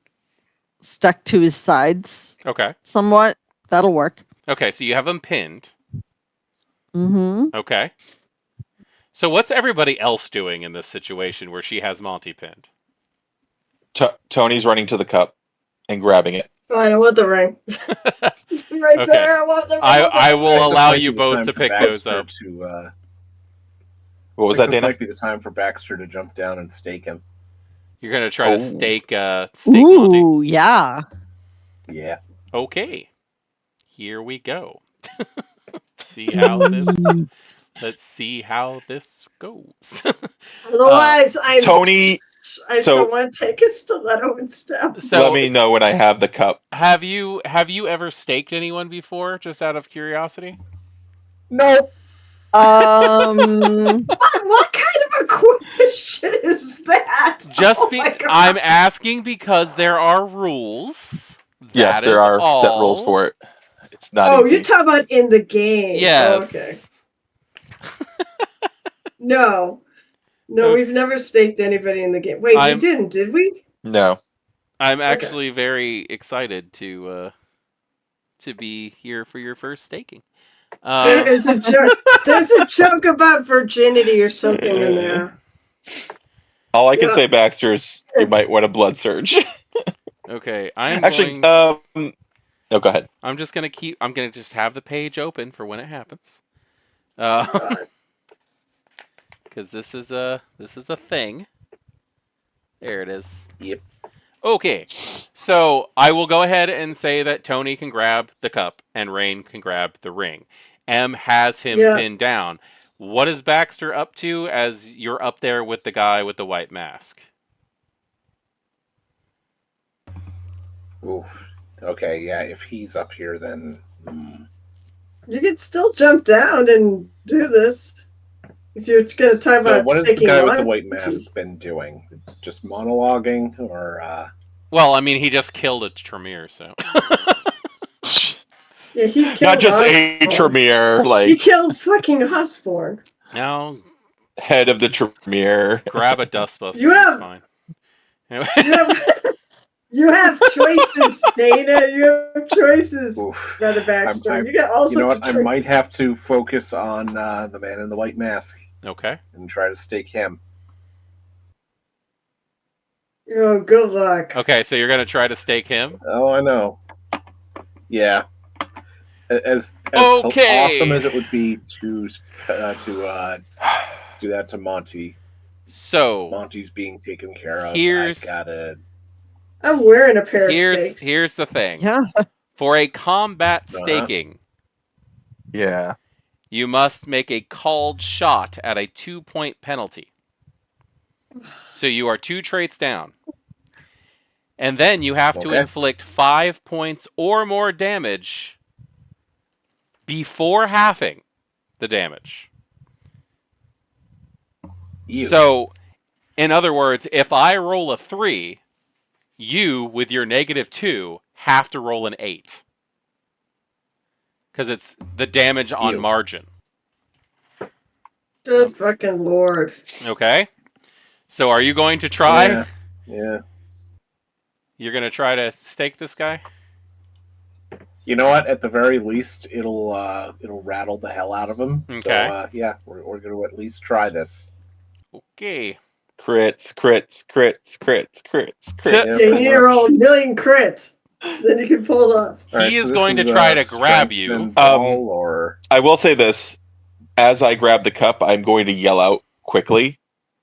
stuck to his sides Okay. somewhat. That'll work. Okay, so you have him pinned. Mm-hmm. Okay. So what's everybody else doing in this situation where she has Monty pinned? Tony's running to the cup and grabbing it. Fine, I want the ring. Right Okay. there, I want the ring. I will This allow might you be the both time to for pick those Baxter up. What was This that, Dana? might be the time for Baxter to jump down and stake him. You're gonna try to Oh. stake Monty. Ooh, yeah. Yeah. Okay. Here we go. see how this. Let's see how this goes. Otherwise, Tony, I so- still want to take a stiletto and step. So let me know when I have the cup. have you ever staked anyone before? Just out of curiosity. Nope. What kind of a question is that? Just Oh my God. I'm asking because there are rules. Yes, That there is are all. set rules for it. It's not Oh, easy. you're talking about in the game. Yes. Oh, okay. No, Okay. we've never staked anybody in the game. Wait, we didn't, did we? No. I'm actually very excited to be here for your first staking. There is a joke. There's a joke about virginity or something in there. All I can Yeah. say, Baxter, is you might want a blood surge. Okay, I'm Actually, going. no, go ahead. I'm just gonna keep. I'm gonna just have the page open for when it happens. Because this is a thing. There it is. Yep. Okay, so I will go ahead and say that Tony can grab the cup and Rain can grab the ring. M has him pinned down. What is Baxter up to as you're up there with the guy with the white mask? Oof. Okay, yeah, if he's up here, then... You could still jump down and do this. If you're going to talk So about what has the staking guy with the white loyalty. mask been doing? Just monologuing, or Well, I mean, he just killed a Tremere, so. Yeah, he killed Not just Osborn. a Tremere, He like killed fucking Osborn. Now, head of the Tremere. grab a Dustbuster. You He's have- fine. You have choices, Dana. You have choices, oof. Brother Baxter. I'm- You got all You know sorts what? of I choices. might have to focus on the man in the white mask Okay. and try to stake him. Oh, good luck. Okay, so you're going to try to stake him? Oh, I know. Yeah. As Okay. awesome as it would be to do that to Monty. So, Monty's being taken care of. Here's- I've got to. I'm wearing a pair of stakes. here's the thing. Yeah. For a combat Uh-huh. staking, Yeah. you must make a called shot at a 2-point penalty. So you are 2 traits down. And then you have to Okay. inflict 5 points or more damage before halving the damage. Ew. So, in other words, if I roll a 3, you, with your -2, have to roll an 8. Because it's the damage on Ew. margin. Good fucking lord. Okay? So are you going to try? Yeah. Yeah. You're going to try to stake this guy? You know what? At the very least, it'll rattle the hell out of him. Okay. So yeah, we're going to at least try this. Okay. Crits, crits, crits, crits, crits, crits. Tip. Yeah, Yeah, you pretty need to much. roll a million crits. Then you can pull it off. He Alright, so is this going to try to grab strength you. and ball, or I will say this: as I grab the cup, I'm going to yell out quickly.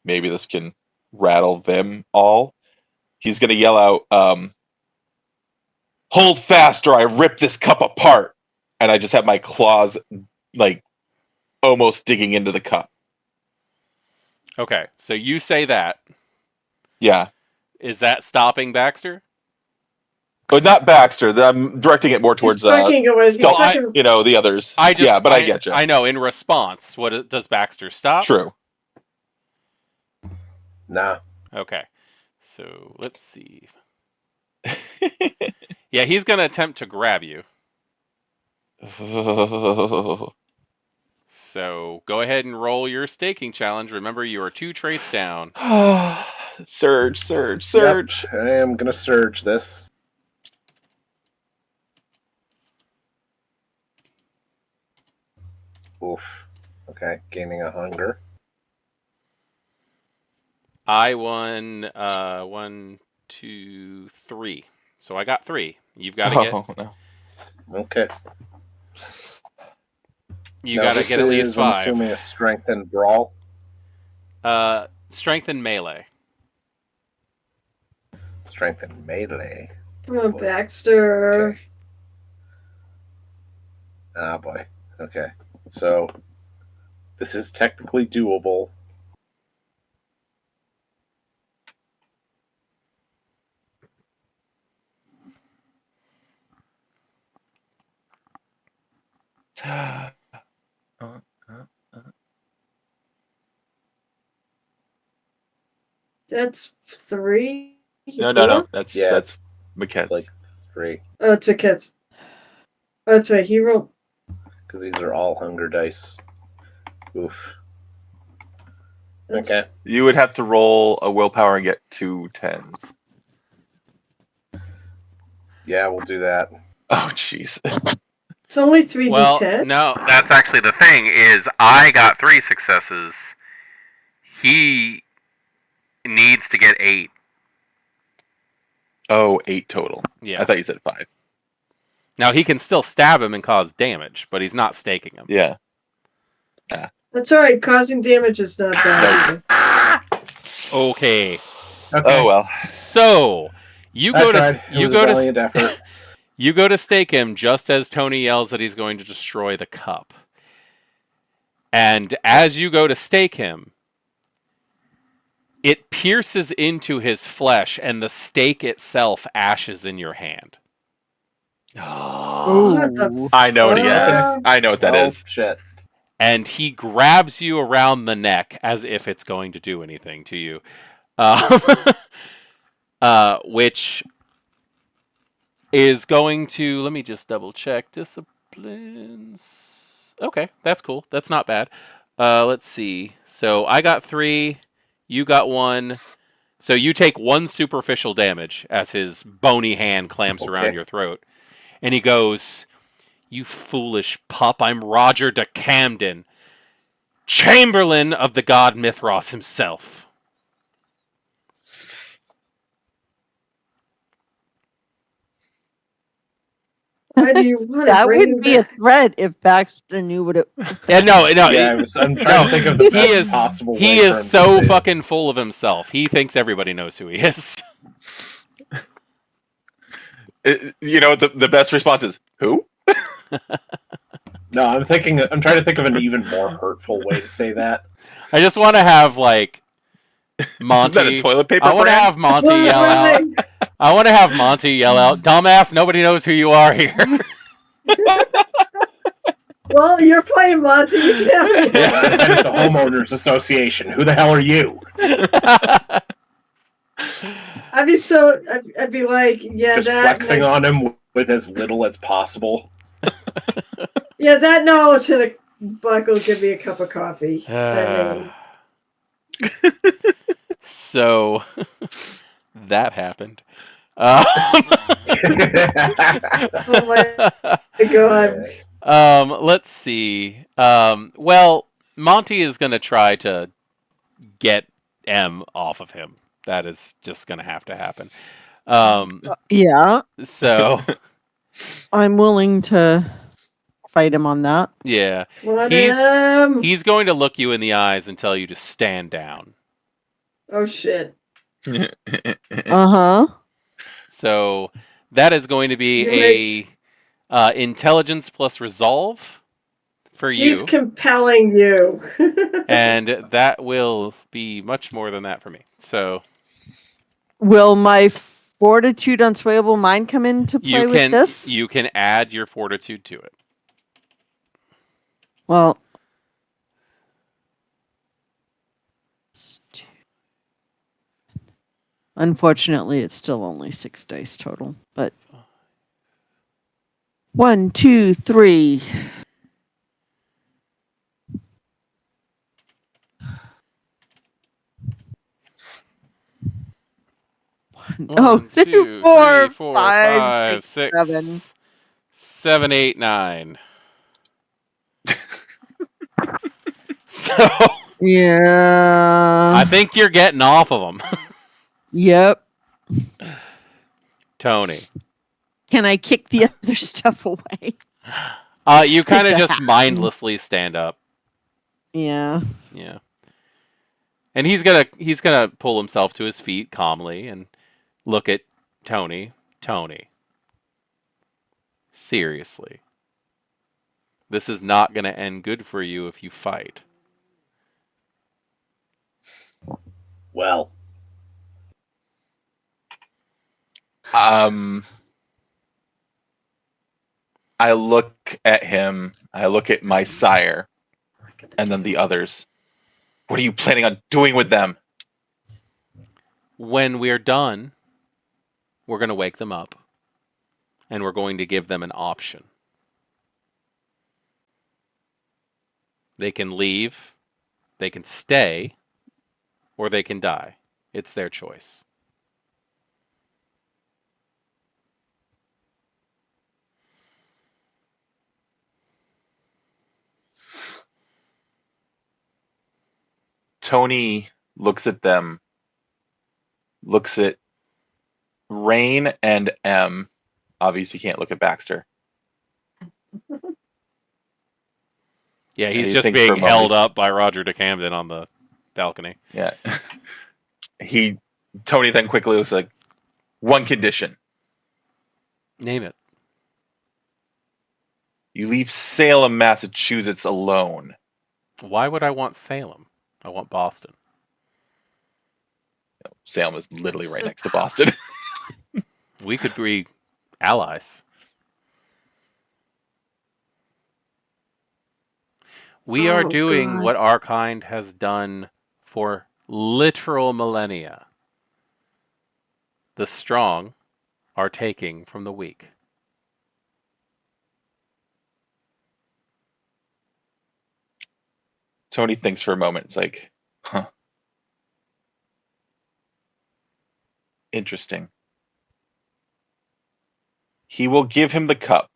Maybe this can rattle them all. He's going to yell out, "Hold fast, or I rip this cup apart!" And I just have my claws like almost digging into the cup. Okay, so you say that. Yeah, Is that stopping Baxter? but not Baxter. I'm directing it more He's towards fucking it with. He's Well, I- fucking. the others. I just, yeah, but I get you. I know. In response, what does Baxter stop? True. nah. Okay, so let's see. Yeah, he's going to attempt to grab you. So go ahead and roll your staking challenge. Remember, you are 2 traits down. Surge, surge, surge. Yep, I am gonna surge this. Oof. Okay, gaining a hunger. I won 1, 2, 3. So I got 3. You've got to get. Oh no. Okay. You Now, got to this get at least is, I'm 5. assuming, a strength and brawl. Strength and melee. Strength and melee. Come on, Baxter. Okay. Ah, boy. Okay. So, this is technically doable. That's 3. No. 4? That's Yeah. that's It's McKenzie. like 3. Oh, 2 kids. Oh, that's right. He rolled. Because these are all hunger dice. Oof. That's, Okay. You would have to roll a willpower and get 2 10s. Yeah, we'll do that. Oh jeez. It's only 3d10. Well, no, that's actually the thing. Is I got 3 successes. He needs to get 8. Oh, 8 total. Yeah. I thought you said 5. Now he can still stab him and cause damage, but he's not staking him. Yeah. That's all right. Causing damage is not bad either. Okay. Okay. Oh well. So you I go tried. to It was a valiant effort. you go to stake him just as Tony yells that he's going to destroy the cup. And as you go to stake him, it pierces into his flesh and the stake itself ashes in your hand. What the I know what he fuck? is. I know what that Oh, is. shit. and he grabs you around the neck as if it's going to do anything to you, which is going to, let me just double check disciplines. Okay, that's cool. That's not bad. Let's see. So I got 3, you got 1. So you take 1 superficial damage as his bony hand clamps around Okay. your throat. And he goes, "You foolish pup, I'm Roger de Camden, Chamberlain of the god Mithras himself." Why do you want to That bring would him be a back? threat if Baxter knew what it. Yeah, no, Yeah, I'm trying to think of the he best is possible he way for is him to so say it. fucking full of himself. He thinks everybody knows who he is. The best response is who? No, I'm trying to think of an even more hurtful way to say that. I just want to have like Isn't that a Monty. toilet I paper want to brand? have Monty What, yell what out. I want to have Monty yell out, "Dumbass! Nobody knows who you are here." Well, you're playing Monty. You can have me. Yeah, I'd head at the homeowners association. Who the hell are you? I'd be like, yeah, Just that. flexing on him with as little as possible. Yeah, that knowledge and a buck will give me a cup of coffee. I mean, So that happened. oh my god. Let's see. Well, Monty is going to try to get M off of him. That is just going to happen. Yeah, So I'm willing to fight him on that. yeah, Come on, he's M. he's going to look you in the eyes and tell you to stand down. Oh shit. Uh huh. So that is going to You be a intelligence plus resolve for He's you, compelling you. and that will be much more than that for me. So Will my fortitude, unswayable mind come into play with this? you can add your fortitude to it. Well, unfortunately, it's still only 6 dice total. But 1, 2, 3. Oh, 1, 2, 3, 4, 4, 5, 5, 6, 7. 6, 7, 8, 9. So Yeah. I think you're getting off of them, Yep. Tony. Can I kick the other stuff away? You kind of Like the just hat. mindlessly stand up. Yeah. Yeah. And he's gonna pull himself to his feet calmly and look at Tony. Tony. Seriously. This is not gonna end good for you if you fight. Well, I look at him, I look at my sire, and then the others. What are you planning on doing with them? When we're done, we're gonna wake them up. And we're going to give them an option. They can leave, they can stay, or they can die. It's their choice. Tony looks at them, looks at Rain and M. Obviously, can't look at Baxter. Yeah, he's He just thinks for being a moment. held up by Roger de Camden on the balcony. Yeah. Tony then quickly looks like, one condition. Name it. You leave Salem, Massachusetts alone. Why would I want Salem? I want Boston. Salem is literally right next to Boston. We could be allies. We are Oh, doing God. what our kind has done for literal millennia. The strong are taking from the weak. Tony thinks for a moment. It's like, huh, interesting. He will give him the cup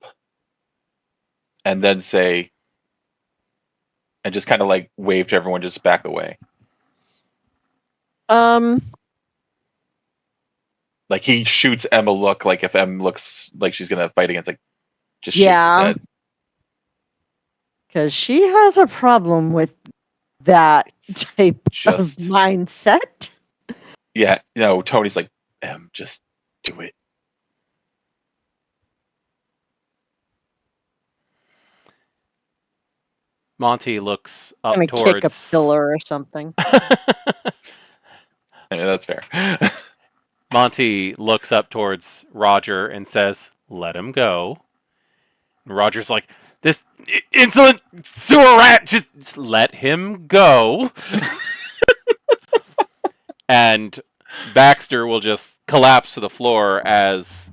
and then say, and just kind of like wave to everyone, just back away. Um, Like he shoots Em a look, like if Em looks like she's gonna fight against, like just shakes his yeah, head. because she has a problem with that type of Just mindset. yeah, no. Tony's like, Em, just do it. Monty looks I'm up gonna kick a towards. pillar or something. Yeah, that's fair. Monty looks up towards Roger and says, "Let him go." And Roger's like, "This insolent sewer rat, just let him go." And Baxter will just collapse to the floor as,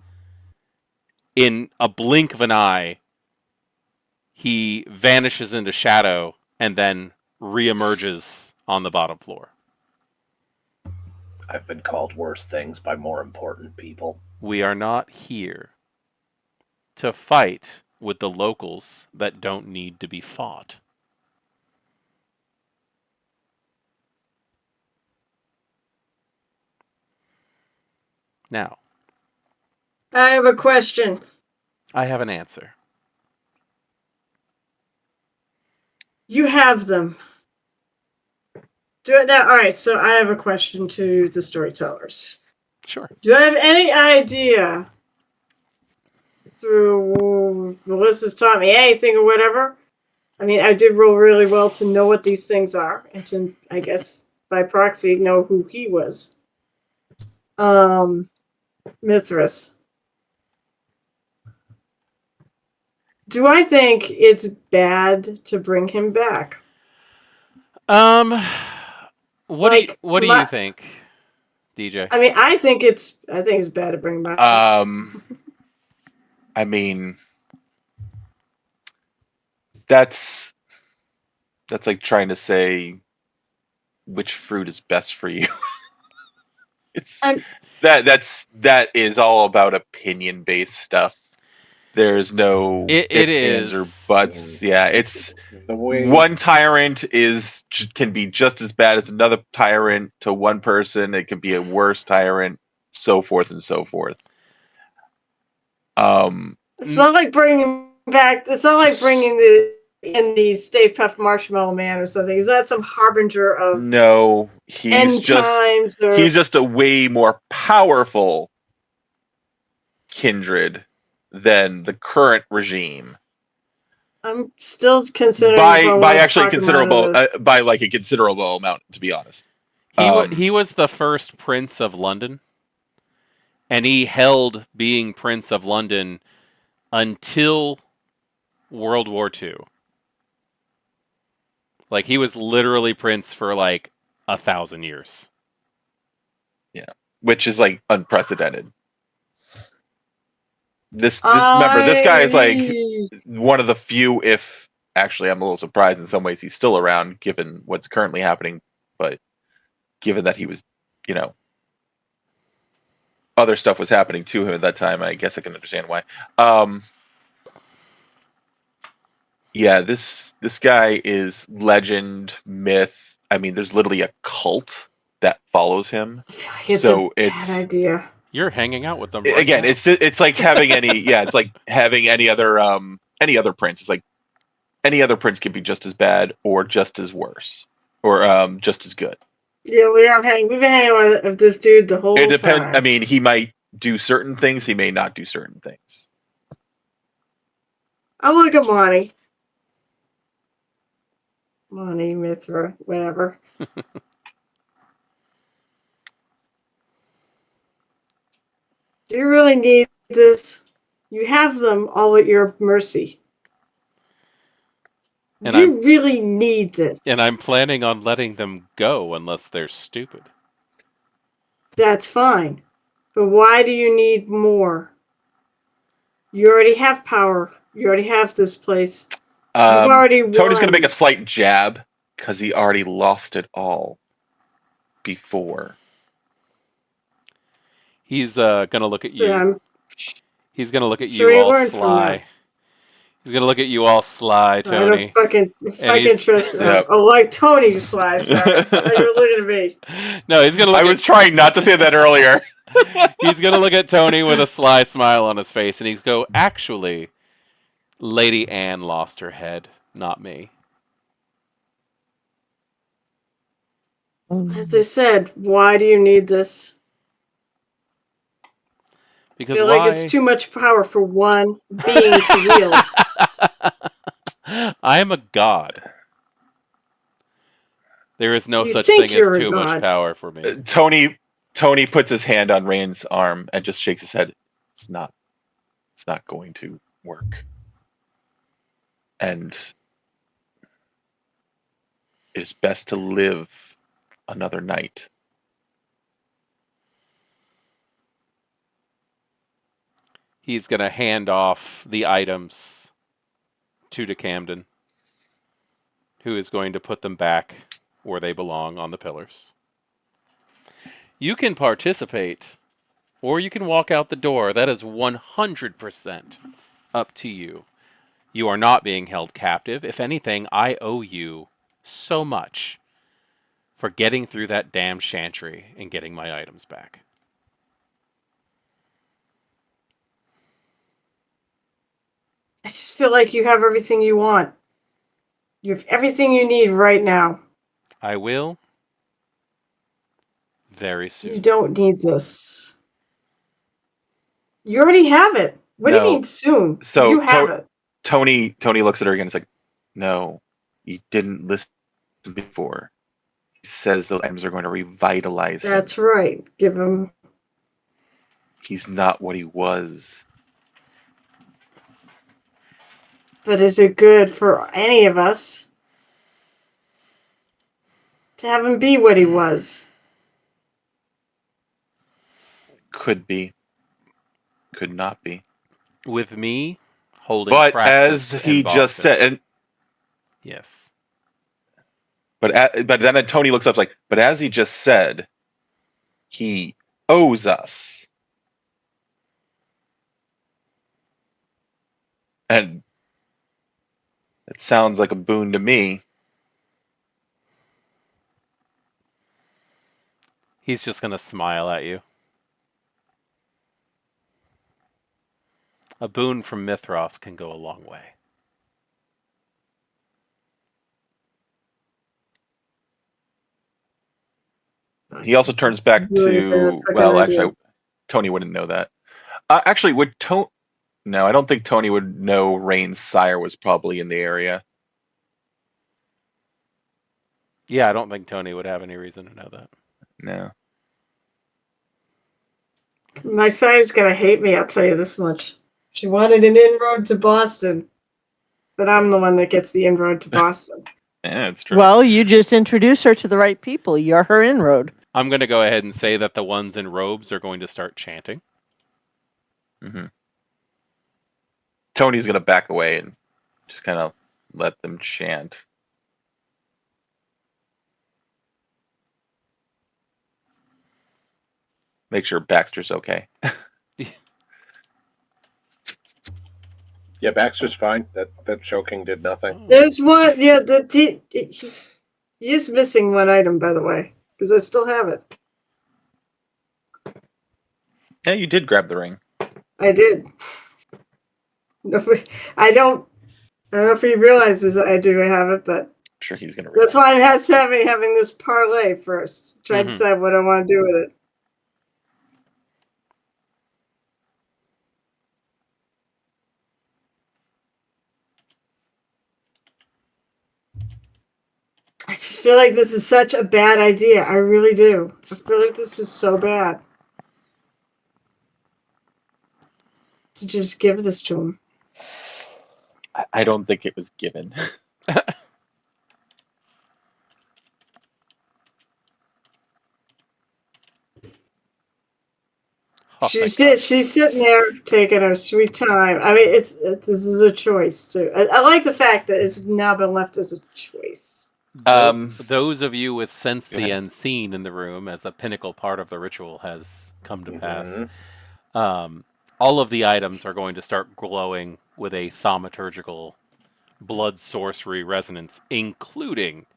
in a blink of an eye, he vanishes into shadow and then reemerges on the bottom floor. I've been called worse things by more important people. We are not here to fight with the locals that don't need to be fought. Now, I have a question. I have an answer. You have them. Do it now. All right. So I have a question to the storytellers. Sure. Do I have any idea through Melissa's taught me anything or whatever? I mean, I did roll really well to know what these things are, and to, I guess, by proxy, know who he was. Mithras. Do I think it's bad to bring him back? Um, Like, what do you think, DJ? I mean, I think it's bad to bring him back. I mean, that's like trying to say which fruit is best for you. It's I'm, that is all about opinion based stuff. There's no It ifs, ands, or is. buts. Yeah, it's The way one tyrant can be just as bad as another tyrant to one person. It can be a worse tyrant, so forth and so forth. it's not like bringing back. It's not like bringing the Stay Puft Marshmallow Man or something. Is that some harbinger of No, end times? Or he's just a way more powerful kindred than the current regime I'm still considering for by what actually talk him out of considerable this. by like a considerable amount, to be honest. He was the first Prince of London, and he held being Prince of London until World War II. Like he was literally Prince for like 1,000 years. Yeah, which is like unprecedented. This remember, this guy is like one of the few, if actually I'm a little surprised in some ways he's still around given what's currently happening, but given that he was, you know, other stuff was happening to him at that time, I guess I can understand why. Yeah, this guy is legend, myth. I mean, there's literally a cult that follows him. I feel like it's So a bad idea. You're hanging out with them right again, now. it's like having any yeah, it's like having any other prince. It's like any other prince can be just as bad or just as worse or just as good. Yeah, we've been hanging with this dude the whole It depends. I time. mean, he might do certain things, he may not do certain things. I'll look at Monty. Monty, Mithra, whatever. Do you really need this? You have them all at your mercy. And You really need this. And I'm planning on letting them go unless they're stupid. That's fine. But why do you need more? You already have power. You already have this place. You've already won. Tony's going to make a slight jab because he already lost it all before. He's gonna look at you. I'm He's gonna look at sure you he all learned from sly. that. He's gonna look at you all sly, I Tony. don't fucking trust. Yep. Oh, like Tony sly. Sorry, I thought you were looking at me. No, he's gonna look I was trying not to say that earlier. He's gonna look at Tony with a sly smile on his face, and he's go, "Actually, Lady Anne lost her head, not me." As I said, why do you need this? I Because feel why? like it's too much power for one being to wield. I am a god. There is no You such think thing as you're a too much god. power for me. Tony puts his hand on Rain's arm and just shakes his head. It's not going to work. And it is best to live another night. He's gonna hand off the items to Camden, who is going to put them back where they belong on the pillars. You can participate, or you can walk out the door. That is 100% up to you. You are not being held captive. If anything, I owe you so much for getting through that damn chantry and getting my items back. I just feel like you have everything you want. You have everything you need right now. I will very soon. You don't need this. You already have it. What do you No. mean soon? So you have it. Tony looks at her again and is like, no, you didn't listen before. He says those items are going to revitalize him. That's right. Give him. He's not what he was. But is it good for any of us to have him be what he was? Could be. Could not be. With me holding But Praxis as he in just Boston. said, and Yes. but then Tony looks up like, but as he just said, he owes us. And it sounds like a boon to me. He's just going to smile at you. A boon from Mithras can go a long way. He also turns back Really to, bad fucking well, idea. actually, Tony wouldn't know that. Actually, would Tony? No, I don't think Tony would know Rain's sire was probably in the area. Yeah, I don't think Tony would have any reason to know that. No. My sire's gonna hate me, I'll tell you this much. She wanted an inroad to Boston, but I'm the one that gets the inroad to Boston. Yeah, it's true. Well, you just introduce her to the right people. You're her inroad. I'm going to go ahead and say that the ones in robes are going to start chanting. Mm-hmm. Tony's gonna back away and just kind of let them chant. Make sure Baxter's okay. Yeah, Baxter's fine. That choking did nothing. There's one, yeah, he's missing one item, by the way, because I still have it. Yeah, you did grab the ring. I did. No, I don't know if he realizes that I do have it, but I'm sure he's gonna. that's why I'm having this parlay first. Try to Mhm. decide what I want to do with it. I just feel like this is such a bad idea. I really do. I feel like this is so bad. To just give this to him. I don't think it was given. Oh, thank God. She's sitting there taking her sweet time. I mean, this is a choice too. I like the fact that it's now been left as a choice. Those of you with sense Go the ahead. unseen in the room, as a pinnacle part of the ritual has come to pass, Mhm. all of the items are going to start glowing with a thaumaturgical blood sorcery resonance, including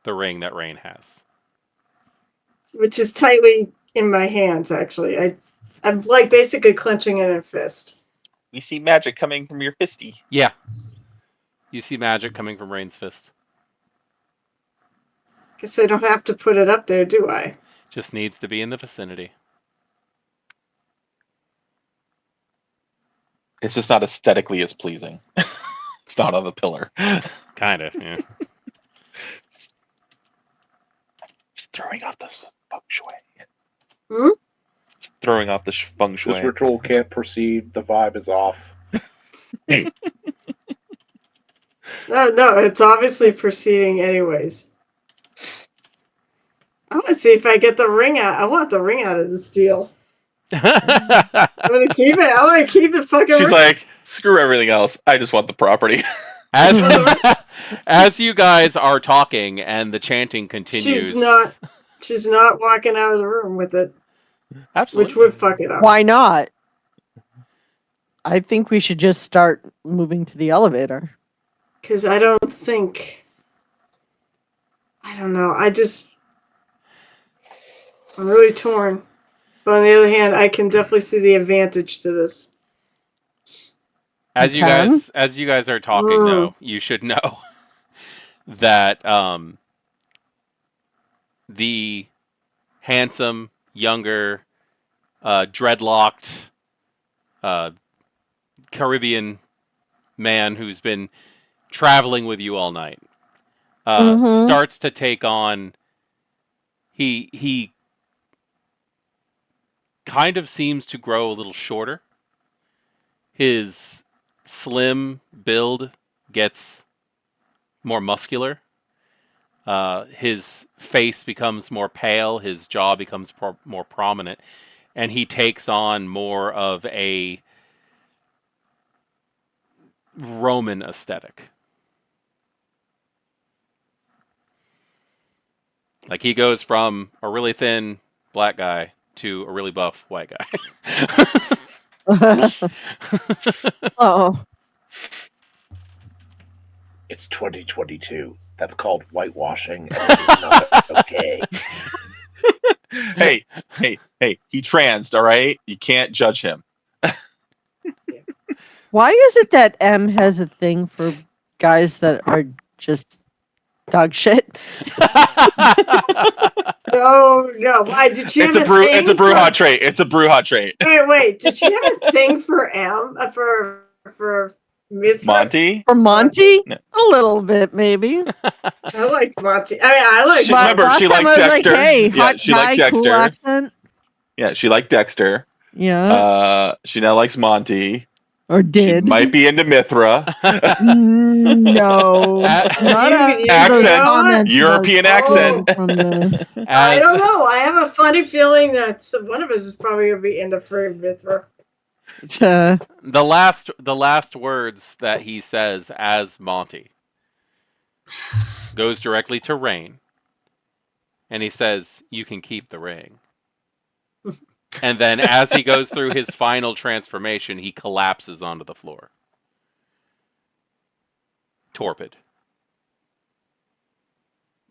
the ring that Rain has. Which is tightly in my hands. Actually, I'm like basically clenching it in a fist. We see magic coming from your fisty. Yeah. You see magic coming from Rain's fist. Guess I don't have to put it up there, do I? Just needs to be in the vicinity. It's just not aesthetically as pleasing. It's not on the pillar. Kind of, yeah. It's throwing off the feng shui. Hmm? It's throwing off the feng This shui. ritual can't proceed. The vibe is off. No, it's obviously proceeding anyways. I want to see if I get the ring out. I want the ring out of this deal. I'm gonna keep it. I want to keep it fucking. She's like, screw everything else. I just want the property. as as you guys are talking and the chanting continues, She's not walking out of the room with it, absolutely. which would fuck it up. Why not? I think we should just start moving to the elevator. Because I don't think. I don't know. I'm really torn. But on the other hand, I can definitely see the advantage to this. As you can? guys are talking, though, you should know that the handsome, younger, dreadlocked Caribbean man who's been traveling with you all night starts to take on. He kind of seems to grow a little shorter. His slim build gets more muscular. His face becomes more pale. His jaw becomes more prominent, and he takes on more of a Roman aesthetic. Like he goes from a really thin black guy to a really buff white guy. Oh, It's 2022. That's called whitewashing, and it is not okay. Hey, he transed, all right? You can't judge him. why is it that M has a thing for guys that are just dog shit? No. Why did she It's have a brew. thing It's a Bruja trait. It's a Bruja trait. Wait. Did she have a thing for M for Mithra? Monty. For Monty? No. A little bit, maybe. I liked Monty. I mean, I like But Remember, last she time liked I was Dexter. like, hey, Yeah, hot she liked guy, cool Dexter. accent. Yeah, she liked Dexter. Yeah. She now likes Monty. Or She did. might be into Mithra. No. Not after those Accent. comments European about accent. stealing from the... I don't know. I have a funny feeling that one of us is probably gonna be into free Mithra. the last words that he says as Monty goes directly to Rain, and he says, "You can keep the ring." And then, as he goes through his final transformation, he collapses onto the floor, torpid.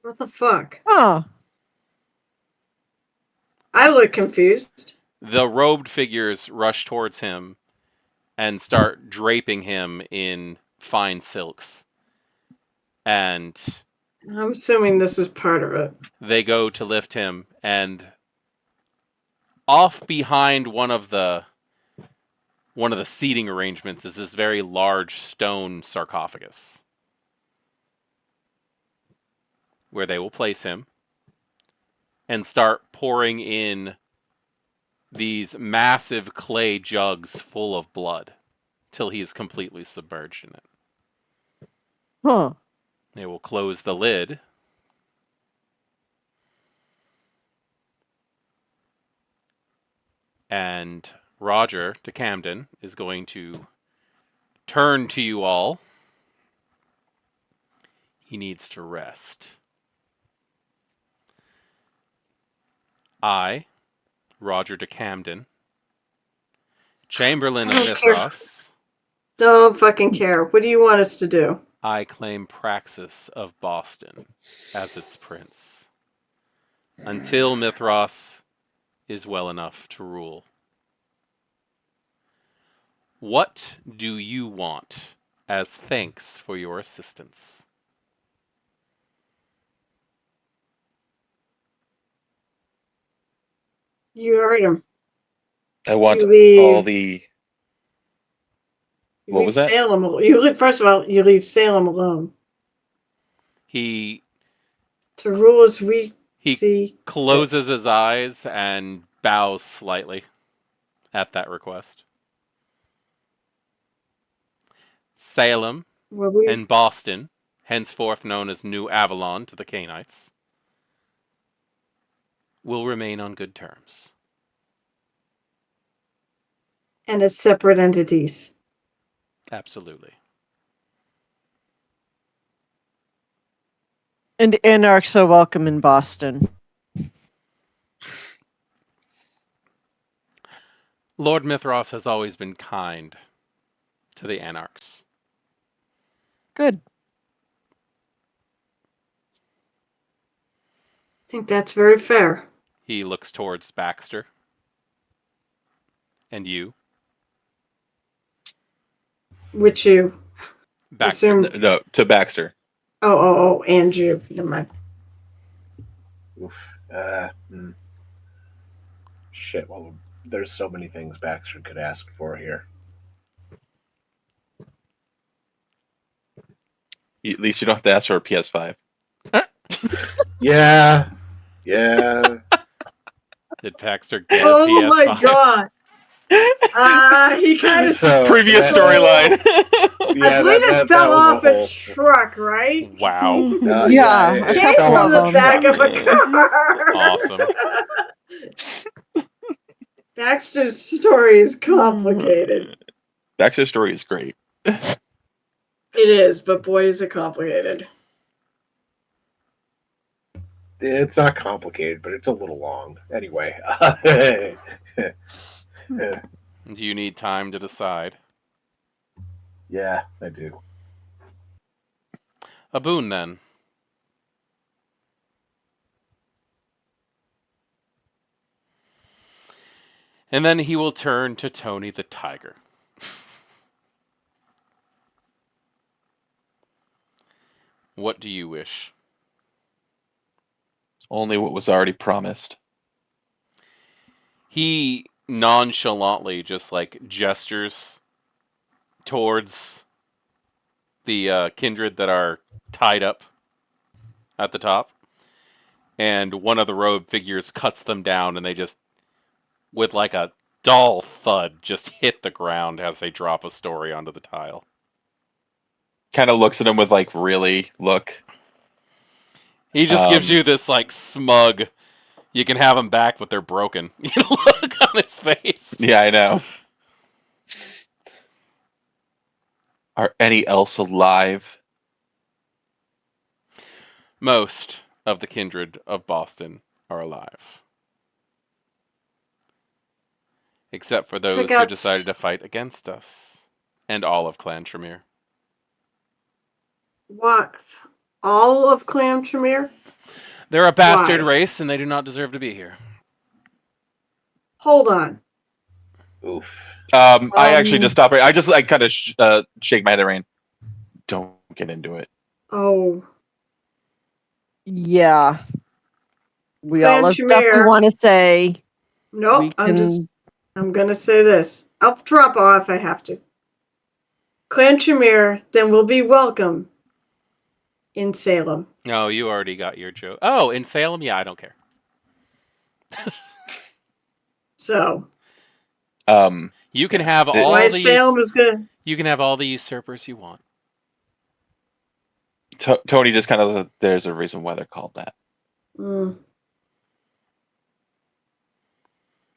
What the fuck? Huh. I look confused. The robed figures rush towards him and start draping him in fine silks. And I'm assuming this is part of it. they go to lift him, and off behind one of the seating arrangements is this very large stone sarcophagus where they will place him and start pouring in these massive clay jugs full of blood till he is completely submerged in it. Huh. They will close the lid. And Roger de Camden is going to turn to you all. He needs to rest. I, Roger de Camden, Chamberlain of I don't care. Mithras, Don't fucking care. What do you want us to do? I claim Praxis of Boston as its prince, until Mithras is well enough to rule. What do you want as thanks for your assistance? You heard him. I want You leave. all the. You What leave was that? Salem. You leave. First of all, you leave Salem alone He to rule as we He see. closes his eyes and bows slightly at that request. Salem Well, we and Boston, henceforth known as New Avalon to the Canaanites, will remain on good terms. and as separate entities. Absolutely. And anarchs are welcome in Boston. Lord Mithras has always been kind to the Anarchs. Good. I think that's very fair. He looks towards Baxter. And you, Which you Baxter. assume. No, to Baxter. Oh, and you. Never mind. Oof. Shit. Well, there's so many things Baxter could ask for here. At least you don't have to ask for a PS5. Yeah. Yeah. Did Baxter get a Oh PS5? my god. He kind of So, Previous that- storyline. I believe it fell off a truck, right? Wow. Yeah, it a Came couple from of the them. back of a car. Awesome. Baxter's story is complicated. Baxter's story is great. It is, but boy, is it complicated. It's not complicated, but it's a little long. Anyway. Do you need time to decide? Yeah, I do. A boon, then. And then he will turn to Tony the Tiger. What do you wish? Only what was already promised. He nonchalantly just like gestures towards the kindred that are tied up at the top. And one of the robe figures cuts them down, and they just, with like a dull thud, just hit the ground as they drop a story onto the tile. Kind of looks at him with like, really? Look. He just gives you this like smug, you can have them back, but they're broken. You know, look on his face. Yeah, I know. Are any else alive? Most of the kindred of Boston are alive. Except for those Check who out decided to fight against us. And all of Clan Tremere. What? All of Clan Tremere? They're a bastard Why? race, and they do not deserve to be here. Hold on. Oof. I actually just stop right. I kind of shake my head at Rain. Don't get into it. Oh. Yeah. We Clan all have stuff we Tremere. want to say. Nope. We I'm gonna say this. I'll drop off if I have to. Clan Tremere then will be welcome in Salem. No, you already got your joke. Oh, in Salem? Yeah, I don't care. So You can have The- all why the Salem is gonna you can have all the usurpers you want. Tony just kind of, there's a reason why they're called that. Mm.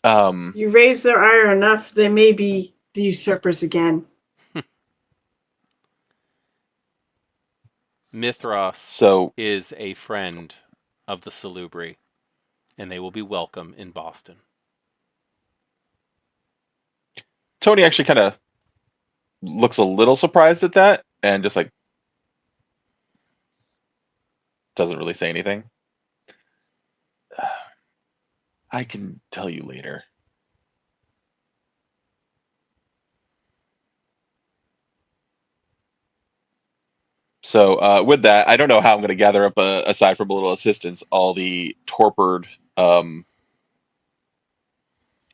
Um, You raise their ire enough, they may be the usurpers again. Mithras so is a friend of the Salubri, and they will be welcome in Boston. Tony actually kind of looks a little surprised at that, and just like doesn't really say anything. I can tell you later. So with that, I don't know how I'm going to gather up, aside from a little assistance, all the torpid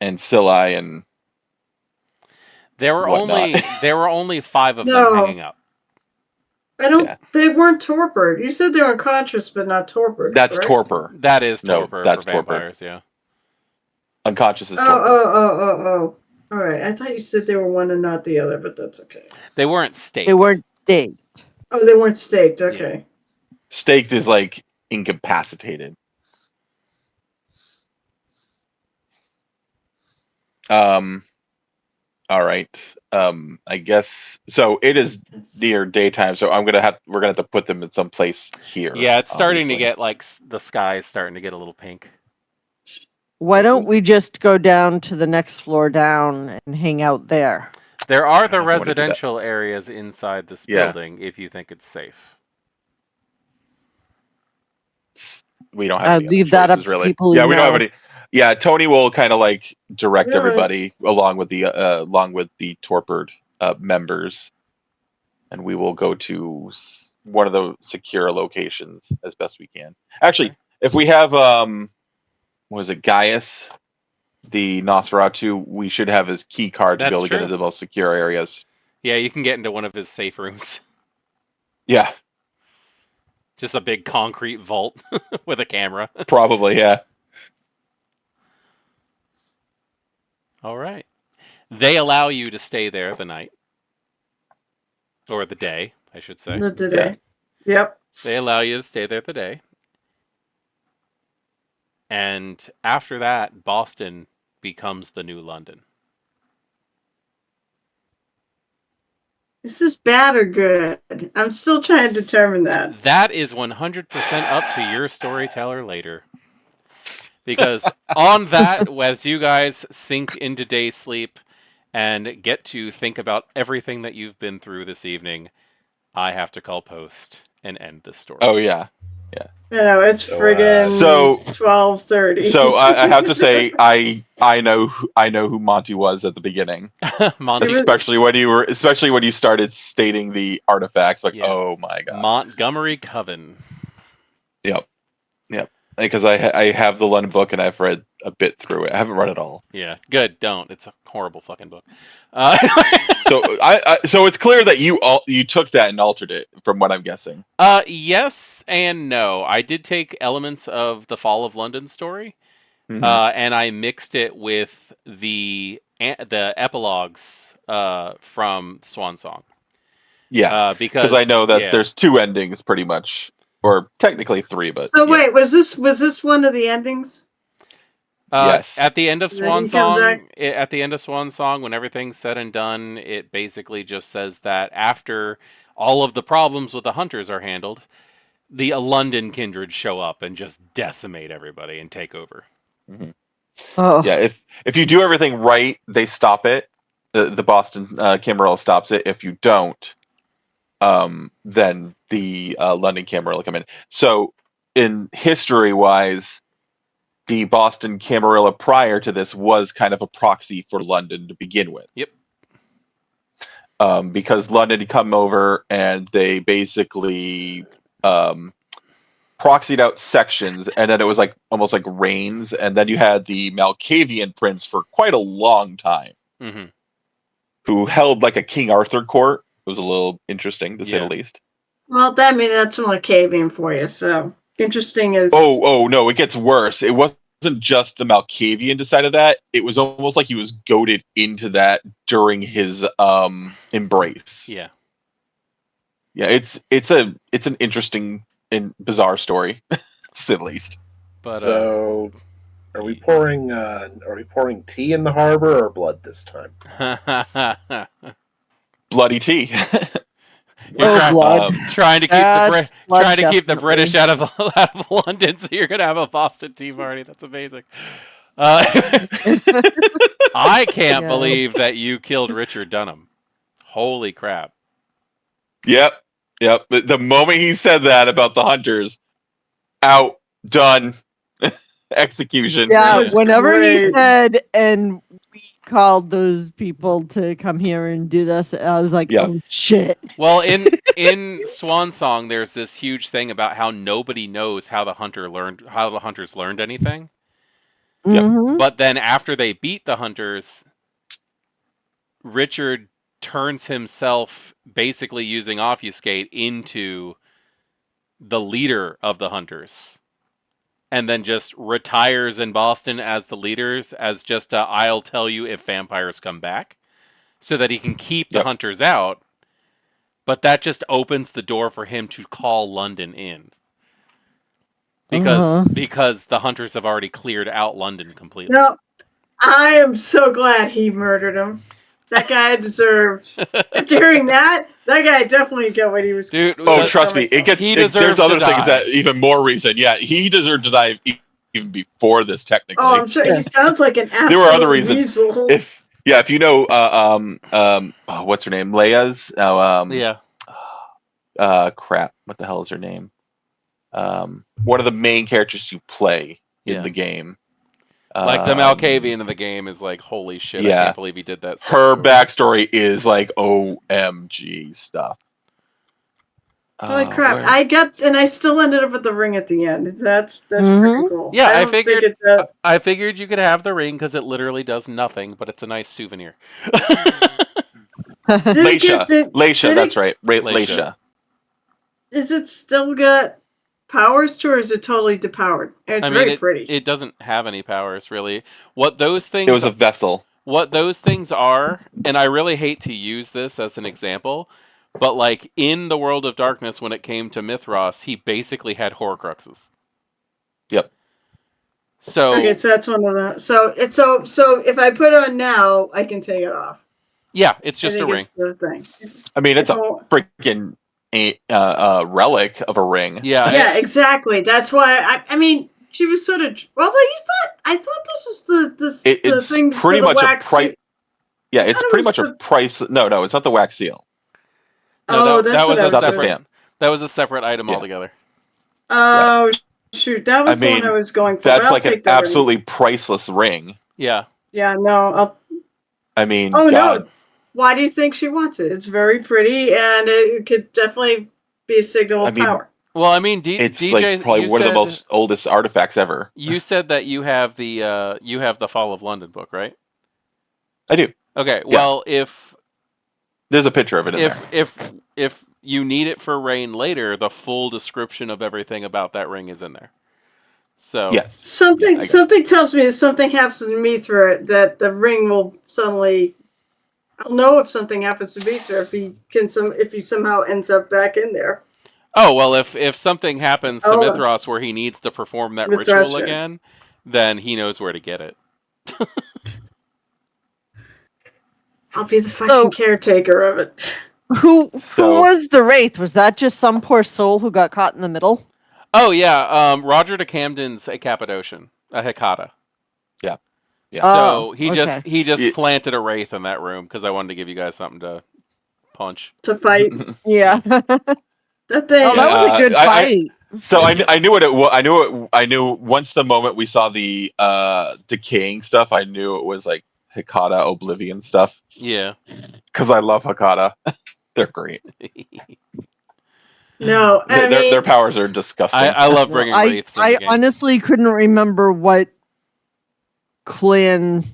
ancilli and There were whatnot. only 5 of them No. hanging up. I don't. Yeah. They weren't torpid. You said they were unconscious, but not torpid. That's correct? torpor. That is No, torpor that's for torpor. vampires, yeah. Unconscious is Oh, torpor. oh. All right. I thought you said they were one and not the other, but that's okay. They weren't staked. They weren't staked. Oh, they weren't staked. Okay. Staked is like incapacitated. All right. I guess so. It is near daytime, so we're gonna have to put them in some place here. Yeah, it's starting to obviously. get like the sky is starting to get a little pink. Why don't we just go down to the next floor down and hang out there? There are I the don't know if you wanna do that. residential areas inside this Yeah. building if you think it's safe. We don't have any other Leave that up choices, to really. people Yeah, who we don't have know. any. Yeah, Tony will kind of like direct Yeah. everybody along with the torpid members, and we will go to one of the secure locations as best we can. Actually, Okay. if we have what is it, Gaius, the Nosferatu, we should have his key card to be That's able to get true. into the most secure areas. Yeah, you can get into one of his safe rooms. Yeah, Just a big concrete vault with a camera. probably. Yeah. All right. They allow you to stay there the night. Or the day, I should say. Not today. Yep. They allow you to stay there the day. And after that, Boston becomes the new London. Is this bad or good? I'm still trying to determine that. That is 100% up to your storyteller later. Because on that, as you guys sink into day sleep and get to think about everything that you've been through this evening, I have to call post and end this story. Oh yeah. No, it's So, friggin' so- 12:30. So I have to say I know who Monty was at the beginning. Monty, Especially when you started stating the artifacts, like, Yeah. oh my god. Montgomery Coven. Yep. Because I have the London book and I've read a bit through it. I haven't read it all. Yeah, good. Don't. It's a horrible fucking book. So so it's clear that you took that and altered it, from what I'm guessing. Yes and no. I did take elements of the Fall of London story, Mhm. and I mixed it with the epilogues from Swan Song. Yeah, because I know that yeah. there's 2 endings, pretty much, or technically 3, but So yeah. wait, was this one of the endings? Yes. At the end of That Swan he comes Song, back? at the end of Swan Song, when everything's said and done, it basically just says that after all of the problems with the hunters are handled, the London kindred show up and just decimate everybody and take over. Mhm. Oh, Yeah, if you do everything right, they stop it. The Boston Camarilla stops it. If you don't, then the London Camarilla come in. So, in history wise, the Boston Camarilla prior to this was kind of a proxy for London to begin with. Yep. Because London had come over and they basically proxied out sections, and then it was like almost like reigns, and then you had the Malkavian prince for quite a long time, Mm-hmm. who held like a King Arthur court. It was a little interesting, to say the Yeah. least. Well, that's like caving for you. So interesting is. Oh no, it gets worse. It wasn't just the Malkavian decided that. It was almost like he was goaded into that during his embrace. Yeah. Yeah, it's an interesting and bizarre story, to say the least. But So, are we pouring tea in the harbor or blood this time? Bloody tea. you're Oh, blood. trying to keep That's blood, trying to keep the British definitely. out of out of London, so you're gonna have a Boston Tea Party. That's amazing. Uh, I can't Yeah. believe that you killed Richard Dunham. Holy crap! Yep, yep. The moment he said that about the hunters, out, done, execution. That Yeah, was whenever he great. said, and we called those people to come here and do this, I was like, Yeah. oh shit. Well, in Swan Song, there's this huge thing about how nobody knows how the hunters learned anything. Yep. Mm-hmm. But then after they beat the hunters, Richard turns himself, basically using obfuscate, into the leader of the hunters, and then just retires in Boston as the leaders, as just I'll tell you if vampires come back, so that he can keep the Yep. hunters out. But that just opens the door for him to call London in, Uh-huh. because the hunters have already cleared out London completely. No, I am so glad he murdered him. That guy deserved. After hearing that guy definitely got what he was. Dude, Oh, trust me, he deserves there's to other things die. that even more reason. Yeah, he deserved to die even before this. Technically, Oh, I'm sure he sounds like an absolute there were other reasons. weasel. If you know, oh, what's her name? Leia's. Yeah. Crap. What the hell is her name? One of the main characters you play in Yeah. the game. Like the Malkavian of the game is like, holy shit, I Yeah. can't believe he did that stuff. Her to her. backstory is like OMG stuff. Holy crap! Where- I still ended up with the ring at the end. That's Mhm. pretty cool. Yeah, I don't figured- think it. I figured you could have the ring because it literally does nothing, but it's a nice souvenir. Did it get? Leisha, did that's it- right. Leisha. Leisha. Is it still got powers to, or is it totally depowered? And it's I mean, very pretty. it doesn't have any powers really. What those things It was a vessel. what those things are, and I really hate to use this as an example, but like in the World of Darkness, when it came to Mithras, he basically had Horcruxes. Yep. So Okay, so that's one of the. So it's so if I put it on now, I can take it off. yeah, it's I just a think ring. it's the thing. I mean, it's a Oh. freaking relic of a ring. Yeah, Yeah, exactly. That's why I mean she was sort of. Well, I thought this was the It's thing pretty for the much wax. a price. Yeah, I it's thought it pretty was much a the- price. No, it's not the wax seal. No, Oh, that that's was what I a was Not the separate. stamp. That was a separate item Yeah. altogether. Oh shoot, that was I the one I mean, was going for. That's but I'll like an take that ring. absolutely priceless ring. Yeah. Yeah, no. I mean, Oh God. no! Why do you think she wants it? It's very pretty, and it could definitely be a signal I of mean, power. Well, I mean, It's DJ, like probably you one of the said most oldest artifacts ever. you said that you have the Fall of London book, right? I do. Okay. Well, if There's a picture of it in there. if you need it for Rain later, the full description of everything about that ring is in there. So Yes. Something Yeah, I got it. something tells me if something happens to me through it, that the ring will suddenly. I'll know if something happens to me through if he somehow ends up back in there. Oh well, if something happens to Oh. Mithras where he needs to perform that Mithras, ritual yeah. again, then he knows where to get it. I'll be the fucking So- caretaker of it. Who So- was the Wraith? Was that just some poor soul who got caught in the middle? Oh yeah, Roger de Camden's a Cappadocian, a Hecata. Yeah. So Oh, he okay. just Yeah. planted a wraith in that room because I wanted to give you guys something to punch. To fight Yeah. that thing. Oh, that was a good I- fight. So Thank you. I knew what it was. I knew once the moment we saw the decaying stuff, I knew it was like Hecata Oblivion stuff Yeah. because I love Hecata. They're great. No, I mean, Their powers are disgusting. I love bringing I wraiths in the game. honestly couldn't remember what clan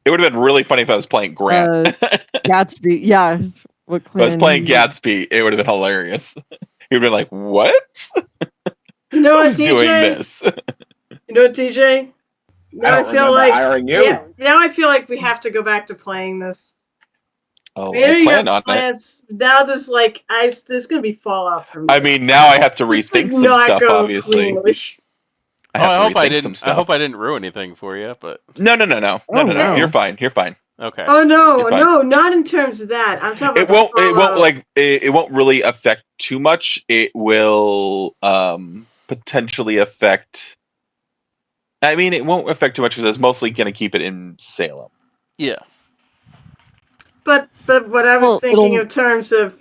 It would have been really funny if I was playing Grant. Gatsby. Yeah, what If I was clan? playing Gatsby, it would have been hilarious. He'd been like, "What? you know what, Who's doing TJ? this?" You know what, TJ? I, Now I, don't feel remember like hiring you. yeah. Now I feel like we have to go back to playing this. Here I you plan have on it. plans. Now there's like there's gonna be fallout from I this. mean, now I have to This rethink would some not stuff. go Obviously, cleanly. I Oh, have I to hope I rethink some didn't. I hope stuff. I didn't ruin anything for you, but No. Oh, no. You're fine. You're fine. okay. Oh no, You're fine. no, not in terms of that. I'm talking It about won't. It won't fallout. like. It won't really affect too much. It will potentially affect. I mean, it won't affect too much because it's mostly going to keep it in Salem. Yeah. But what I was Well, thinking it'll- in terms of,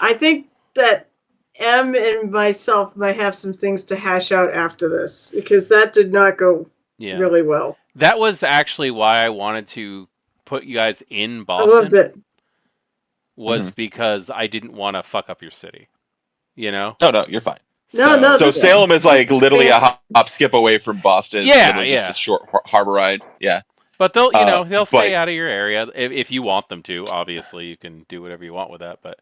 I think that M and myself might have some things to hash out after this because that did not go Yeah. really well. That was actually why I wanted to put you guys in I loved Boston. it. Was because I didn't want to fuck up your city. You know? No, you're fine. No, So this is- Salem is like this is literally a fan- hop skip away from Boston. It's Yeah, literally just yeah. a short harbor ride. Yeah. But they'll, they'll but- stay out of your area if you want them to. Obviously, you can do whatever you want with that. But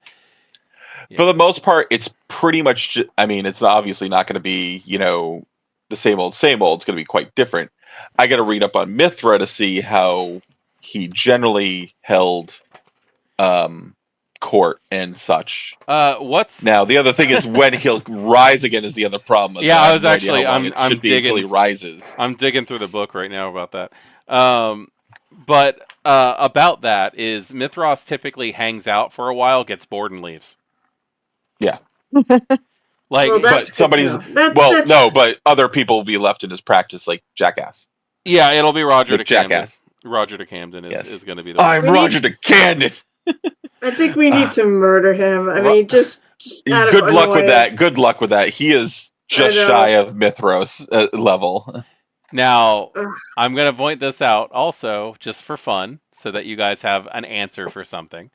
For the most part, it's pretty much. I mean, it's obviously not going to be, the same old, same old. It's going to be quite different. I got to read up on Mithra to see how he generally held court and such. what's Now, the other thing is when he'll rise again is the other problem. Yeah, I I have was no idea actually- how long I'm- it I'm should be until he digging- rises. I'm digging through the book right now about that. But about that is Mithras typically hangs out for a while, gets bored, and leaves. Yeah. Like, Well, that's but somebody's good to know. well, no, but other people will be left in his practice, like Jackass. yeah, it'll be Roger The to Camden. Jackass. Roger to Camden Yes. is going to be the I'm We Roger need- the Cannon. I think we need to murder him. I mean, just out of Good luck with annoyance. that. Good luck with that. He is just I know. shy of Mithros level. Now, Ugh. I'm going to point this out also just for fun so that you guys have an answer for something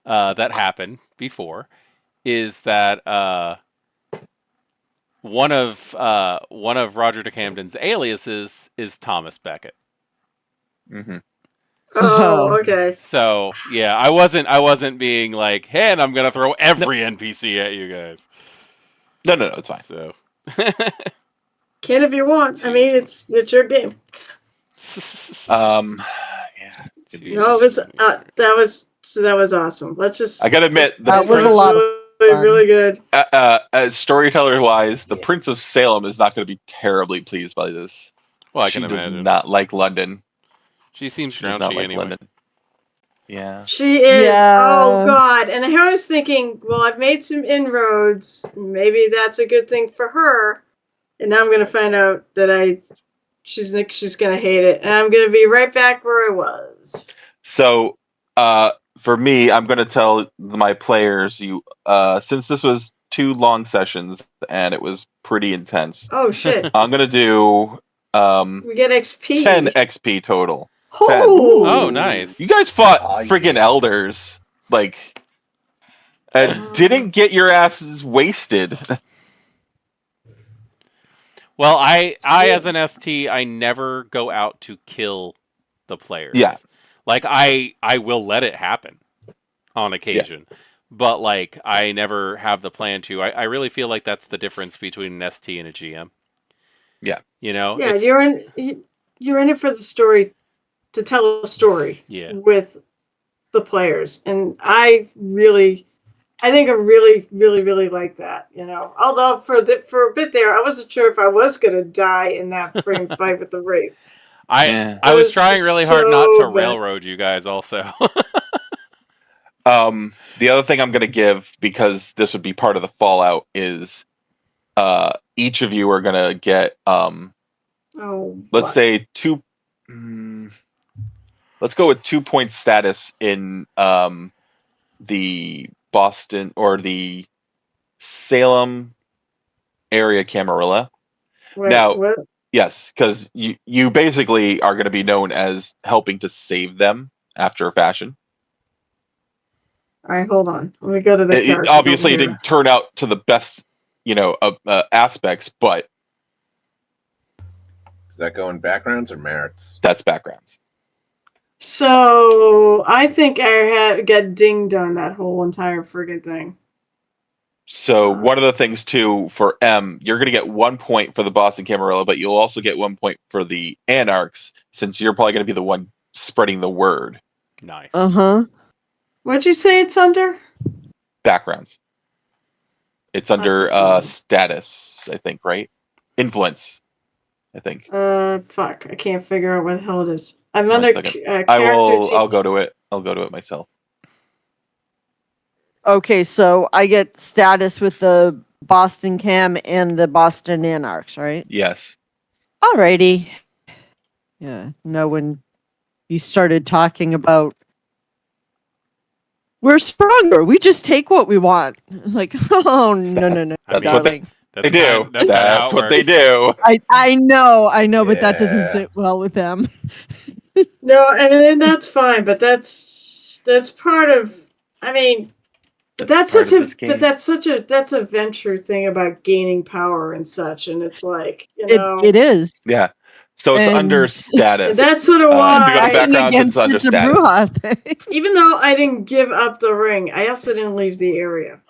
that happened before. Is that one of Roger de Camden's aliases is Thomas Beckett. Mm-hmm. Oh, okay. So yeah, I wasn't being like, hey, and I'm gonna throw every NPC at you guys. No, it's fine. So Can if you want. I mean, it's your game. Yeah. No, it was that was awesome. Let's just. I gotta admit, the That was a Prince, lot of really, fun. really good. as storyteller wise, the Prince of Salem is not going to be terribly pleased by this. well, I She can does imagine. not like London. She seems She does not grouchy like anyway. London. Yeah. She is. Yeah. Oh God! And I was thinking, well, I've made some inroads. Maybe that's a good thing for her. And now I'm gonna find out that she's gonna hate it, and I'm gonna be right back where I was. So, for me, I'm going to tell my players since this was 2 long sessions and it was pretty intense. Oh shit! I'm going to do We get XP. 10 XP total. Oh, Oh, nice. You guys fought Ah, friggin' yes. elders, like, and didn't get your asses wasted. Well, I as an ST, I never go out to kill the players. Yeah. Like I will let it happen on occasion. But like I never have the plan to. I really feel like that's the difference between an ST and a GM. Yeah. You know? yeah, It's- you're in it for the story, to tell a story. Yeah. With the players, and I think I really, really, really like that. Although for a bit there, I wasn't sure if I was gonna die in that frame fight with the wraith. Yeah. I was was trying really hard not to so bad. railroad you guys also. The other thing I'm going to give, because this would be part of the fallout, is each of you are going to get, let's say 2. Let's go with 2 point status in the Boston or the Salem area Camarilla. Wait, Now- what? Yes, because you basically are going to be known as helping to save them after a fashion. All right, hold on. Let me go to the character. Obviously, it over here. didn't turn out to the best, aspects, but Does that go in backgrounds or merits? that's backgrounds. So I think I got dinged on that whole entire friggin' thing. So one of the things too for M, you're going to get 1 point for the Boston Camarilla, but you'll also get 1 point for the Anarchs, since you're probably going to be the one spreading the word. Nice. Uh-huh. What'd you say it's under? Backgrounds. It's under That's status, I think, right? Influence, I think. fuck. I can't figure out what the hell it is. I'm One under second. character I'll teach. go to it. I'll go to it myself. Okay, so I get status with the Boston Cam and the Boston Anarchs, right? Yes. Alrighty. Yeah. No, when you started talking about we're stronger, we just take what we want. Like, oh no, I That's what they, darling. That's do. kind. That's kind of how That's it what they works. do. I know, but that doesn't Yeah. sit well with them. No, and that's fine, but that's part of. I mean, that's part such of a this game. but that's a venture thing about gaining power and such, and it's like It is. Yeah. So it's under And status. And that's sort of If you go to why, backgrounds, it's against under it's a status. Bruja thing. even though I didn't give up the ring, I also didn't leave the area.